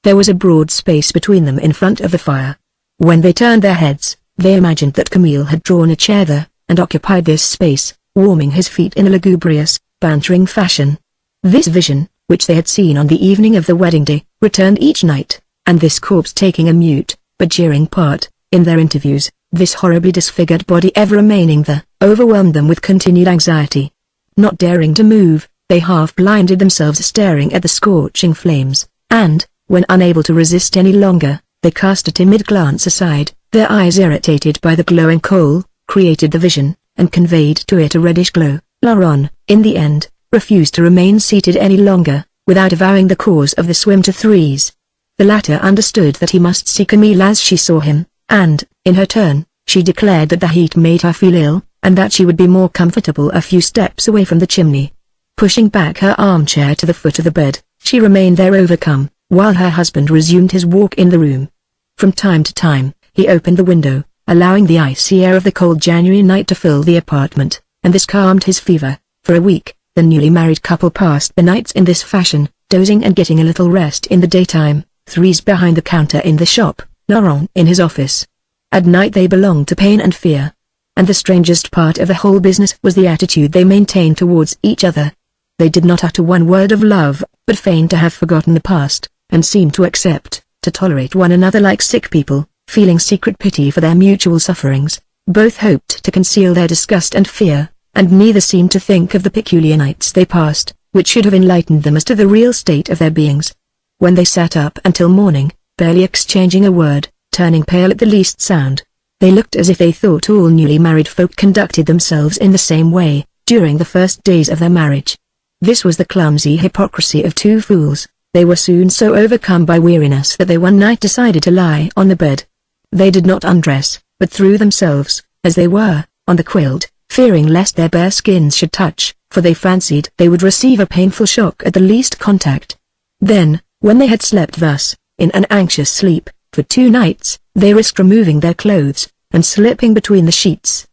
There was a broad space between them in front of the fire. When they turned their heads, they imagined that Camille had drawn a chair there, and occupied this space, warming his feet in a lugubrious, bantering fashion. This vision, which they had seen on the evening of the wedding day, returned each night, and this corpse taking a mute, but jeering part, in their interviews, this horribly disfigured body ever remaining there, overwhelmed them with continued anxiety. Not daring to move, they half-blinded themselves staring at the scorching flames, and, when unable to resist any longer, they cast a timid glance aside. Their eyes, irritated by the glowing coal, created the vision, and conveyed to it a reddish glow. Laurent, in the end, refused to remain seated any longer, without avowing the cause of the swim to Thérèse. The latter understood that he must see Camille as she saw him, and, in her turn, she declared that the heat made her feel ill, and that she would be more comfortable a few steps away from the chimney. Pushing back her armchair to the foot of the bed, she remained there overcome, while her husband resumed his walk in the room. From time to time, he opened the window, allowing the icy air of the cold January night to fill the apartment, and this calmed his fever. For a week, the newly married couple passed the nights in this fashion, dozing and getting a little rest in the daytime, Thérèse behind the counter in the shop, Laurent in his office. At night they belonged to pain and fear. And the strangest part of the whole business was the attitude they maintained towards each other. They did not utter one word of love, but feigned to have forgotten the past, and seemed to accept, to tolerate one another like sick people. feeling secret pity for their mutual sufferings. Both hoped to conceal their disgust and fear, and neither seemed to think of the peculiar nights they passed, which should have enlightened them as to the real state of their beings. When they sat up until morning, barely exchanging a word, turning pale at the least sound, they looked as if they thought all newly married folk conducted themselves in the same way, during the first days of their marriage. This was the clumsy hypocrisy of two fools. They were soon so overcome by weariness that they one night decided to lie on the bed. They did not undress, but threw themselves, as they were, on the quilt, fearing lest their bare skins should touch, for they fancied they would receive a painful shock at the least contact. Then, when they had slept thus, in an anxious sleep, for 2 nights, they risked removing their clothes, and slipping between the sheets.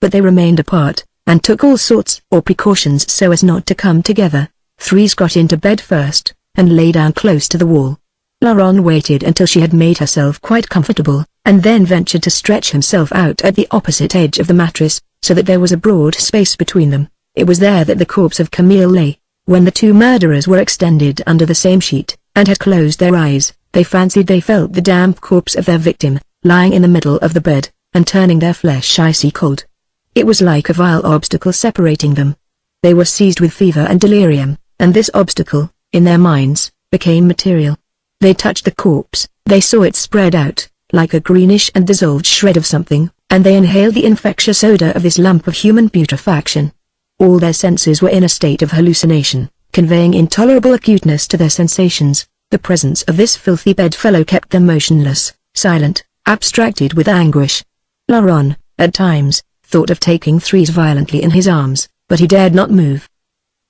But they remained apart, and took all sorts of precautions so as not to come together. Thérèse got into bed first, and lay down close to the wall. Laurent waited until she had made herself quite comfortable, and then ventured to stretch himself out at the opposite edge of the mattress, so that there was a broad space between them. It was there that the corpse of Camille lay. When the two murderers were extended under the same sheet, and had closed their eyes, they fancied they felt the damp corpse of their victim, lying in the middle of the bed, and turning their flesh icy cold. It was like a vile obstacle separating them. They were seized with fever and delirium, and this obstacle, in their minds, became material. They touched the corpse, they saw it spread out, like a greenish and dissolved shred of something, and they inhaled the infectious odor of this lump of human putrefaction. All their senses were in a state of hallucination, conveying intolerable acuteness to their sensations. The presence of this filthy bedfellow kept them motionless, silent, abstracted with anguish. Laurent, at times, thought of taking Thérèse violently in his arms, but he dared not move.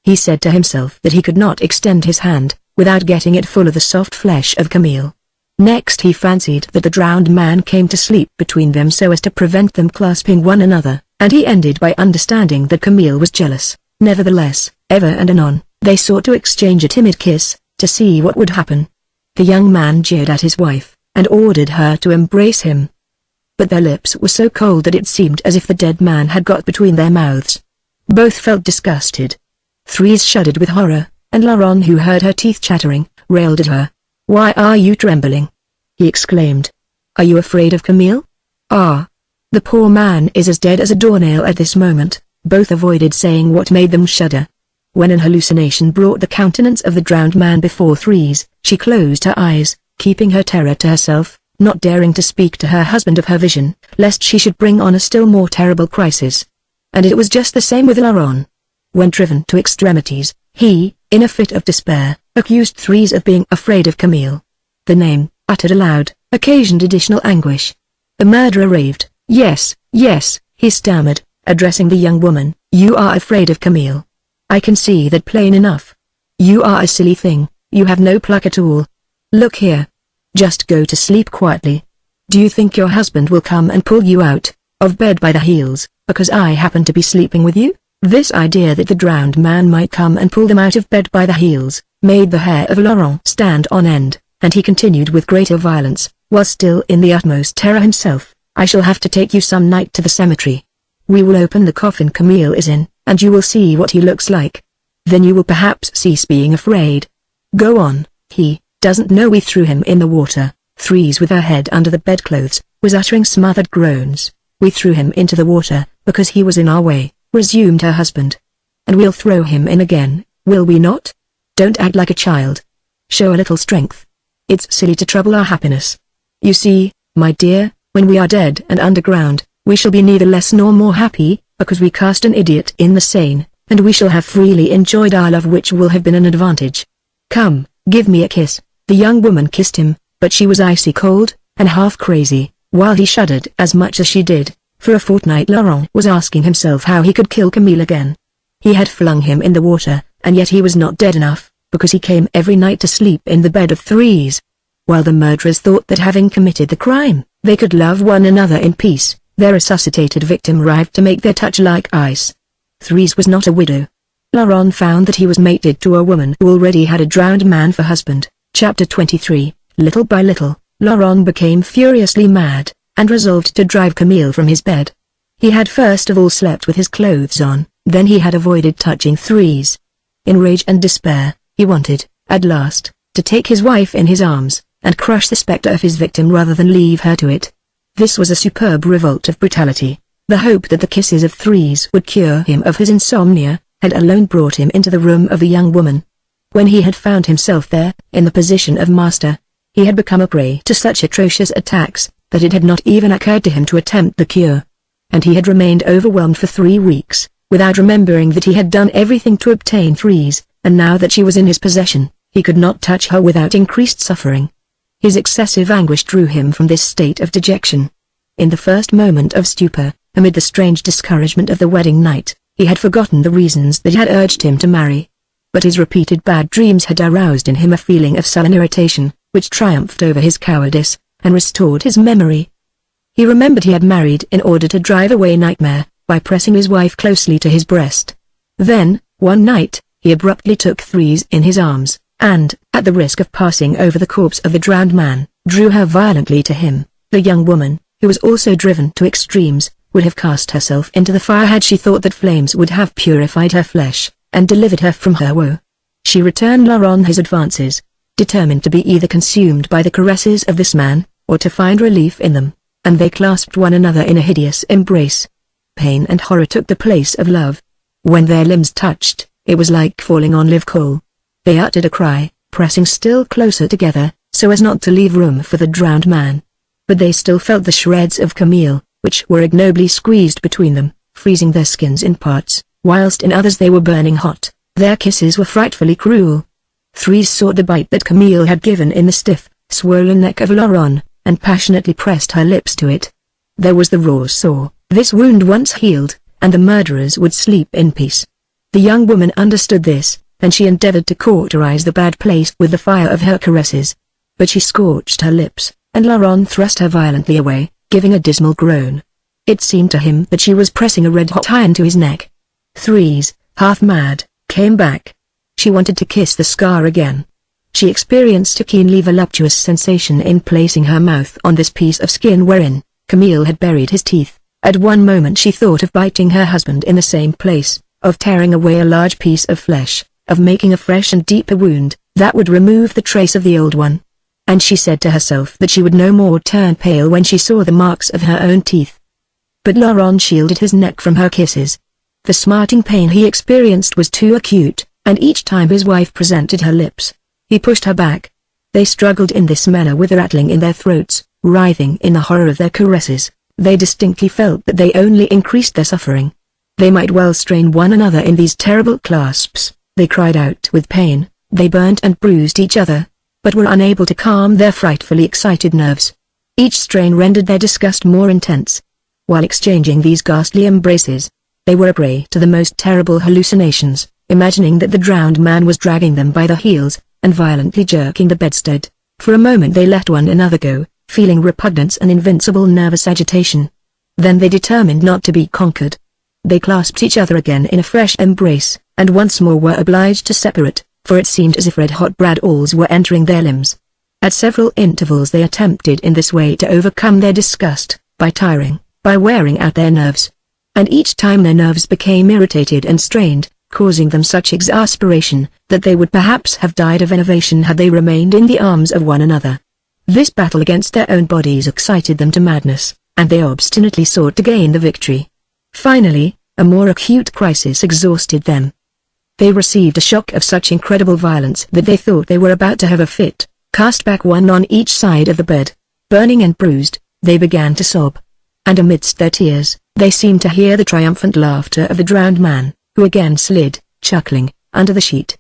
He said to himself that he could not extend his hand, without getting it full of the soft flesh of Camille. Next he fancied that the drowned man came to sleep between them so as to prevent them clasping one another, and he ended by understanding that Camille was jealous. Nevertheless, ever and anon, they sought to exchange a timid kiss, to see what would happen. The young man jeered at his wife, and ordered her to embrace him. But their lips were so cold that it seemed as if the dead man had got between their mouths. Both felt disgusted. Thérèse shuddered with horror, and Laurent, who heard her teeth chattering, railed at her. "Why are you trembling?" he exclaimed. "Are you afraid of Camille?" "Ah! The poor man is as dead as a doornail at this moment." Both avoided saying what made them shudder. When an hallucination brought the countenance of the drowned man before Thérèse, she closed her eyes, keeping her terror to herself, not daring to speak to her husband of her vision, lest she should bring on a still more terrible crisis. And it was just the same with Laurent. When driven to extremities, he, in a fit of despair, accused Thérèse of being afraid of Camille. The name, uttered aloud, occasioned additional anguish. The murderer raved. "Yes, yes," he stammered, addressing the young woman, "you are afraid of Camille. I can see that plain enough. You are a silly thing, you have no pluck at all. Look here. Just go to sleep quietly. Do you think your husband will come and pull you out of bed by the heels, because I happen to be sleeping with you?" This idea that the drowned man might come and pull them out of bed by the heels, made the hair of Laurent stand on end, and he continued with greater violence, while still in the utmost terror himself, "I shall have to take you some night to the cemetery. We will open the coffin Camille is in, and you will see what he looks like. Then you will perhaps cease being afraid. Go on, he doesn't know we threw him in the water." Thérèse, with her head under the bedclothes, was uttering smothered groans. "We threw him into the water, because he was in our way," resumed her husband. "And we'll throw him in again, will we not? Don't act like a child. Show a little strength. It's silly to trouble our happiness. You see, my dear, when we are dead and underground, we shall be neither less nor more happy, because we cast an idiot in the Seine, and we shall have freely enjoyed our love, which will have been an advantage. Come, give me a kiss." The young woman kissed him, but she was icy cold, and half crazy, while he shuddered as much as she did. For a fortnight Laurent was asking himself how he could kill Camille again. He had flung him in the water, and yet he was not dead enough, because he came every night to sleep in the bed of Thérèse. While the murderers thought that having committed the crime, they could love one another in peace, their resuscitated victim arrived to make their touch like ice. Thérèse was not a widow. Laurent found that he was mated to a woman who already had a drowned man for husband. Chapter 23. Little by little, Laurent became furiously mad, and resolved to drive Camille from his bed. He had first of all slept with his clothes on, then he had avoided touching Thérèse. In rage and despair, he wanted, at last, to take his wife in his arms, and crush the spectre of his victim rather than leave her to it. This was a superb revolt of brutality. The hope that the kisses of Thérèse would cure him of his insomnia had alone brought him into the room of the young woman. When he had found himself there, in the position of master, he had become a prey to such atrocious attacks that it had not even occurred to him to attempt the cure. And he had remained overwhelmed for 3 weeks, without remembering that he had done everything to obtain Thérèse, and now that she was in his possession, he could not touch her without increased suffering. His excessive anguish drew him from this state of dejection. In the first moment of stupor, amid the strange discouragement of the wedding night, he had forgotten the reasons that had urged him to marry. But his repeated bad dreams had aroused in him a feeling of sullen irritation, which triumphed over his cowardice, and restored his memory. He remembered he had married in order to drive away nightmare, by pressing his wife closely to his breast. Then, one night, he abruptly took Thérèse in his arms, and, at the risk of passing over the corpse of the drowned man, drew her violently to him. The young woman, who was also driven to extremes, would have cast herself into the fire had she thought that flames would have purified her flesh, and delivered her from her woe. She returned Laurent his advances, determined to be either consumed by the caresses of this man, or to find relief in them, and they clasped one another in a hideous embrace. Pain and horror took the place of love. When their limbs touched, it was like falling on live coal. They uttered a cry, pressing still closer together, so as not to leave room for the drowned man. But they still felt the shreds of Camille, which were ignobly squeezed between them, freezing their skins in parts, whilst in others they were burning hot. Their kisses were frightfully cruel. Thérèse sought the bite that Camille had given in the stiff, swollen neck of Laurent, and passionately pressed her lips to it. There was the raw sore, this wound once healed, and the murderers would sleep in peace. The young woman understood this, and she endeavored to cauterize the bad place with the fire of her caresses. But she scorched her lips, and Laurent thrust her violently away, giving a dismal groan. It seemed to him that she was pressing a red-hot iron to his neck. Thérèse, half mad, came back. She wanted to kiss the scar again. She experienced a keenly voluptuous sensation in placing her mouth on this piece of skin wherein Camille had buried his teeth. At one moment she thought of biting her husband in the same place, of tearing away a large piece of flesh, of making a fresh and deeper wound, that would remove the trace of the old one. And she said to herself that she would no more turn pale when she saw the marks of her own teeth. But Laurent shielded his neck from her kisses. The smarting pain he experienced was too acute, and each time his wife presented her lips, he pushed her back. They struggled in this manner with a rattling in their throats, writhing in the horror of their caresses. They distinctly felt that they only increased their suffering. They might well strain one another in these terrible clasps. They cried out with pain, they burnt and bruised each other, but were unable to calm their frightfully excited nerves. Each strain rendered their disgust more intense. While exchanging these ghastly embraces, they were a prey to the most terrible hallucinations, imagining that the drowned man was dragging them by the heels, and violently jerking the bedstead. For a moment they let one another go, feeling repugnance and invincible nervous agitation. Then they determined not to be conquered. They clasped each other again in a fresh embrace, and once more were obliged to separate, for it seemed as if red-hot bradawls were entering their limbs. At several intervals they attempted in this way to overcome their disgust, by tiring, by wearing out their nerves. And each time their nerves became irritated and strained, causing them such exasperation, that they would perhaps have died of enervation had they remained in the arms of one another. This battle against their own bodies excited them to madness, and they obstinately sought to gain the victory. Finally, a more acute crisis exhausted them. They received a shock of such incredible violence that they thought they were about to have a fit. Cast back one on each side of the bed, burning and bruised, they began to sob. And amidst their tears, they seemed to hear the triumphant laughter of the drowned man, who again slid, chuckling, under the sheet.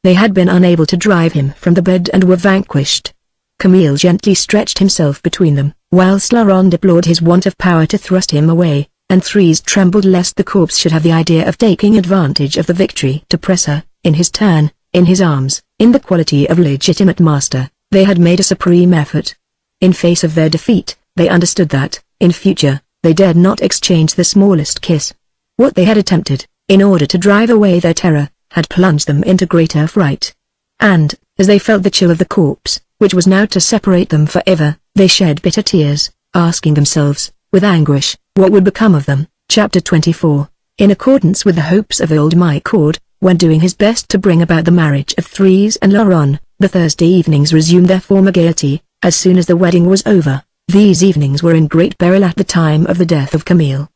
They had been unable to drive him from the bed and were vanquished. Camille gently stretched himself between them, whilst Laurent deplored his want of power to thrust him away, and Thérèse trembled lest the corpse should have the idea of taking advantage of the victory to press her, in his turn, in his arms. In the quality of legitimate master, they had made a supreme effort. In face of their defeat, they understood that, in future, they dared not exchange the smallest kiss. What they had attempted, in order to drive away their terror, had plunged them into greater fright. And, as they felt the chill of the corpse, which was now to separate them forever, they shed bitter tears, asking themselves, with anguish, what would become of them. Chapter 24. In accordance with the hopes of old Michaud, when doing his best to bring about the marriage of Thérèse and Laurent, The Thursday evenings resumed their former gaiety, as soon as the wedding was over. These evenings were in great peril at the time of the death of Camille.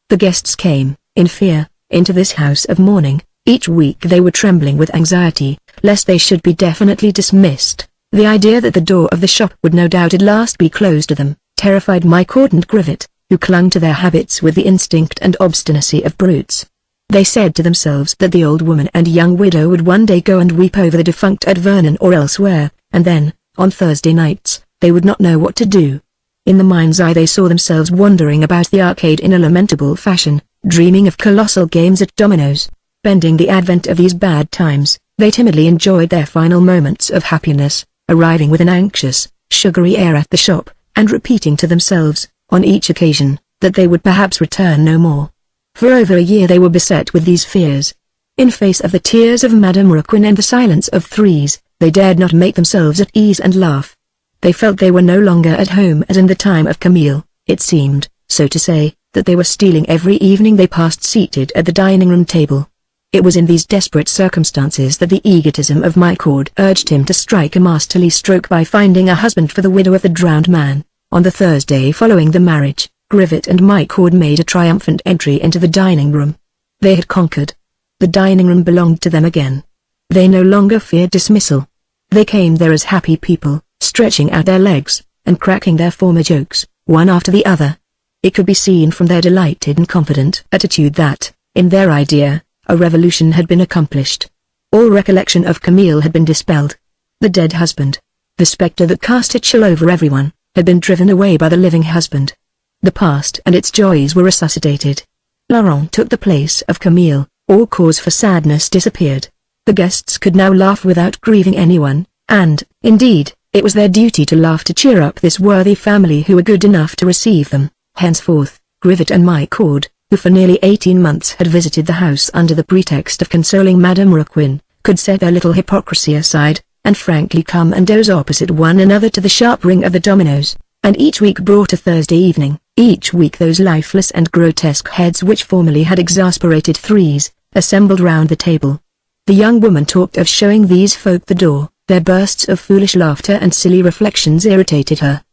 The guests came, in fear, into this house of mourning. Each week they were trembling with anxiety, lest they should be definitely dismissed. The idea that the door of the shop would no doubt at last be closed to them, terrified Mycord and Grivet, who clung to their habits with the instinct and obstinacy of brutes. They said to themselves that the old woman and young widow would one day go and weep over the defunct at Vernon or elsewhere, and then, on Thursday nights, they would not know what to do. In the mind's eye they saw themselves wandering about the arcade in a lamentable fashion, dreaming of colossal games at dominoes. Bending the advent of these bad times, they timidly enjoyed their final moments of happiness, arriving with an anxious, sugary air at the shop, and repeating to themselves, on each occasion, that they would perhaps return no more. For over a year they were beset with these fears. In face of the tears of Madame Raquin and the silence of Thérèse, they dared not make themselves at ease and laugh. They felt they were no longer at home as in the time of Camille. It seemed, so to say, that they were stealing every evening they passed seated at the dining-room table. It was in these desperate circumstances that the egotism of Mycord urged him to strike a masterly stroke by finding a husband for the widow of the drowned man. On the Thursday following the marriage, Grivet and Mycord made a triumphant entry into the dining-room. They had conquered. The dining-room belonged to them again. They no longer feared dismissal. They came there as happy people, stretching out their legs, and cracking their former jokes, one after the other. It could be seen from their delighted and confident attitude that, in their idea, a revolution had been accomplished. All recollection of Camille had been dispelled. The dead husband, the spectre that cast a chill over everyone, had been driven away by the living husband. The past and its joys were resuscitated. Laurent took the place of Camille, all cause for sadness disappeared. The guests could now laugh without grieving anyone, and, indeed, it was their duty to laugh to cheer up this worthy family who were good enough to receive them. Henceforth, Grivet and Mycord, who for nearly 18 months had visited the house under the pretext of consoling Madame Raquin, could set their little hypocrisy aside, and frankly come and doze opposite one another to the sharp ring of the dominoes, and each week brought a Thursday evening. Each week those lifeless and grotesque heads which formerly had exasperated Thérèse, assembled round the table. The young woman talked of showing these folk the door. Their bursts of foolish laughter and silly reflections irritated her.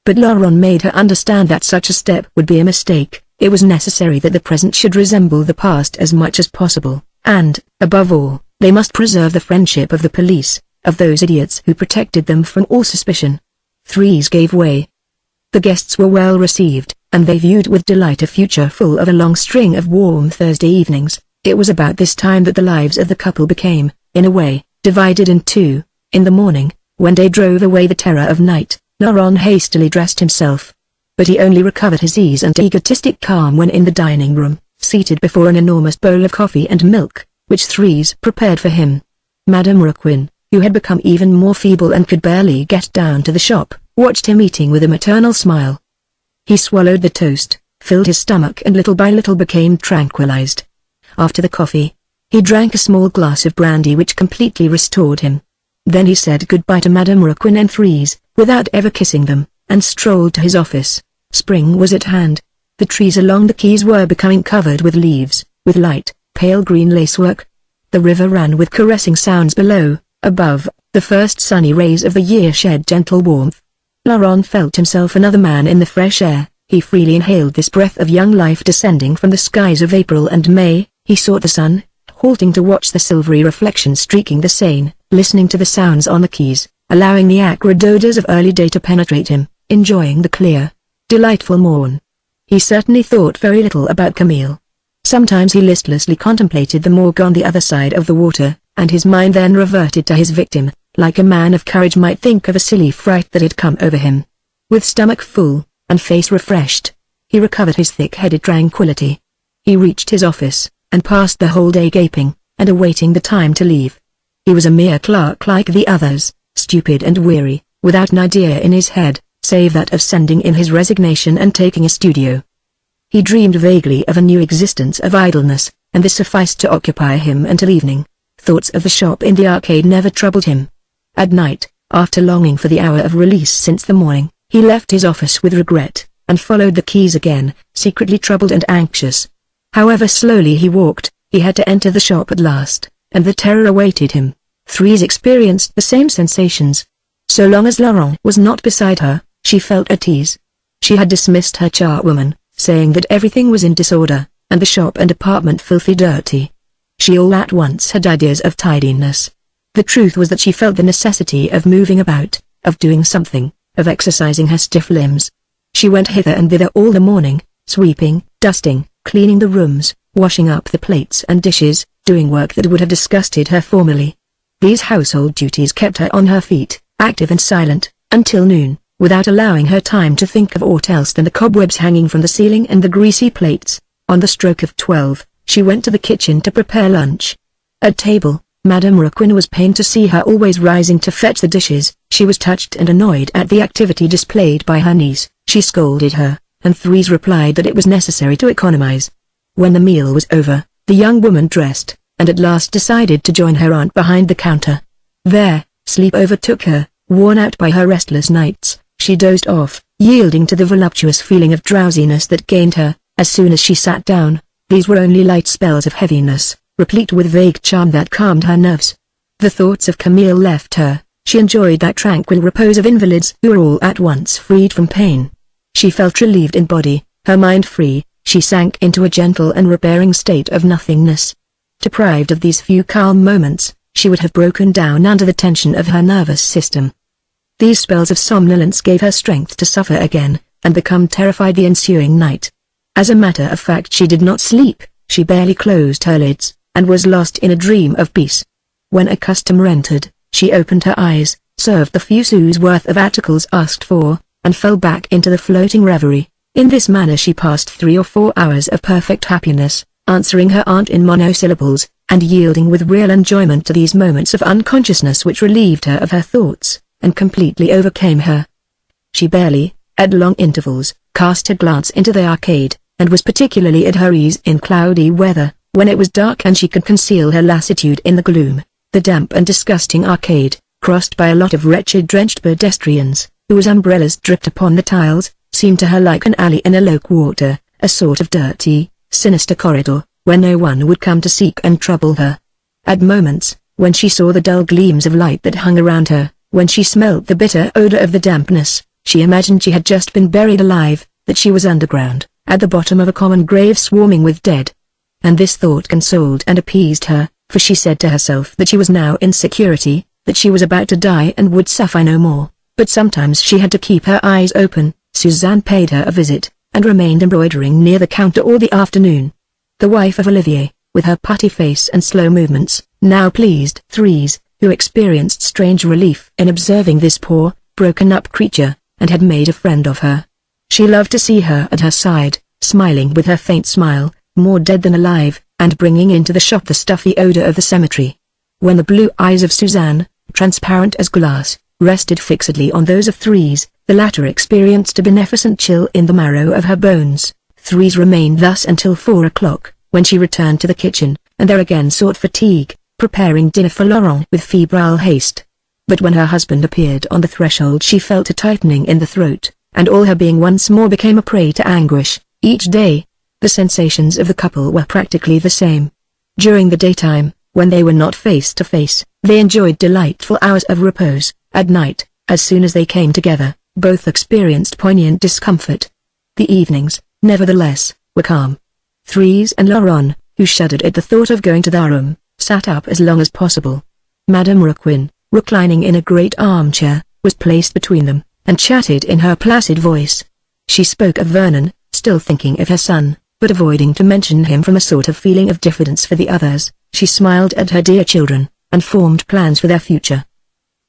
But Laurent made her understand that such a step would be a mistake. It was necessary that the present should resemble the past as much as possible, and, above all, they must preserve the friendship of the police, of those idiots who protected them from all suspicion. Thérèse gave way. The guests were well received, and they viewed with delight a future full of a long string of warm Thursday evenings. It was about this time that the lives of the couple became, in a way, divided in two. In the morning, when they drove away the terror of night, Laurent hastily dressed himself. But he only recovered his ease and egotistic calm when in the dining-room, seated before an enormous bowl of coffee and milk, which Thérèse prepared for him. Madame Raquin, who had become even more feeble and could barely get down to the shop, watched him eating with a maternal smile. He swallowed the toast, filled his stomach and little by little became tranquilized. After the coffee, he drank a small glass of brandy which completely restored him. Then he said goodbye to Madame Raquin and Thérèse, without ever kissing them, and strolled to his office. Spring was at hand. The trees along the quays were becoming covered with leaves, with light, pale green lacework. The river ran with caressing sounds below. Above, the first sunny rays of the year shed gentle warmth. Laurent felt himself another man in the fresh air. He freely inhaled this breath of young life descending from the skies of April and May. He sought the sun, halting to watch the silvery reflection streaking the Seine, listening to the sounds on the quays, allowing the acrid odors of early day to penetrate him, enjoying the clear, delightful morn. He certainly thought very little about Camille. Sometimes he listlessly contemplated the morgue on the other side of the water, and his mind then reverted to his victim, like a man of courage might think of a silly fright that had come over him. With stomach full, and face refreshed, he recovered his thick-headed tranquility. He reached his office, and passed the whole day gaping, and awaiting the time to leave. He was a mere clerk like the others, stupid and weary, without an idea in his head, save that of sending in his resignation and taking a studio. He dreamed vaguely of a new existence of idleness, and this sufficed to occupy him until evening. Thoughts of the shop in the arcade never troubled him. At night, after longing for the hour of release since the morning, he left his office with regret, and followed the quays again, secretly troubled and anxious. However slowly he walked, he had to enter the shop at last, and the terror awaited him. Thérèse experienced the same sensations. So long as Laurent was not beside her, she felt at ease. She had dismissed her charwoman, saying that everything was in disorder, and the shop and apartment filthy dirty. She all at once had ideas of tidiness. The truth was that she felt the necessity of moving about, of doing something, of exercising her stiff limbs. She went hither and thither all the morning, sweeping, dusting, cleaning the rooms, washing up the plates and dishes, doing work that would have disgusted her formerly. These household duties kept her on her feet, active and silent, until noon, without allowing her time to think of aught else than the cobwebs hanging from the ceiling and the greasy plates. On the stroke of 12, she went to the kitchen to prepare lunch. At table, Madame Raquin was pained to see her always rising to fetch the dishes. She was touched and annoyed at the activity displayed by her niece. She scolded her, and Thérèse replied that it was necessary to economize. When the meal was over, the young woman dressed, and at last decided to join her aunt behind the counter. There, sleep overtook her. Worn out by her restless nights, she dozed off, yielding to the voluptuous feeling of drowsiness that gained her. As soon as she sat down, these were only light spells of heaviness, replete with vague charm that calmed her nerves. The thoughts of Camille left her. She enjoyed that tranquil repose of invalids who are all at once freed from pain. She felt relieved in body, her mind free. She sank into a gentle and repairing state of nothingness. Deprived of these few calm moments, she would have broken down under the tension of her nervous system. These spells of somnolence gave her strength to suffer again, and become terrified the ensuing night. As a matter of fact, she did not sleep. She barely closed her lids, and was lost in a dream of peace. When a customer entered, she opened her eyes, served the few sous worth of articles asked for, and fell back into the floating reverie. In this manner she passed 3 or 4 hours of perfect happiness, answering her aunt in monosyllables, and yielding with real enjoyment to these moments of unconsciousness which relieved her of her thoughts, and completely overcame her. She barely, at long intervals, cast a glance into the arcade, and was particularly at her ease in cloudy weather, when it was dark and she could conceal her lassitude in the gloom. The damp and disgusting arcade, crossed by a lot of wretched drenched pedestrians, whose umbrellas dripped upon the tiles, seemed to her like an alley in a low quarter, a sort of dirty, sinister corridor, where no one would come to seek and trouble her. At moments, when she saw the dull gleams of light that hung around her, when she smelt the bitter odor of the dampness, she imagined she had just been buried alive, that she was underground, at the bottom of a common grave swarming with dead. And this thought consoled and appeased her, for she said to herself that she was now in security, that she was about to die and would suffer no more. But sometimes she had to keep her eyes open. Suzanne paid her a visit, and remained embroidering near the counter all the afternoon. The wife of Olivier, with her putty face and slow movements, now pleased Thérèse, who experienced strange relief in observing this poor, broken-up creature, and had made a friend of her. She loved to see her at her side, smiling with her faint smile, more dead than alive, and bringing into the shop the stuffy odor of the cemetery. When the blue eyes of Suzanne, transparent as glass, rested fixedly on those of Thérèse, the latter experienced a beneficent chill in the marrow of her bones. Thérèse remained thus until 4 o'clock, when she returned to the kitchen, and there again sought fatigue, preparing dinner for Laurent with febrile haste. But when her husband appeared on the threshold she felt a tightening in the throat, and all her being once more became a prey to anguish. Each day, the sensations of the couple were practically the same. During the daytime, when they were not face to face, they enjoyed delightful hours of repose. At night, as soon as they came together, both experienced poignant discomfort. The evenings, nevertheless, were calm. Thérèse and Laurent, who shuddered at the thought of going to their room, sat up as long as possible. Madame Raquin, reclining in a great armchair, was placed between them, and chatted in her placid voice. She spoke of Vernon, still thinking of her son, but avoiding to mention him from a sort of feeling of diffidence for the others. She smiled at her dear children, and formed plans for their future.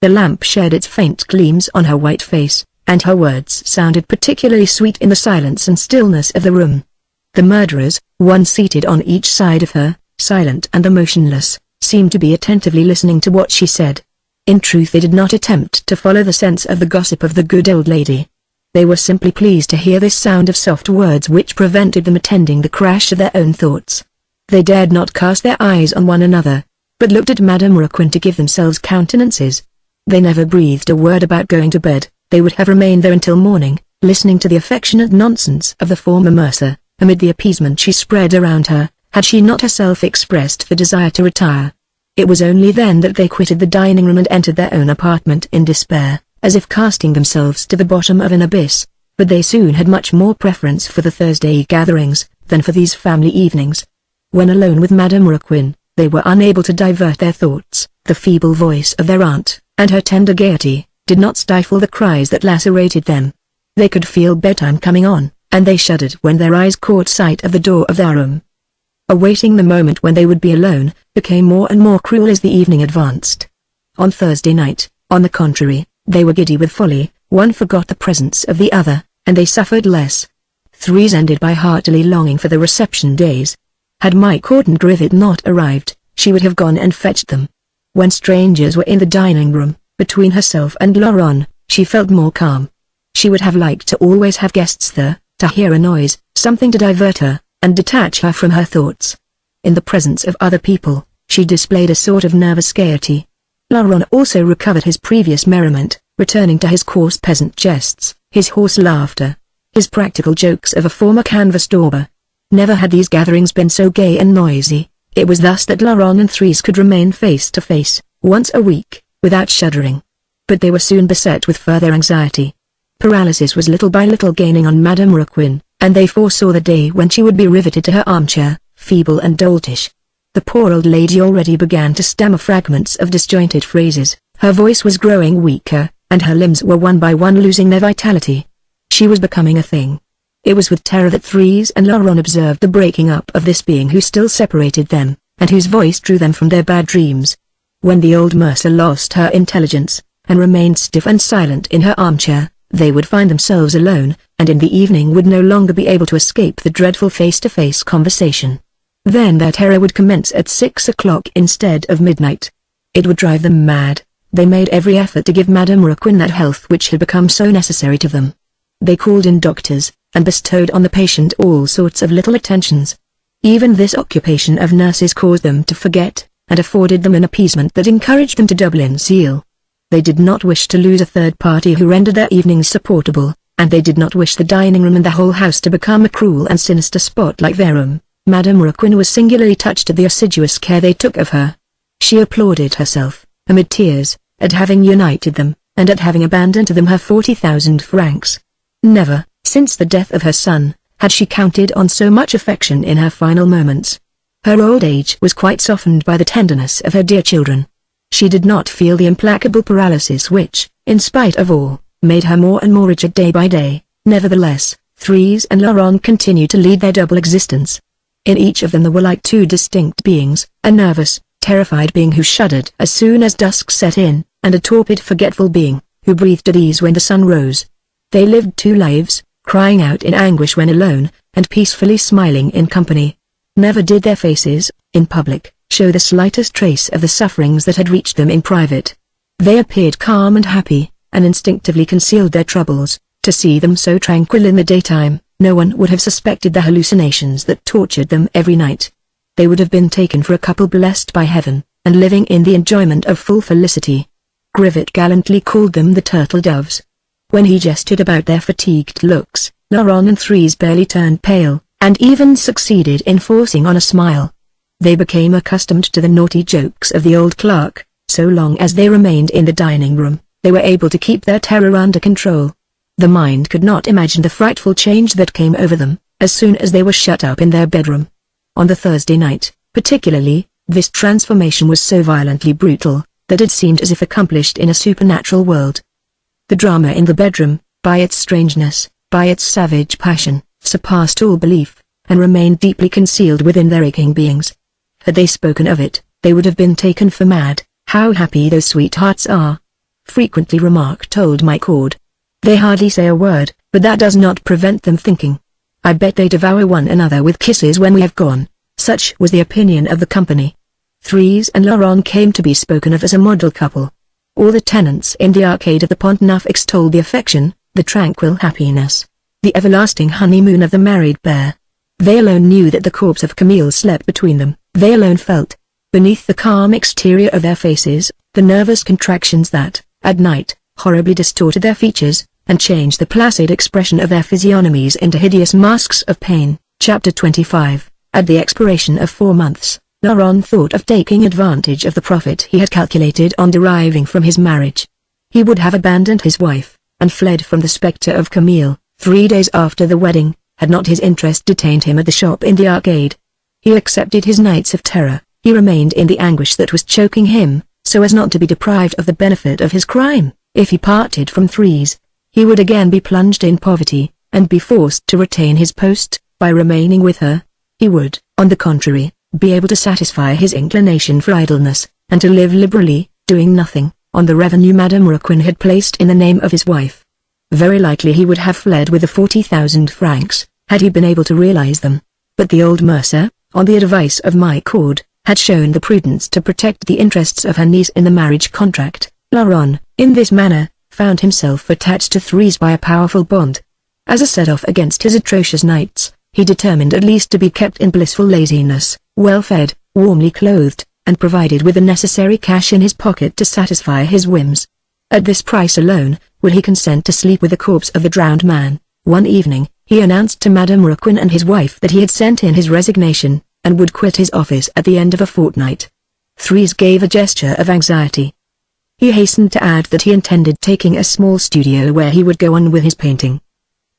The lamp shed its faint gleams on her white face, and her words sounded particularly sweet in the silence and stillness of the room. The murderers, one seated on each side of her, silent and emotionless, seemed to be attentively listening to what she said. In truth they did not attempt to follow the sense of the gossip of the good old lady. They were simply pleased to hear this sound of soft words which prevented them attending the crash of their own thoughts. They dared not cast their eyes on one another, but looked at Madame Raquin to give themselves countenances. They never breathed a word about going to bed. They would have remained there until morning, listening to the affectionate nonsense of the former mercer, amid the appeasement she spread around her, had she not herself expressed the desire to retire. It was only then that they quitted the dining room and entered their own apartment in despair, as if casting themselves to the bottom of an abyss. But they soon had much more preference for the Thursday gatherings, than for these family evenings. When alone with Madame Raquin, they were unable to divert their thoughts. The feeble voice of their aunt, and her tender gaiety, did not stifle the cries that lacerated them. They could feel bedtime coming on, and they shuddered when their eyes caught sight of the door of their room. Awaiting the moment when they would be alone, became more and more cruel as the evening advanced. On Thursday night, on the contrary, they were giddy with folly, one forgot the presence of the other, and they suffered less. Threes ended by heartily longing for the reception days. Had Maud and Grivet not arrived, she would have gone and fetched them. When strangers were in the dining room, between herself and Laurent, she felt more calm. She would have liked to always have guests there, to hear a noise, something to divert her, and detach her from her thoughts. In the presence of other people, she displayed a sort of nervous gaiety. Laurent also recovered his previous merriment, returning to his coarse peasant jests, his hoarse laughter, his practical jokes of a former canvas dauber. Never had these gatherings been so gay and noisy. It was thus that Laurent and Thérèse could remain face to face, once a week, without shuddering. But they were soon beset with further anxiety. Paralysis was little by little gaining on Madame Raquin, and they foresaw the day when she would be riveted to her armchair, feeble and doltish. The poor old lady already began to stammer fragments of disjointed phrases, her voice was growing weaker, and her limbs were one by one losing their vitality. She was becoming a thing. It was with terror that Thérèse and Laurent observed the breaking up of this being who still separated them, and whose voice drew them from their bad dreams. When the old mercer lost her intelligence, and remained stiff and silent in her armchair, they would find themselves alone, and in the evening would no longer be able to escape the dreadful face-to-face conversation. Then their terror would commence at 6 o'clock instead of midnight. It would drive them mad. They made every effort to give Madame Raquin that health which had become so necessary to them. They called in doctors, and bestowed on the patient all sorts of little attentions. Even this occupation of nurses caused them to forget, and afforded them an appeasement that encouraged them to double in zeal. They did not wish to lose a third party who rendered their evenings supportable, and they did not wish the dining room and the whole house to become a cruel and sinister spot like their room. Madame Raquin was singularly touched at the assiduous care they took of her. She applauded herself, amid tears, at having united them, and at having abandoned to them her 40,000 francs. Never, since the death of her son, had she counted on so much affection in her final moments. Her old age was quite softened by the tenderness of her dear children. She did not feel the implacable paralysis which, in spite of all, made her more and more rigid day by day. Nevertheless, Thérèse and Laurent continued to lead their double existence. In each of them there were like two distinct beings, a nervous, terrified being who shuddered as soon as dusk set in, and a torpid forgetful being, who breathed at ease when the sun rose. They lived two lives, crying out in anguish when alone, and peacefully smiling in company. Never did their faces, in public, show the slightest trace of the sufferings that had reached them in private. They appeared calm and happy, and instinctively concealed their troubles. To see them so tranquil in the daytime, no one would have suspected the hallucinations that tortured them every night. They would have been taken for a couple blessed by heaven, and living in the enjoyment of full felicity. Grivet gallantly called them the turtle doves. When he jested about their fatigued looks, Laurent and Thérèse barely turned pale, and even succeeded in forcing on a smile. They became accustomed to the naughty jokes of the old clerk. So long as they remained in the dining room, they were able to keep their terror under control. The mind could not imagine the frightful change that came over them, as soon as they were shut up in their bedroom. On the Thursday night, particularly, this transformation was so violently brutal, that it seemed as if accomplished in a supernatural world. The drama in the bedroom, by its strangeness, by its savage passion, surpassed all belief, and remained deeply concealed within their aching beings. Had they spoken of it, they would have been taken for mad. "How happy those sweethearts are," frequently remarked old Maud. "They hardly say a word, but that does not prevent them thinking. I bet they devour one another with kisses when we have gone." Such was the opinion of the company. Thérèse and Laurent came to be spoken of as a model couple. All the tenants in the arcade of the Pont Neuf extolled the affection, the tranquil happiness, the everlasting honeymoon of the married pair. They alone knew that the corpse of Camille slept between them. They alone felt, beneath the calm exterior of their faces, the nervous contractions that, at night, horribly distorted their features, and changed the placid expression of their physiognomies into hideous masks of pain. Chapter 25. At the expiration of 4 months, Laurent thought of taking advantage of the profit he had calculated on deriving from his marriage. He would have abandoned his wife, and fled from the spectre of Camille, 3 days after the wedding, had not his interest detained him at the shop in the arcade. He accepted his nights of terror, he remained in the anguish that was choking him, so as not to be deprived of the benefit of his crime. If he parted from Thérèse, he would again be plunged in poverty, and be forced to retain his post. By remaining with her, he would, on the contrary, be able to satisfy his inclination for idleness, and to live liberally, doing nothing, on the revenue Madame Raquin had placed in the name of his wife. Very likely he would have fled with the 40,000 francs, had he been able to realize them. But the old mercer, on the advice of my Cord, had shown the prudence to protect the interests of her niece in the marriage contract. Laurent, in this manner, found himself attached to Thérèse by a powerful bond. As a set-off against his atrocious nights, he determined at least to be kept in blissful laziness, well-fed, warmly clothed, and provided with the necessary cash in his pocket to satisfy his whims. At this price alone, would he consent to sleep with the corpse of the drowned man. One evening, he announced to Madame Raquin and his wife that he had sent in his resignation, and would quit his office at the end of a fortnight. Thérèse gave a gesture of anxiety. He hastened to add that he intended taking a small studio where he would go on with his painting.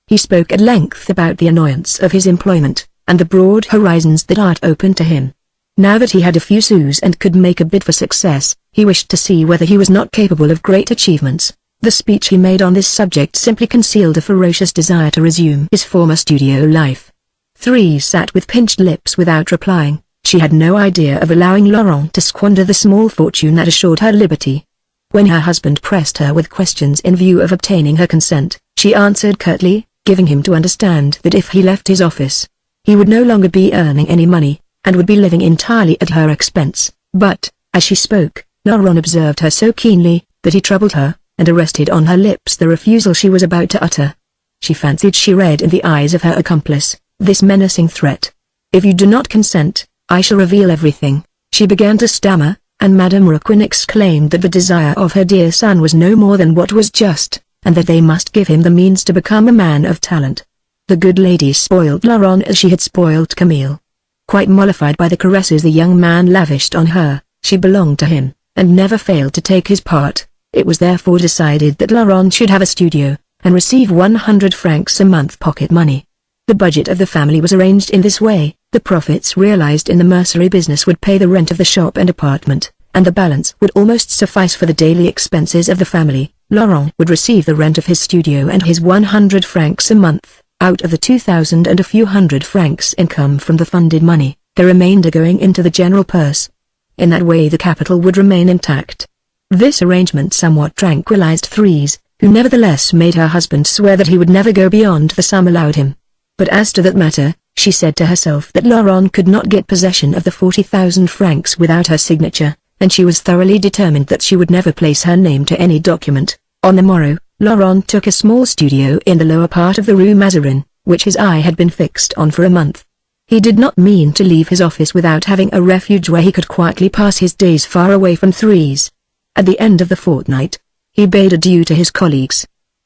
He spoke at length about the annoyance of his employment, and the broad horizons that art opened to him. Now that he had a few sous and could make a bid for success, he wished to see whether he was not capable of great achievements. The speech he made on this subject simply concealed a ferocious desire to resume his former studio life. Thérèse sat with pinched lips without replying. She had no idea of allowing Laurent to squander the small fortune that assured her liberty. When her husband pressed her with questions in view of obtaining her consent, she answered curtly, giving him to understand that if he left his office, he would no longer be earning any money, and would be living entirely at her expense. But, as she spoke, Laurent observed her so keenly, that he troubled her, and arrested on her lips the refusal she was about to utter. She fancied she read in the eyes of her accomplice this menacing threat. "If you do not consent, I shall reveal everything," she began to stammer, and Madame Raquin exclaimed that the desire of her dear son was no more than what was just, and that they must give him the means to become a man of talent. The good lady spoiled Laurent as she had spoiled Camille. Quite mollified by the caresses the young man lavished on her, she belonged to him, and never failed to take his part. It was therefore decided that Laurent should have a studio, and receive 100 francs a month pocket money. The budget of the family was arranged in this way: the profits realized in the mercery business would pay the rent of the shop and apartment, and the balance would almost suffice for the daily expenses of the family. Laurent would receive the rent of his studio and his 100 francs a month, out of the 2,000 and a few hundred francs income from the funded money, the remainder going into the general purse. In that way the capital would remain intact. This arrangement somewhat tranquilized Thérèse, who nevertheless made her husband swear that he would never go beyond the sum allowed him. But as to that matter, she said to herself that Laurent could not get possession of the 40,000 francs without her signature, and she was thoroughly determined that she would never place her name to any document. On the morrow, Laurent took a small studio in the lower part of the Rue Mazarin, which his eye had been fixed on for a month. He did not mean to leave his office without having a refuge where he could quietly pass his days far away from Thérèse. At the end of the fortnight, he bade adieu to his colleagues.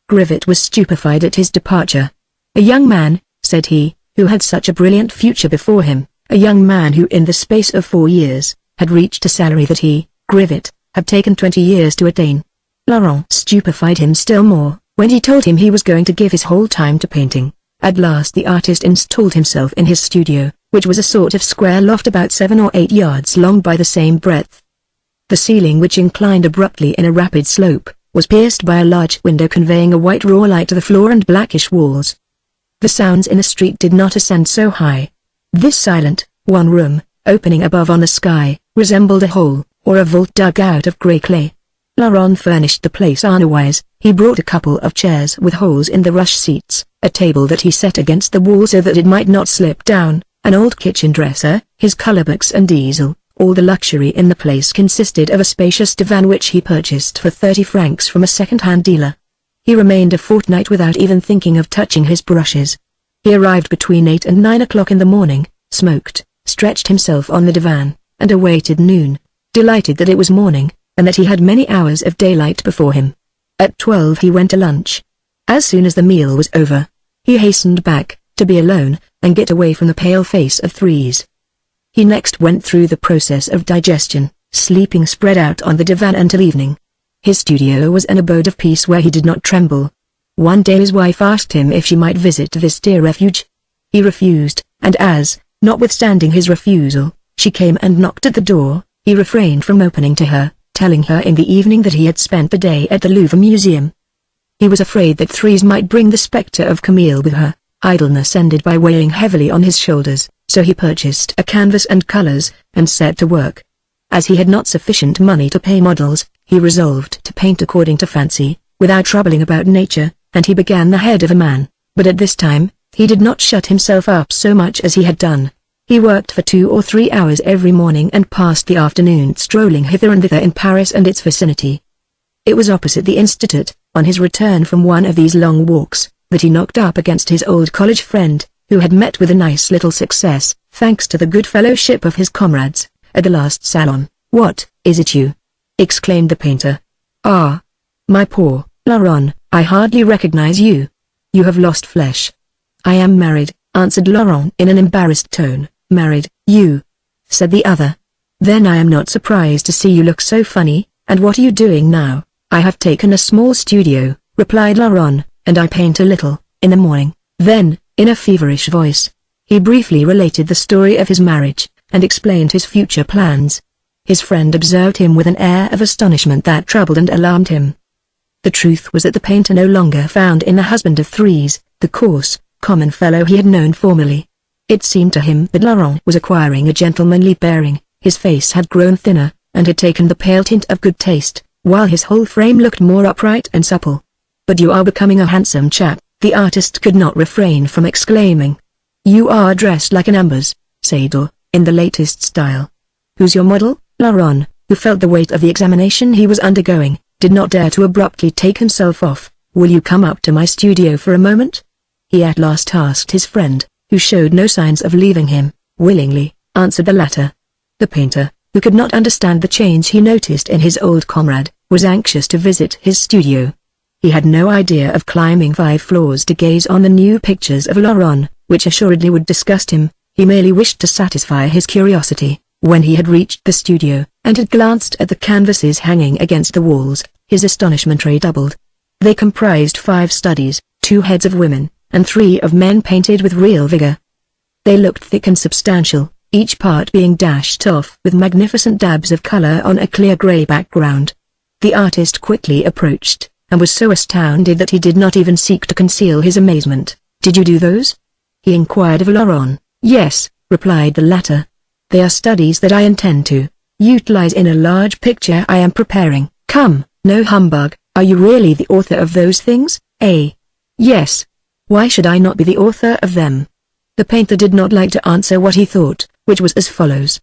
Grivet was stupefied at his departure. "A young man," said he, "who had such a brilliant future before him, a young man who in the space of 4 years, had reached a salary that he, Grivet, had taken 20 years to attain." Laurent stupefied him still more, when he told him he was going to give his whole time to painting. At last the artist installed himself in his studio, which was a sort of square loft about 7 or 8 yards long by the same breadth. The ceiling, which inclined abruptly in a rapid slope, was pierced by a large window conveying a white raw light to the floor and blackish walls. The sounds in the street did not ascend so high. This silent, one room, opening above on the sky, resembled a hole, or a vault dug out of grey clay. Laurent furnished the place otherwise. He brought a couple of chairs with holes in the rush seats, a table that he set against the wall so that it might not slip down, an old kitchen dresser, his color books and easel. All the luxury in the place consisted of a spacious divan which he purchased for 30 francs from a second-hand dealer. He remained a fortnight without even thinking of touching his brushes. He arrived between 8 and 9 o'clock in the morning, smoked, stretched himself on the divan, and awaited noon, delighted that it was morning, and that he had many hours of daylight before him. At 12 he went to lunch. As soon as the meal was over, he hastened back, to be alone, and get away from the pale face of Thérèse. He next went through the process of digestion, sleeping spread out on the divan until evening. His studio was an abode of peace where he did not tremble. One day his wife asked him if she might visit this dear refuge. He refused, and as, notwithstanding his refusal, she came and knocked at the door, he refrained from opening to her, telling her in the evening that he had spent the day at the Louvre Museum. He was afraid that Thérèse might bring the spectre of Camille with her. Idleness ended by weighing heavily on his shoulders, so he purchased a canvas and colors, and set to work. As he had not sufficient money to pay models, he resolved to paint according to fancy, without troubling about nature, and he began the head of a man. But at this time, he did not shut himself up so much as he had done. He worked for 2 or 3 hours every morning and passed the afternoon strolling hither and thither in Paris and its vicinity. It was opposite the Institute, on his return from one of these long walks, that he knocked up against his old college friend, who had met with a nice little success, thanks to the good fellowship of his comrades, at the last salon. "What, is it you?" exclaimed the painter. "Ah, my poor Laurent, I hardly recognize you. You have lost flesh." "I am married," answered Laurent in an embarrassed tone. "Married, you?" said the other. "Then I am not surprised to see you look so funny, and what are you doing now?" "I have taken a small studio," replied Laurent, "and I paint a little, in the morning." Then, in a feverish voice, he briefly related the story of his marriage, and explained his future plans. His friend observed him with an air of astonishment that troubled and alarmed him. The truth was that the painter no longer found in the husband of Thérèse, the coarse, common fellow he had known formerly. It seemed to him that Laurent was acquiring a gentlemanly bearing, his face had grown thinner, and had taken the pale tint of good taste, while his whole frame looked more upright and supple. "But you are becoming a handsome chap," the artist could not refrain from exclaiming. "You are dressed like an ambassador, in the latest style." "Who's your model?" Laurent, who felt the weight of the examination he was undergoing, did not dare to abruptly take himself off. "Will you come up to my studio for a moment?" he at last asked his friend, who showed no signs of leaving him. "Willingly," answered the latter. The painter, who could not understand the change he noticed in his old comrade, was anxious to visit his studio. He had no idea of climbing 5 floors to gaze on the new pictures of Laurent, which assuredly would disgust him. He merely wished to satisfy his curiosity. When he had reached the studio, and had glanced at the canvases hanging against the walls, his astonishment redoubled. They comprised 5 studies, 2 heads of women, and 3 of men painted with real vigor. They looked thick and substantial, each part being dashed off with magnificent dabs of color on a clear gray background. The artist quickly approached, and was so astounded that he did not even seek to conceal his amazement. "Did you do those?" he inquired of Laurent. "Yes," replied the latter. "They are studies that I intend to utilize in a large picture I am preparing." "Come, no humbug, are you really the author of those things?" "Yes. Why should I not be the author of them?" The painter did not like to answer what he thought, which was as follows.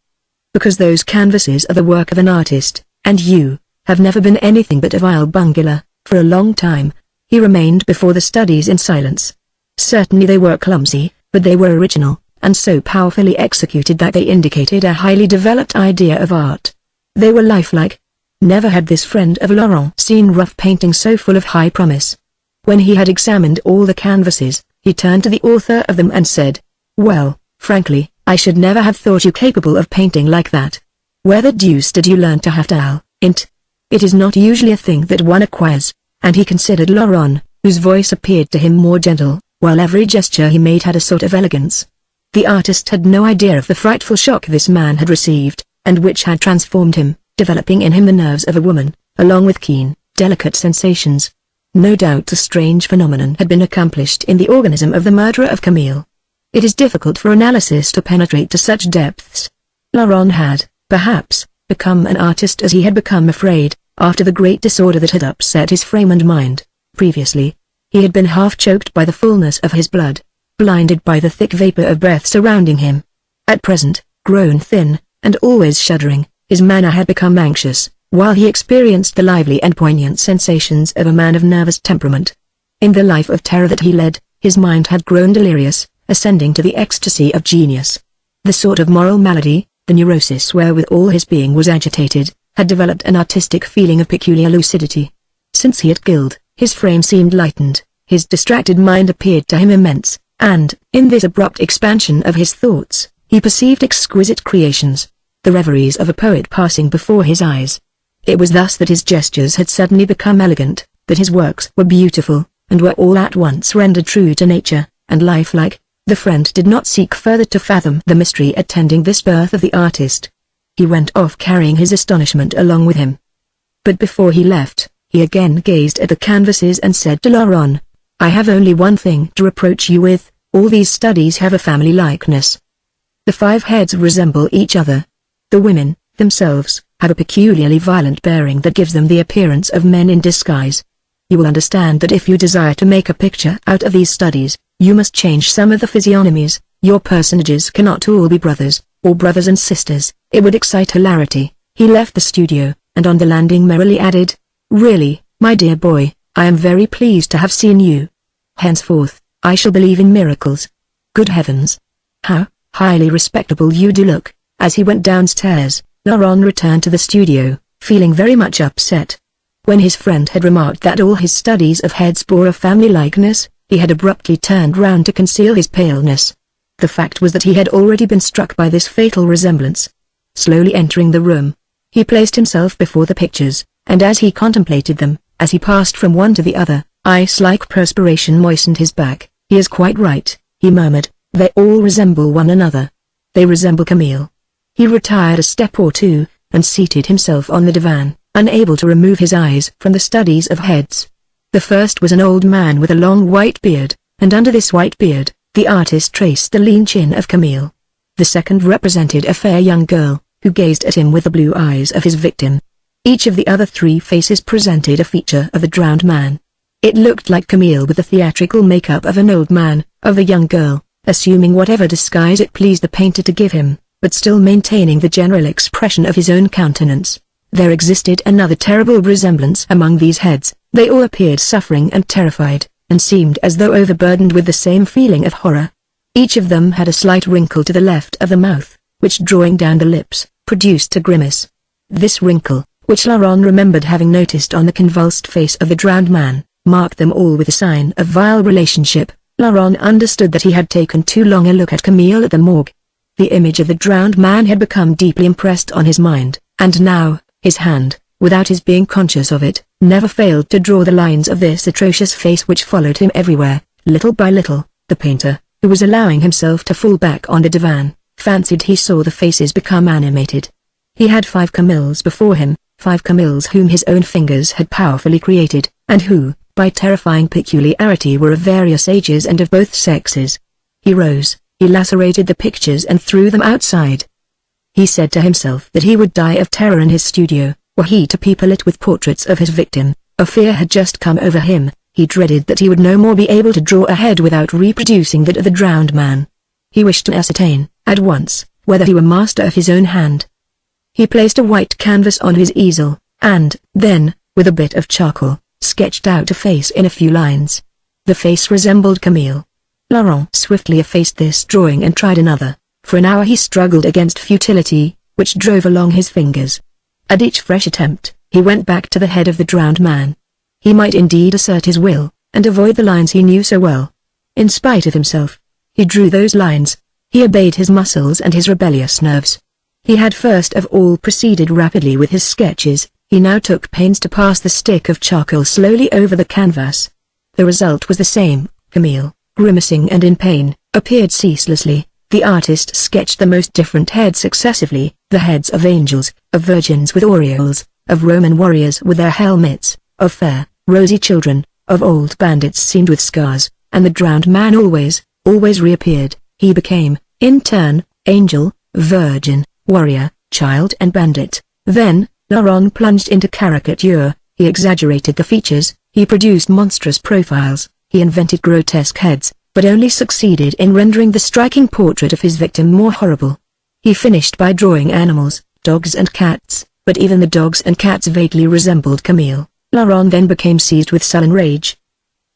"Because those canvases are the work of an artist, and you have never been anything but a vile bungler." For a long time, he remained before the studies in silence. Certainly they were clumsy, but they were original, and so powerfully executed that they indicated a highly developed idea of art. They were lifelike. Never had this friend of Laurent seen rough painting so full of high promise. When he had examined all the canvases, he turned to the author of them and said, "Well, frankly, I should never have thought you capable of painting like that. Where the deuce did you learn to have talent? It is not usually a thing that one acquires." And he considered Laurent, whose voice appeared to him more gentle, while every gesture he made had a sort of elegance. The artist had no idea of the frightful shock this man had received, and which had transformed him, developing in him the nerves of a woman, along with keen, delicate sensations. No doubt a strange phenomenon had been accomplished in the organism of the murderer of Camille. It is difficult for analysis to penetrate to such depths. Laurent had, perhaps, become an artist as he had become afraid, after the great disorder that had upset his frame and mind. Previously, he had been half choked by the fullness of his blood, blinded by the thick vapor of breath surrounding him. At present, grown thin, and always shuddering, his manner had become anxious, while he experienced the lively and poignant sensations of a man of nervous temperament. In the life of terror that he led, his mind had grown delirious, ascending to the ecstasy of genius. The sort of moral malady, the neurosis wherewith all his being was agitated, had developed an artistic feeling of peculiar lucidity. Since he had killed, his frame seemed lightened, his distracted mind appeared to him immense, and, in this abrupt expansion of his thoughts, He perceived exquisite creations, the reveries of a poet passing before his eyes. It was thus that his gestures had suddenly become elegant, that his works were beautiful, and were all at once rendered true to nature, and lifelike. The friend did not seek further to fathom the mystery attending this birth of the artist. He went off carrying his astonishment along with him. But before he left, he again gazed at the canvases and said to Laurent, "I have only one thing to reproach you with, all these studies have a family likeness. The 5 heads resemble each other. The women, themselves, have a peculiarly violent bearing that gives them the appearance of men in disguise. You will understand that if you desire to make a picture out of these studies, you must change some of the physiognomies. Your personages cannot all be brothers, or brothers and sisters, it would excite hilarity." He left the studio, and on the landing merrily added, "Really, my dear boy, I am very pleased to have seen you. Henceforth, I shall believe in miracles. Good heavens! How highly respectable you do look." As he went downstairs, Laurent returned to the studio, feeling very much upset. When his friend had remarked that all his studies of heads bore a family likeness, he had abruptly turned round to conceal his paleness. The fact was that he had already been struck by this fatal resemblance. Slowly entering the room, he placed himself before the pictures, and as he contemplated them, as he passed from one to the other, ice-like perspiration moistened his back. "He is quite right," he murmured, "they all resemble one another. They resemble Camille." He retired a step or two, and seated himself on the divan, unable to remove his eyes from the studies of heads. The first was an old man with a long white beard, and under this white beard, the artist traced the lean chin of Camille. The second represented a fair young girl, who gazed at him with the blue eyes of his victim. Each of the other 3 faces presented a feature of the drowned man. It looked like Camille with the theatrical makeup of an old man, of a young girl, assuming whatever disguise it pleased the painter to give him, but still maintaining the general expression of his own countenance. There existed another terrible resemblance among these heads. They all appeared suffering and terrified, and seemed as though overburdened with the same feeling of horror. Each of them had a slight wrinkle to the left of the mouth, which drawing down the lips, produced a grimace. This wrinkle, which Laurent remembered having noticed on the convulsed face of the drowned man, marked them all with a sign of vile relationship. Laurent understood that he had taken too long a look at Camille at the morgue. The image of the drowned man had become deeply impressed on his mind, and now, his hand, without his being conscious of it, never failed to draw the lines of this atrocious face which followed him everywhere. Little by little, the painter, who was allowing himself to fall back on the divan, fancied he saw the faces become animated. He had 5 Camilles before him, 5 Camilles whom his own fingers had powerfully created, and who, by terrifying peculiarity, were of various ages and of both sexes. He rose, he lacerated the pictures and threw them outside. He said to himself that he would die of terror in his studio, were he to people it with portraits of his victim. A fear had just come over him. He dreaded that he would no more be able to draw a head without reproducing that of the drowned man. He wished to ascertain, at once, whether he were master of his own hand. He placed a white canvas on his easel, and, then, with a bit of charcoal, sketched out a face in a few lines. The face resembled Camille. Laurent swiftly effaced this drawing and tried another. For an hour he struggled against futility, which drove along his fingers. At each fresh attempt, he went back to the head of the drowned man. He might indeed assert his will, and avoid the lines he knew so well. In spite of himself, he drew those lines. He obeyed his muscles and his rebellious nerves. He had first of all proceeded rapidly with his sketches. He now took pains to pass the stick of charcoal slowly over the canvas. The result was the same. Camille, grimacing and in pain, appeared ceaselessly. The artist sketched the most different heads successively, the heads of angels, of virgins with aureoles, of Roman warriors with their helmets, of fair, rosy children, of old bandits seamed with scars, and the drowned man always reappeared. He became, in turn, angel, virgin, warrior, child and bandit. Then, Laurent plunged into caricature. He exaggerated the features, he produced monstrous profiles, he invented grotesque heads, but only succeeded in rendering the striking portrait of his victim more horrible. He finished by drawing animals, dogs and cats, but even the dogs and cats vaguely resembled Camille. Laurent then became seized with sullen rage.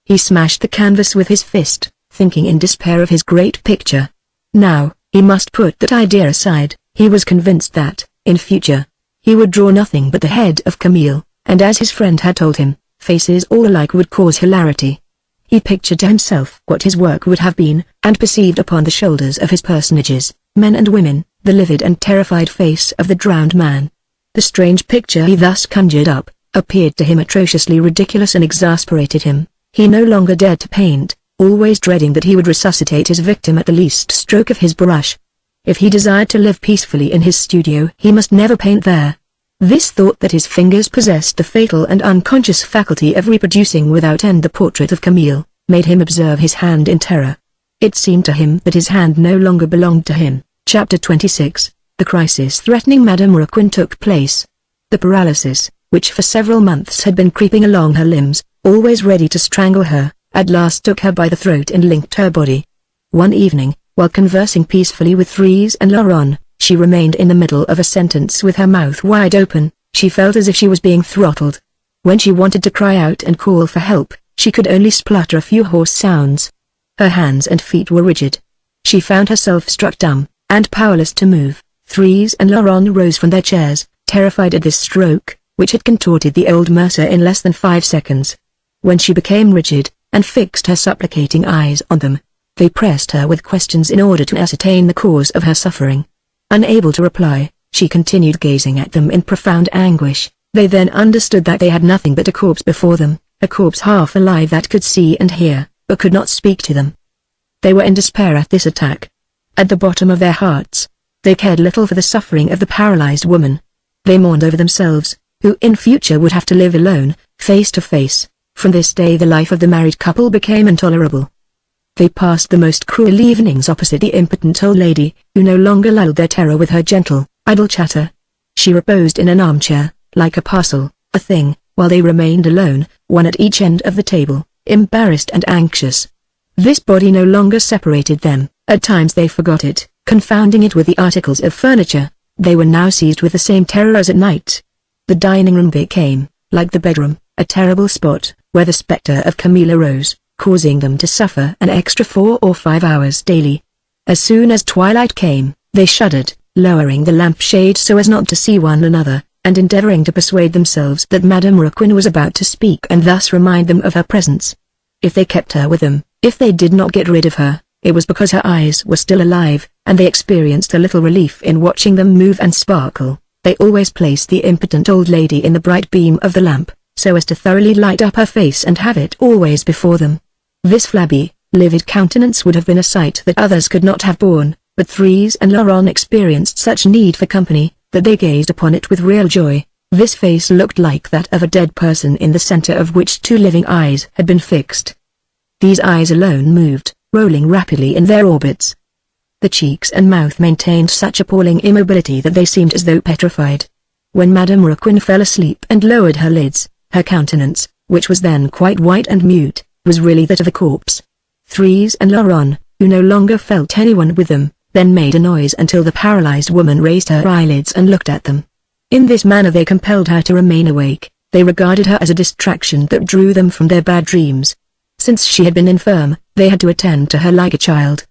He smashed the canvas with his fist, thinking in despair of his great picture. Now, he must put that idea aside. He was convinced that, in future, he would draw nothing but the head of Camille, and as his friend had told him, faces all alike would cause hilarity. He pictured to himself what his work would have been, and perceived upon the shoulders of his personages, men and women, the livid and terrified face of the drowned man. The strange picture he thus conjured up, appeared to him atrociously ridiculous and exasperated him. He no longer dared to paint, always dreading that he would resuscitate his victim at the least stroke of his brush. If he desired to live peacefully in his studio, he must never paint there. This thought that his fingers possessed the fatal and unconscious faculty of reproducing without end the portrait of Camille, made him observe his hand in terror. It seemed to him that his hand no longer belonged to him. Chapter 26. The crisis threatening Madame Raquin took place. The paralysis, which for several months had been creeping along her limbs, always ready to strangle her, at last took her by the throat and linked her body. One evening, while conversing peacefully with Thérèse and Laurent, she remained in the middle of a sentence with her mouth wide open. She felt as if she was being throttled. When she wanted to cry out and call for help, she could only splutter a few hoarse sounds. Her hands and feet were rigid. She found herself struck dumb, and powerless to move. Thérèse and Laurent rose from their chairs, terrified at this stroke, which had contorted the old mercer in less than 5 seconds. When she became rigid, and fixed her supplicating eyes on them, they pressed her with questions in order to ascertain the cause of her suffering. Unable to reply, she continued gazing at them in profound anguish. They then understood that they had nothing but a corpse before them, a corpse half alive that could see and hear, but could not speak to them. They were in despair at this attack. At the bottom of their hearts, they cared little for the suffering of the paralyzed woman. They mourned over themselves, who in future would have to live alone, face to face. From this day the life of the married couple became intolerable. They passed the most cruel evenings opposite the impotent old lady, who no longer lulled their terror with her gentle, idle chatter. She reposed in an armchair, like a parcel, a thing, while they remained alone, one at each end of the table, embarrassed and anxious. This body no longer separated them. At times they forgot it, confounding it with the articles of furniture. They were now seized with the same terror as at night. The dining room became, like the bedroom, a terrible spot, where the spectre of Camille arose, causing them to suffer an extra 4 or 5 hours daily. As soon as twilight came, they shuddered, lowering the lampshade so as not to see one another, and endeavoring to persuade themselves that Madame Raquin was about to speak and thus remind them of her presence. If they kept her with them, if they did not get rid of her, it was because her eyes were still alive, and they experienced a little relief in watching them move and sparkle. They always placed the impotent old lady in the bright beam of the lamp, so as to thoroughly light up her face and have it always before them. This flabby, livid countenance would have been a sight that others could not have borne, but Thérèse and Laurent experienced such need for company, that they gazed upon it with real joy. This face looked like that of a dead person in the center of which 2 living eyes had been fixed. These eyes alone moved, rolling rapidly in their orbits. The cheeks and mouth maintained such appalling immobility that they seemed as though petrified. When Madame Raquin fell asleep and lowered her lids, her countenance, which was then quite white and mute, was really that of a corpse. Thérèse and Laurent, who no longer felt anyone with them, then made a noise until the paralyzed woman raised her eyelids and looked at them. In this manner they compelled her to remain awake. They regarded her as a distraction that drew them from their bad dreams. Since she had been infirm, they had to attend to her like a child.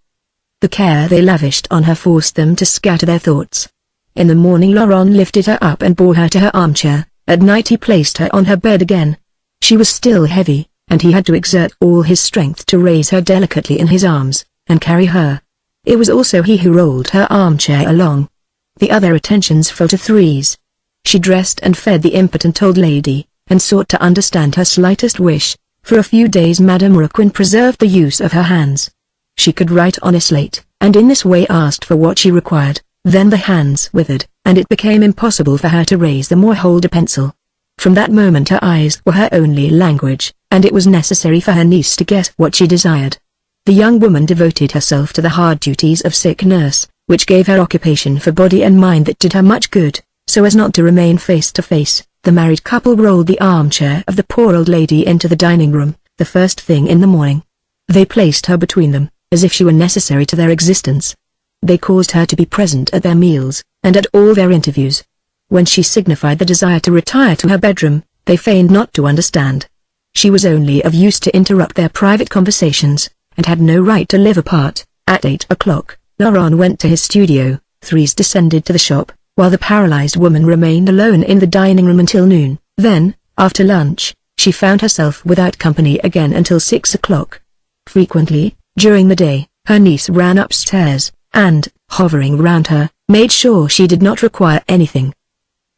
The care they lavished on her forced them to scatter their thoughts. In the morning Laurent lifted her up and bore her to her armchair. At night he placed her on her bed again. She was still heavy, and he had to exert all his strength to raise her delicately in his arms, and carry her. It was also he who rolled her armchair along. The other attentions fell to Thérèse. She dressed and fed the impotent old lady, and sought to understand her slightest wish. For a few days Madame Raquin preserved the use of her hands. She could write on a slate, and in this way asked for what she required. Then the hands withered, and it became impossible for her to raise them or hold a pencil. From that moment her eyes were her only language, and it was necessary for her niece to guess what she desired. The young woman devoted herself to the hard duties of sick nurse, which gave her occupation for body and mind that did her much good, so as not to remain face to face. The married couple rolled the armchair of the poor old lady into the dining room, the first thing in the morning. They placed her between them, as if she were necessary to their existence. They caused her to be present at their meals, and at all their interviews. When she signified the desire to retire to her bedroom, they feigned not to understand. She was only of use to interrupt their private conversations, and had no right to live apart. At 8 o'clock, Laurent went to his studio. Thérèse descended to the shop, while the paralyzed woman remained alone in the dining room until noon. Then, after lunch, she found herself without company again until 6 o'clock. Frequently, during the day, her niece ran upstairs, and, hovering round her, made sure she did not require anything.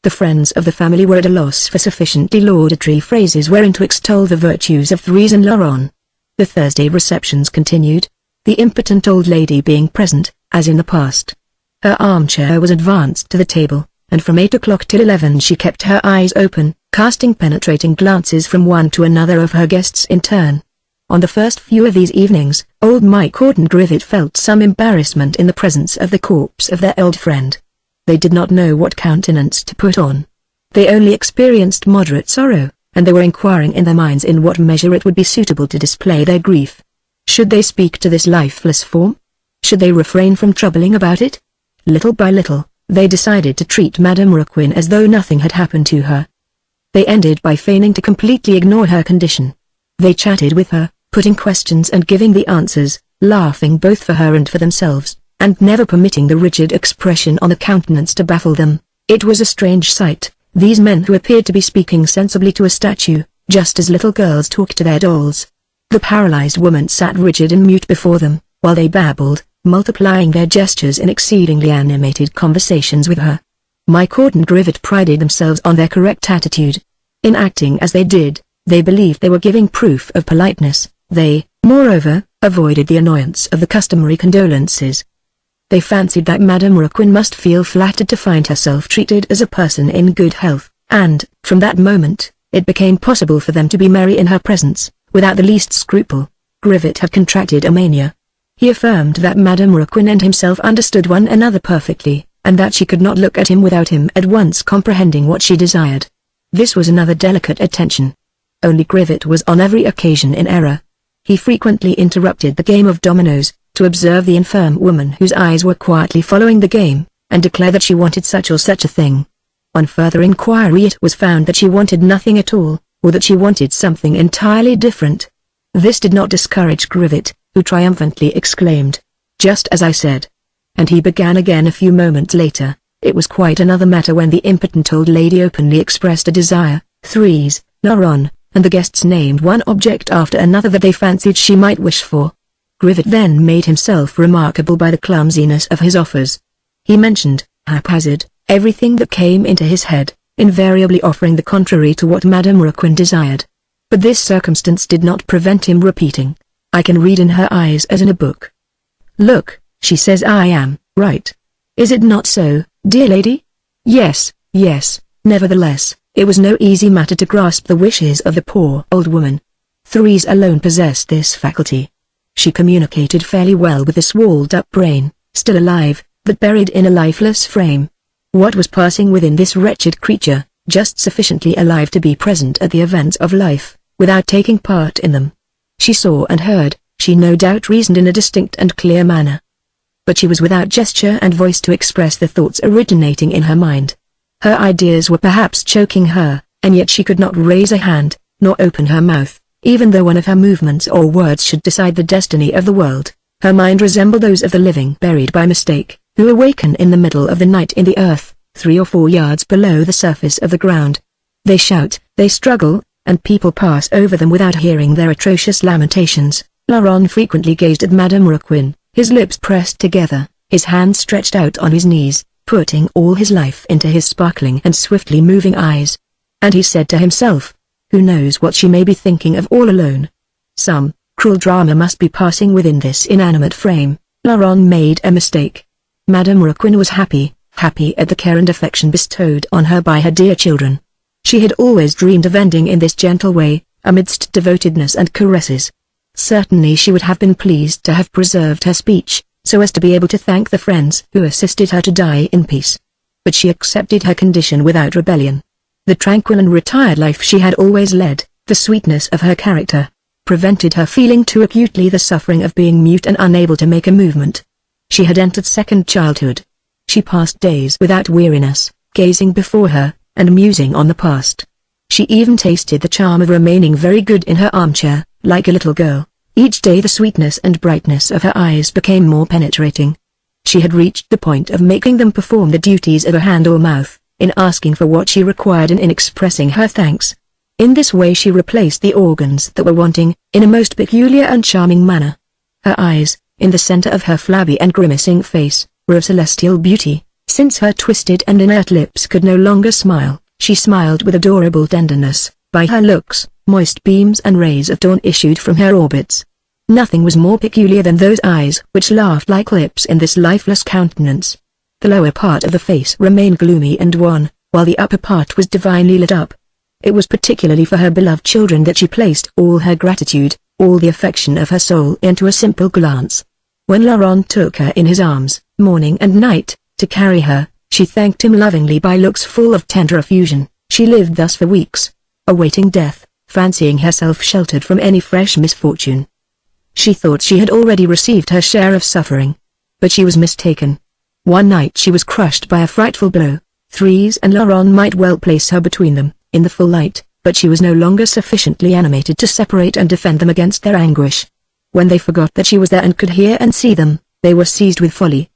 The friends of the family were at a loss for sufficiently laudatory phrases wherein to extol the virtues of Thérèse and Laurent. The Thursday receptions continued, the impotent old lady being present, as in the past. Her armchair was advanced to the table, and from 8 o'clock till 11 she kept her eyes open, casting penetrating glances from one to another of her guests in turn. On the first few of these evenings, old Mike and Grivet felt some embarrassment in the presence of the corpse of their old friend. They did not know what countenance to put on. They only experienced moderate sorrow, and they were inquiring in their minds in what measure it would be suitable to display their grief. Should they speak to this lifeless form? Should they refrain from troubling about it? Little by little, they decided to treat Madame Raquin as though nothing had happened to her. They ended by feigning to completely ignore her condition. They chatted with her, putting questions and giving the answers, laughing both for her and for themselves, and never permitting the rigid expression on the countenance to baffle them. It was a strange sight, these men who appeared to be speaking sensibly to a statue, just as little girls talk to their dolls. The paralyzed woman sat rigid and mute before them, while they babbled, multiplying their gestures in exceedingly animated conversations with her. Mike and Grivet prided themselves on their correct attitude. In acting as they did, they believed they were giving proof of politeness. They, moreover, avoided the annoyance of the customary condolences. They fancied that Madame Raquin must feel flattered to find herself treated as a person in good health, and, from that moment, it became possible for them to be merry in her presence, without the least scruple. Grivet had contracted a mania. He affirmed that Madame Raquin and himself understood one another perfectly, and that she could not look at him without him at once comprehending what she desired. This was another delicate attention. Only Grivet was on every occasion in error. He frequently interrupted the game of dominoes, to observe the infirm woman whose eyes were quietly following the game, and declare that she wanted such or such a thing. On further inquiry it was found that she wanted nothing at all, or that she wanted something entirely different. This did not discourage Grivet, who triumphantly exclaimed, "Just as I said." And he began again a few moments later. It was quite another matter when the impotent old lady openly expressed a desire. Thérèse, Laurent, and the guests named one object after another that they fancied she might wish for. Grivet then made himself remarkable by the clumsiness of his offers. He mentioned, haphazard, everything that came into his head, invariably offering the contrary to what Madame Raquin desired. But this circumstance did not prevent him repeating, "I can read in her eyes as in a book. Look, she says I am right. Is it not so, dear lady?" Yes, yes. Nevertheless, it was no easy matter to grasp the wishes of the poor old woman. Thérèse alone possessed this faculty. She communicated fairly well with the swelled-up brain, still alive, but buried in a lifeless frame. What was passing within this wretched creature, just sufficiently alive to be present at the events of life, without taking part in them? She saw and heard, she no doubt reasoned in a distinct and clear manner. But she was without gesture and voice to express the thoughts originating in her mind. Her ideas were perhaps choking her, and yet she could not raise a hand, nor open her mouth, even though one of her movements or words should decide the destiny of the world. Her mind resembled those of the living buried by mistake, who awaken in the middle of the night in the earth, 3 or 4 yards below the surface of the ground. They shout, they struggle, and people pass over them without hearing their atrocious lamentations. Laurent frequently gazed at Madame Raquin, his lips pressed together, his hands stretched out on his knees, putting all his life into his sparkling and swiftly moving eyes. And he said to himself, who knows what she may be thinking of all alone? Some cruel drama must be passing within this inanimate frame. Laurent made a mistake. Madame Raquin was happy at the care and affection bestowed on her by her dear children. She had always dreamed of ending in this gentle way, amidst devotedness and caresses. Certainly she would have been pleased to have preserved her speech, so as to be able to thank the friends who assisted her to die in peace. But she accepted her condition without rebellion. The tranquil and retired life she had always led, the sweetness of her character, prevented her feeling too acutely the suffering of being mute and unable to make a movement. She had entered second childhood. She passed days without weariness, gazing before her, and musing on the past. She even tasted the charm of remaining very good in her armchair, like a little girl. Each day the sweetness and brightness of her eyes became more penetrating. She had reached the point of making them perform the duties of a hand or mouth, in asking for what she required and in expressing her thanks. In this way she replaced the organs that were wanting, in a most peculiar and charming manner. Her eyes, in the center of her flabby and grimacing face, were of celestial beauty. Since her twisted and inert lips could no longer smile, she smiled with adorable tenderness. By her looks, moist beams and rays of dawn issued from her orbits. Nothing was more peculiar than those eyes which laughed like lips in this lifeless countenance. The lower part of the face remained gloomy and wan, while the upper part was divinely lit up. It was particularly for her beloved children that she placed all her gratitude, all the affection of her soul into a simple glance. When Laurent took her in his arms, morning and night, to carry her, she thanked him lovingly by looks full of tender effusion. She lived thus for weeks, awaiting death, fancying herself sheltered from any fresh misfortune. She thought she had already received her share of suffering. But she was mistaken. One night she was crushed by a frightful blow. Thérèse and Laurent might well place her between them, in the full light, but she was no longer sufficiently animated to separate and defend them against their anguish. When they forgot that she was there and could hear and see them, they were seized with folly.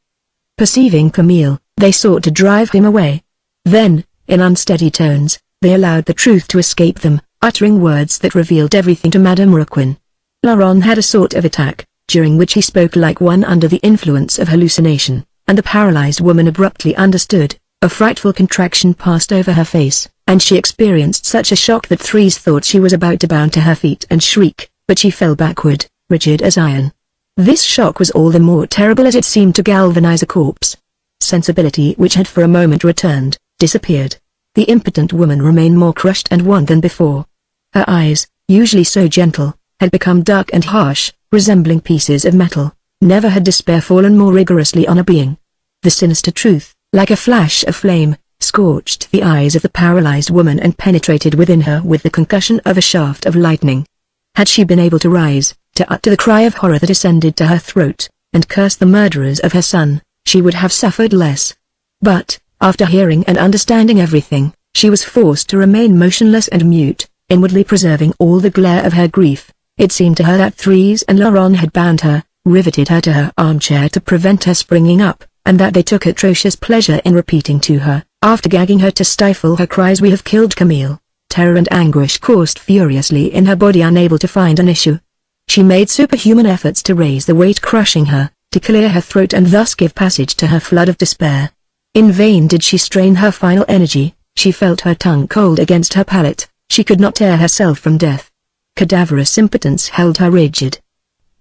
Perceiving Camille, they sought to drive him away. Then, in unsteady tones, they allowed the truth to escape them, uttering words that revealed everything to Madame Raquin. Laurent had a sort of attack, during which he spoke like one under the influence of hallucination, and the paralyzed woman abruptly understood. A frightful contraction passed over her face, and she experienced such a shock that Thérèse thought she was about to bound to her feet and shriek, but she fell backward, rigid as iron. This shock was all the more terrible as it seemed to galvanize a corpse. Sensibility, which had for a moment returned, disappeared. The impotent woman remained more crushed and wan than before. Her eyes, usually so gentle, had become dark and harsh, resembling pieces of metal. Never had despair fallen more rigorously on a being. The sinister truth, like a flash of flame, scorched the eyes of the paralyzed woman and penetrated within her with the concussion of a shaft of lightning. Had she been able to rise, to utter the cry of horror that ascended to her throat, and curse the murderers of her son, she would have suffered less. But, after hearing and understanding everything, she was forced to remain motionless and mute, inwardly preserving all the glare of her grief. It seemed to her that Thérèse and Laurent had bound her, riveted her to her armchair to prevent her springing up, and that they took atrocious pleasure in repeating to her, after gagging her to stifle her cries, "We have killed Camille." Terror and anguish coursed furiously in her body, unable to find an issue. She made superhuman efforts to raise the weight crushing her, to clear her throat and thus give passage to her flood of despair. In vain did she strain her final energy. She felt her tongue cold against her palate. She could not tear herself from death. Cadaverous impotence held her rigid.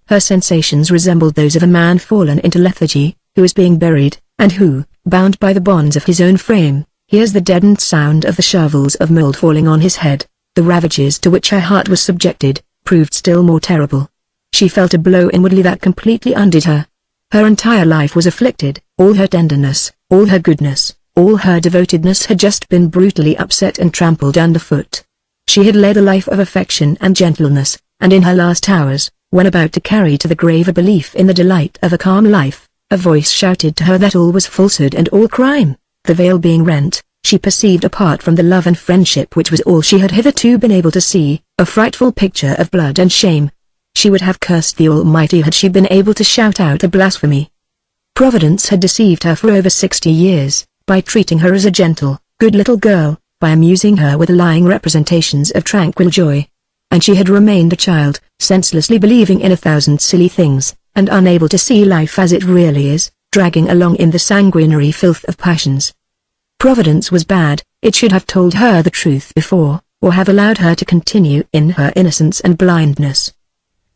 Her sensations resembled those of a man fallen into lethargy, who is being buried, and who, bound by the bonds of his own frame, hears the deadened sound of the shovels of mold falling on his head. The ravages to which her heart was subjected, proved still more terrible. She felt a blow inwardly that completely undid her. Her entire life was afflicted. All her tenderness, all her goodness, all her devotedness had just been brutally upset and trampled underfoot. She had led a life of affection and gentleness, and in her last hours, when about to carry to the grave a belief in the delight of a calm life, a voice shouted to her that all was falsehood and all crime. The veil being rent, she perceived, apart from the love and friendship which was all she had hitherto been able to see, a frightful picture of blood and shame. She would have cursed the Almighty had she been able to shout out a blasphemy. Providence had deceived her for over 60 years, by treating her as a gentle, good little girl, by amusing her with lying representations of tranquil joy. And she had remained a child, senselessly believing in 1,000 silly things, and unable to see life as it really is, dragging along in the sanguinary filth of passions. Providence was bad. It should have told her the truth before, or have allowed her to continue in her innocence and blindness.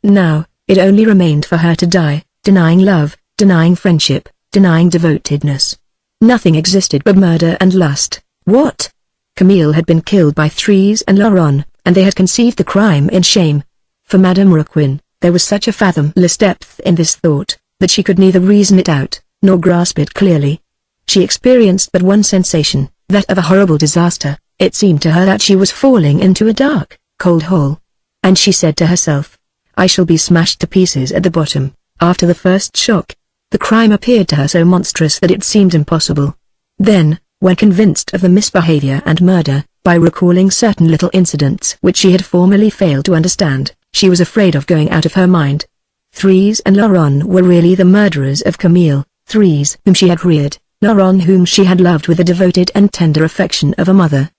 Now, it only remained for her to die, denying love, denying friendship, denying devotedness. Nothing existed but murder and lust. What? Camille had been killed by Thérèse and Laurent, and they had conceived the crime in shame. For Madame Raquin, there was such a fathomless depth in this thought, that she could neither reason it out, nor grasp it clearly. She experienced but one sensation, that of a horrible disaster. It seemed to her that she was falling into a dark, cold hole. And she said to herself, "I shall be smashed to pieces at the bottom." After the first shock, the crime appeared to her so monstrous that it seemed impossible. Then, when convinced of the misbehavior and murder, by recalling certain little incidents which she had formerly failed to understand, she was afraid of going out of her mind. Thérèse and Laurent were really the murderers of Camille. Thérèse, whom she had reared, Laurent, whom she had loved with the devoted and tender affection of a mother.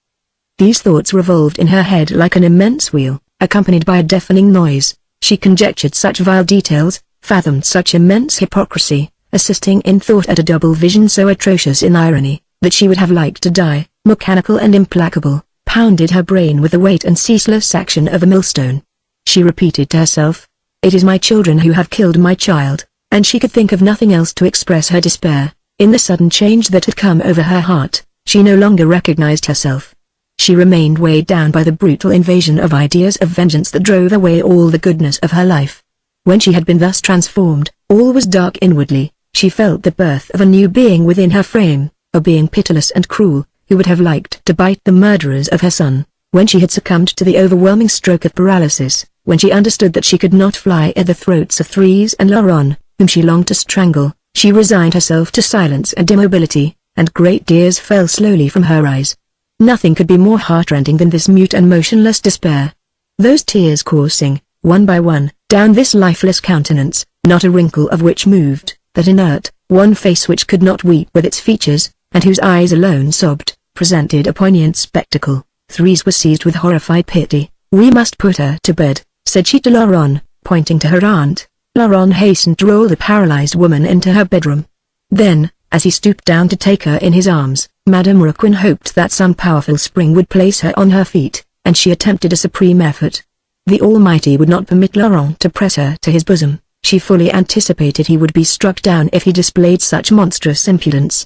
These thoughts revolved in her head like an immense wheel, accompanied by a deafening noise. She conjectured such vile details, fathomed such immense hypocrisy, assisting in thought at a double vision so atrocious in irony, that she would have liked to die, mechanical and implacable, pounded her brain with the weight and ceaseless action of a millstone. She repeated to herself, "It is my children who have killed my child," and she could think of nothing else to express her despair. In the sudden change that had come over her heart, she no longer recognized herself. She remained weighed down by the brutal invasion of ideas of vengeance that drove away all the goodness of her life. When she had been thus transformed, all was dark inwardly. She felt the birth of a new being within her frame, a being pitiless and cruel, who would have liked to bite the murderers of her son. When she had succumbed to the overwhelming stroke of paralysis, when she understood that she could not fly at the throats of Thérèse and Laurent, whom she longed to strangle, she resigned herself to silence and immobility, and great tears fell slowly from her eyes. Nothing could be more heartrending than this mute and motionless despair. Those tears coursing, one by one, down this lifeless countenance, not a wrinkle of which moved, that inert, one face which could not weep with its features, and whose eyes alone sobbed, presented a poignant spectacle. Thérèse was seized with horrified pity. "We must put her to bed," said she to Laurent, pointing to her aunt. Laurent hastened to roll the paralyzed woman into her bedroom. Then, as he stooped down to take her in his arms, Madame Raquin hoped that some powerful spring would place her on her feet, and she attempted a supreme effort. The Almighty would not permit Laurent to press her to his bosom. She fully anticipated he would be struck down if he displayed such monstrous impudence.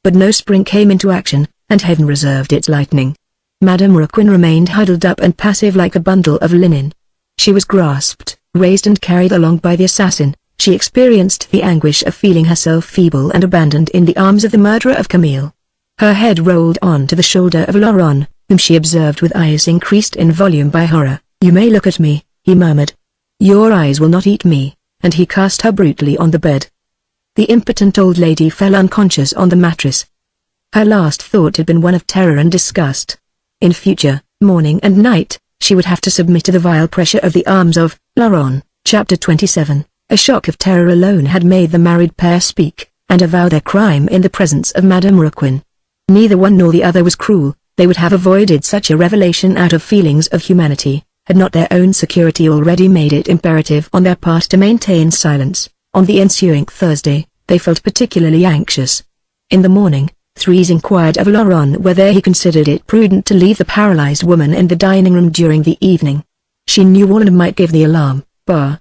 But no spring came into action, and heaven reserved its lightning. Madame Raquin remained huddled up and passive like a bundle of linen. She was grasped, raised and carried along by the assassin. She experienced the anguish of feeling herself feeble and abandoned in the arms of the murderer of Emile. Her head rolled on to the shoulder of Laurent, whom she observed with eyes increased in volume by horror. "You may look at me," he murmured. "Your eyes will not eat me," and he cast her brutally on the bed. The impotent old lady fell unconscious on the mattress. Her last thought had been one of terror and disgust. In future, morning and night, she would have to submit to the vile pressure of the arms of Laurent. Chapter 27. A shock of terror alone had made the married pair speak, and avow their crime in the presence of Madame Raquin. Neither one nor the other was cruel. They would have avoided such a revelation out of feelings of humanity, had not their own security already made it imperative on their part to maintain silence. On the ensuing Thursday, they felt particularly anxious. In the morning, Thérèse inquired of Laurent whether he considered it prudent to leave the paralyzed woman in the dining room during the evening. She knew Warren might give the alarm. "Bah!"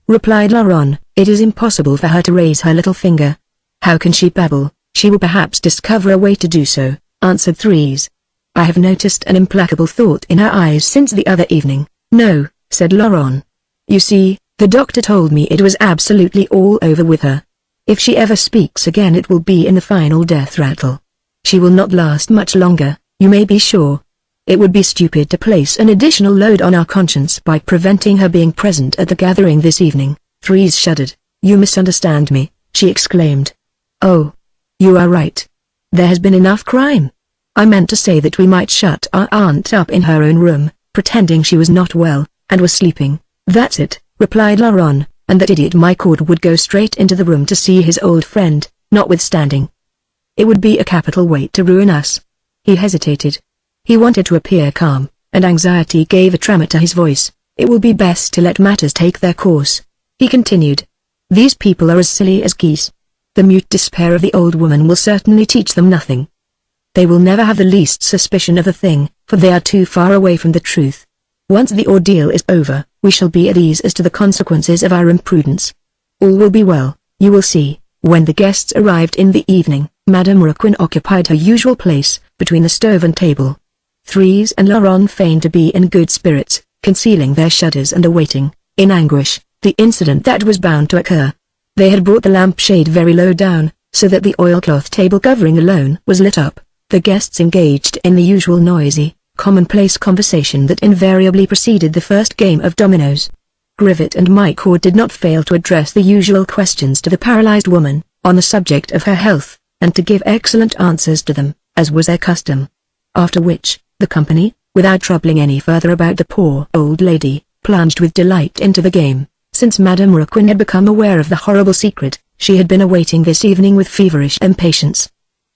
replied Laurent, "it is impossible for her to raise her little finger." "How can she babble? She will perhaps discover a way to do so," answered Thérèse. "I have noticed an implacable thought in her eyes since the other evening." "No," said Laurent. "You see, the doctor told me it was absolutely all over with her. If she ever speaks again it will be in the final death rattle. She will not last much longer, you may be sure. It would be stupid to place an additional load on our conscience by preventing her being present at the gathering this evening." Thérèse shuddered. "You misunderstand me," she exclaimed. "Oh, you are right. There has been enough crime. I meant to say that we might shut our aunt up in her own room, pretending she was not well, and was sleeping." "That's it," replied Laurent, "and that idiot Michaud would go straight into the room to see his old friend, notwithstanding. It would be a capital way to ruin us." He hesitated. He wanted to appear calm, and anxiety gave a tremor to his voice. "It will be best to let matters take their course," he continued. "These people are as silly as geese. The mute despair of the old woman will certainly teach them nothing. They will never have the least suspicion of the thing, for they are too far away from the truth. Once the ordeal is over, we shall be at ease as to the consequences of our imprudence. All will be well, you will see." When the guests arrived in the evening, Madame Raquin occupied her usual place, between the stove and table. Thérèse and Laurent feigned to be in good spirits, concealing their shudders and awaiting, in anguish, the incident that was bound to occur. They had brought the lampshade very low down, so that the oilcloth table covering alone was lit up. The guests engaged in the usual noisy, commonplace conversation that invariably preceded the first game of dominoes. Grivet and Michaud did not fail to address the usual questions to the paralyzed woman, on the subject of her health, and to give excellent answers to them, as was their custom. After which, the company, without troubling any further about the poor old lady, plunged with delight into the game. Since Madame Raquin had become aware of the horrible secret, she had been awaiting this evening with feverish impatience.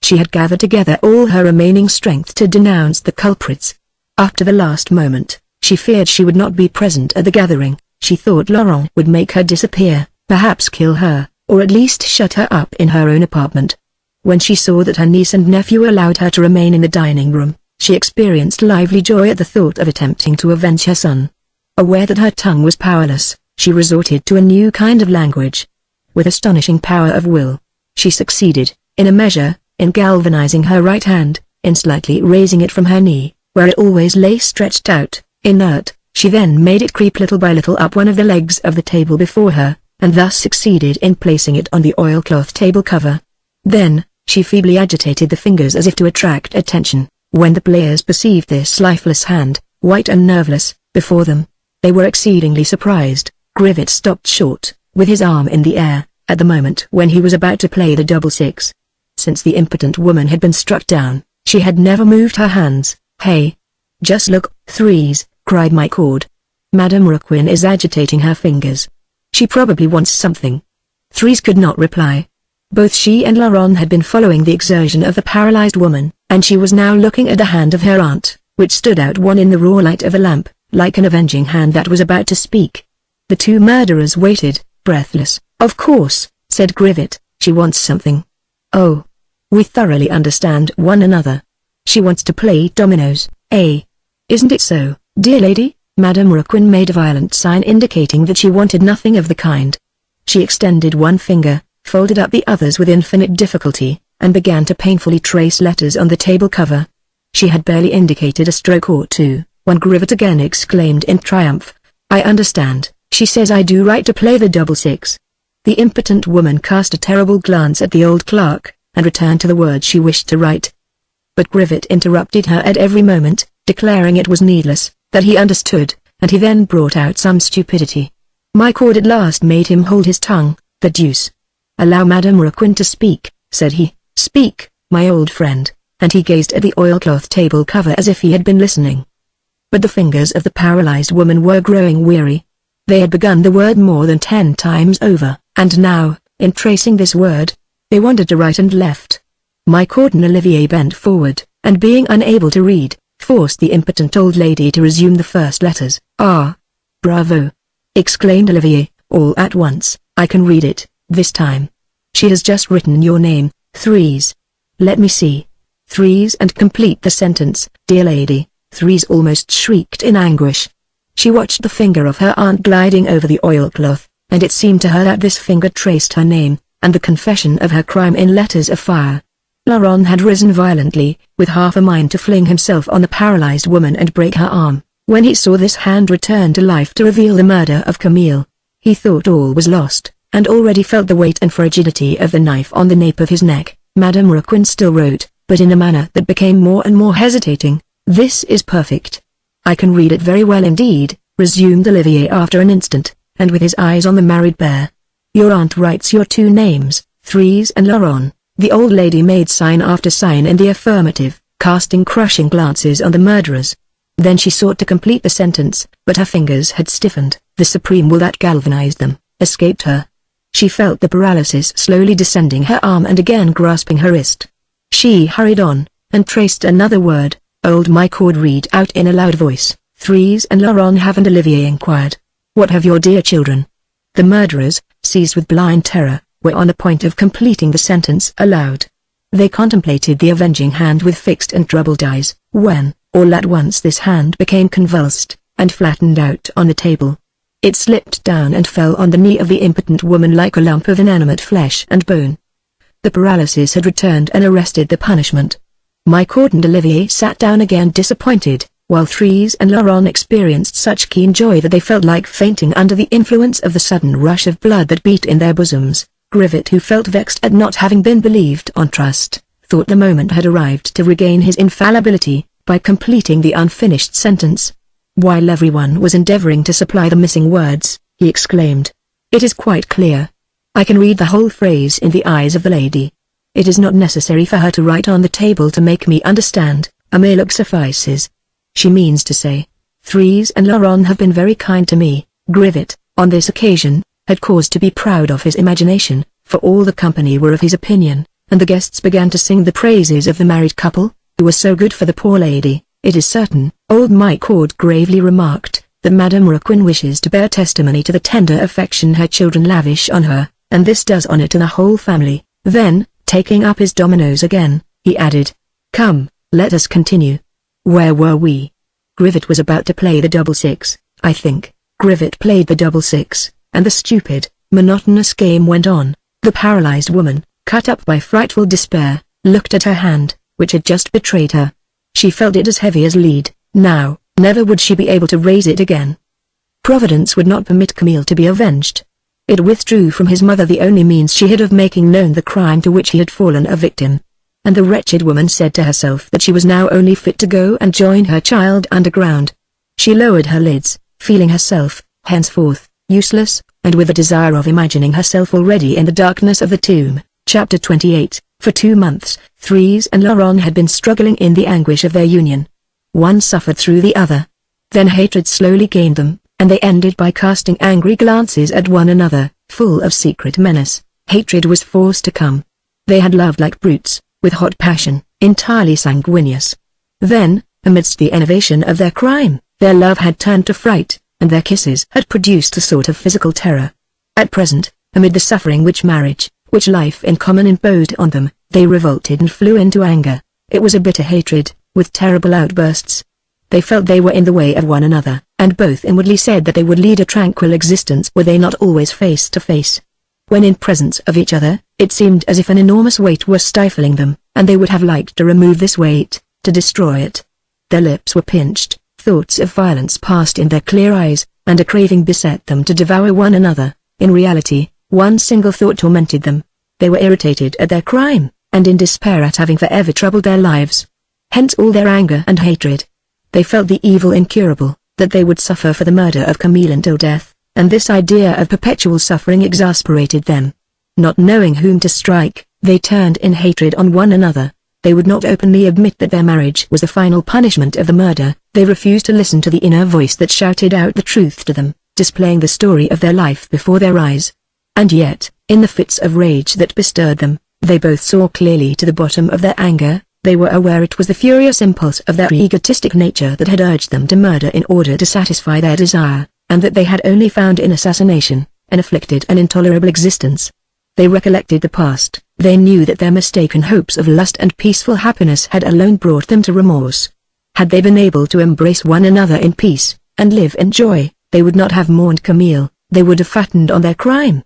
She had gathered together all her remaining strength to denounce the culprits. Up to the last moment, she feared she would not be present at the gathering. She thought Laurent would make her disappear, perhaps kill her, or at least shut her up in her own apartment. When she saw that her niece and nephew allowed her to remain in the dining room, she experienced lively joy at the thought of attempting to avenge her son. Aware that her tongue was powerless, she resorted to a new kind of language. With astonishing power of will, she succeeded, in a measure, in galvanizing her right hand, in slightly raising it from her knee, where it always lay stretched out, inert. She then made it creep little by little up one of the legs of the table before her, and thus succeeded in placing it on the oilcloth table cover. Then, she feebly agitated the fingers as if to attract attention. When the players perceived this lifeless hand, white and nerveless, before them, they were exceedingly surprised. Grivet stopped short, with his arm in the air, at the moment when he was about to play the double six. Since the impotent woman had been struck down, she had never moved her hands. "Hey! Just look!" "Threes!" cried my cord. "Madame Raquin is agitating her fingers. She probably wants something." Threes could not reply. Both she and Laurent had been following the exertion of the paralyzed woman, and she was now looking at the hand of her aunt, which stood out one in the raw light of a lamp, like an avenging hand that was about to speak. The two murderers waited, breathless. "Of course," said Grivet, "she wants something. Oh, we thoroughly understand one another. She wants to play dominoes, eh? Isn't it so, dear lady?" Madame Raquin made a violent sign indicating that she wanted nothing of the kind. She extended one finger, folded up the others with infinite difficulty, and began to painfully trace letters on the table cover. She had barely indicated a stroke or two, when Grivet again exclaimed in triumph, "I understand, she says I do right to play the double six." The impotent woman cast a terrible glance at the old clerk, and returned to the words she wished to write. But Grivet interrupted her at every moment, declaring it was needless, that he understood, and he then brought out some stupidity. My cord at last made him hold his tongue. "The deuce! Allow Madame Raquin to speak," said he. "Speak, my old friend," and he gazed at the oilcloth table cover as if he had been listening. But the fingers of the paralyzed woman were growing weary. They had begun the word more than 10 times over, and now, in tracing this word, they wandered to right and left. My cord and Olivier bent forward, and being unable to read, forced the impotent old lady to resume the first letters. "Ah! Bravo!" exclaimed Olivier, all at once. "I can read it, this time. She has just written your name, Threes. Let me see. Threes, and complete the sentence, dear lady." Threes almost shrieked in anguish. She watched the finger of her aunt gliding over the oilcloth, and it seemed to her that this finger traced her name, and the confession of her crime in letters of fire. Laurent had risen violently, with half a mind to fling himself on the paralyzed woman and break her arm. When he saw this hand return to life to reveal the murder of Camille, he thought all was lost, and already felt the weight and frigidity of the knife on the nape of his neck. Madame Raquin still wrote, but in a manner that became more and more hesitating. "This is perfect. I can read it very well indeed," resumed Olivier after an instant, and with his eyes on the married pair. "Your aunt writes your two names, Threes and Laurent." The old lady made sign after sign in the affirmative, casting crushing glances on the murderers. Then she sought to complete the sentence, but her fingers had stiffened. The supreme will that galvanized them escaped her. She felt the paralysis slowly descending her arm and again grasping her wrist. She hurried on, and traced another word. Old Mike would read out in a loud voice. "Threes and Laurent haven't?" Olivier inquired. "What have your dear children?" The murderers, seized with blind terror, were on the point of completing the sentence aloud. They contemplated the avenging hand with fixed and troubled eyes, when, all at once this hand became convulsed, and flattened out on the table. It slipped down and fell on the knee of the impotent woman like a lump of inanimate flesh and bone. The paralysis had returned and arrested the punishment. My cord and Olivier sat down again disappointed, while Threes and Laurent experienced such keen joy that they felt like fainting under the influence of the sudden rush of blood that beat in their bosoms. Grivet, who felt vexed at not having been believed on trust, thought the moment had arrived to regain his infallibility, by completing the unfinished sentence. While everyone was endeavoring to supply the missing words, he exclaimed, "It is quite clear. I can read the whole phrase in the eyes of the lady. It is not necessary for her to write on the table to make me understand, a mere look suffices. She means to say, Threes and Laurent have been very kind to me." Grivet, on this occasion, had cause to be proud of his imagination, for all the company were of his opinion, and the guests began to sing the praises of the married couple, who were so good for the poor lady. "It is certain," old Mike Cord gravely remarked, "that Madame Raquin wishes to bear testimony to the tender affection her children lavish on her, and this does honor to the whole family." Then, taking up his dominoes again, he added, "Come, let us continue. Where were we? Grivet was about to play the double six, I think." Grivet played the double six, and the stupid, monotonous game went on. The paralyzed woman, cut up by frightful despair, looked at her hand, which had just betrayed her. She felt it as heavy as lead. Now, never would she be able to raise it again. Providence would not permit Camille to be avenged. It withdrew from his mother the only means she had of making known the crime to which he had fallen a victim. And the wretched woman said to herself that she was now only fit to go and join her child underground. She lowered her lids, feeling herself, henceforth, useless, and with a desire of imagining herself already in the darkness of the tomb. Chapter 28. For 2 months, Thérèse and Laurent had been struggling in the anguish of their union. One suffered through the other. Then hatred slowly gained them, and they ended by casting angry glances at one another, full of secret menace. Hatred was forced to come. They had loved like brutes, with hot passion, entirely sanguineous. Then, amidst the enervation of their crime, their love had turned to fright, and their kisses had produced a sort of physical terror. At present, amid the suffering which marriage, which life in common imposed on them, they revolted and flew into anger. It was a bitter hatred, with terrible outbursts. They felt they were in the way of one another, and both inwardly said that they would lead a tranquil existence were they not always face to face. When in presence of each other, it seemed as if an enormous weight were stifling them, and they would have liked to remove this weight, to destroy it. Their lips were pinched, thoughts of violence passed in their clear eyes, and a craving beset them to devour one another. In reality, one single thought tormented them. They were irritated at their crime, and in despair at having forever troubled their lives. Hence all their anger and hatred. They felt the evil incurable, that they would suffer for the murder of Camille until death, and this idea of perpetual suffering exasperated them. Not knowing whom to strike, they turned in hatred on one another. They would not openly admit that their marriage was the final punishment of the murder. They refused to listen to the inner voice that shouted out the truth to them, displaying the story of their life before their eyes. And yet, in the fits of rage that bestirred them, they both saw clearly to the bottom of their anger. They were aware it was the furious impulse of their egotistic nature that had urged them to murder in order to satisfy their desire, and that they had only found in assassination, an afflicted and intolerable existence. They recollected the past. They knew that their mistaken hopes of lust and peaceful happiness had alone brought them to remorse. Had they been able to embrace one another in peace, and live in joy, they would not have mourned Camille, they would have fattened on their crime.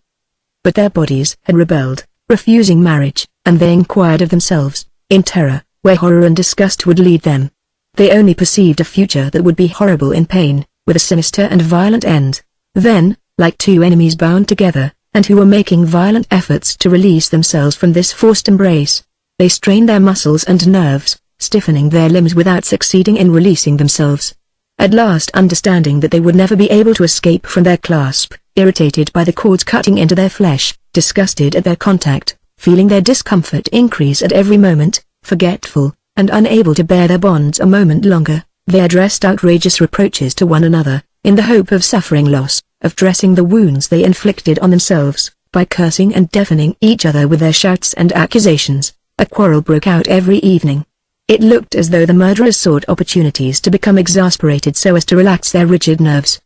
But their bodies had rebelled, refusing marriage, and they inquired of themselves, in terror, where horror and disgust would lead them. They only perceived a future that would be horrible in pain, with a sinister and violent end. Then, like two enemies bound together, and who were making violent efforts to release themselves from this forced embrace, they strained their muscles and nerves, stiffening their limbs without succeeding in releasing themselves. At last, understanding that they would never be able to escape from their clasp, irritated by the cords cutting into their flesh, disgusted at their contact, feeling their discomfort increase at every moment, forgetful, and unable to bear their bonds a moment longer, they addressed outrageous reproaches to one another, in the hope of suffering loss, of dressing the wounds they inflicted on themselves, by cursing and deafening each other with their shouts and accusations. A quarrel broke out every evening. It looked as though the murderers sought opportunities to become exasperated so as to relax their rigid nerves.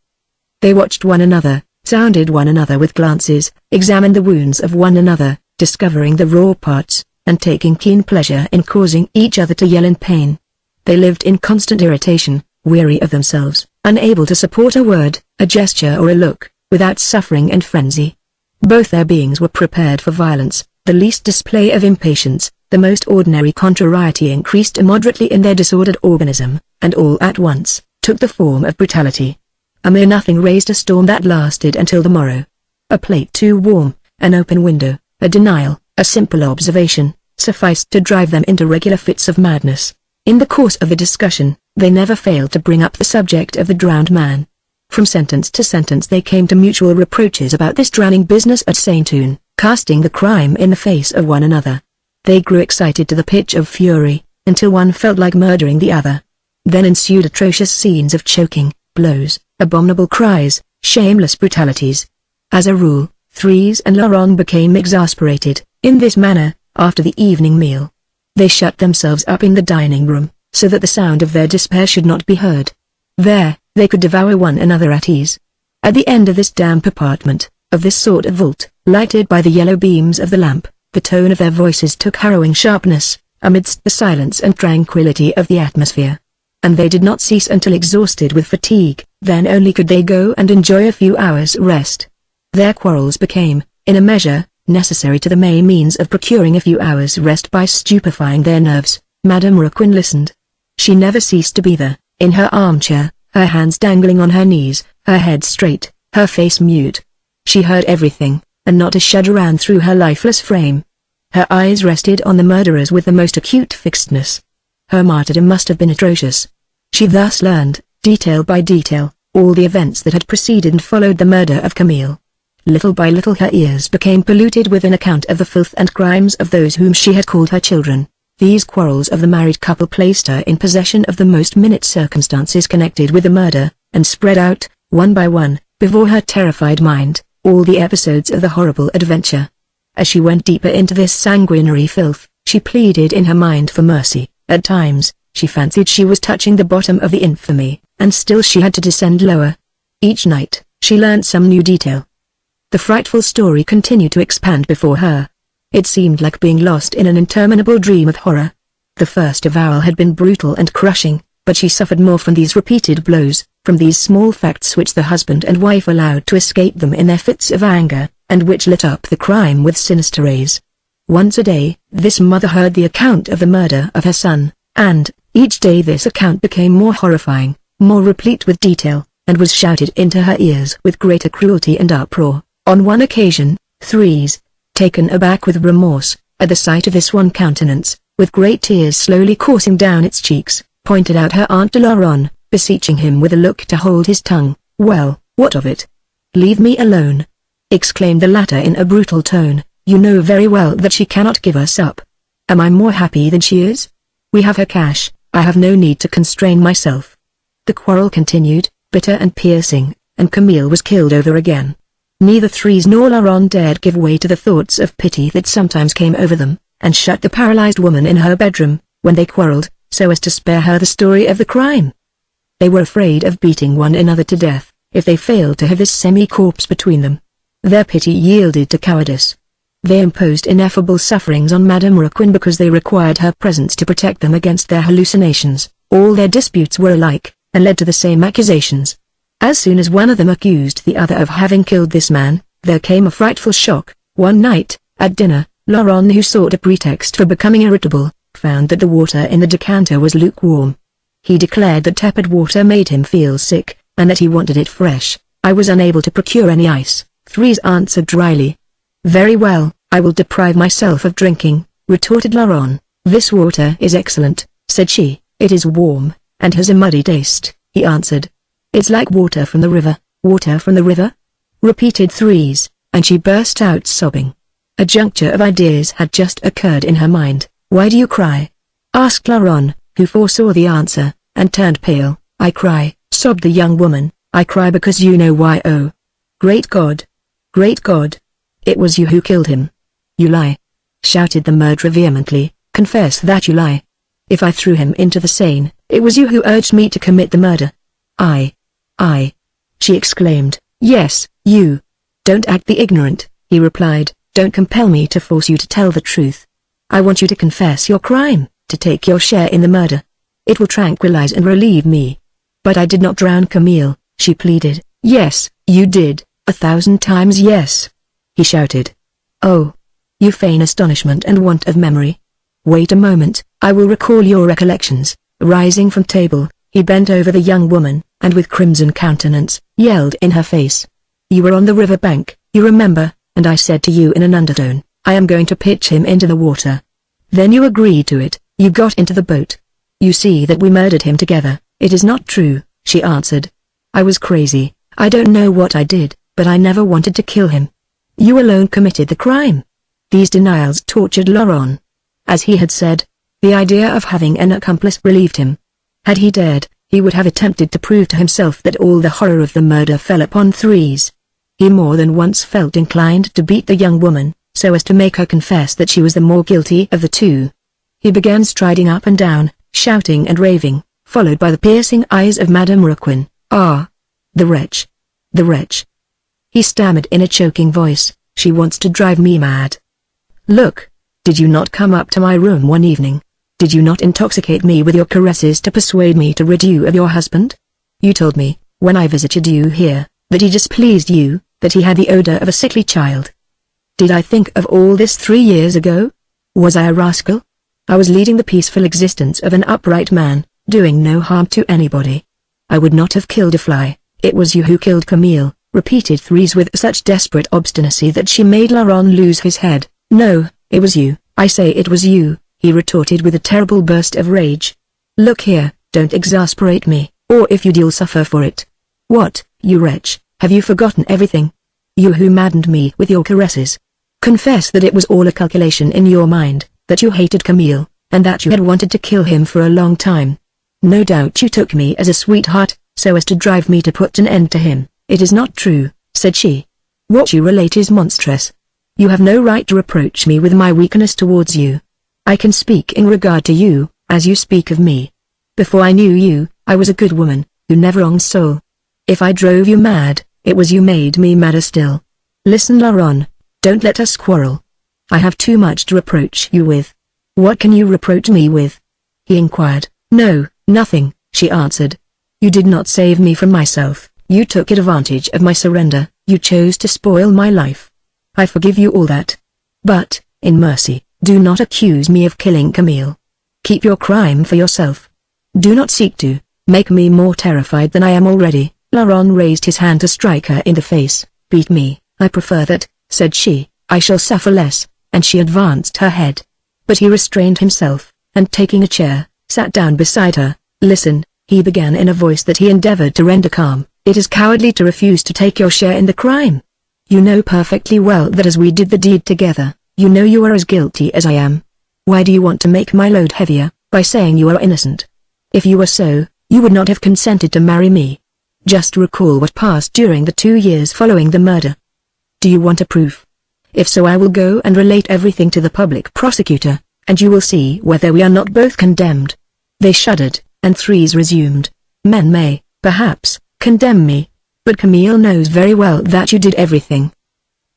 They watched one another, sounded one another with glances, examined the wounds of one another, discovering the raw parts, and taking keen pleasure in causing each other to yell in pain. They lived in constant irritation, weary of themselves, unable to support a word, a gesture or a look, without suffering and frenzy. Both their beings were prepared for violence. The least display of impatience, the most ordinary contrariety increased immoderately in their disordered organism, and all at once, took the form of brutality. A mere nothing raised a storm that lasted until the morrow. A plate too warm, an open window, a denial, a simple observation, sufficed to drive them into regular fits of madness. In the course of the discussion, they never failed to bring up the subject of the drowned man. From sentence to sentence they came to mutual reproaches about this drowning business at Saint-Ouen, casting the crime in the face of one another. They grew excited to the pitch of fury, until one felt like murdering the other. Then ensued atrocious scenes of choking, blows, abominable cries, shameless brutalities. As a rule, Thérèse and Laurent became exasperated. In this manner, after the evening meal, they shut themselves up in the dining room, so that the sound of their despair should not be heard. There, they could devour one another at ease. At the end of this damp apartment, of this sort of vault, lighted by the yellow beams of the lamp. The tone of their voices took harrowing sharpness, amidst the silence and tranquility of the atmosphere. And they did not cease until exhausted with fatigue, then only could they go and enjoy a few hours' rest. Their quarrels became, in a measure, necessary to the main means of procuring a few hours' rest by stupefying their nerves. Madame Raquin listened. She never ceased to be there, in her armchair, her hands dangling on her knees, her head straight, her face mute. She heard everything, and not a shudder ran through her lifeless frame. Her eyes rested on the murderers with the most acute fixedness. Her martyrdom must have been atrocious. She thus learned, detail by detail, all the events that had preceded and followed the murder of Camille. Little by little her ears became polluted with an account of the filth and crimes of those whom she had called her children. These quarrels of the married couple placed her in possession of the most minute circumstances connected with the murder, and spread out, one by one, before her terrified mind, all the episodes of the horrible adventure. As she went deeper into this sanguinary filth, she pleaded in her mind for mercy. At times, she fancied she was touching the bottom of the infamy, and still she had to descend lower. Each night, she learnt some new detail. The frightful story continued to expand before her. It seemed like being lost in an interminable dream of horror. The first avowal had been brutal and crushing, but she suffered more from these repeated blows, from these small facts which the husband and wife allowed to escape them in their fits of anger, and which lit up the crime with sinister rays. Once a day, this mother heard the account of the murder of her son, and, each day this account became more horrifying, more replete with detail, and was shouted into her ears with greater cruelty and uproar. On one occasion, Thérèse, taken aback with remorse, at the sight of this one countenance, with great tears slowly coursing down its cheeks, pointed out her Aunt de Laurent, beseeching him with a look to hold his tongue. "Well, what of it? Leave me alone," exclaimed the latter in a brutal tone. "You know very well that she cannot give us up. Am I more happy than she is? We have her cash, I have no need to constrain myself." The quarrel continued, bitter and piercing, and Camille was killed over again. Neither Thérèse nor Laurent dared give way to the thoughts of pity that sometimes came over them, and shut the paralyzed woman in her bedroom, when they quarreled, so as to spare her the story of the crime. They were afraid of beating one another to death, if they failed to have this semi-corpse between them. Their pity yielded to cowardice. They imposed ineffable sufferings on Madame Raquin because they required her presence to protect them against their hallucinations. All their disputes were alike, and led to the same accusations. As soon as one of them accused the other of having killed this man, there came a frightful shock. One night, at dinner, Laurent, who sought a pretext for becoming irritable, found that the water in the decanter was lukewarm. He declared that tepid water made him feel sick, and that he wanted it fresh. "I was unable to procure any ice," Thérèse answered dryly. "Very well, I will deprive myself of drinking," retorted Laurent. "This water is excellent," said she. "It is warm, and has a muddy taste," he answered. "It's like water from the river." "Water from the river?" repeated Thérèse, and she burst out sobbing. A juncture of ideas had just occurred in her mind. "Why do you cry?" asked Laurent, who foresaw the answer, and turned pale. "I cry," sobbed the young woman, "I cry because you know why." "Oh, great God! Great God! It was you who killed him." "You lie!" shouted the murderer vehemently. "Confess that you lie. If I threw him into the Seine, it was you who urged me to commit the murder." I, she exclaimed. "Yes, you." "Don't act the ignorant," he replied. "Don't compel me to force you to tell the truth. I want you to confess your crime, to take your share in the murder. It will tranquilize and relieve me." "But I did not drown Camille," she pleaded. "Yes, you did, 1,000 times yes," he shouted. "Oh, you feign astonishment and want of memory. Wait a moment, I will recall your recollections." Rising from table, he bent over the young woman, and with crimson countenance, yelled in her face. "You were on the river bank, you remember, and I said to you in an undertone, 'I am going to pitch him into the water.' Then you agreed to it, you got into the boat. You see that we murdered him together." "It is not true," she answered. "I was crazy, I don't know what I did, but I never wanted to kill him. You alone committed the crime." These denials tortured Laurent. As he had said, the idea of having an accomplice relieved him. Had he dared, he would have attempted to prove to himself that all the horror of the murder fell upon Thérèse. He more than once felt inclined to beat the young woman, so as to make her confess that she was the more guilty of the two. He began striding up and down, shouting and raving, followed by the piercing eyes of Madame Raquin. "Ah! The wretch! The wretch!" He stammered in a choking voice, "She wants to drive me mad. Look, did you not come up to my room one evening? Did you not intoxicate me with your caresses to persuade me to rid you of your husband? You told me, when I visited you here, that he displeased you, that he had the odor of a sickly child. Did I think of all this 3 years ago? Was I a rascal? I was leading the peaceful existence of an upright man, doing no harm to anybody. I would not have killed a fly. It was you who killed Camille," repeated Thérèse with such desperate obstinacy that she made Laurent lose his head. "No, it was you, I say it was you," he retorted with a terrible burst of rage. "Look here, don't exasperate me, or if you do you'll suffer for it. What, you wretch, have you forgotten everything? You who maddened me with your caresses. Confess that it was all a calculation in your mind, that you hated Camille, and that you had wanted to kill him for a long time. No doubt you took me as a sweetheart, so as to drive me to put an end to him." "It is not true," said she. "What you relate is monstrous. You have no right to reproach me with my weakness towards you. I can speak in regard to you, as you speak of me. Before I knew you, I was a good woman, who never wronged soul. If I drove you mad, it was you made me madder still. Listen, Laurent, don't let us quarrel. I have too much to reproach you with." "What can you reproach me with?" he inquired. "No, nothing," she answered. "You did not save me from myself, you took advantage of my surrender, you chose to spoil my life. I forgive you all that. But, in mercy, do not accuse me of killing Camille. Keep your crime for yourself. Do not seek to make me more terrified than I am already." Laurent raised his hand to strike her in the face. "Beat me, I prefer that," said she, "I shall suffer less," and she advanced her head. But he restrained himself, and taking a chair, sat down beside her. "Listen," he began in a voice that he endeavored to render calm, "it is cowardly to refuse to take your share in the crime. You know perfectly well that as we did the deed together, you know you are as guilty as I am. Why do you want to make my load heavier, by saying you are innocent? If you were so, you would not have consented to marry me. Just recall what passed during the 2 years following the murder. Do you want a proof? If so, I will go and relate everything to the public prosecutor, and you will see whether we are not both condemned." They shuddered, and Thérèse resumed. "Men may, perhaps, condemn me, but Camille knows very well that you did everything.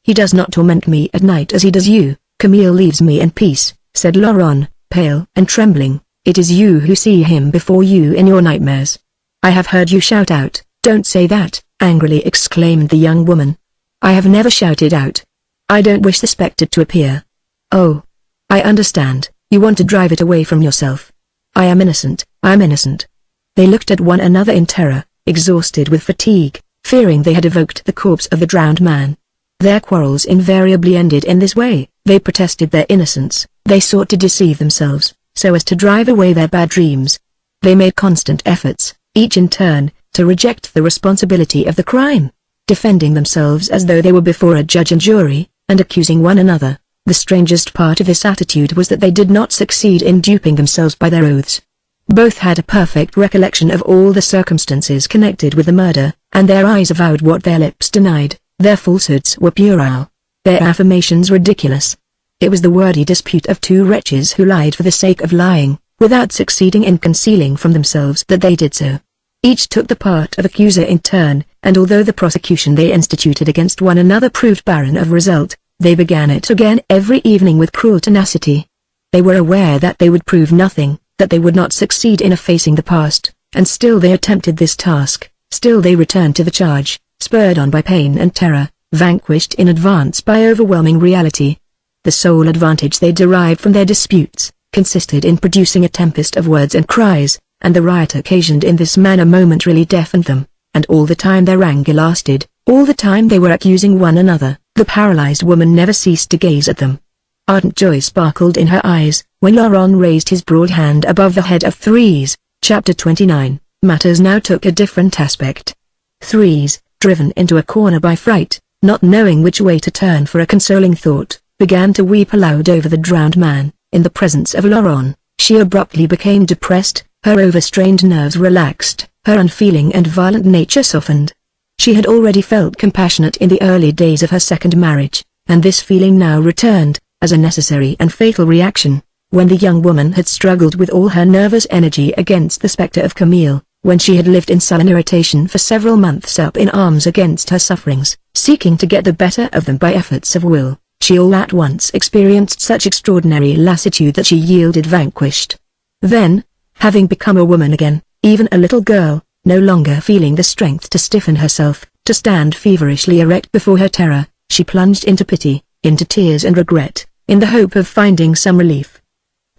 He does not torment me at night as he does you." "Camille leaves me in peace," said Laurent, pale and trembling. "It is you who see him before you in your nightmares." "I have heard you shout out." "Don't say that," angrily exclaimed the young woman. "I have never shouted out. I don't wish the spectre to appear." "Oh, I understand, you want to drive it away from yourself. I am innocent, I am innocent." They looked at one another in terror, exhausted with fatigue, fearing they had evoked the corpse of the drowned man. Their quarrels invariably ended in this way. They protested their innocence, they sought to deceive themselves, so as to drive away their bad dreams. They made constant efforts, each in turn, to reject the responsibility of the crime, defending themselves as though they were before a judge and jury, and accusing one another. The strangest part of this attitude was that they did not succeed in duping themselves by their oaths. Both had a perfect recollection of all the circumstances connected with the murder, and their eyes avowed what their lips denied. Their falsehoods were puerile, their affirmations ridiculous. It was the wordy dispute of two wretches who lied for the sake of lying, without succeeding in concealing from themselves that they did so. Each took the part of accuser in turn, and although the prosecution they instituted against one another proved barren of result, they began it again every evening with cruel tenacity. They were aware that they would prove nothing, that they would not succeed in effacing the past, and still they attempted this task, still they returned to the charge, spurred on by pain and terror, vanquished in advance by overwhelming reality. The sole advantage they derived from their disputes, consisted in producing a tempest of words and cries, and the riot occasioned in this manner momentarily deafened them, and all the time their anger lasted, all the time they were accusing one another, the paralyzed woman never ceased to gaze at them. Ardent joy sparkled in her eyes, when Laurent raised his broad hand above the head of Thérèse. Chapter 29. Matters now took a different aspect. Thérèse, driven into a corner by fright, not knowing which way to turn for a consoling thought, began to weep aloud over the drowned man. In the presence of Laurent, she abruptly became depressed, her overstrained nerves relaxed, her unfeeling and violent nature softened. She had already felt compassionate in the early days of her second marriage, and this feeling now returned, as a necessary and fatal reaction, when the young woman had struggled with all her nervous energy against the spectre of Camille. When she had lived in sullen irritation for several months up in arms against her sufferings, seeking to get the better of them by efforts of will, she all at once experienced such extraordinary lassitude that she yielded vanquished. Then, having become a woman again, even a little girl, no longer feeling the strength to stiffen herself, to stand feverishly erect before her terror, she plunged into pity, into tears and regret, in the hope of finding some relief.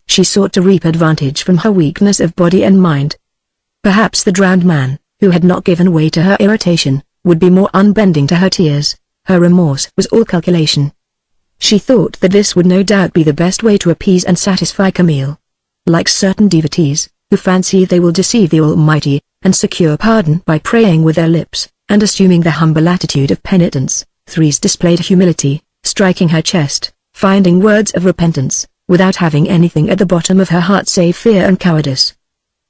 She sought to reap advantage from her weakness of body and mind. Perhaps the drowned man, who had not given way to her irritation, would be more unbending to her tears. Her remorse was all calculation. She thought that this would no doubt be the best way to appease and satisfy Camille. Like certain devotees, who fancy they will deceive the Almighty, and secure pardon by praying with their lips, and assuming the humble attitude of penitence, Thérèse displayed humility, striking her chest, finding words of repentance, without having anything at the bottom of her heart save fear and cowardice.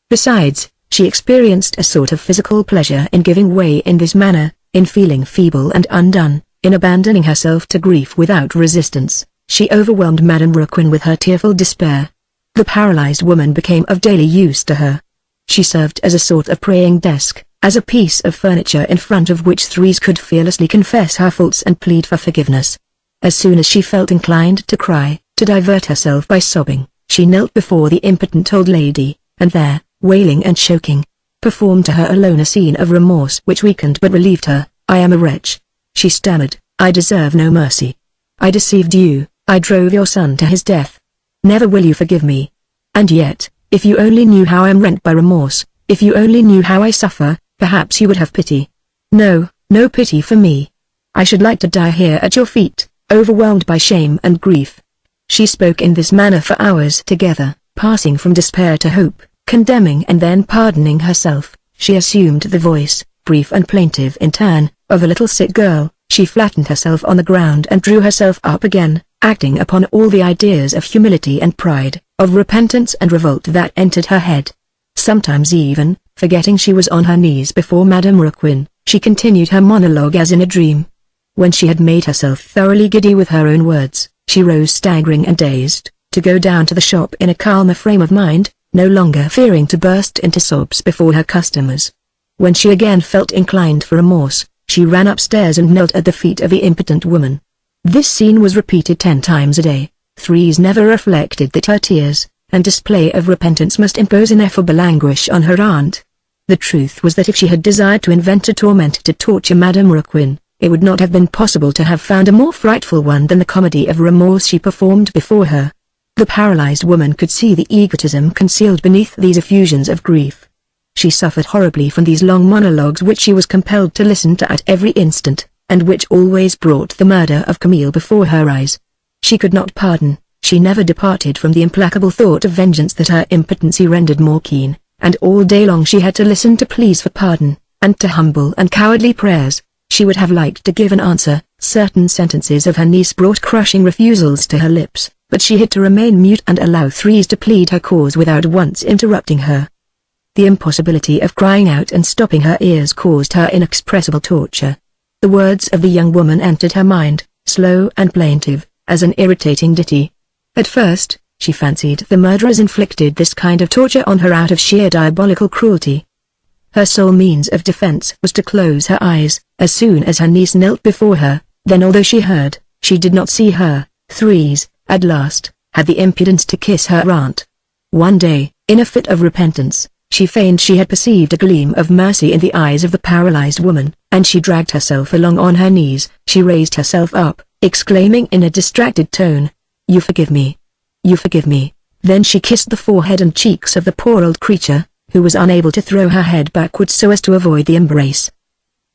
Besides, she experienced a sort of physical pleasure in giving way in this manner, in feeling feeble and undone, in abandoning herself to grief without resistance. She overwhelmed Madame Raquin with her tearful despair. The paralyzed woman became of daily use to her. She served as a sort of praying desk, as a piece of furniture in front of which Thérèse could fearlessly confess her faults and plead for forgiveness. As soon as she felt inclined to cry, to divert herself by sobbing, she knelt before the impotent old lady, and there, wailing and choking, performed to her alone a scene of remorse which weakened but relieved her. "I am a wretch," she stammered, "I deserve no mercy. I deceived you, I drove your son to his death. Never will you forgive me. And yet, if you only knew how I am rent by remorse, if you only knew how I suffer, perhaps you would have pity. No, no pity for me. I should like to die here at your feet, overwhelmed by shame and grief." She spoke in this manner for hours together, passing from despair to hope, condemning and then pardoning herself. She assumed the voice, brief and plaintive in turn, of a little sick girl. She flattened herself on the ground and drew herself up again, acting upon all the ideas of humility and pride, of repentance and revolt that entered her head. Sometimes even, forgetting she was on her knees before Madame Raquin, she continued her monologue as in a dream. When she had made herself thoroughly giddy with her own words, she rose staggering and dazed, to go down to the shop in a calmer frame of mind, no longer fearing to burst into sobs before her customers. When she again felt inclined for remorse, she ran upstairs and knelt at the feet of the impotent woman. This scene was repeated 10 times a day. Thérèse never reflected that her tears and display of repentance must impose ineffable anguish on her aunt. The truth was that if she had desired to invent a torment to torture Madame Raquin, it would not have been possible to have found a more frightful one than the comedy of remorse she performed before her. The paralyzed woman could see the egotism concealed beneath these effusions of grief. She suffered horribly from these long monologues which she was compelled to listen to at every instant, and which always brought the murder of Camille before her eyes. She could not pardon, she never departed from the implacable thought of vengeance that her impotency rendered more keen, and all day long she had to listen to pleas for pardon, and to humble and cowardly prayers. She would have liked to give an answer. Certain sentences of her niece brought crushing refusals to her lips, but she had to remain mute and allow Thérèse to plead her cause without once interrupting her. The impossibility of crying out and stopping her ears caused her inexpressible torture. The words of the young woman entered her mind, slow and plaintive, as an irritating ditty. At first, she fancied the murderers inflicted this kind of torture on her out of sheer diabolical cruelty. Her sole means of defense was to close her eyes, as soon as her niece knelt before her. Then although she heard, she did not see her. Thérèse, at last, had the impudence to kiss her aunt. One day, in a fit of repentance, she feigned she had perceived a gleam of mercy in the eyes of the paralyzed woman, and she dragged herself along on her knees. She raised herself up, exclaiming in a distracted tone, "You forgive me. You forgive me." Then she kissed the forehead and cheeks of the poor old creature, who was unable to throw her head backwards so as to avoid the embrace.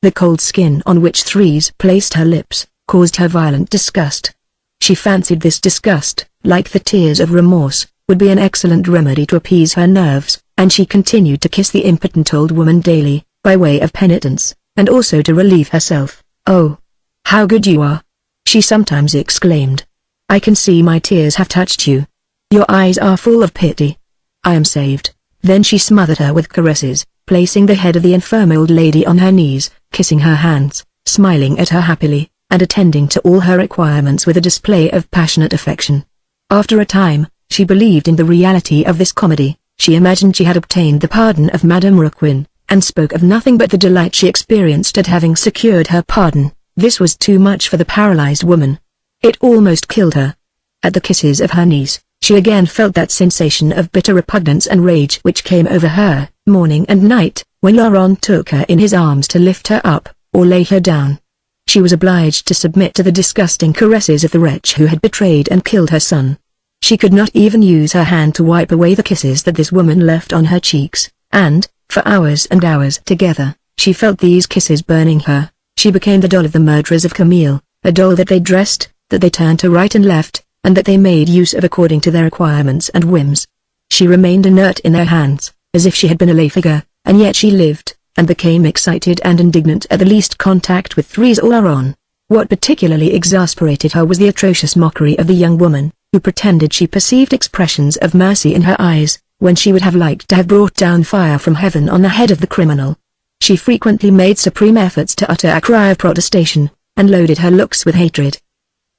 The cold skin on which Thérèse placed her lips, caused her violent disgust. She fancied this disgust, like the tears of remorse, would be an excellent remedy to appease her nerves, and she continued to kiss the impotent old woman daily, by way of penitence, and also to relieve herself. "Oh, how good you are!" she sometimes exclaimed. "I can see my tears have touched you. Your eyes are full of pity. I am saved." Then she smothered her with caresses, placing the head of the infirm old lady on her knees, kissing her hands, smiling at her happily, and attending to all her requirements with a display of passionate affection. After a time, she believed in the reality of this comedy, She imagined she had obtained the pardon of Madame Raquin, and spoke of nothing but the delight she experienced at having secured her pardon. This was too much for the paralyzed woman. It almost killed her. At the kisses of her niece, she again felt that sensation of bitter repugnance and rage which came over her, morning and night, when Laurent took her in his arms to lift her up, or lay her down. She was obliged to submit to the disgusting caresses of the wretch who had betrayed and killed her son. She could not even use her hand to wipe away the kisses that this woman left on her cheeks, and, for hours and hours together, she felt these kisses burning her. She became the doll of the murderers of Camille, a doll that they dressed, that they turned to right and left, and that they made use of according to their requirements and whims. She remained inert in their hands, as if she had been a lay figure, and yet she lived, and became excited and indignant at the least contact with Thérèse or Laurent. What particularly exasperated her was the atrocious mockery of the young woman, who pretended she perceived expressions of mercy in her eyes, when she would have liked to have brought down fire from heaven on the head of the criminal. She frequently made supreme efforts to utter a cry of protestation, and loaded her looks with hatred.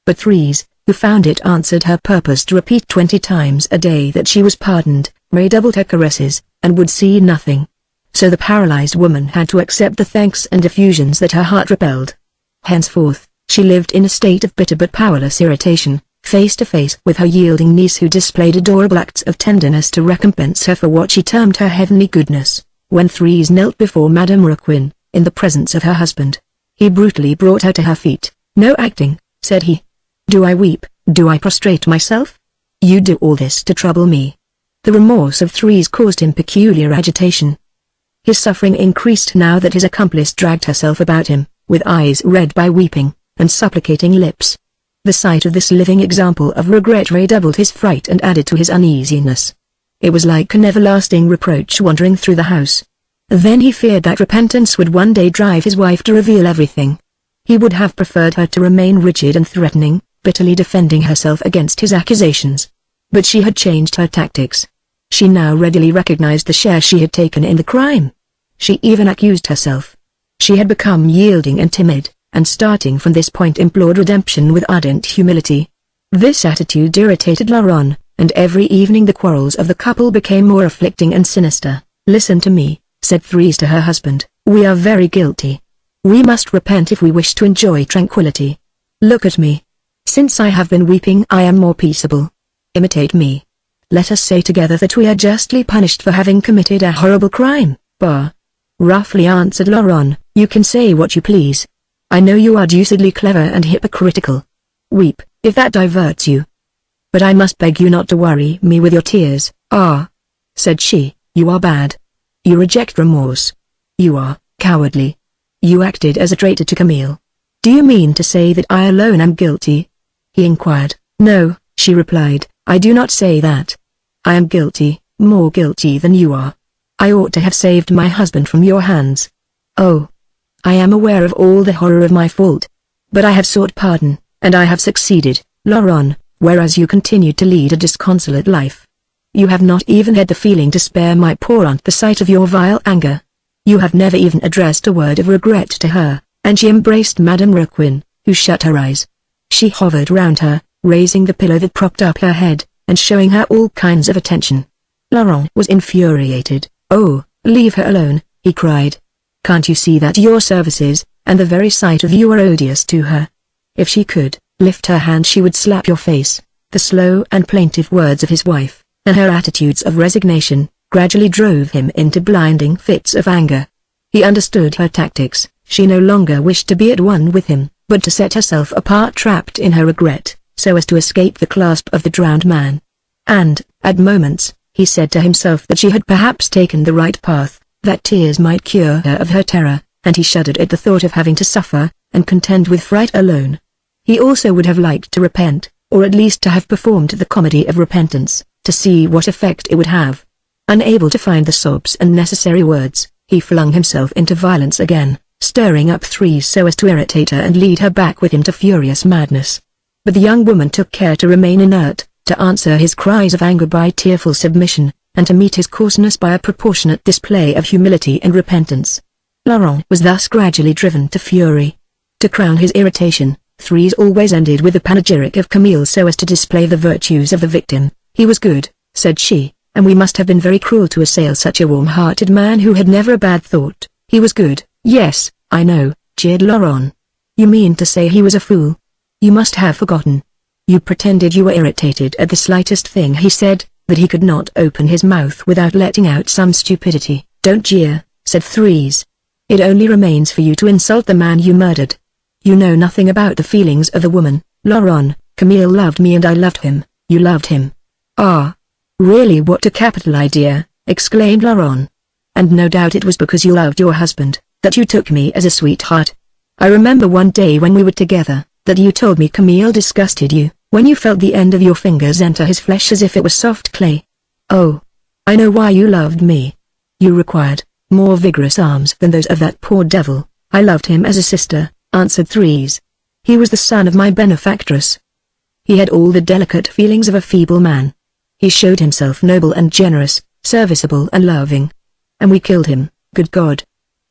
But Thérèse, who found it answered her purpose to repeat 20 times a day that she was pardoned, redoubled her caresses, and would see nothing. So the paralyzed woman had to accept the thanks and effusions that her heart repelled. Henceforth, she lived in a state of bitter but powerless irritation, face to face with her yielding niece who displayed adorable acts of tenderness to recompense her for what she termed her heavenly goodness. When Thérèse knelt before Madame Raquin, in the presence of her husband, he brutally brought her to her feet. "No acting," said he. "Do I weep? Do I prostrate myself? You do all this to trouble me." The remorse of Thérèse caused him peculiar agitation. His suffering increased now that his accomplice dragged herself about him, with eyes red by weeping, and supplicating lips. The sight of this living example of regret redoubled his fright and added to his uneasiness. It was like an everlasting reproach wandering through the house. Then he feared that repentance would one day drive his wife to reveal everything. He would have preferred her to remain rigid and threatening, bitterly defending herself against his accusations. But she had changed her tactics. She now readily recognized the share she had taken in the crime. She even accused herself. She had become yielding and timid, and starting from this point implored redemption with ardent humility. This attitude irritated Laurent, and every evening the quarrels of the couple became more afflicting and sinister. "Listen to me," said Thérèse to her husband, "we are very guilty. We must repent if we wish to enjoy tranquility. Look at me. Since I have been weeping I am more peaceable. Imitate me. Let us say together that we are justly punished for having committed a horrible crime." "Bah!" roughly answered Laurent, "you can say what you please. I know you are deucedly clever and hypocritical. Weep, if that diverts you. But I must beg you not to worry me with your tears." "Ah," said she, "you are bad. You reject remorse. You are cowardly. You acted as a traitor to Camille." "Do you mean to say that I alone am guilty?" he inquired. "No," she replied, "I do not say that. I am guilty, more guilty than you are. I ought to have saved my husband from your hands. Oh, I am aware of all the horror of my fault. But I have sought pardon, and I have succeeded, Laurent, whereas you continued to lead a disconsolate life. You have not even had the feeling to spare my poor aunt the sight of your vile anger. You have never even addressed a word of regret to her," and she embraced Madame Raquin, who shut her eyes. She hovered round her, raising the pillow that propped up her head, and showing her all kinds of attention. Laurent was infuriated. "Oh, leave her alone," he cried. "Can't you see that your services, and the very sight of you are odious to her? If she could lift her hand she would slap your face." The slow and plaintive words of his wife, and her attitudes of resignation, gradually drove him into blinding fits of anger. He understood her tactics. She no longer wished to be at one with him, but to set herself apart trapped in her regret, so as to escape the clasp of the drowned man. And, at moments, he said to himself that she had perhaps taken the right path, that tears might cure her of her terror, and he shuddered at the thought of having to suffer, and contend with fright alone. He also would have liked to repent, or at least to have performed the comedy of repentance, to see what effect it would have. Unable to find the sobs and necessary words, he flung himself into violence again, stirring up Thérèse so as to irritate her and lead her back with him to furious madness. But the young woman took care to remain inert, to answer his cries of anger by tearful submission, and to meet his coarseness by a proportionate display of humility and repentance. Laurent was thus gradually driven to fury. To crown his irritation, Thérèse always ended with a panegyric of Camille so as to display the virtues of the victim. "He was good," said she, and we must have been very cruel to assail such a warm-hearted man who had never a bad thought. He was good. Yes, I know, jeered Laurent. You mean to say he was a fool? You must have forgotten. You pretended you were irritated at the slightest thing he said, that he could not open his mouth without letting out some stupidity. Don't jeer, said Thérèse. It only remains for you to insult the man you murdered. You know nothing about the feelings of a woman, Laurent. Camille loved me and I loved him. You loved him. Ah. Really, what a capital idea, exclaimed Laurent. And no doubt it was because you loved your husband, that you took me as a sweetheart. I remember one day when we were together, that you told me Camille disgusted you, when you felt the end of your fingers enter his flesh as if it was soft clay. Oh. I know why you loved me. You required more vigorous arms than those of that poor devil. I loved him as a sister, answered Thérèse. He was the son of my benefactress. He had all the delicate feelings of a feeble man. He showed himself noble and generous, serviceable and loving. And we killed him. Good God.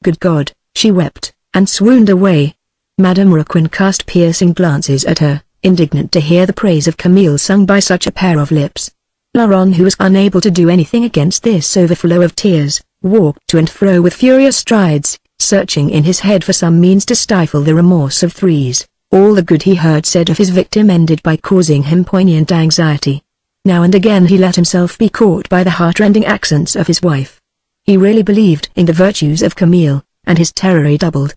Good God, she wept, and swooned away. Madame Raquin cast piercing glances at her, indignant to hear the praise of Camille sung by such a pair of lips. Laurent, who was unable to do anything against this overflow of tears, walked to and fro with furious strides, searching in his head for some means to stifle the remorse of Thérèse. All the good he heard said of his victim ended by causing him poignant anxiety. Now and again he let himself be caught by the heart-rending accents of his wife. He really believed in the virtues of Camille, and his terror redoubled.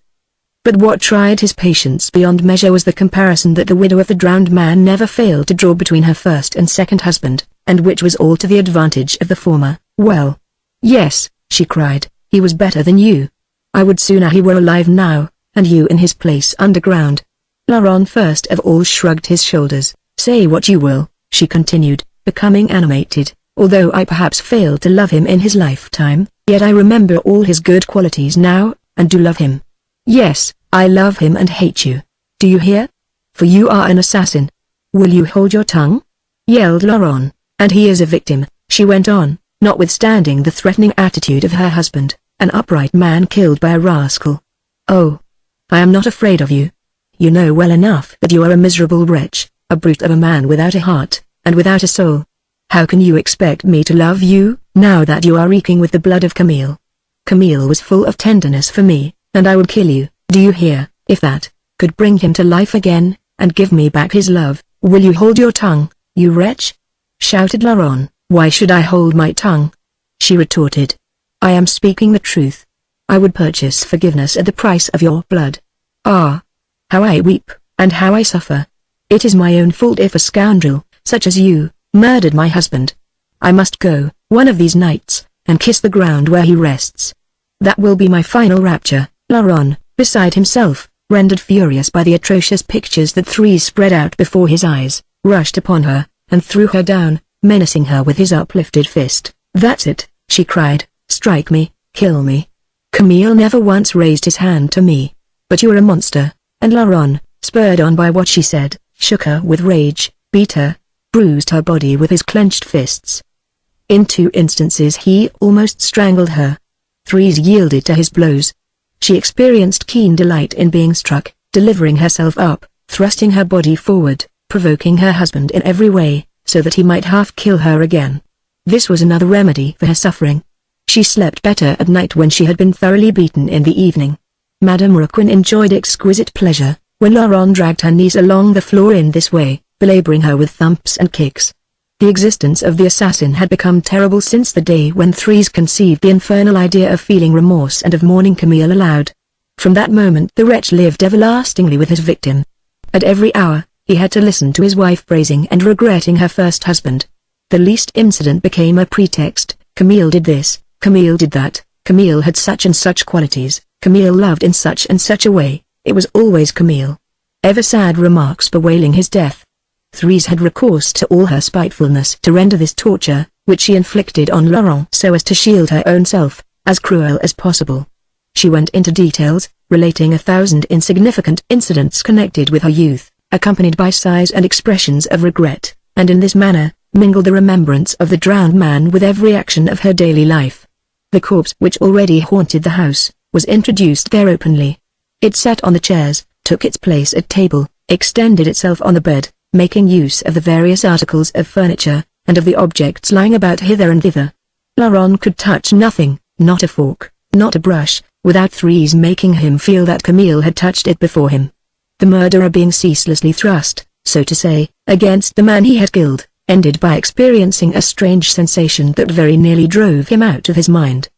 But what tried his patience beyond measure was the comparison that the widow of the drowned man never failed to draw between her first and second husband, and which was all to the advantage of the former. Well, yes, she cried, he was better than you. I would sooner he were alive now, and you in his place underground. Laurent first of all shrugged his shoulders. Say what you will, she continued, becoming animated, although I perhaps failed to love him in his lifetime, yet I remember all his good qualities now, and do love him. Yes, I love him and hate you. Do you hear? For you are an assassin. Will you hold your tongue? Yelled Laurent. And he is a victim, she went on, notwithstanding the threatening attitude of her husband, an upright man killed by a rascal. Oh. I am not afraid of you. You know well enough that you are a miserable wretch, a brute of a man without a heart, and without a soul. How can you expect me to love you, now that you are reeking with the blood of Camille? Camille was full of tenderness for me, and I would kill you, do you hear, if that could bring him to life again, and give me back his love. Will you hold your tongue, you wretch? Shouted Laurent. Why should I hold my tongue? She retorted. I am speaking the truth. I would purchase forgiveness at the price of your blood. Ah! How I weep, and how I suffer. It is my own fault if a scoundrel, such as you, murdered my husband. I must go, one of these nights, and kiss the ground where he rests. That will be my final rapture. Laurent, beside himself, rendered furious by the atrocious pictures that Thérèse spread out before his eyes, rushed upon her, and threw her down, menacing her with his uplifted fist. That's it, she cried, strike me, kill me. Camille never once raised his hand to me. But you're a monster, and Laurent, spurred on by what she said, shook her with rage, beat her, bruised her body with his clenched fists. In 2 instances he almost strangled her. Thérèse yielded to his blows. She experienced keen delight in being struck, delivering herself up, thrusting her body forward, provoking her husband in every way, so that he might half kill her again. This was another remedy for her suffering. She slept better at night when she had been thoroughly beaten in the evening. Madame Raquin enjoyed exquisite pleasure, when Laurent dragged her knees along the floor in this way, belaboring her with thumps and kicks. The existence of the assassin had become terrible since the day when Thérèse conceived the infernal idea of feeling remorse and of mourning Camille aloud. From that moment the wretch lived everlastingly with his victim. At every hour, he had to listen to his wife praising and regretting her first husband. The least incident became a pretext. Camille did this, Camille did that, Camille had such and such qualities, Camille loved in such and such a way. It was always Camille. Ever sad remarks bewailing his death. Thérèse had recourse to all her spitefulness to render this torture, which she inflicted on Laurent so as to shield her own self, as cruel as possible. She went into details, relating 1,000 insignificant incidents connected with her youth, accompanied by sighs and expressions of regret, and in this manner, mingled the remembrance of the drowned man with every action of her daily life. The corpse which already haunted the house, was introduced there openly. It sat on the chairs, took its place at table, extended itself on the bed, making use of the various articles of furniture, and of the objects lying about hither and thither. Laurent could touch nothing, not a fork, not a brush, without Thérèse making him feel that Camille had touched it before him. The murderer being ceaselessly thrust, so to say, against the man he had killed, ended by experiencing a strange sensation that very nearly drove him out of his mind.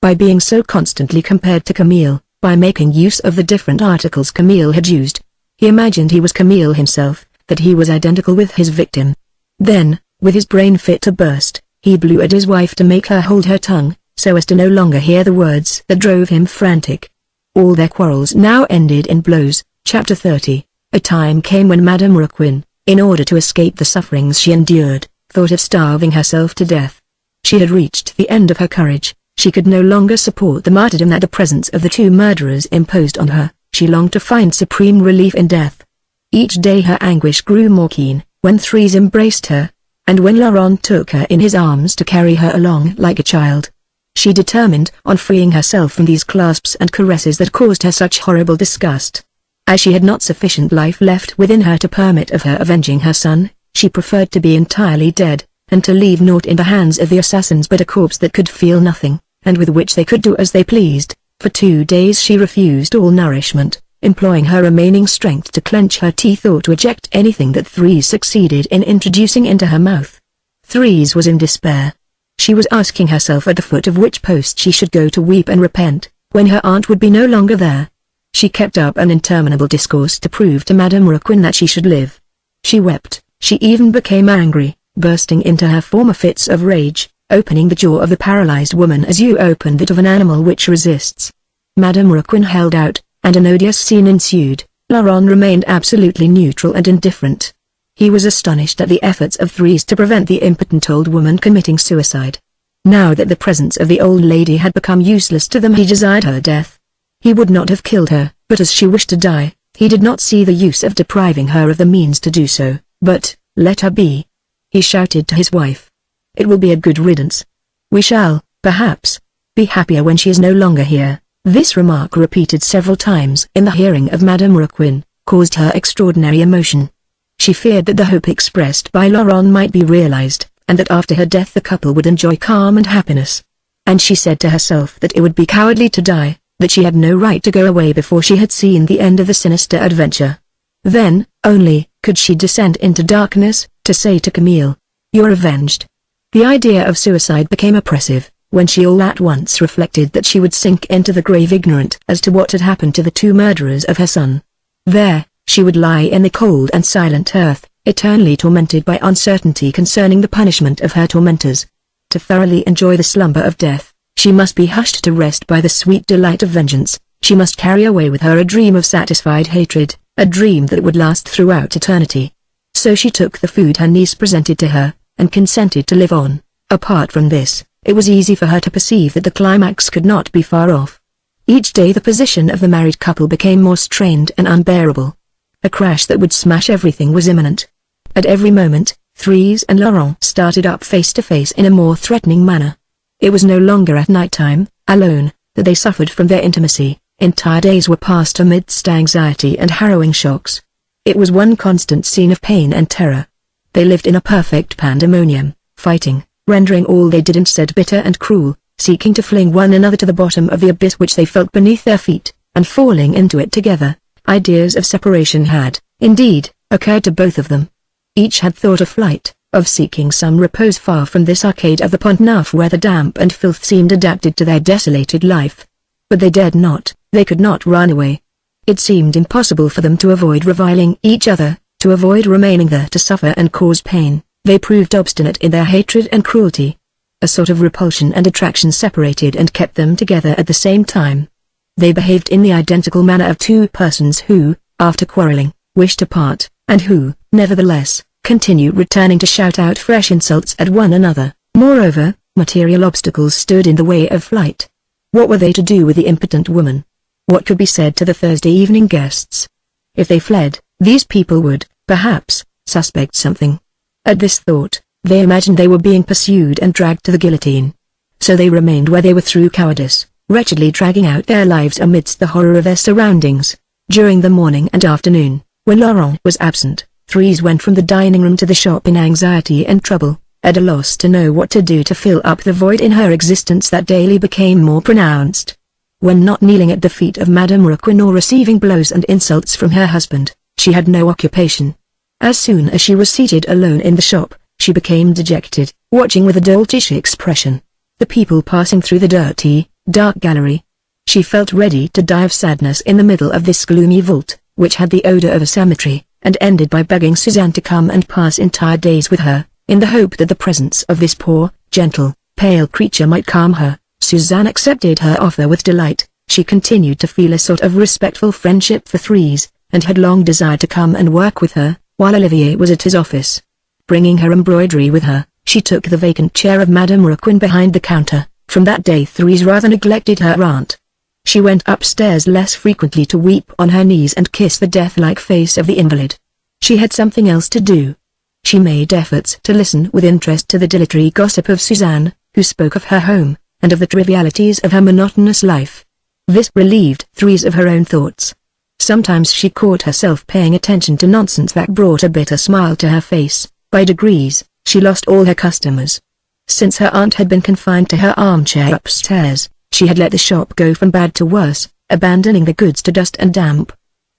By being so constantly compared to Camille, by making use of the different articles Camille had used, he imagined he was Camille himself, that he was identical with his victim. Then, with his brain fit to burst, he blew at his wife to make her hold her tongue, so as to no longer hear the words that drove him frantic. All their quarrels now ended in blows. Chapter 30. A time came when Madame Raquin, in order to escape the sufferings she endured, thought of starving herself to death. She had reached the end of her courage. She could no longer support the martyrdom that the presence of the two murderers imposed on her. She longed to find supreme relief in death. Each day her anguish grew more keen, when Thérèse embraced her, and when Laurent took her in his arms to carry her along like a child. She determined on freeing herself from these clasps and caresses that caused her such horrible disgust. As she had not sufficient life left within her to permit of her avenging her son, she preferred to be entirely dead, and to leave naught in the hands of the assassins but a corpse that could feel nothing, and with which they could do as they pleased. For 2 days she refused all nourishment, employing her remaining strength to clench her teeth or to eject anything that Thérèse succeeded in introducing into her mouth. Thérèse was in despair. She was asking herself at the foot of which post she should go to weep and repent, when her aunt would be no longer there. She kept up an interminable discourse to prove to Madame Raquin that she should live. She wept, she even became angry, bursting into her former fits of rage, opening the jaw of the paralyzed woman as you open that of an animal which resists. Madame Raquin held out, and an odious scene ensued. Laurent remained absolutely neutral and indifferent. He was astonished at the efforts of Thérèse to prevent the impotent old woman committing suicide. Now that the presence of the old lady had become useless to them, he desired her death. He would not have killed her, but as she wished to die, he did not see the use of depriving her of the means to do so. But, let her be. He shouted to his wife. It will be a good riddance. We shall, perhaps, be happier when she is no longer here. This remark, repeated several times in the hearing of Madame Raquin, caused her extraordinary emotion. She feared that the hope expressed by Laurent might be realized, and that after her death the couple would enjoy calm and happiness. And she said to herself that it would be cowardly to die, that she had no right to go away before she had seen the end of the sinister adventure. Then, only, could she descend into darkness, to say to Camille, "You're avenged." The idea of suicide became oppressive, when she all at once reflected that she would sink into the grave ignorant as to what had happened to the two murderers of her son. There, she would lie in the cold and silent earth, eternally tormented by uncertainty concerning the punishment of her tormentors. To thoroughly enjoy the slumber of death, she must be hushed to rest by the sweet delight of vengeance. She must carry away with her a dream of satisfied hatred, a dream that would last throughout eternity. So she took the food her niece presented to her, and consented to live on. Apart from this, it was easy for her to perceive that the climax could not be far off. Each day the position of the married couple became more strained and unbearable. A crash that would smash everything was imminent. At every moment, Thérèse and Laurent started up face to face in a more threatening manner. It was no longer at night time, alone, that they suffered from their intimacy. Entire days were passed amidst anxiety and harrowing shocks. It was one constant scene of pain and terror. They lived in a perfect pandemonium, fighting, rendering all they did and said bitter and cruel, seeking to fling one another to the bottom of the abyss which they felt beneath their feet, and falling into it together. Ideas of separation had, indeed, occurred to both of them. Each had thought of flight, of seeking some repose far from this arcade of the Pont Neuf where the damp and filth seemed adapted to their desolated life. But they dared not, they could not run away. It seemed impossible for them to avoid reviling each other, to avoid remaining there to suffer and cause pain. They proved obstinate in their hatred and cruelty. A sort of repulsion and attraction separated and kept them together at the same time. They behaved in the identical manner of two persons who, after quarreling, wish to part, and who, nevertheless, continue returning to shout out fresh insults at one another. Moreover, material obstacles stood in the way of flight. What were they to do with the impotent woman? What could be said to the Thursday evening guests? If they fled, these people would, perhaps, suspect something. At this thought, they imagined they were being pursued and dragged to the guillotine. So they remained where they were through cowardice, wretchedly dragging out their lives amidst the horror of their surroundings. During the morning and afternoon, when Laurent was absent, Thérèse went from the dining room to the shop in anxiety and trouble, at a loss to know what to do to fill up the void in her existence that daily became more pronounced. When not kneeling at the feet of Madame Raquin or receiving blows and insults from her husband, she had no occupation. As soon as she was seated alone in the shop, she became dejected, watching with a doltish expression the people passing through the dirty, dark gallery. She felt ready to die of sadness in the middle of this gloomy vault, which had the odor of a cemetery, and ended by begging Suzanne to come and pass entire days with her, in the hope that the presence of this poor, gentle, pale creature might calm her. Suzanne accepted her offer with delight. She continued to feel a sort of respectful friendship for Thérèse, and had long desired to come and work with her, while Olivier was at his office. Bringing her embroidery with her, she took the vacant chair of Madame Raquin behind the counter. From that day Thérèse rather neglected her aunt. She went upstairs less frequently to weep on her knees and kiss the death-like face of the invalid. She had something else to do. She made efforts to listen with interest to the dilatory gossip of Suzanne, who spoke of her home, and of the trivialities of her monotonous life. This relieved Thérèse of her own thoughts. Sometimes she caught herself paying attention to nonsense that brought a bitter smile to her face. By degrees, she lost all her customers. Since her aunt had been confined to her armchair upstairs, she had let the shop go from bad to worse, abandoning the goods to dust and damp.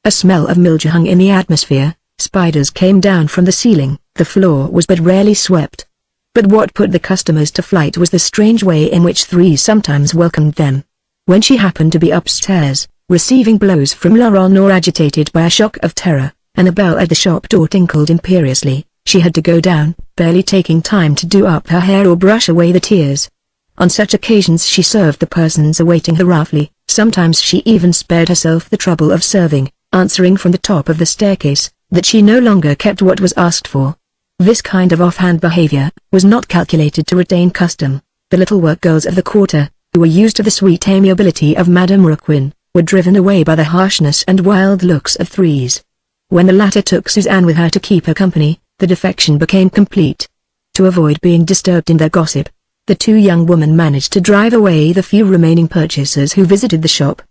A smell of mildew hung in the atmosphere, spiders came down from the ceiling, the floor was but rarely swept. But what put the customers to flight was the strange way in which Thérèse sometimes welcomed them. When she happened to be upstairs, receiving blows from Laurent or agitated by a shock of terror, and the bell at the shop door tinkled imperiously, she had to go down, barely taking time to do up her hair or brush away the tears. On such occasions she served the persons awaiting her roughly. Sometimes she even spared herself the trouble of serving, answering from the top of the staircase that she no longer kept what was asked for. This kind of offhand behavior was not calculated to retain custom. The little work girls of the quarter, who were used to the sweet amiability of Madame Raquin, were driven away by the harshness and wild looks of Thérèse. When the latter took Suzanne with her to keep her company, the defection became complete. To avoid being disturbed in their gossip, the two young women managed to drive away the few remaining purchasers who visited the shop.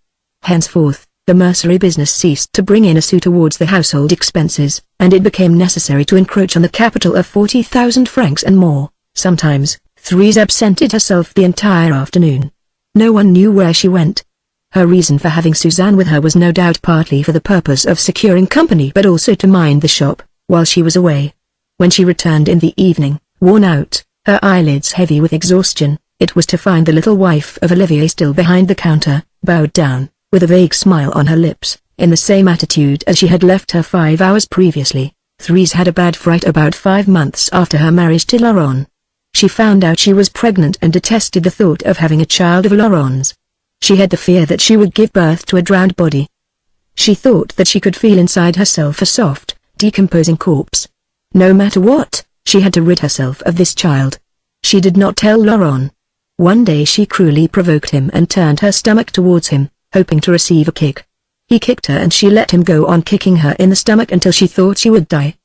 Henceforth, the mercery business ceased to bring in a sou towards the household expenses, and it became necessary to encroach on the capital of 40,000 francs and more. Sometimes, Thérèse absented herself the entire afternoon. No one knew where she went. Her reason for having Suzanne with her was no doubt partly for the purpose of securing company but also to mind the shop, while she was away. When she returned in the evening, worn out, her eyelids heavy with exhaustion, it was to find the little wife of Olivier still behind the counter, bowed down, with a vague smile on her lips, in the same attitude as she had left her 5 hours previously. Thérèse had a bad fright about 5 months after her marriage to Laurent. She found out she was pregnant and detested the thought of having a child of Laurent's. She had the fear that she would give birth to a drowned body. She thought that she could feel inside herself a soft, decomposing corpse. No matter what, she had to rid herself of this child. She did not tell Laurent. One day she cruelly provoked him and turned her stomach towards him, hoping to receive a kick. He kicked her and she let him go on kicking her in the stomach until she thought she would die.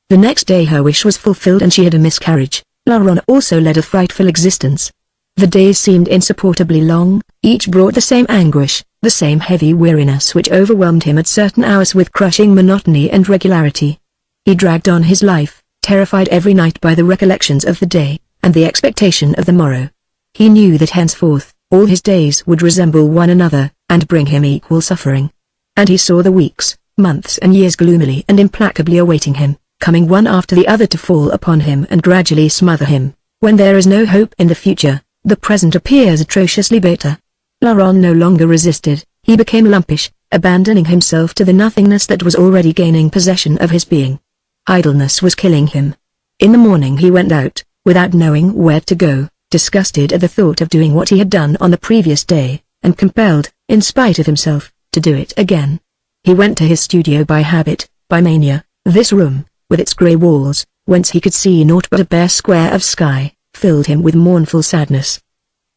The next day her wish was fulfilled and she had a miscarriage. Laurent also led a frightful existence. The days seemed insupportably long, each brought the same anguish, the same heavy weariness which overwhelmed him at certain hours with crushing monotony and regularity. He dragged on his life, terrified every night by the recollections of the day, and the expectation of the morrow. He knew that henceforth, all his days would resemble one another, and bring him equal suffering. And he saw the weeks, months and years gloomily and implacably awaiting him, coming one after the other to fall upon him and gradually smother him. When there is no hope in the future, the present appears atrociously bitter. Laurent no longer resisted, he became lumpish, abandoning himself to the nothingness that was already gaining possession of his being. Idleness was killing him. In the morning he went out, without knowing where to go, disgusted at the thought of doing what he had done on the previous day, and compelled, in spite of himself, to do it again. He went to his studio by habit, by mania. This room, with its grey walls, whence he could see naught but a bare square of sky, filled him with mournful sadness.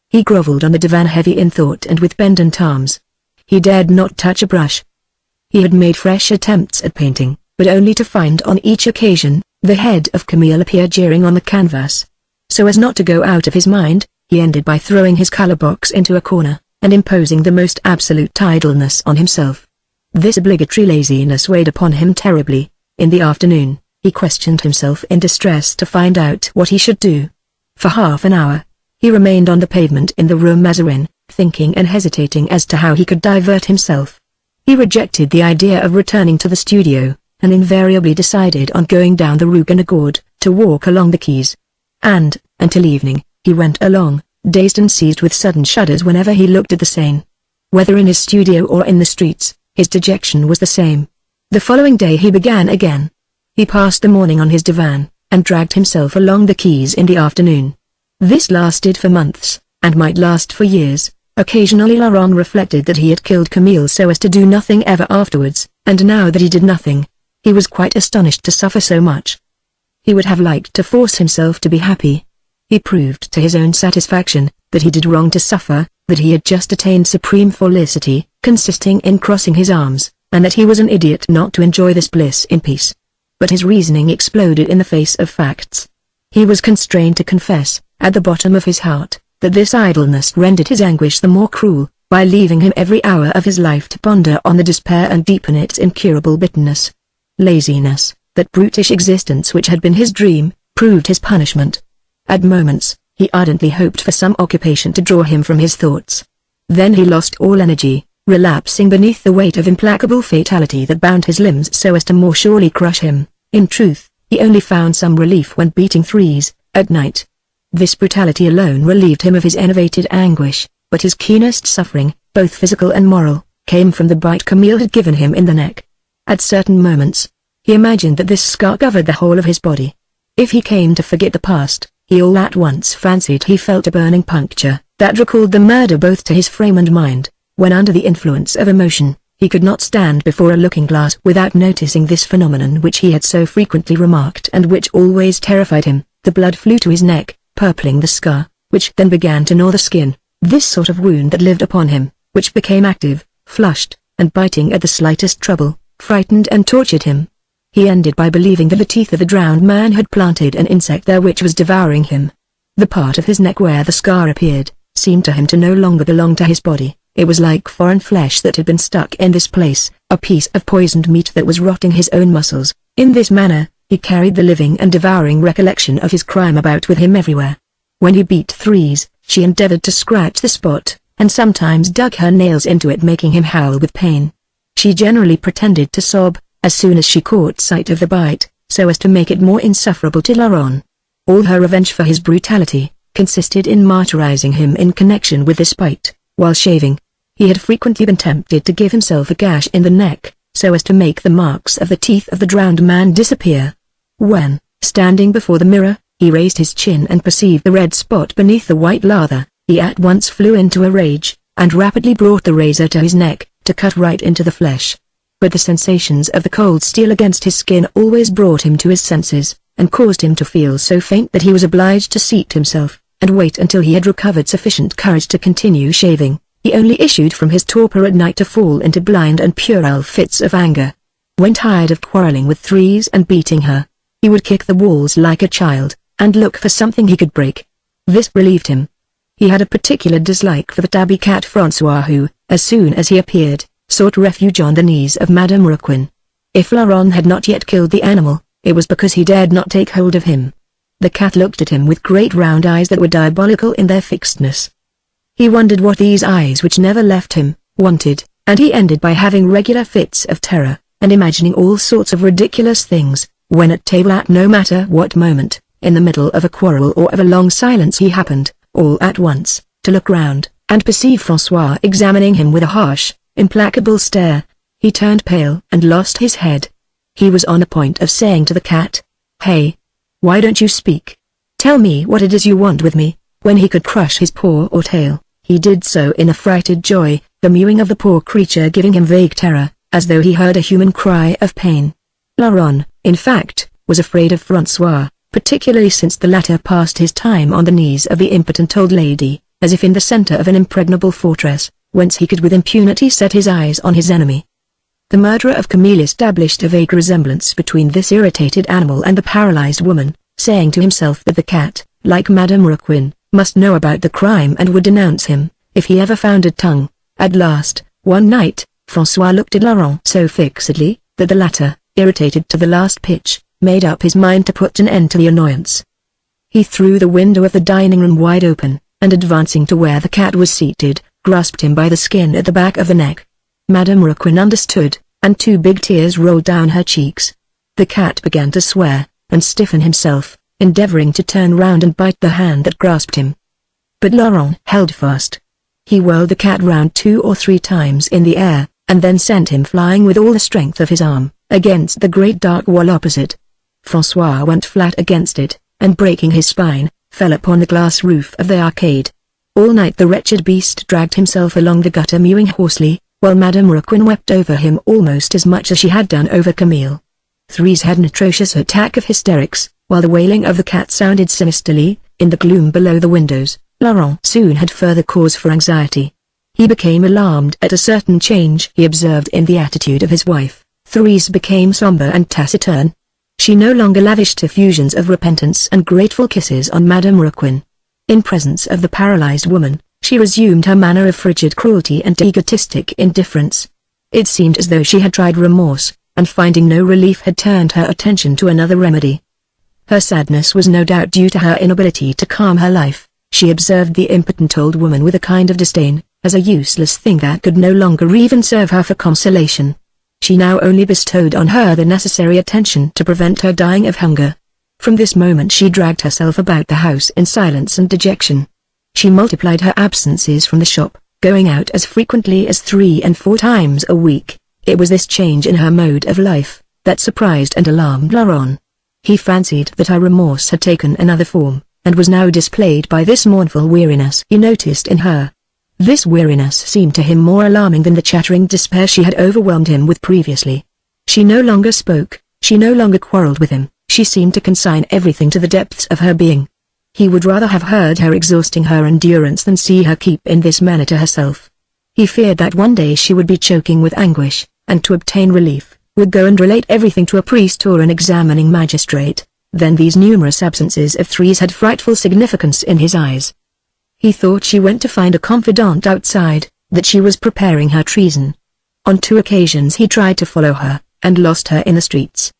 He grovelled on the divan heavy in thought and with bendant arms. He dared not touch a brush. He had made fresh attempts at painting, but only to find on each occasion, the head of Camille appear jeering on the canvas. So as not to go out of his mind, he ended by throwing his colour box into a corner, and imposing the most absolute idleness on himself. This obligatory laziness weighed upon him terribly. In the afternoon, he questioned himself in distress to find out what he should do. For half an hour, he remained on the pavement in the Rue Mazarin, thinking and hesitating as to how he could divert himself. He rejected the idea of returning to the studio, and invariably decided on going down the Rue Guénégaud, to walk along the quays. And, until evening, he went along, dazed and seized with sudden shudders whenever he looked at the Seine. Whether in his studio or in the streets, his dejection was the same. The following day he began again. He passed the morning on his divan, and dragged himself along the quays in the afternoon. This lasted for months, and might last for years. Occasionally Laurent reflected that he had killed Camille so as to do nothing ever afterwards, and now that he did nothing, he was quite astonished to suffer so much. He would have liked to force himself to be happy. He proved to his own satisfaction that he did wrong to suffer, that he had just attained supreme felicity, consisting in crossing his arms, and that he was an idiot not to enjoy this bliss in peace. But his reasoning exploded in the face of facts. He was constrained to confess, at the bottom of his heart, that this idleness rendered his anguish the more cruel, by leaving him every hour of his life to ponder on the despair and deepen its incurable bitterness. Laziness, that brutish existence which had been his dream, proved his punishment. At moments, he ardently hoped for some occupation to draw him from his thoughts. Then he lost all energy, relapsing beneath the weight of implacable fatality that bound his limbs so as to more surely crush him. In truth, he only found some relief when beating threes, at night. This brutality alone relieved him of his enervated anguish, but his keenest suffering, both physical and moral, came from the bite Camille had given him in the neck. At certain moments, he imagined that this scar covered the whole of his body. If he came to forget the past, he all at once fancied he felt a burning puncture, that recalled the murder both to his frame and mind. When under the influence of emotion, he could not stand before a looking-glass without noticing this phenomenon which he had so frequently remarked and which always terrified him. The blood flew to his neck, purpling the scar, which then began to gnaw the skin. This sort of wound that lived upon him, which became active, flushed, and biting at the slightest trouble, frightened and tortured him. He ended by believing that the teeth of the drowned man had planted an insect there which was devouring him. The part of his neck where the scar appeared, seemed to him to no longer belong to his body. It was like foreign flesh that had been stuck in this place, a piece of poisoned meat that was rotting his own muscles. In this manner, he carried the living and devouring recollection of his crime about with him everywhere. When he beat threes, she endeavored to scratch the spot, and sometimes dug her nails into it, making him howl with pain. She generally pretended to sob, as soon as she caught sight of the bite, so as to make it more insufferable to Laurent. All her revenge for his brutality consisted in martyrizing him in connection with this bite. While shaving, he had frequently been tempted to give himself a gash in the neck, so as to make the marks of the teeth of the drowned man disappear. When, standing before the mirror, he raised his chin and perceived the red spot beneath the white lather, he at once flew into a rage, and rapidly brought the razor to his neck, to cut right into the flesh. But the sensations of the cold steel against his skin always brought him to his senses, and caused him to feel so faint that he was obliged to seat himself, and wait until he had recovered sufficient courage to continue shaving. He only issued from his torpor at night to fall into blind and puerile fits of anger. When tired of quarreling with threes and beating her, he would kick the walls like a child, and look for something he could break. This relieved him. He had a particular dislike for the tabby cat François who, as soon as he appeared, sought refuge on the knees of Madame Raquin. If Laurent had not yet killed the animal, it was because he dared not take hold of him. The cat looked at him with great round eyes that were diabolical in their fixedness. He wondered what these eyes which never left him, wanted, and he ended by having regular fits of terror, and imagining all sorts of ridiculous things, when at table at no matter what moment, in the middle of a quarrel or of a long silence he happened, all at once, to look round, and perceive François examining him with a harsh, implacable stare. He turned pale and lost his head. He was on the point of saying to the cat, "Hey, why don't you speak? Tell me what it is you want with me," when he could crush his paw or tail. He did so in affrighted joy, the mewing of the poor creature giving him vague terror, as though he heard a human cry of pain. Laurent, in fact, was afraid of François, particularly since the latter passed his time on the knees of the impotent old lady, as if in the center of an impregnable fortress, whence he could with impunity set his eyes on his enemy. The murderer of Camille established a vague resemblance between this irritated animal and the paralyzed woman, saying to himself that the cat, like Madame Raquin, must know about the crime and would denounce him, if he ever found a tongue. At last, one night, François looked at Laurent so fixedly, that the latter, irritated to the last pitch, made up his mind to put an end to the annoyance. He threw the window of the dining room wide open, and advancing to where the cat was seated, grasped him by the skin at the back of the neck. Madame Raquin understood, and 2 big tears rolled down her cheeks. The cat began to swear, and stiffen himself, endeavoring to turn round and bite the hand that grasped him. But Laurent held fast. He whirled the cat round 2 or 3 times in the air, and then sent him flying with all the strength of his arm, against the great dark wall opposite. François went flat against it, and breaking his spine, fell upon the glass roof of the arcade. All night the wretched beast dragged himself along the gutter mewing hoarsely, while Madame Raquin wept over him almost as much as she had done over Camille. Thérèse had an atrocious attack of hysterics, while the wailing of the cat sounded sinisterly, in the gloom below the windows. Laurent soon had further cause for anxiety. He became alarmed at a certain change he observed in the attitude of his wife. Thérèse became somber and taciturn. She no longer lavished effusions of repentance and grateful kisses on Madame Raquin. In presence of the paralyzed woman, she resumed her manner of frigid cruelty and egotistic indifference. It seemed as though she had tried remorse, and finding no relief had turned her attention to another remedy. Her sadness was no doubt due to her inability to calm her life. She observed the impotent old woman with a kind of disdain, as a useless thing that could no longer even serve her for consolation. She now only bestowed on her the necessary attention to prevent her dying of hunger. From this moment she dragged herself about the house in silence and dejection. She multiplied her absences from the shop, going out as frequently as 3 and 4 times a week. It was this change in her mode of life that surprised and alarmed Laurent. He fancied that her remorse had taken another form, and was now displayed by this mournful weariness he noticed in her. This weariness seemed to him more alarming than the chattering despair she had overwhelmed him with previously. She no longer spoke, she no longer quarreled with him, she seemed to consign everything to the depths of her being. He would rather have heard her exhausting her endurance than see her keep in this manner to herself. He feared that one day she would be choking with anguish, and to obtain relief, would go and relate everything to a priest or an examining magistrate. Then these numerous absences of Thérèse had frightful significance in his eyes. He thought she went to find a confidant outside, that she was preparing her treason. On 2 occasions he tried to follow her, and lost her in the streets.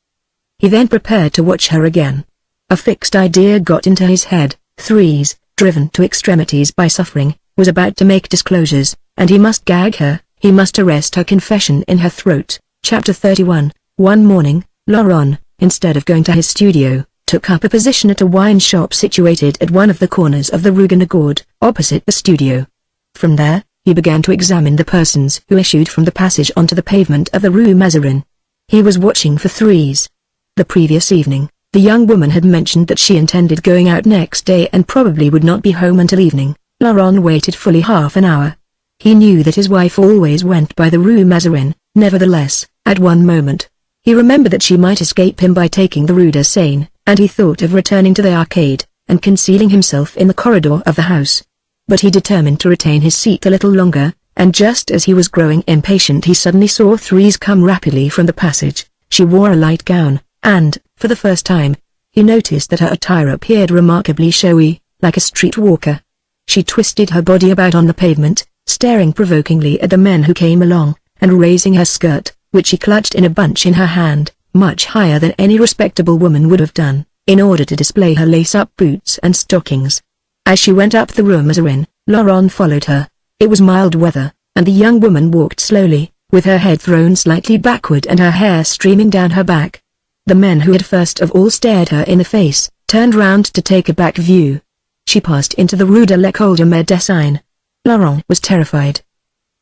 He then prepared to watch her again. A fixed idea got into his head. Thérèse, driven to extremities by suffering, was about to make disclosures, and he must gag her, he must arrest her confession in her throat. Chapter 31. One morning, Laurent, instead of going to his studio, took up a position at a wine shop situated at one of the corners of the Rue Guénégaud, opposite the studio. From there, he began to examine the persons who issued from the passage onto the pavement of the Rue Mazarin. He was watching for Thérèse. The previous evening, the young woman had mentioned that she intended going out next day and probably would not be home until evening. Laurent waited fully half an hour. He knew that his wife always went by the Rue Mazarin. Nevertheless, at one moment, he remembered that she might escape him by taking the Rue de Seine, and he thought of returning to the arcade, and concealing himself in the corridor of the house. But he determined to retain his seat a little longer, and just as he was growing impatient he suddenly saw Thérèse come rapidly from the passage. She wore a light gown, and, for the first time, he noticed that her attire appeared remarkably showy, like a street walker. She twisted her body about on the pavement, staring provokingly at the men who came along, and raising her skirt, which she clutched in a bunch in her hand, much higher than any respectable woman would have done, in order to display her lace-up boots and stockings. As she went up the Rue Mazarin, Laurent followed her. It was mild weather, and the young woman walked slowly, with her head thrown slightly backward and her hair streaming down her back. The men who had first of all stared her in the face, turned round to take a back view. She passed into the Rue de l'École de Médecine. Laurent was terrified.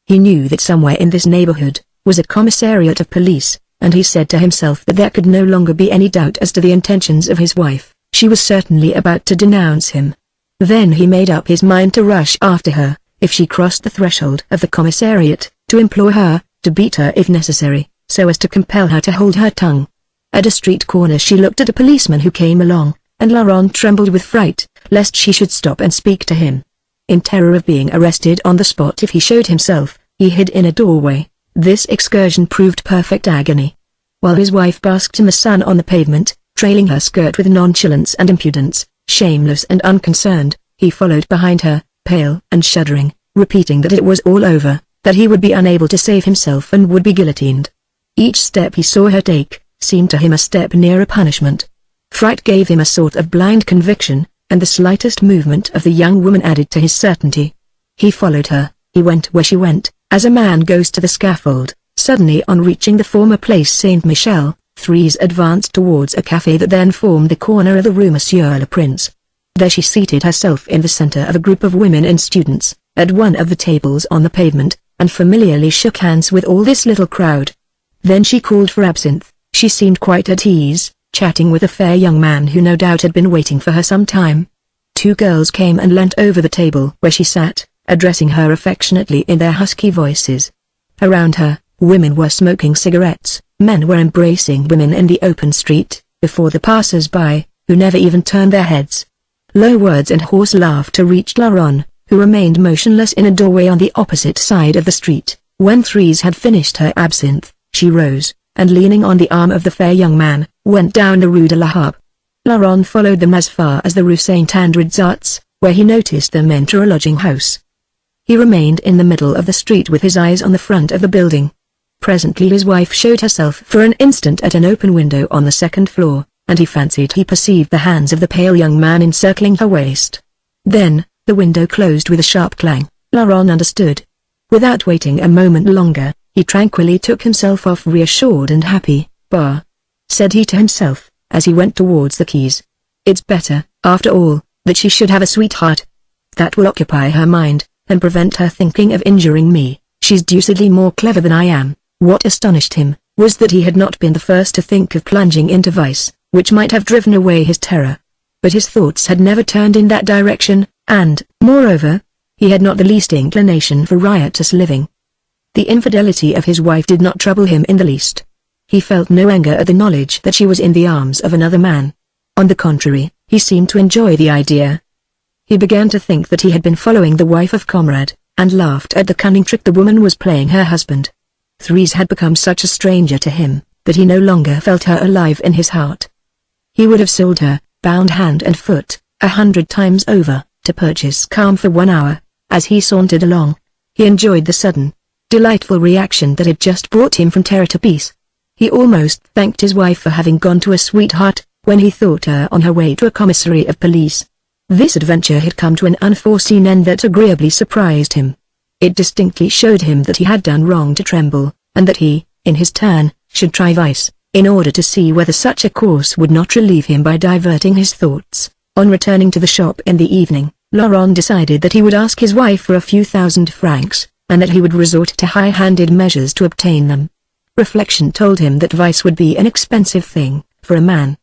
He knew that somewhere in this neighborhood was a commissariat of police, and he said to himself that there could no longer be any doubt as to the intentions of his wife. She was certainly about to denounce him. Then he made up his mind to rush after her, if she crossed the threshold of the commissariat, to implore her, to beat her if necessary, so as to compel her to hold her tongue. At a street corner she looked at a policeman who came along, and Laurent trembled with fright, lest she should stop and speak to him. In terror of being arrested on the spot if he showed himself, he hid in a doorway. This excursion proved perfect agony. While his wife basked in the sun on the pavement, trailing her skirt with nonchalance and impudence, shameless and unconcerned, he followed behind her, pale and shuddering, repeating that it was all over, that he would be unable to save himself and would be guillotined. Each step he saw her take, seemed to him a step nearer punishment. Fright gave him a sort of blind conviction, and the slightest movement of the young woman added to his certainty. He followed her. He went where she went, as a man goes to the scaffold. Suddenly, on reaching the former place Saint-Michel, Thérèse advanced towards a café that then formed the corner of the rue Monsieur le Prince. There she seated herself in the center of a group of women and students, at one of the tables on the pavement, and familiarly shook hands with all this little crowd. Then she called for absinthe. She seemed quite at ease, chatting with a fair young man who no doubt had been waiting for her some time. Two girls came and leant over the table where she sat, addressing her affectionately in their husky voices. Around her, women were smoking cigarettes, men were embracing women in the open street, before the passers-by, who never even turned their heads. Low words and hoarse laughter reached Laurent, who remained motionless in a doorway on the opposite side of the street. When Thérèse had finished her absinthe, she rose, and leaning on the arm of the fair young man, went down the rue de la Harpe. Laurent followed them as far as the rue Saint-André-Arts, where he noticed them enter a lodging house. He remained in the middle of the street with his eyes on the front of the building. Presently his wife showed herself for an instant at an open window on the second floor, and he fancied he perceived the hands of the pale young man encircling her waist. Then, the window closed with a sharp clang. Laurent understood. Without waiting a moment longer, he tranquilly took himself off reassured and happy. "Bah," said he to himself, as he went towards the quays. "It's better, after all, that she should have a sweetheart. That will occupy her mind, and prevent her thinking of injuring me. She's deucedly more clever than I am." What astonished him, was that he had not been the first to think of plunging into vice, which might have driven away his terror. But his thoughts had never turned in that direction, and, moreover, he had not the least inclination for riotous living. The infidelity of his wife did not trouble him in the least. He felt no anger at the knowledge that she was in the arms of another man. On the contrary, he seemed to enjoy the idea. He began to think that he had been following the wife of Comrade, and laughed at the cunning trick the woman was playing her husband. Thérèse had become such a stranger to him, that he no longer felt her alive in his heart. He would have sold her, bound hand and foot, 100 times over, to purchase calm for 1 hour. As he sauntered along, he enjoyed the sudden, delightful reaction that had just brought him from terror to peace. He almost thanked his wife for having gone to a sweetheart, when he thought her on her way to a commissary of police. This adventure had come to an unforeseen end that agreeably surprised him. It distinctly showed him that he had done wrong to tremble, and that he, in his turn, should try vice, in order to see whether such a course would not relieve him by diverting his thoughts. On returning to the shop in the evening, Laurent decided that he would ask his wife for a few thousand francs, and that he would resort to high-handed measures to obtain them. Reflection told him that vice would be an expensive thing, for a man.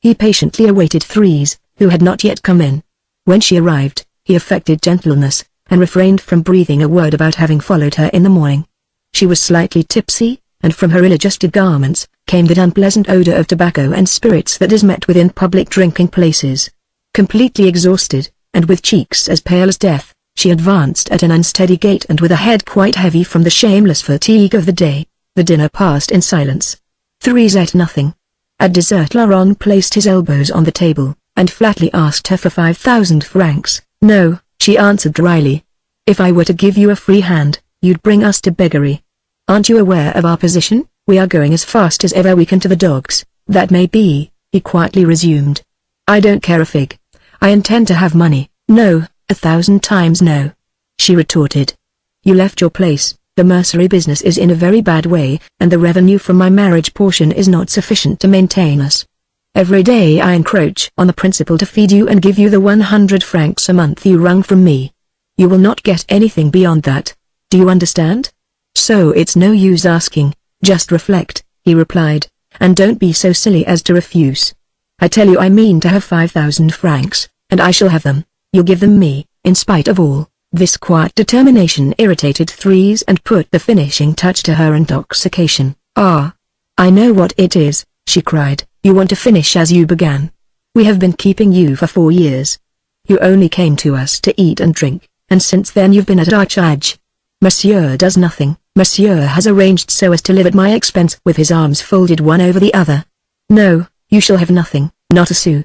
He patiently awaited Thérèse, who had not yet come in. When she arrived, he affected gentleness, and refrained from breathing a word about having followed her in the morning. She was slightly tipsy, and from her ill-adjusted garments, came that unpleasant odor of tobacco and spirits that is met with in public drinking places. Completely exhausted, and with cheeks as pale as death, she advanced at an unsteady gait and with a head quite heavy from the shameless fatigue of the day. The dinner passed in silence. Thérèse ate nothing. At dessert Laurent placed his elbows on the table, and flatly asked her for 5,000 francs. "No," she answered dryly. "If I were to give you a free hand, you'd bring us to beggary. Aren't you aware of our position? We are going as fast as ever we can to the dogs." "That may be," he quietly resumed. "I don't care a fig. I intend to have money." "No, 1,000 times no," she retorted. "You left your place, the mercery business is in a very bad way, and the revenue from my marriage portion is not sufficient to maintain us. Every day I encroach on the principle to feed you and give you the 100 francs a month you wrung from me. You will not get anything beyond that. Do you understand? So it's no use asking, just reflect," he replied, "and don't be so silly as to refuse. I tell you I mean to have 5,000 francs, and I shall have them. You'll give them me, in spite of all." This quiet determination irritated Thérèse and put the finishing touch to her intoxication. "Ah! I know what it is," she cried. "You want to finish as you began. We have been keeping you for 4 years. You only came to us to eat and drink, and since then you've been at our charge. Monsieur does nothing. Monsieur has arranged so as to live at my expense with his arms folded one over the other. No, you shall have nothing, not a sou.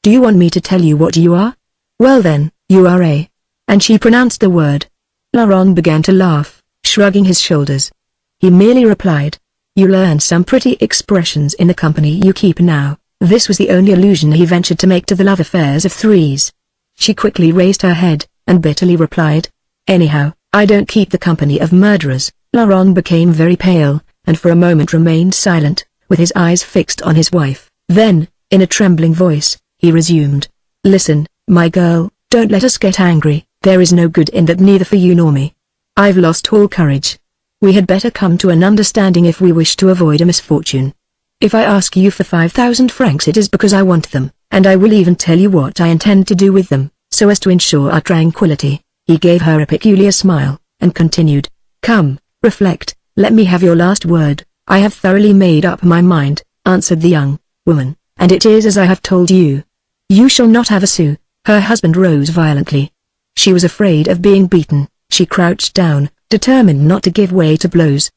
Do you want me to tell you what you are? Well then, you are a..." And she pronounced the word. Laurent began to laugh, shrugging his shoulders. He merely replied, You learn some pretty expressions in the company you keep now. This was the only allusion he ventured to make to the love affairs of Thérèse. She quickly raised her head, and bitterly replied, "Anyhow, I don't keep the company of murderers." Laurent became very pale, and for a moment remained silent, with his eyes fixed on his wife. Then, in a trembling voice, he resumed, "Listen, my girl, don't let us get angry. There is no good in that, neither for you nor me. I've lost all courage. We had better come to an understanding if we wish to avoid a misfortune. If I ask you for 5,000 francs, it is because I want them, and I will even tell you what I intend to do with them, so as to ensure our tranquility." He gave her a peculiar smile, and continued, "Come, reflect, let me have your last word." "I have thoroughly made up my mind," answered the young woman, "and it is as I have told you. You shall not have a sou." Her husband rose violently. She was afraid of being beaten. She crouched down, determined not to give way to blows.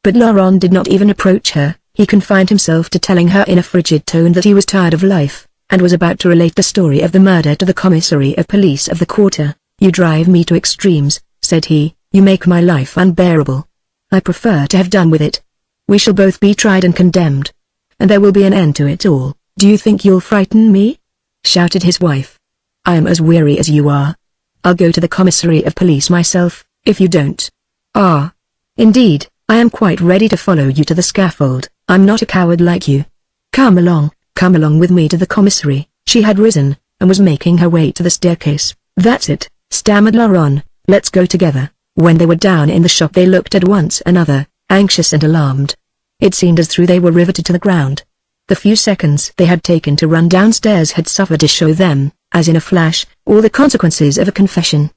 But Laurent did not even approach her. He confined himself to telling her in a frigid tone that he was tired of life, and was about to relate the story of the murder to the commissary of police of the quarter. "You drive me to extremes," said he. "You make my life unbearable. I prefer to have done with it. We shall both be tried and condemned, and there will be an end to it all." "Do you think you'll frighten me?" shouted his wife. "I am as weary as you are. I'll go to the commissary of police myself, if you don't." "Ah. Indeed, I am quite ready to follow you to the scaffold. I'm not a coward like you. Come along with me to the commissary." She had risen, and was making her way to the staircase. "That's it," stammered Laurent, "let's go together." When they were down in the shop they looked at one another, anxious and alarmed. It seemed as though they were riveted to the ground. The few seconds they had taken to run downstairs had suffered to show them, as in a flash, all the consequences of a confession.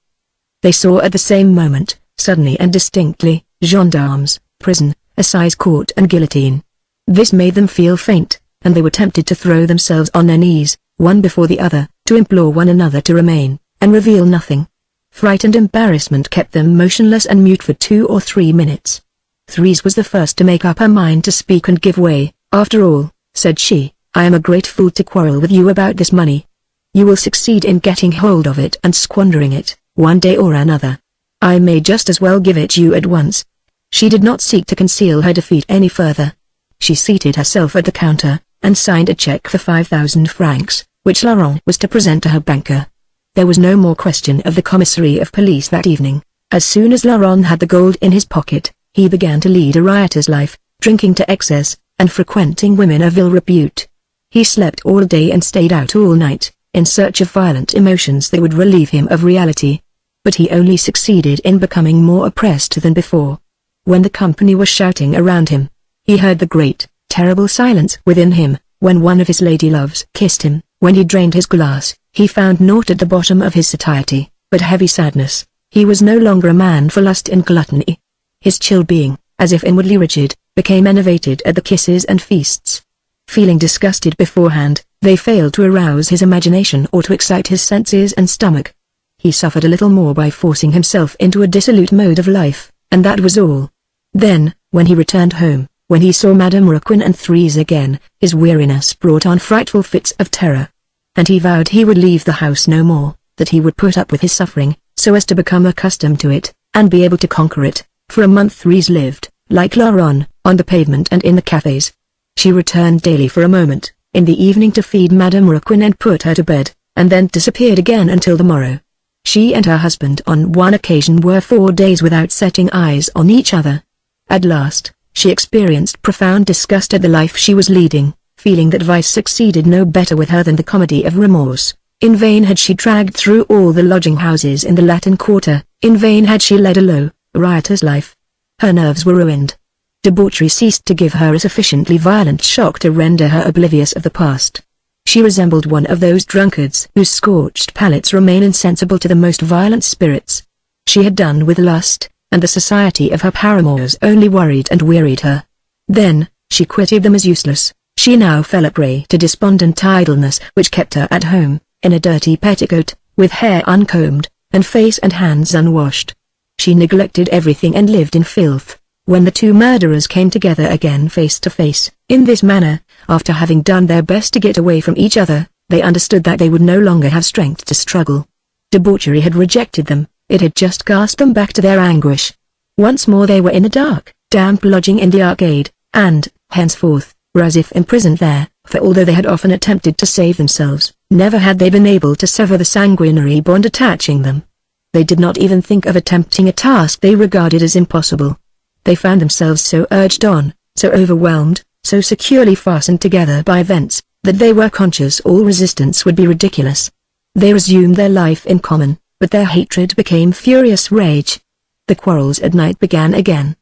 They saw at the same moment, suddenly and distinctly, gendarmes, prison, assize court and guillotine. This made them feel faint, and they were tempted to throw themselves on their knees, one before the other, to implore one another to remain, and reveal nothing. Fright and embarrassment kept them motionless and mute for 2 or 3 minutes. Thérèse was the first to make up her mind to speak and give way. "After all," said she, "I am a great fool to quarrel with you about this money. You will succeed in getting hold of it and squandering it, one day or another. I may just as well give it you at once." She did not seek to conceal her defeat any further. She seated herself at the counter, and signed a check for 5,000 francs, which Laurent was to present to her banker. There was no more question of the commissary of police that evening. As soon as Laurent had the gold in his pocket, he began to lead a riotous life, drinking to excess, and frequenting women of ill repute. He slept all day and stayed out all night, in search of violent emotions that would relieve him of reality. But he only succeeded in becoming more oppressed than before. When the company was shouting around him, he heard the great, terrible silence within him. When one of his lady loves kissed him, when he drained his glass, he found naught at the bottom of his satiety, but heavy sadness. He was no longer a man for lust and gluttony. His chill being, as if inwardly rigid, became enervated at the kisses and feasts. Feeling disgusted beforehand, they failed to arouse his imagination or to excite his senses and stomach. He suffered a little more by forcing himself into a dissolute mode of life, and that was all. Then, when he returned home, when he saw Madame Raquin and Thérèse again, his weariness brought on frightful fits of terror. And he vowed he would leave the house no more, that he would put up with his suffering, so as to become accustomed to it, and be able to conquer it. For a month Thérèse lived, like Laurent, on the pavement and in the cafés. She returned daily for a moment, in the evening to feed Madame Raquin and put her to bed, and then disappeared again until the morrow. She and her husband on one occasion were 4 days without setting eyes on each other. At last, she experienced profound disgust at the life she was leading, feeling that vice succeeded no better with her than the comedy of remorse. In vain had she dragged through all the lodging houses in the Latin Quarter, in vain had she led a low, riotous life. Her nerves were ruined. Debauchery ceased to give her a sufficiently violent shock to render her oblivious of the past. She resembled one of those drunkards whose scorched palates remain insensible to the most violent spirits. She had done with lust, and the society of her paramours only worried and wearied her. Then, she quitted them as useless. She now fell a prey to despondent idleness which kept her at home, in a dirty petticoat, with hair uncombed, and face and hands unwashed. She neglected everything and lived in filth. When the two murderers came together again face to face, in this manner, after having done their best to get away from each other, they understood that they would no longer have strength to struggle. Debauchery had rejected them, it had just cast them back to their anguish. Once more they were in a dark, damp lodging in the arcade, and, henceforth, were as if imprisoned there, for although they had often attempted to save themselves, never had they been able to sever the sanguinary bond attaching them. They did not even think of attempting a task they regarded as impossible. They found themselves so urged on, so overwhelmed, so securely fastened together by events, that they were conscious all resistance would be ridiculous. They resumed their life in common, but their hatred became furious rage. The quarrels at night began again.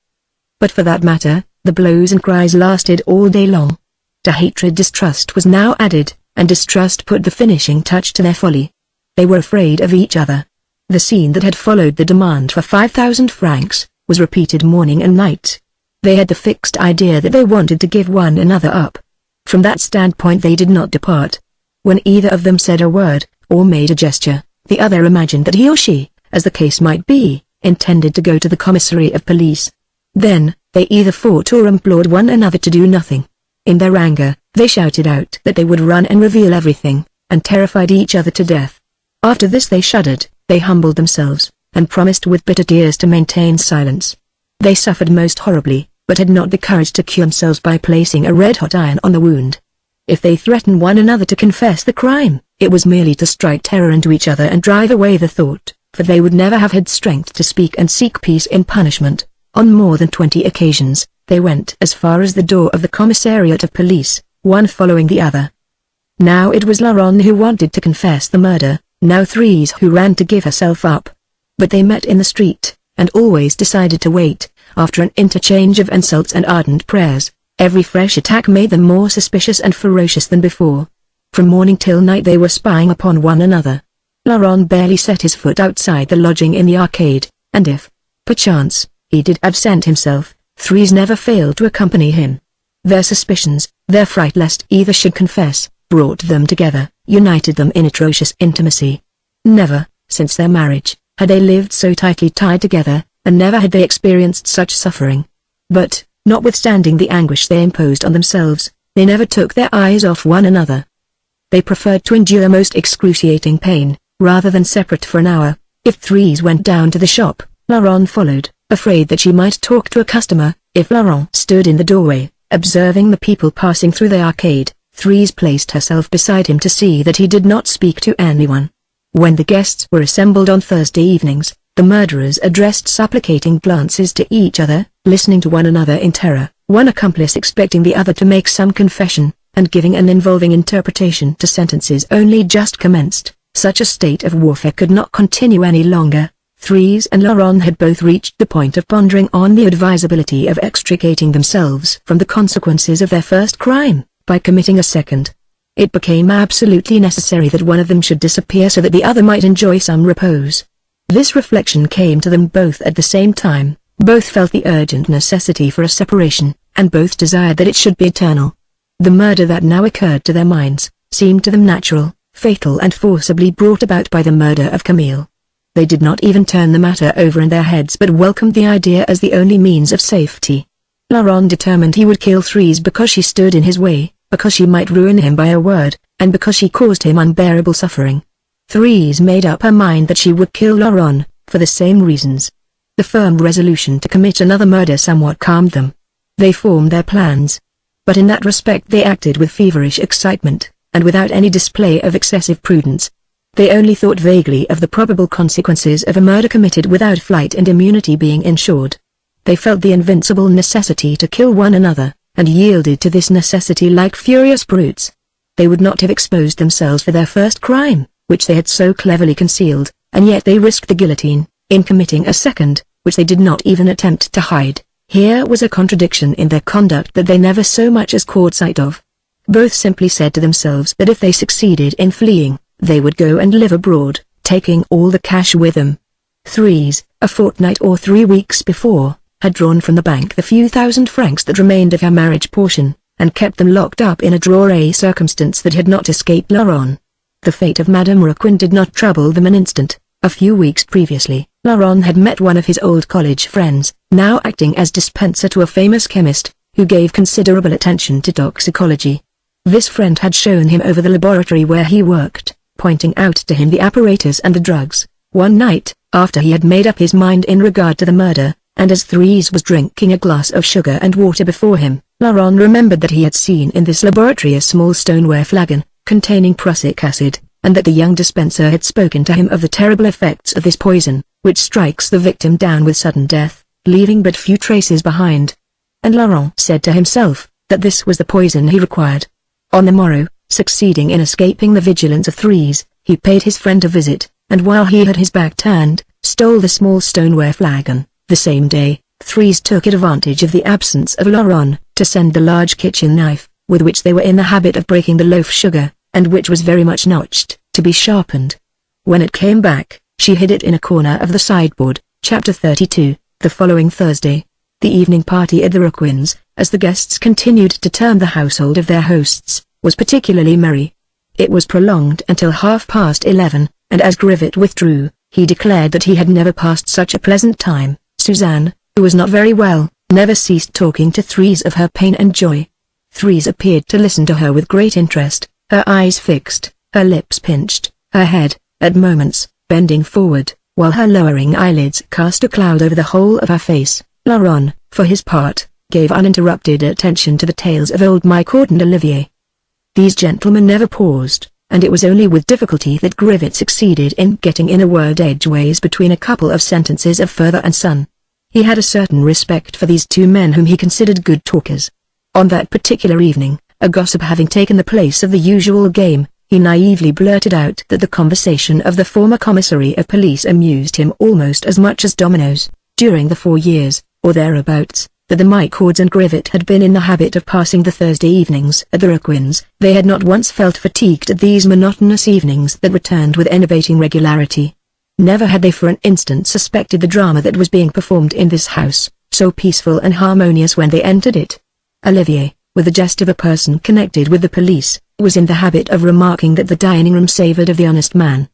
But for that matter, the blows and cries lasted all day long. To hatred distrust was now added, and distrust put the finishing touch to their folly. They were afraid of each other. The scene that had followed the demand for 5,000 francs, was repeated morning and night. They had the fixed idea that they wanted to give one another up. From that standpoint they did not depart. When either of them said a word, or made a gesture, the other imagined that he or she, as the case might be, intended to go to the commissary of police. Then, they either fought or implored one another to do nothing. In their anger, they shouted out that they would run and reveal everything, and terrified each other to death. After this they shuddered, they humbled themselves, and promised with bitter tears to maintain silence. They suffered most horribly, but had not the courage to cure themselves by placing a red-hot iron on the wound. If they threatened one another to confess the crime, it was merely to strike terror into each other and drive away the thought, for they would never have had strength to speak and seek peace in punishment. On more than 20 occasions, they went as far as the door of the commissariat of police, one following the other. Now it was Laurent who wanted to confess the murder, now Thérèse who ran to give herself up. But they met in the street, and always decided to wait. After an interchange of insults and ardent prayers, every fresh attack made them more suspicious and ferocious than before. From morning till night they were spying upon one another. Laurent barely set his foot outside the lodging in the arcade, and if, perchance, he did absent himself, Thérèse never failed to accompany him. Their suspicions, their fright lest either should confess, brought them together, united them in atrocious intimacy. Never, since their marriage, had they lived so tightly tied together, and never had they experienced such suffering. But, notwithstanding the anguish they imposed on themselves, they never took their eyes off one another. They preferred to endure most excruciating pain, rather than separate for an hour. If Thérèse went down to the shop, Laurent followed, afraid that she might talk to a customer. If Laurent stood in the doorway, observing the people passing through the arcade, Thérèse placed herself beside him to see that he did not speak to anyone. When the guests were assembled on Thursday evenings, the murderers addressed supplicating glances to each other, listening to one another in terror, one accomplice expecting the other to make some confession, and giving an involving interpretation to sentences only just commenced. Such a state of warfare could not continue any longer. Thérèse and Laurent had both reached the point of pondering on the advisability of extricating themselves from the consequences of their first crime, by committing a second. It became absolutely necessary that one of them should disappear so that the other might enjoy some repose. This reflection came to them both at the same time, both felt the urgent necessity for a separation, and both desired that it should be eternal. The murder that now occurred to their minds, seemed to them natural, fatal and forcibly brought about by the murder of Camille. They did not even turn the matter over in their heads but welcomed the idea as the only means of safety. Laurent determined he would kill Thérèse because she stood in his way, because she might ruin him by a word, and because she caused him unbearable suffering. Thérèse made up her mind that she would kill Laurent, for the same reasons. The firm resolution to commit another murder somewhat calmed them. They formed their plans. But in that respect they acted with feverish excitement, and without any display of excessive prudence. They only thought vaguely of the probable consequences of a murder committed without flight and immunity being ensured. They felt the invincible necessity to kill one another, and yielded to this necessity like furious brutes. They would not have exposed themselves for their first crime, which they had so cleverly concealed, and yet they risked the guillotine, in committing a second, which they did not even attempt to hide. Here was a contradiction in their conduct that they never so much as caught sight of. Both simply said to themselves that if they succeeded in fleeing, they would go and live abroad, taking all the cash with them. Thérèse, a fortnight or 3 weeks before, had drawn from the bank the few thousand francs that remained of her marriage portion, and kept them locked up in a drawer, a circumstance that had not escaped Laurent. The fate of Madame Raquin did not trouble them an instant. A few weeks previously, Laurent had met one of his old college friends, now acting as dispenser to a famous chemist, who gave considerable attention to toxicology. This friend had shown him over the laboratory where he worked, pointing out to him the apparatus and the drugs. One night, after he had made up his mind in regard to the murder, and as Thérèse was drinking a glass of sugar and water before him, Laurent remembered that he had seen in this laboratory a small stoneware flagon, containing prussic acid, and that the young dispenser had spoken to him of the terrible effects of this poison, which strikes the victim down with sudden death, leaving but few traces behind. And Laurent said to himself, that this was the poison he required. On the morrow, succeeding in escaping the vigilance of Thérèse, he paid his friend a visit, and while he had his back turned, stole the small stoneware flagon. The same day, Thérèse took advantage of the absence of Laurent, to send the large kitchen knife, with which they were in the habit of breaking the loaf sugar, and which was very much notched, to be sharpened. When it came back, she hid it in a corner of the sideboard. Chapter 32. The following Thursday, the evening party at the Raquins, as the guests continued to term the household of their hosts, was particularly merry. It was prolonged until 11:30, and as Grivet withdrew, he declared that he had never passed such a pleasant time. Suzanne, who was not very well, never ceased talking to Thérèse of her pain and joy. Thérèse appeared to listen to her with great interest, her eyes fixed, her lips pinched, her head, at moments, bending forward, while her lowering eyelids cast a cloud over the whole of her face. Laurent, for his part, gave uninterrupted attention to the tales of old Michaud and Olivier. These gentlemen never paused, and it was only with difficulty that Grivet succeeded in getting in a word edgeways between a couple of sentences of father and son. He had a certain respect for these two men whom he considered good talkers. On that particular evening, a gossip having taken the place of the usual game, he naively blurted out that the conversation of the former commissary of police amused him almost as much as dominoes. During the 4 years, or thereabouts, that the Micauds and Grivet had been in the habit of passing the Thursday evenings at the Raquins, they had not once felt fatigued at these monotonous evenings that returned with enervating regularity. Never had they for an instant suspected the drama that was being performed in this house, so peaceful and harmonious when they entered it. Olivier, with the jest of a person connected with the police, was in the habit of remarking that the dining-room savoured of the honest man.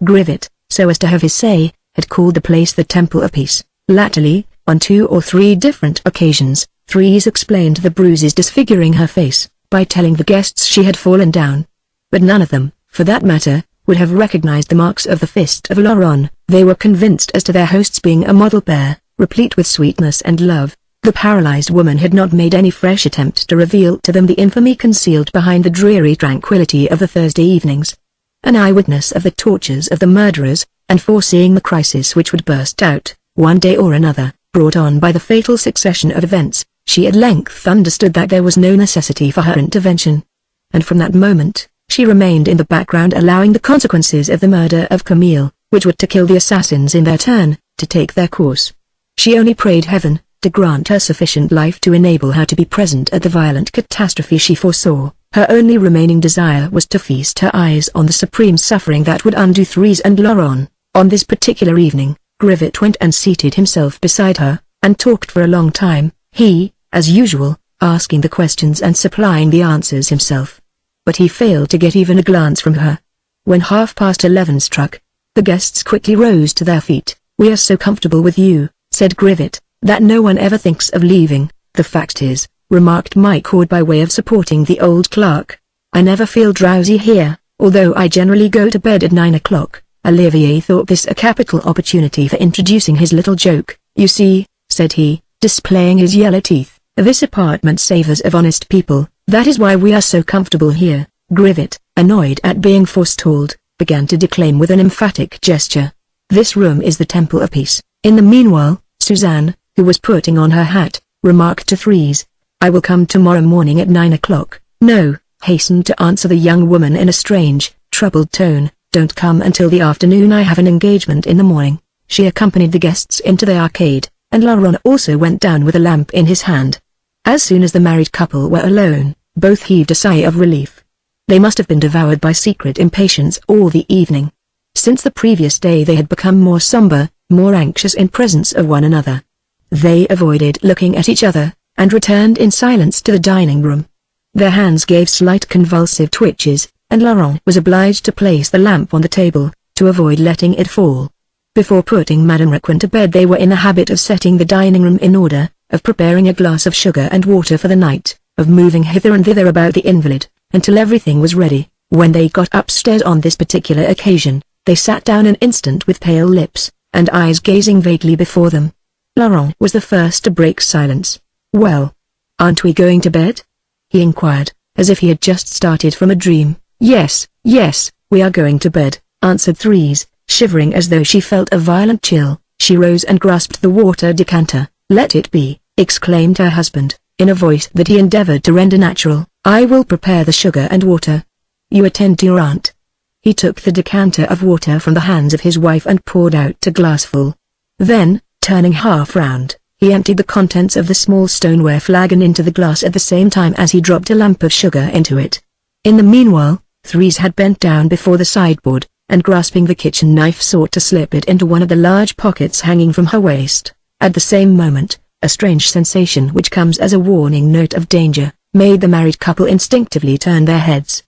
Grivet, so as to have his say, had called the place the Temple of Peace. Latterly, on 2 or 3 different occasions, Thérèse explained the bruises disfiguring her face, by telling the guests she had fallen down. But none of them, for that matter, would have recognized the marks of the fist of Laurent. They were convinced as to their host's being a model pair, replete with sweetness and love. The paralyzed woman had not made any fresh attempt to reveal to them the infamy concealed behind the dreary tranquility of the Thursday evenings. An eyewitness of the tortures of the murderers, and foreseeing the crisis which would burst out, one day or another, brought on by the fatal succession of events, she at length understood that there was no necessity for her intervention. And from that moment, she remained in the background, allowing the consequences of the murder of Camille, which were to kill the assassins in their turn, to take their course. She only prayed heaven to grant her sufficient life to enable her to be present at the violent catastrophe she foresaw. Her only remaining desire was to feast her eyes on the supreme suffering that would undo Thérèse and Laurent. On this particular evening, Grivet went and seated himself beside her, and talked for a long time, he, as usual, asking the questions and supplying the answers himself. But he failed to get even a glance from her. When 11:30 struck, the guests quickly rose to their feet. "We are so comfortable with you," said Grivet, "that no one ever thinks of leaving." "The fact is," remarked Michaud by way of supporting the old clerk, "I never feel drowsy here, although I generally go to bed at 9 o'clock. Olivier thought this a capital opportunity for introducing his little joke. "You see," said he, displaying his yellow teeth, "this apartment savours of honest people, that is why we are so comfortable here." Grivet, annoyed at being forestalled, began to declaim with an emphatic gesture. "This room is the Temple of Peace." In the meanwhile, Suzanne, who was putting on her hat, remarked to Thérèse, "I will come tomorrow morning at 9 o'clock. "No," hastened to answer the young woman in a strange, troubled tone, "don't come until the afternoon. I have an engagement in the morning." She accompanied the guests into the arcade, and Laurent also went down with a lamp in his hand. As soon as the married couple were alone, both heaved a sigh of relief. They must have been devoured by secret impatience all the evening. Since the previous day they had become more somber, more anxious in presence of one another. They avoided looking at each other, and returned in silence to the dining room. Their hands gave slight convulsive twitches, and Laurent was obliged to place the lamp on the table, to avoid letting it fall. Before putting Madame Raquin to bed they were in the habit of setting the dining room in order, of preparing a glass of sugar and water for the night, of moving hither and thither about the invalid, until everything was ready. When they got upstairs on this particular occasion, they sat down an instant with pale lips, and eyes gazing vaguely before them. Laurent was the first to break silence. "Well," "Aren't we going to bed?" he inquired, as if he had just started from a dream. "Yes, yes, we are going to bed," answered Thérèse, shivering as though she felt a violent chill. She rose and grasped the water decanter. "Let it be," exclaimed her husband, in a voice that he endeavored to render natural. "I will prepare the sugar and water. You attend to your aunt." He took the decanter of water from the hands of his wife and poured out a glassful. Then, turning half round, he emptied the contents of the small stoneware flagon into the glass at the same time as he dropped a lump of sugar into it. In the meanwhile, Thérèse had bent down before the sideboard, and grasping the kitchen knife sought to slip it into one of the large pockets hanging from her waist. At the same moment, a strange sensation which comes as a warning note of danger, made the married couple instinctively turn their heads.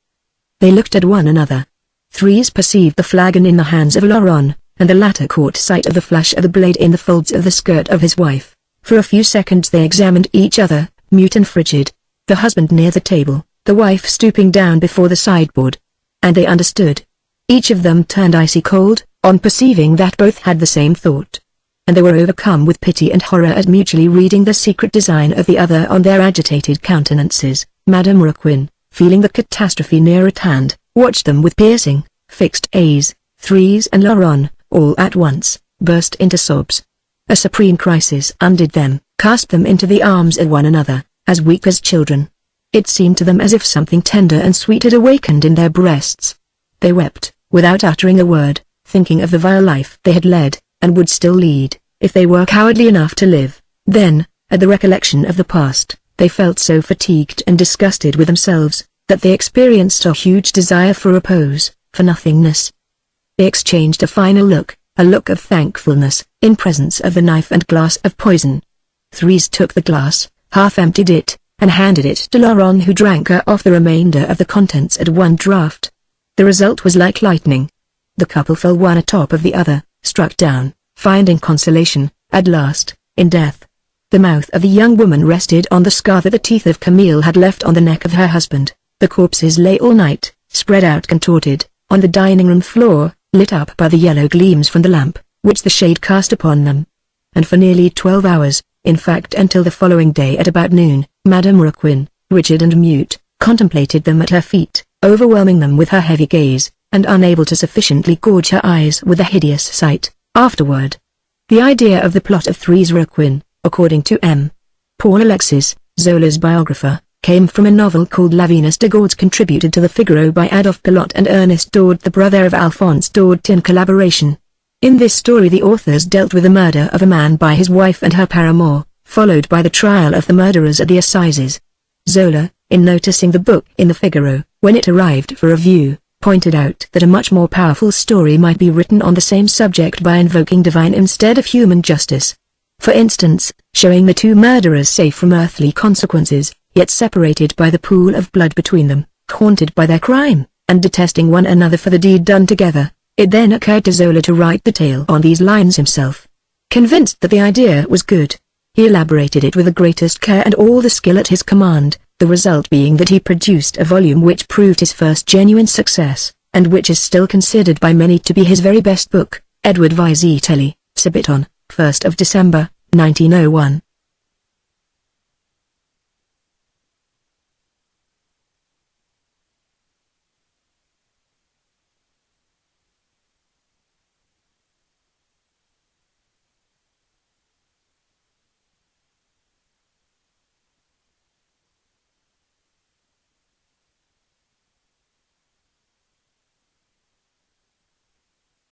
They looked at one another. Thérèse perceived the flagon in the hands of Laurent, and the latter caught sight of the flash of the blade in the folds of the skirt of his wife. For a few seconds they examined each other, mute and frigid, the husband near the table, the wife stooping down before the sideboard. And they understood. Each of them turned icy cold, on perceiving that both had the same thought. And they were overcome with pity and horror at mutually reading the secret design of the other on their agitated countenances. Madame Raquin, feeling the catastrophe near at hand, watched them with piercing, fixed gaze. Thérèse and Laurent, all at once, burst into sobs. A supreme crisis undid them, cast them into the arms of one another, as weak as children. It seemed to them as if something tender and sweet had awakened in their breasts. They wept, without uttering a word, thinking of the vile life they had led, and would still lead, if they were cowardly enough to live. Then, at the recollection of the past, they felt so fatigued and disgusted with themselves, that they experienced a huge desire for repose, for nothingness. They exchanged a final look, a look of thankfulness, in presence of the knife and glass of poison. Thérèse took the glass, half emptied it, and handed it to Laurent, who drank off the remainder of the contents at one draught. The result was like lightning. The couple fell one atop of the other, struck down, finding consolation, at last, in death. The mouth of the young woman rested on the scar that the teeth of Camille had left on the neck of her husband. The corpses lay all night, spread out contorted, on the dining room floor, lit up by the yellow gleams from the lamp, which the shade cast upon them. And for nearly 12 hours, in fact until the following day at about noon, Madame Raquin, rigid and mute, contemplated them at her feet, overwhelming them with her heavy gaze, and unable to sufficiently gorge her eyes with the hideous sight. Afterward, the idea of the plot of Thérèse Raquin, according to M. Paul Alexis, Zola's biographer, came from a novel called La Venus de Gauds, contributed to the Figaro by Adolphe Pilot and Ernest Daudet, the brother of Alphonse Daudet, in collaboration. In this story the authors dealt with the murder of a man by his wife and her paramour, followed by the trial of the murderers at the assizes. Zola, in noticing the book in the Figaro, when it arrived for review, pointed out that a much more powerful story might be written on the same subject by invoking divine instead of human justice. For instance, showing the two murderers safe from earthly consequences, yet separated by the pool of blood between them, haunted by their crime, and detesting one another for the deed done together. It then occurred to Zola to write the tale on these lines himself. Convinced that the idea was good, he elaborated it with the greatest care and all the skill at his command, the result being that he produced a volume which proved his first genuine success, and which is still considered by many to be his very best book. Edward Vizetelly, Surbiton, 1st of December, 1901.